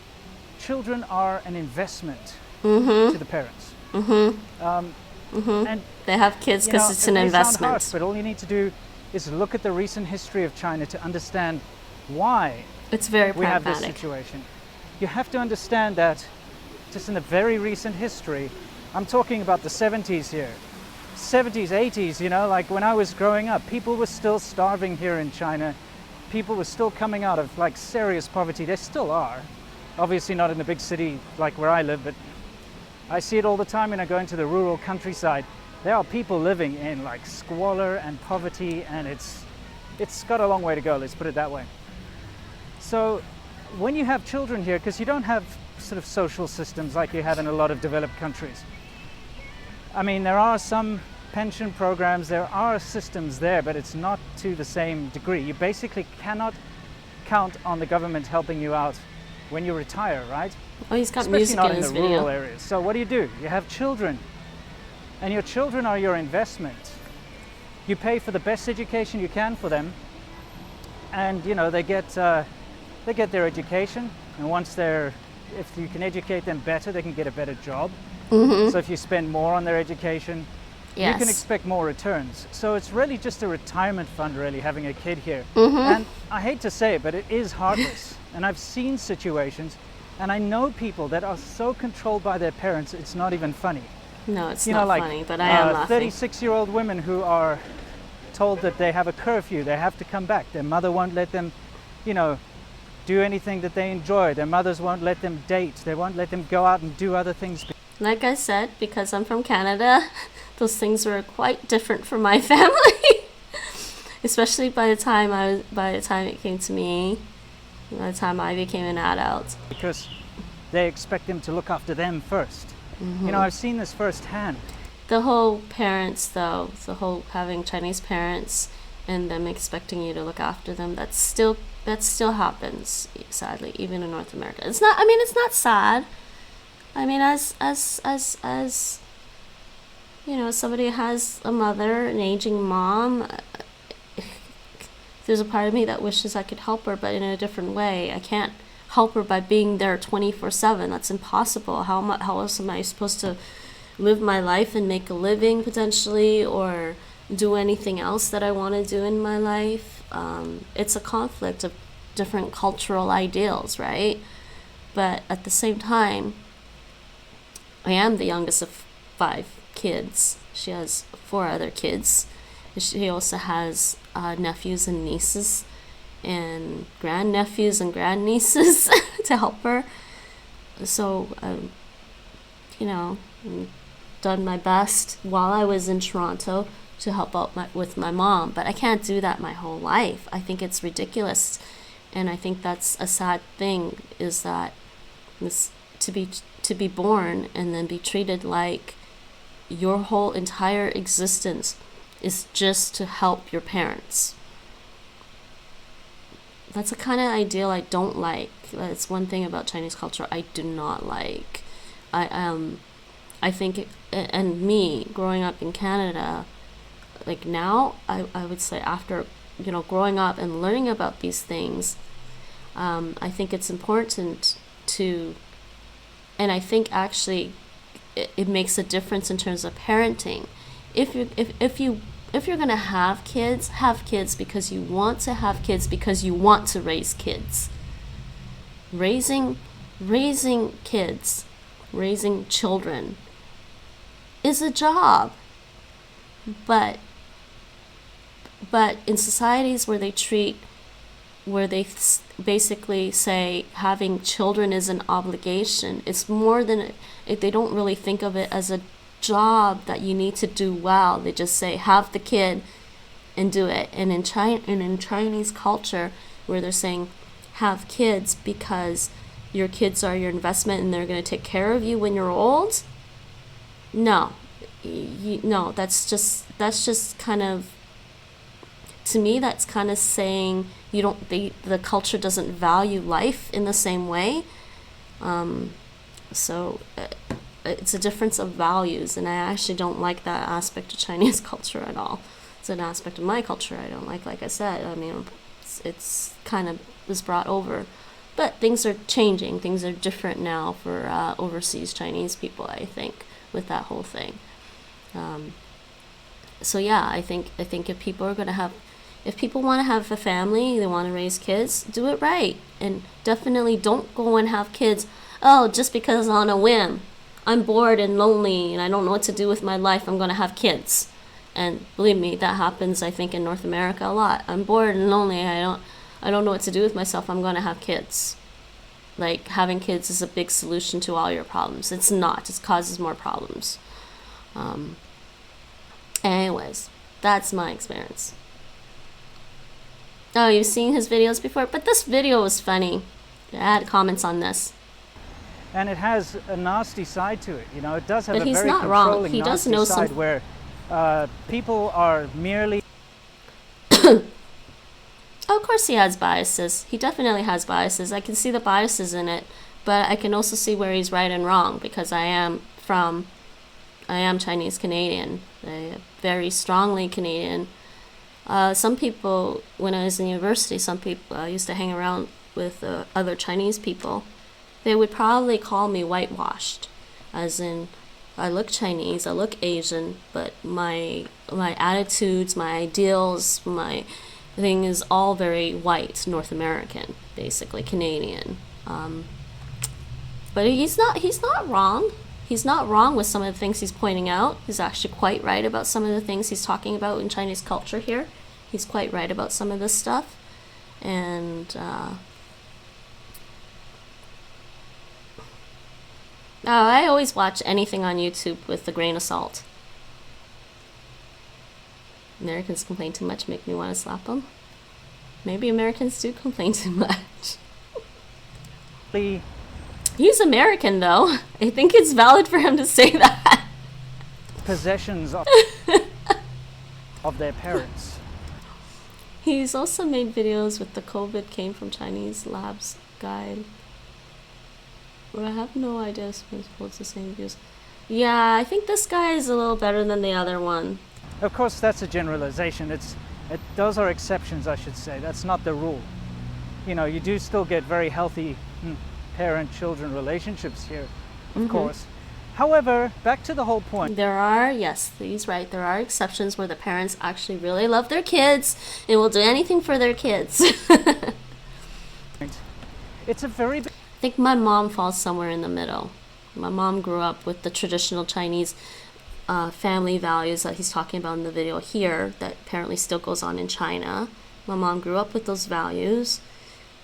children are an investment to the parents. And they have kids because it's an investment. Harsh, but all you need to do is look at the recent history of China to understand why it's very we pragmatic. have this situation. You have to understand that just in the very recent history, I'm talking about the 70s here. 70s, 80s, you know, like when I was growing up, people were still starving here in China. People were still coming out of like serious poverty. They still are. Obviously not in the big city like where I live, but I see it all the time when I go into the rural countryside. There are people living in like squalor and poverty, and it's got a long way to go, let's put it that way. So when you have children here, because you don't have sort of social systems like you have in a lot of developed countries. I mean, there are some pension programs, there are systems there, but it's not to the same degree. You basically cannot count on the government helping you out when you retire, right? Oh, he's got especially music not in his the video. rural areas. So what do? You have children, and your children are your investment. You pay for the best education you can for them, and you know they get their education, and if you can educate them better, they can get a better job. So if you spend more on their education, you can expect more returns. So it's really just a retirement fund, really, having a kid here. Mm-hmm. And I hate to say it, but it is heartless. And I've seen situations, and I know people that are so controlled by their parents, it's not even funny. No, it's not funny, but I am laughing. 36-year-old women who are told that they have a curfew, they have to come back. Their mother won't let them, do anything that they enjoy. Their mothers won't let them date. They won't let them go out and do other things. Like I said, because I'm from Canada, those things were quite different for my family. Especially by the time it came to me, by the time I became an adult. Because they expect them to look after them first. Mm-hmm. I've seen this firsthand. The whole parents, though, the whole having Chinese parents and them expecting you to look after them, that still happens, sadly, even in North America. It's not sad. I mean, as somebody has a mother, an aging mom, there's a part of me that wishes I could help her, but in a different way. I can't help her by being there 24/7. That's impossible. How else am I supposed to live my life and make a living potentially, or do anything else that I want to do in my life? It's a conflict of different cultural ideals, right? But at the same time, I am the youngest of 5 kids. She has 4 other kids. She also has nephews and nieces and grandnephews and grandnieces to help her. So, done my best while I was in Toronto to help out with my mom, but I can't do that my whole life. I think it's ridiculous, and I think that's a sad thing, is that to be born and then be treated like your whole entire existence is just to help your parents. That's a kind of ideal I don't like. That's one thing about Chinese culture I do not like. I think, and me growing up in Canada, like now, I would say after, growing up and learning about these things, I think it's important to, and I think actually it makes a difference in terms of parenting. If you're gonna have kids because you want to have kids, because you want to raise kids. Raising kids, raising children is a job, but in societies where they basically say having children is an obligation, it's more than they don't really think of it as a job that you need to do well. They just say have the kid and do it. And in Chinese culture, where they're saying have kids because your kids are your investment and they're going to take care of you when you're old, no, that's just kind of, to me, that's kind of saying the culture doesn't value life in the same way. So it's a difference of values, and I actually don't like that aspect of Chinese culture at all. It's an aspect of my culture I don't like I said. I mean, it's kind of was brought over. But things are changing. Things are different now for overseas Chinese people, I think, with that whole thing. So yeah, I think if people want to have a family, they want to raise kids, do it right. And definitely don't go and have kids, just because on a whim. I'm bored and lonely and I don't know what to do with my life, I'm going to have kids. And believe me, that happens, I think, in North America a lot. I'm bored and lonely, I don't know what to do with myself, I'm going to have kids. Like, having kids is a big solution to all your problems. It's not. It causes more problems. Anyways, that's my experience. Oh, you've seen his videos before? But this video was funny. I had comments on this. And it has a nasty side to it. It does have but a he's very not controlling, wrong. He does nasty know side where people are merely... Of course he has biases. He definitely has biases. I can see the biases in it, but I can also see where he's right and wrong, because I am Chinese-Canadian. Very strongly Canadian. Some people, when I was in university, I used to hang around with other Chinese people. They would probably call me whitewashed, as in I look Chinese, I look Asian, but my attitudes, my ideals, my thing is all very white, North American, basically Canadian. But he's not wrong. He's not wrong with some of the things he's pointing out. He's actually quite right about some of the things he's talking about in Chinese culture here. He's quite right about some of this stuff. And I always watch anything on YouTube with a grain of salt. Americans complain too much, make me want to slap them. Maybe Americans do complain too much. He's American, though. I think it's valid for him to say that. Possessions of their parents. He's also made videos with the COVID came from Chinese labs guide. But I have no idea if he holds the same views. Yeah, I think this guy is a little better than the other one. Of course, that's a generalization. Those are exceptions, I should say. That's not the rule. You know, you do still get very healthy parent-children relationships here, of course. However, back to the whole point. There are, yes, he's right. There are exceptions where the parents actually really love their kids and will do anything for their kids. It's a very big... I think my mom falls somewhere in the middle. My mom grew up with the traditional Chinese family values that he's talking about in the video here that apparently still goes on in China. My mom grew up with those values,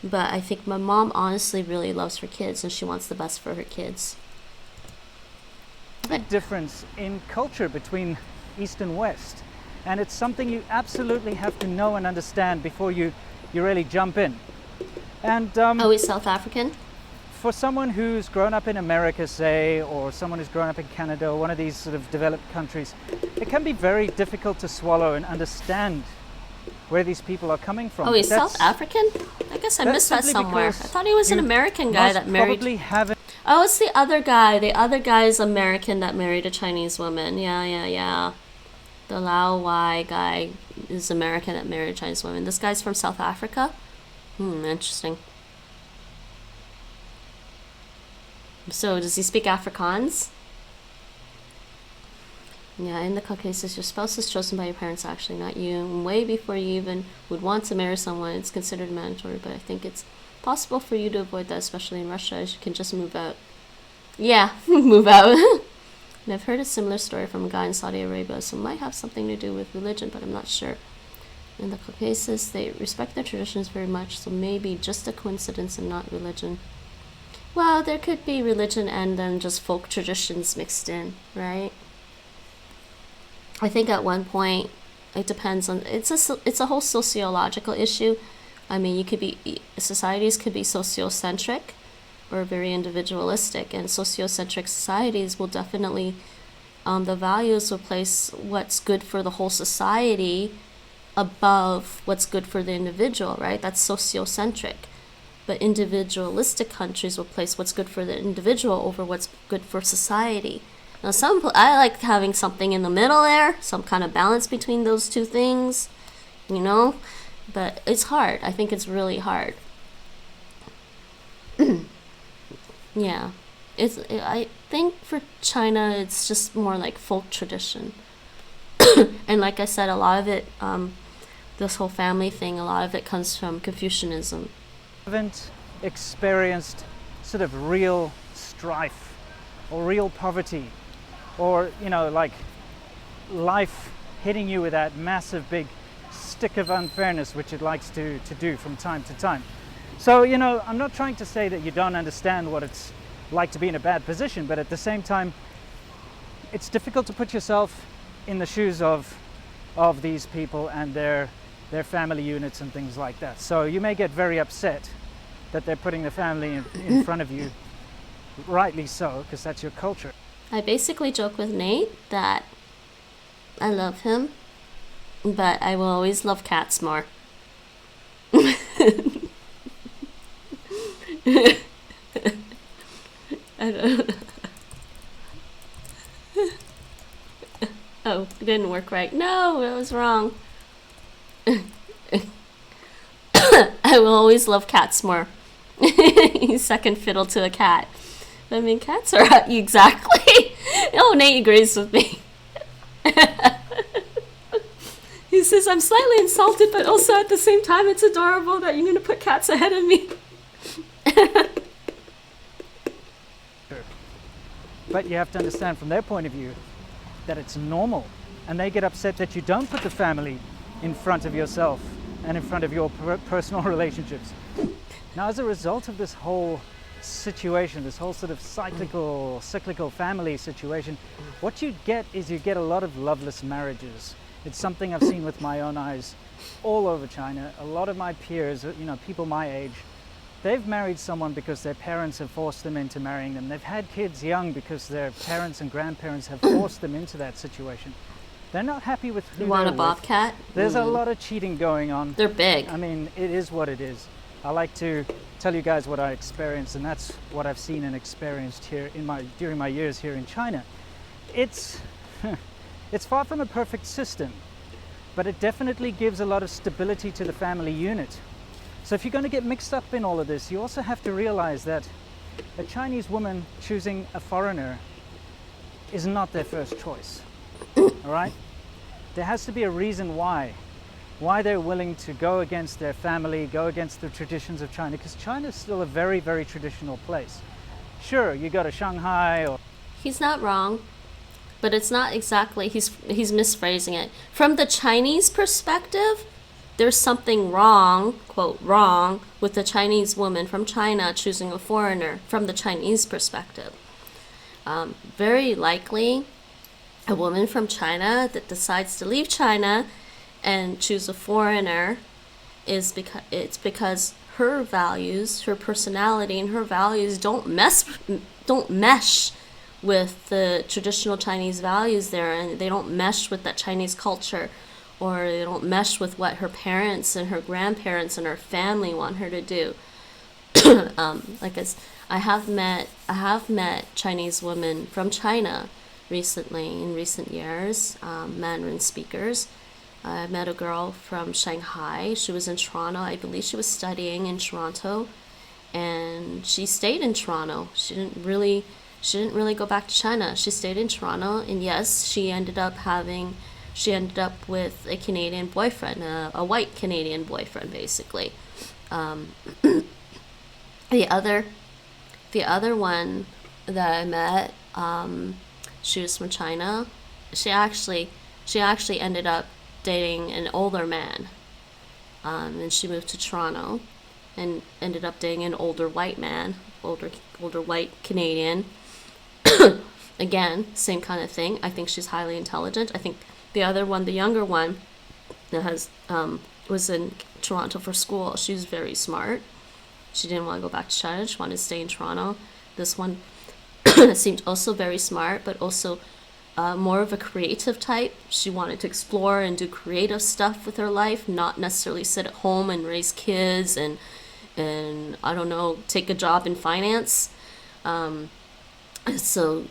but I think my mom honestly really loves her kids and she wants the best for her kids. Big difference in culture between East and West, and it's something you absolutely have to know and understand before you really jump in. And he's South African? For someone who's grown up in America, say, or someone who's grown up in Canada, or one of these sort of developed countries, it can be very difficult to swallow and understand where these people are coming from. Oh, he's South African? I guess I missed that somewhere. I thought he was an American guy that married... Oh, it's the other guy. The other guy is American that married a Chinese woman. Yeah. The Lao Wai guy is American that married a Chinese woman. This guy's from South Africa? Interesting. So, does he speak Afrikaans? Yeah, in the cases, your spouse is chosen by your parents, actually, not you. And way before you even would want to marry someone, it's considered mandatory, but I think it's possible for you to avoid that, especially in Russia, as you can just move out. Yeah, move out. And I've heard a similar story from a guy in Saudi Arabia, so it might have something to do with religion, but I'm not sure. In the Caucasus, they respect their traditions very much, so maybe just a coincidence and not religion. Well, there could be religion and then just folk traditions mixed in, right? I think at one point, it depends on, it's a whole sociological issue. I mean, societies could be sociocentric or very individualistic, and sociocentric societies will definitely, the values will place what's good for the whole society above what's good for the individual, right? That's sociocentric. But individualistic countries will place what's good for the individual over what's good for society. Now, I like having something in the middle there, some kind of balance between those two things, you know? But it's hard. I think it's really hard. Yeah. I think for China, it's just more like folk tradition. And like I said, a lot of it, this whole family thing, a lot of it comes from Confucianism. Haven't experienced sort of real strife or real poverty or, you know, like life hitting you with that massive big stick of unfairness which it likes to do from time to time. So, you know, I'm not trying to say that you don't understand what it's like to be in a bad position, but at the same time, it's difficult to put yourself in the shoes of these people and their family units and things like that. So you may get very upset that they're putting the family in front of you, rightly so, because that's your culture. I basically joke with Nate that I love him, but I will always love cats more. I don't. Oh, it didn't work right. No, it was wrong. I will always love cats more. He's second fiddle to a cat. I mean, cats are exactly. Oh, Nate agrees with me. He says, I'm slightly insulted, but also at the same time, it's adorable that you're going to put cats ahead of me. But you have to understand from their point of view that it's normal, and they get upset that you don't put the family in front of yourself and in front of your personal relationships. Now, as a result of this whole situation, this whole sort of cyclical family situation, what you get is you get a lot of loveless marriages. It's something I've seen with my own eyes all over China. A lot of my peers, you know, people my age, they've married someone because their parents have forced them into marrying them. They've had kids young because their parents and grandparents have forced them into that situation. They're not happy with who you want they're a bobcat? With. There's a lot of cheating going on. They're big. I mean, it is what it is. I like to tell you guys what I experienced, and that's what I've seen and experienced here during my years here in China. It's far from a perfect system, but it definitely gives a lot of stability to the family unit. So if you're going to get mixed up in all of this, you also have to realize that a Chinese woman choosing a foreigner is not their first choice. All right? There has to be a reason why they're willing to go against their family, go against the traditions of China, because China is still a very, very traditional place. Sure, you go to Shanghai or... He's not wrong, but it's not exactly, he's misphrasing it. From the Chinese perspective, there's something wrong, quote, wrong, with the Chinese woman from China choosing a foreigner from the Chinese perspective. Very likely, a woman from China that decides to leave China and choose a foreigner is because her values, her personality, and her values don't mesh with the traditional Chinese values there, and they don't mesh with that Chinese culture, or they don't mesh with what her parents and her grandparents and her family want her to do. I have met Chinese women from China recently, in recent years, Mandarin speakers. I met a girl from Shanghai. She was in Toronto. I believe she was studying in Toronto, and she stayed in Toronto. She didn't really go back to China. She stayed in Toronto, and yes, she ended up with a Canadian boyfriend, a white Canadian boyfriend, basically. The other one that I met, she was from China. She actually ended up dating an older man, and she moved to Toronto and ended up dating an older white man, older white Canadian. Again, same kind of thing. I think she's highly intelligent. I think the other one, the younger one, that was in Toronto for school, she's very smart. She didn't want to go back to China. She wanted to stay in Toronto. This one seemed also very smart, but also more of a creative type. She wanted to explore and do creative stuff with her life, not necessarily sit at home and raise kids and I don't know, take a job in finance. So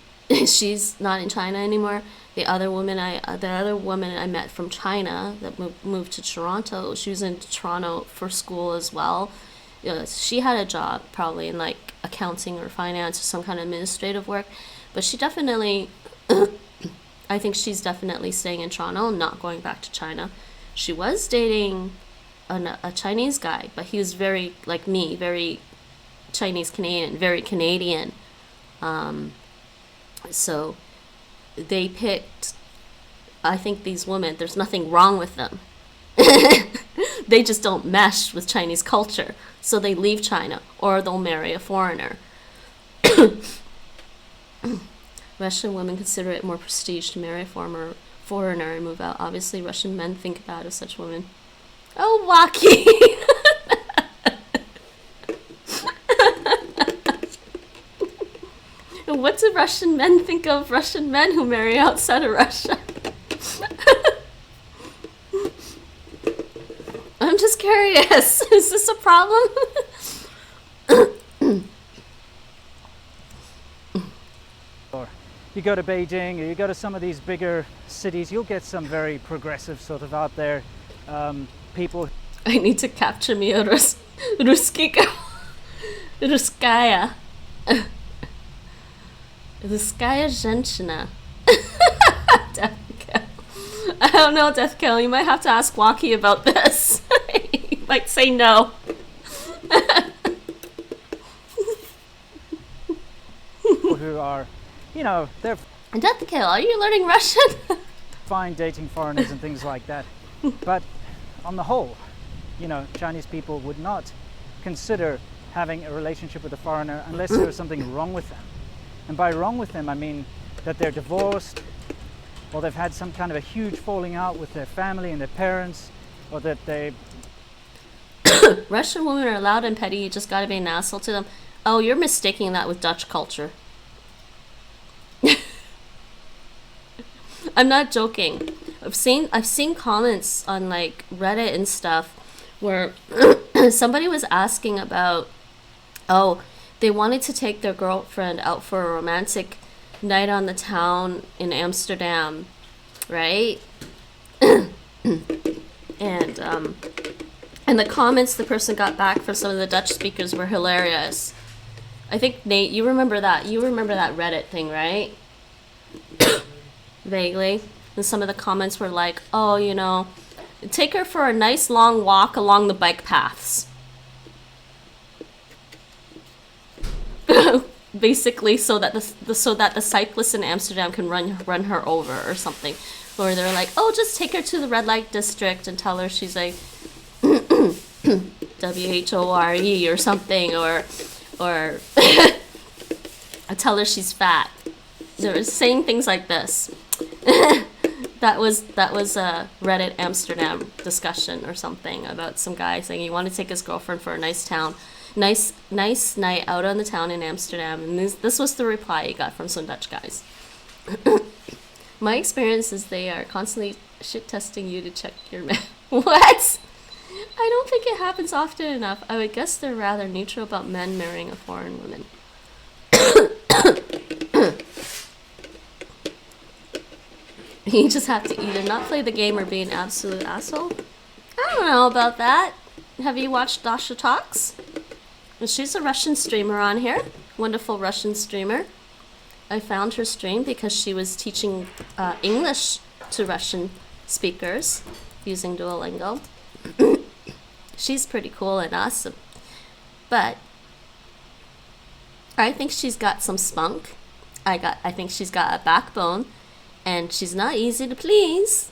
she's not in China anymore. The other woman I met from China that moved to Toronto, she was in Toronto for school as well. She had a job probably in like accounting or finance or some kind of administrative work, but she definitely I think she's definitely staying in Toronto, not going back to China. She was dating a Chinese guy, but he was very like me, very Chinese-Canadian, very Canadian. So they picked, I think these women, there's nothing wrong with them. They just don't mesh with Chinese culture. So they leave China, or they'll marry a foreigner. Russian women consider it more prestige to marry a foreigner and move out. Obviously, Russian men think bad of such women. Oh, Waki! What do Russian men think of Russian men who marry outside of Russia? I'm just curious. Is this a problem? You go to Beijing or you go to some of these bigger cities, you'll get some very progressive sort of out there people. I need to capture me a Ruskaya. Ruskaya женщина. Death kill. I don't know, Death kill. You might have to ask Waki about this. He might say no. Who are, you know, they're Death kill. Are you learning Russian? fine dating foreigners and things like that. But on the whole, you know, Chinese people would not consider having a relationship with a foreigner unless there was something wrong with them. And by wrong with them, I mean that they're divorced, or they've had some kind of a huge falling out with their family and their parents, or that they... Russian women are loud and petty, you just gotta be an asshole to them. Oh, you're mistaking that with Dutch culture. I'm not joking. I've seen comments on like Reddit and stuff where somebody was asking about, oh, they wanted to take their girlfriend out for a romantic night on the town in Amsterdam, right? And the comments the person got back from some of the Dutch speakers were hilarious. I think, Nate, you remember that. You remember that Reddit thing, right? Vaguely. And some of the comments were like, oh, you know, take her for a nice long walk along the bike paths. Basically, so that the cyclists in Amsterdam can run her over or something. Or they're like, oh, just take her to the red light district and tell her she's like WHORE or something, or tell her she's fat. They were saying things like this. That was a Reddit Amsterdam discussion or something about some guy saying he wanted to take his girlfriend for a nice night out on the town in Amsterdam, and this was the reply he got from some Dutch guys. My experience is they are constantly shit testing you to check your man. What? I don't think it happens often enough. I would guess they're rather neutral about men marrying a foreign woman. You just have to either not play the game or be an absolute asshole. I don't know about that. Have you watched Dasha Talks? She's a Russian streamer on here. Wonderful Russian streamer. I found her stream because she was teaching English to Russian speakers using Duolingo. She's pretty cool and awesome. But I think she's got some spunk. I think she's got a backbone. And she's not easy to please.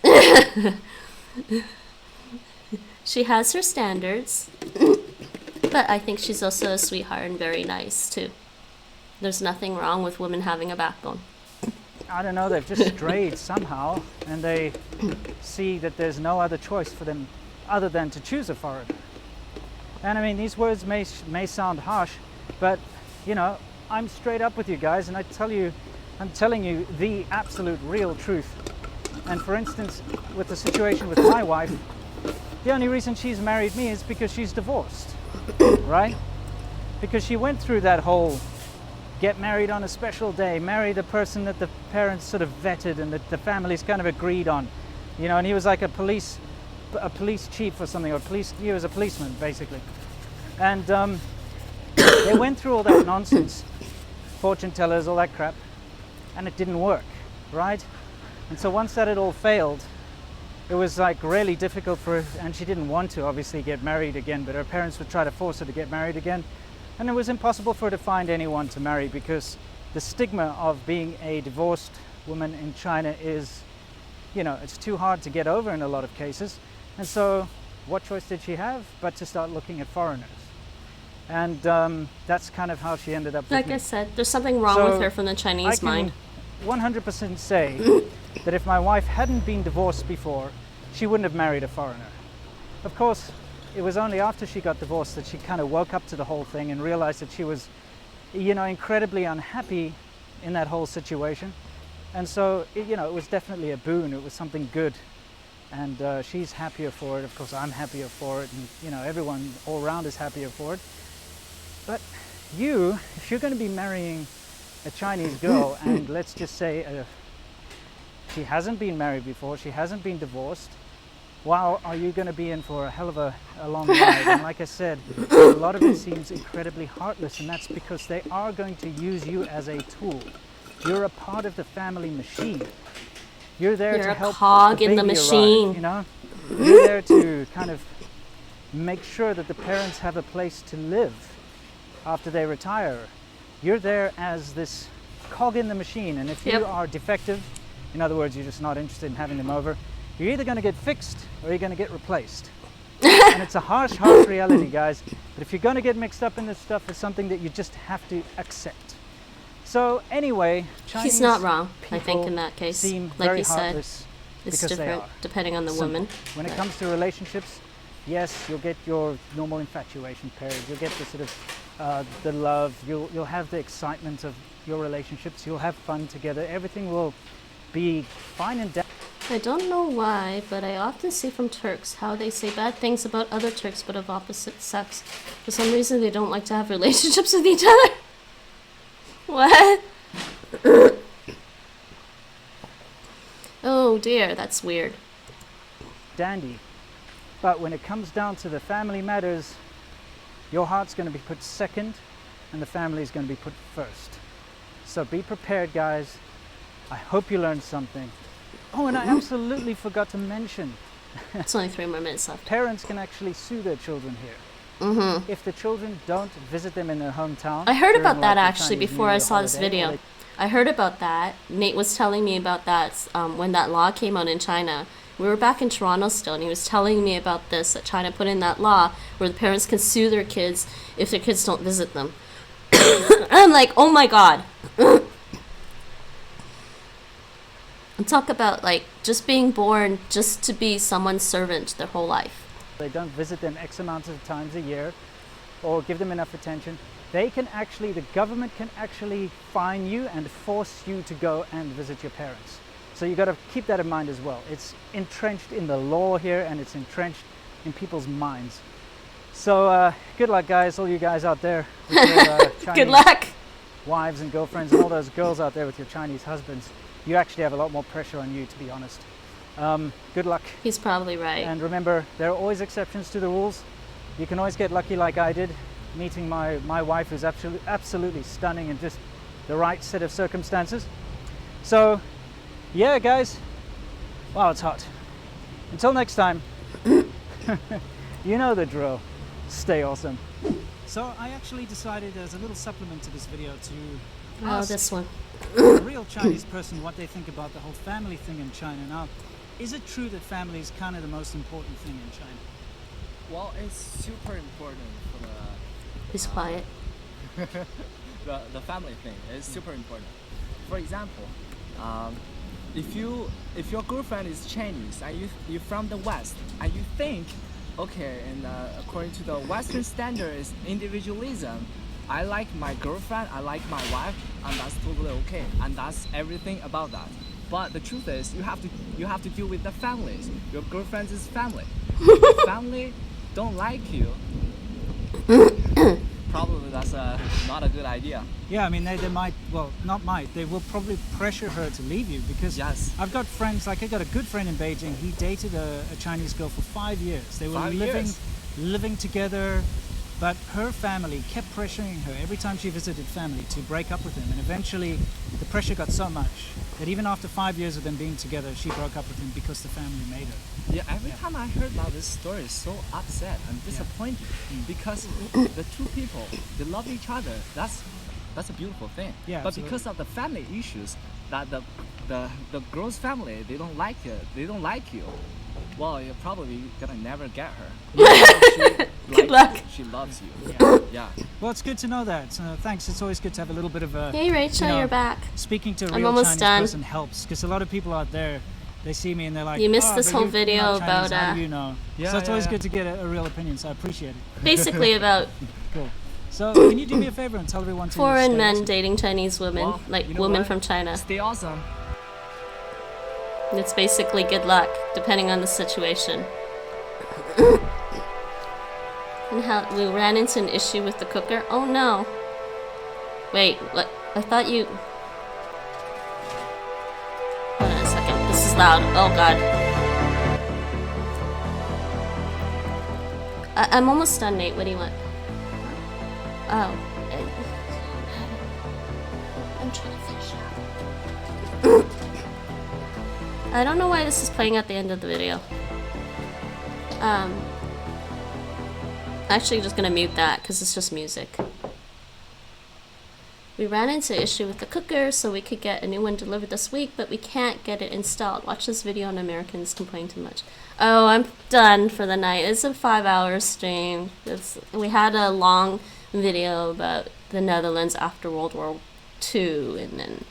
She has her standards. But I think she's also a sweetheart and very nice, too. There's nothing wrong with women having a backbone. I don't know, they've just strayed somehow, and they see that there's no other choice for them other than to choose a foreigner. And I mean, these words may sound harsh, but, you know, I'm straight up with you guys, and I'm telling you the absolute real truth. And for instance, with the situation with my wife, the only reason she's married me is because she's divorced, right? Because she went through that whole get married on a special day, marry the person that the parents sort of vetted and that the families kind of agreed on, you know, and he was like a police chief or something, or he was a policeman basically. And they went through all that nonsense, fortune tellers, all that crap, and it didn't work, right? And so once that had all failed, it was like really difficult for her, and she didn't want to obviously get married again, but her parents would try to force her to get married again, and it was impossible for her to find anyone to marry because the stigma of being a divorced woman in China is, you know, it's too hard to get over in a lot of cases. And so what choice did she have but to start looking at foreigners? And that's kind of how she ended up with Like me. I said, there's something wrong with her from the Chinese mind. 100% say that if my wife hadn't been divorced before, she wouldn't have married a foreigner. Of course, it was only after she got divorced that she kind of woke up to the whole thing and realized that she was, you know, incredibly unhappy in that whole situation. And so, you know, it was definitely a boon. It was something good. And she's happier for it. Of course, I'm happier for it. And, you know, everyone all around is happier for it. But you, if you're going to be marrying a Chinese girl and let's just say she hasn't been married before, she hasn't been divorced, wow, are you going to be in for a hell of a long ride? And like I said, a lot of it seems incredibly heartless, and that's because they are going to use you as a tool. You're a part of the family machine. You're there to help a cog in the machine. Arrive, you know? You're there to kind of make sure that the parents have a place to live after they retire. You're there as this cog in the machine, and if you are defective, in other words, you're just not interested in having them over, you're either going to get fixed or you're going to get replaced. And it's a harsh, harsh reality, guys. But if you're going to get mixed up in this stuff, it's something that you just have to accept. So anyway, Chinese he's not wrong, I think, in that case. Like he said, it's different depending on the woman. When it comes to relationships, yes, you'll get your normal infatuation period. You'll get the sort of the love. You'll have the excitement of your relationships. You'll have fun together. Everything will be fine and I don't know why, but I often see from Turks how they say bad things about other Turks but of opposite sex. For some reason, they don't like to have relationships with each other. What? Oh dear, that's weird. Dandy. But when it comes down to the family matters, your heart's going to be put second and the family is going to be put first. So be prepared, guys. I hope you learned something. Oh, and I absolutely forgot to mention. It's only 3 more minutes left. Parents can actually sue their children here. If the children don't visit them in their hometown. I heard about that actually before I saw this video. I heard about that. Nate was telling me about that when that law came out in China. We were back in Toronto still, and he was telling me about this, that China put in that law where the parents can sue their kids if their kids don't visit them. I'm like, oh my god. And talk about like just being born just to be someone's servant their whole life. They don't visit them X amount of times a year or give them enough attention. They can actually, the government can actually fine you and force you to go and visit your parents. So you got to keep that in mind as well. It's entrenched in the law here and it's entrenched in people's minds. So good luck, guys, all you guys out there with your Chinese good luck. Wives and girlfriends and all those girls out there with your Chinese husbands. You actually have a lot more pressure on you, to be honest. Good luck. He's probably right. And remember, there are always exceptions to the rules. You can always get lucky like I did, meeting my wife, who's absolutely stunning and just the right set of circumstances. So, yeah, guys. Wow, it's hot. Until next time, you know the drill. Stay awesome. So I actually decided as a little supplement to this video to ask this one. a real Chinese person what they think about the whole family thing in China. Now, is it true that family is kind of the most important thing in China? Well, it's super important for the... He's quiet. the family thing is super important. For example, if your girlfriend is Chinese and you're from the West and you think, okay, and according to the Western standards, individualism, I like my girlfriend, I like my wife, and that's totally okay, and that's everything about that. But the truth is, you have to deal with the families. Your girlfriend's family. If family don't like you, probably that's not a good idea. Yeah, I mean they might, well, not might, they will probably pressure her to leave you because yes. I've got friends, like I got a good friend in Beijing. He dated a Chinese girl for 5 years. They were living together. But her family kept pressuring her every time she visited family to break up with him. And eventually the pressure got so much that even after 5 years of them being together, she broke up with him because the family made her. Yeah, every time I heard about this story, it's so upset and disappointed because the two people, they love each other. That's a beautiful thing. Yeah, but because of the family issues, that the girl's family, they don't like you. Well, you're probably gonna never get her. Good luck. She loves you. Yeah. Well, it's good to know that. Thanks. It's always good to have a little bit of a... Hey, Rachel, you're back. Speaking to a real Chinese person helps, because a lot of people out there, they see me and they're like, you missed this whole video about... How do you know? So it's always good to get a real opinion, so I appreciate it. Basically about... Cool. So can you do me a favor and tell everyone to... Foreign men dating Chinese women, well, like women from China. Stay awesome. It's basically good luck, depending on the situation. And how we ran into an issue with the cooker. Oh no. Wait, what? I thought you... Hold on a second. This is loud. Oh god. I'm almost done, Nate. What do you want? Oh. I'm trying to finish up. I don't know why this is playing at the end of the video. Actually just gonna mute that because it's just music. We ran into an issue with the cooker, so we could get a new one delivered this week, but we can't get it installed. Watch this video on Americans complain too much. Oh, I'm done for the night. It's a 5-hour stream. We had a long video about the Netherlands after World War II, and then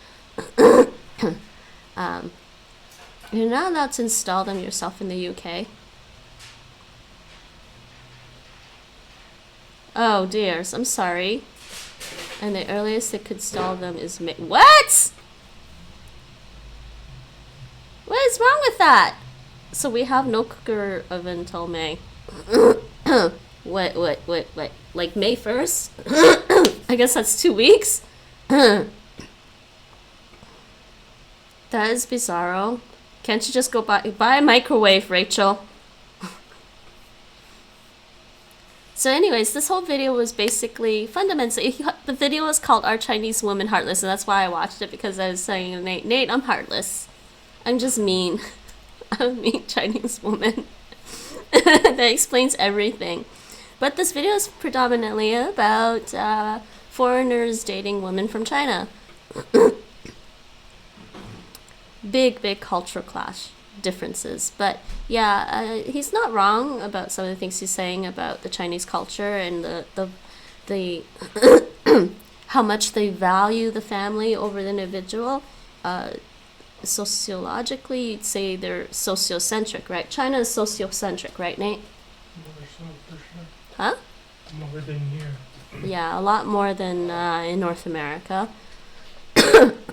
you're not allowed to install them yourself in the UK. Oh dears, I'm sorry. And the earliest they could install them is May. What? What is wrong with that? So we have no cooker oven until May. Wait. Like May 1st? I guess that's 2 weeks? That is bizarro. Can't you just go buy a microwave, Rachel? So anyways, this whole video was basically fundamentally, the video was called Are Chinese Women Heartless? And that's why I watched it, because I was saying to Nate, I'm heartless. I'm just mean. I'm a mean Chinese woman. That explains everything. But this video is predominantly about foreigners dating women from China. Big cultural clash differences. But yeah, he's not wrong about some of the things he's saying about the Chinese culture and the how much they value the family over the individual. Sociologically, you'd say they're sociocentric, right? China is sociocentric, right, Nate? Huh? More than here. Yeah, a lot more than in North America.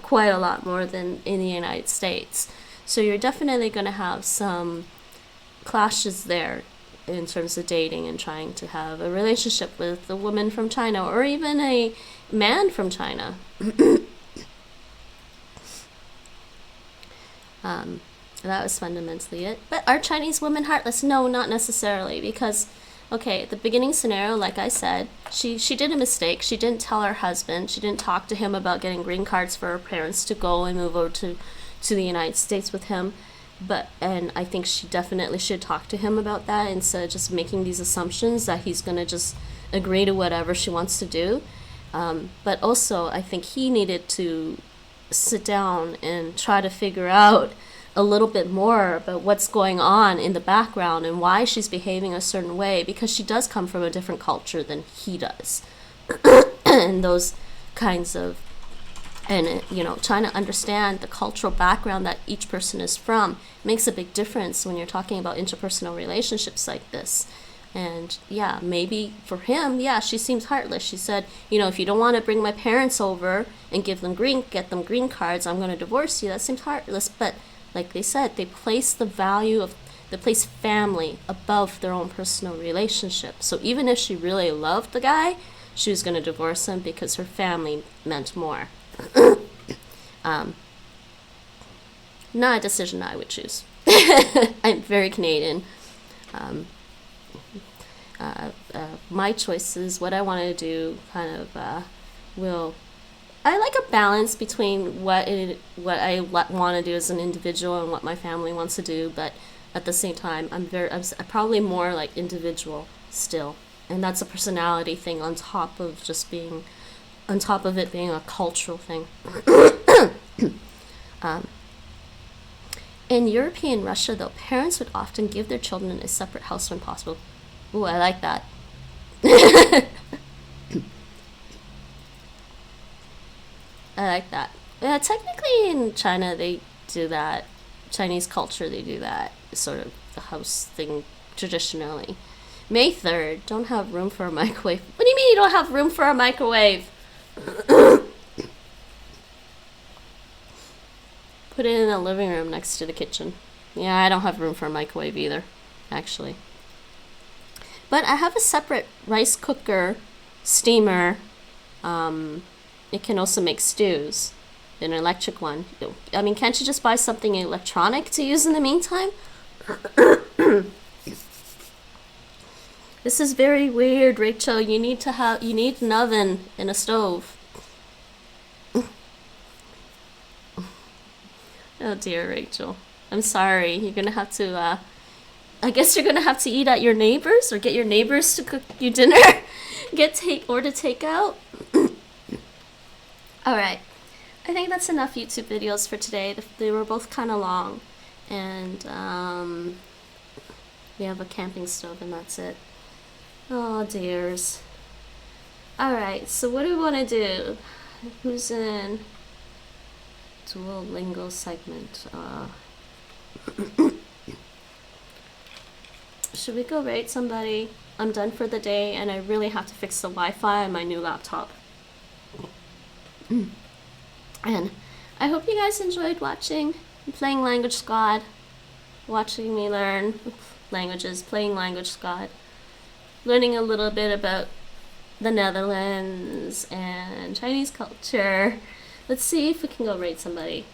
Quite a lot more than in the United States. So you're definitely going to have some clashes there in terms of dating and trying to have a relationship with a woman from China or even a man from China. That was fundamentally it. But are Chinese women heartless? No, not necessarily, because okay, the beginning scenario, like I said, she did a mistake. She didn't tell her husband. She didn't talk to him about getting green cards for her parents to go and move over to the United States with him. And I think she definitely should talk to him about that instead of just making these assumptions that he's going to just agree to whatever she wants to do. But also, I think he needed to sit down and try to figure out a little bit more about what's going on in the background and why she's behaving a certain way, because she does come from a different culture than he does. And those kinds of, and trying to understand the cultural background that each person is from makes a big difference when you're talking about interpersonal relationships like this. And yeah, maybe for him, yeah, she seems heartless. She said, if you don't want to bring my parents over and get them green cards, I'm going to divorce you. That seems heartless. But like they said, they place family above their own personal relationship. So even if she really loved the guy, she was going to divorce him because her family meant more. Not a decision I would choose. I'm very Canadian. My choices, what I want to do, kind of I like a balance between what I want to do as an individual and what my family wants to do, but at the same time, I'm probably more like individual still, and that's a personality thing on top of it being a cultural thing. In European Russia, though, parents would often give their children a separate house when possible. Ooh, I like that. I like that. Yeah, technically in China they do that. Chinese culture, they do that sort of the house thing traditionally. May 3rd, don't have room for a microwave. What do you mean you don't have room for a microwave? Put it in the living room next to the kitchen. Yeah, I don't have room for a microwave either, actually. But I have a separate rice cooker, steamer. It can also make stews, an electric one. I mean, can't you just buy something electronic to use in the meantime? This is very weird, Rachel. You need an oven and a stove. Oh dear, Rachel. I'm sorry. You're gonna have to, I guess you're gonna have to eat at your neighbors or get your neighbors to cook you dinner. Order takeout. Alright. I think that's enough YouTube videos for today. They were both kind of long. And, we have a camping stove and that's it. Oh, dears. Alright, so what do we want to do? Who's in Duolingo segment? Should we go rate somebody? I'm done for the day and I really have to fix the Wi-Fi on my new laptop. And I hope you guys enjoyed watching, playing Language Squad, watching me learn languages, playing Language Squad, learning a little bit about the Netherlands and Chinese culture. Let's see if we can go raid somebody.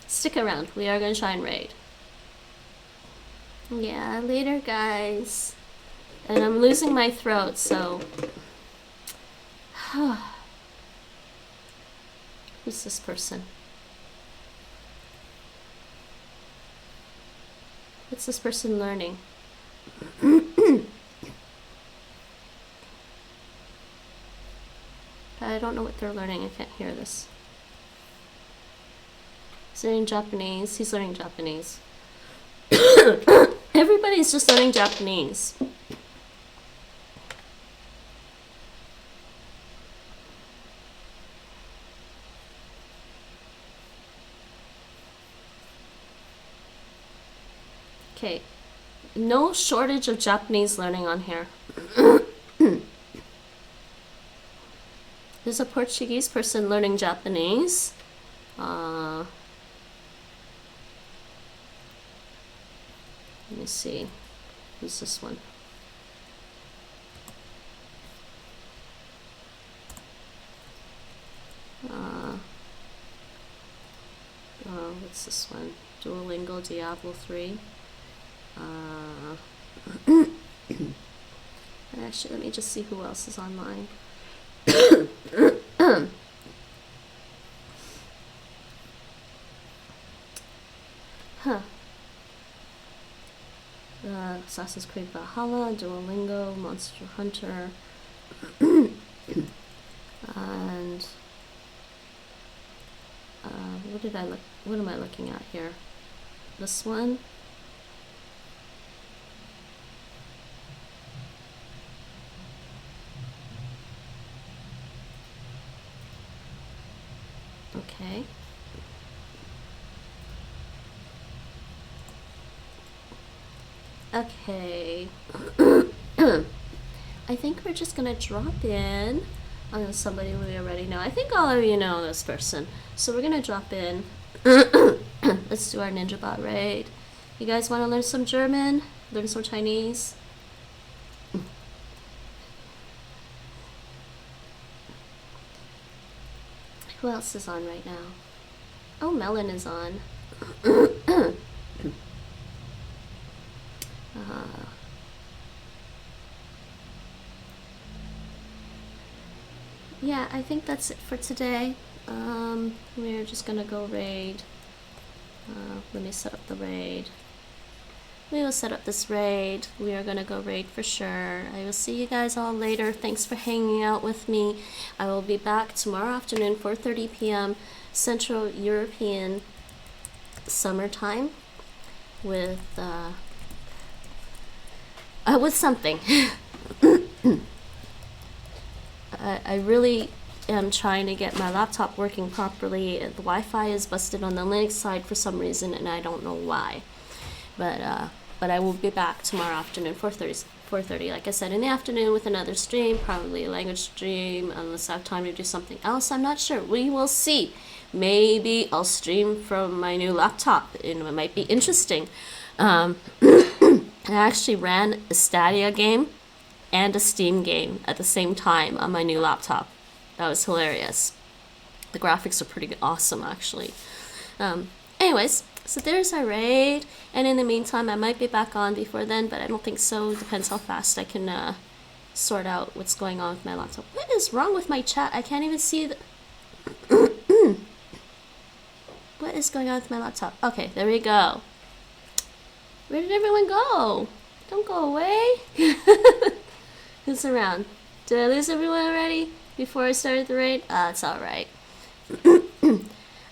Stick around, we are going to try and raid. Yeah, later guys. And I'm losing my throat, so... Who's this person? What's this person learning? I don't know what they're learning. I can't hear this. He's learning Japanese. He's learning Japanese. Everybody's just learning Japanese. Okay, no shortage of Japanese learning on here. There's a Portuguese person learning Japanese. Let me see. Who's this one? What's this one? Duolingo Diablo 3. Actually, let me just see who else is online. Huh. Assassin's Creed Valhalla, Duolingo, Monster Hunter, and what am I looking at here? This one. Okay. Okay. I think we're just gonna drop in on somebody we already know. I think all of you know this person. So we're gonna drop in. Let's do our Ninja Bot raid. You guys wanna learn some German? Learn some Chinese? Who else is on right now? Oh, Melon is on. Yeah, I think that's it for today. We're just gonna go raid. Let me set up the raid. We will set up this raid. We are gonna go raid for sure. I will see you guys all later. Thanks for hanging out with me. I will be back tomorrow afternoon, 4:30 p.m. Central European summertime with something. I really am trying to get my laptop working properly. The Wi-Fi is busted on the Linux side for some reason, and I don't know why. But I will be back tomorrow afternoon, 4:30. Like I said, in the afternoon with another stream, probably a language stream, unless I have time to do something else. I'm not sure. We will see. Maybe I'll stream from my new laptop. It might be interesting. I actually ran a Stadia game and a Steam game at the same time on my new laptop. That was hilarious. The graphics are pretty awesome, actually. Anyways, so there's our raid, and in the meantime, I might be back on before then, but I don't think so. Depends how fast I can sort out what's going on with my laptop. What is wrong with my chat? I can't even see the... What is going on with my laptop? Okay, there we go. Where did everyone go? Don't go away. Who's around? Did I lose everyone already before I started the raid? It's alright.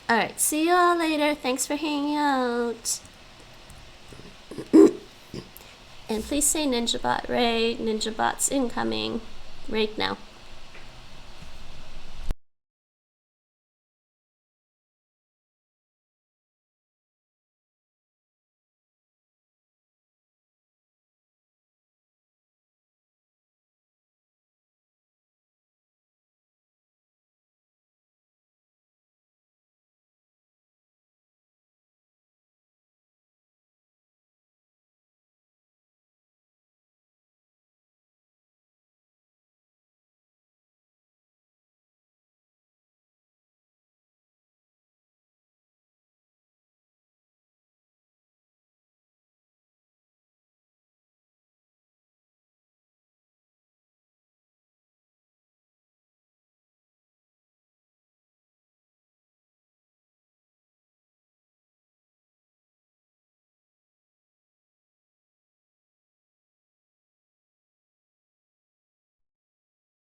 Alright, see you all later. Thanks for hanging out. And please say NinjaBot raid. NinjaBot's incoming right now.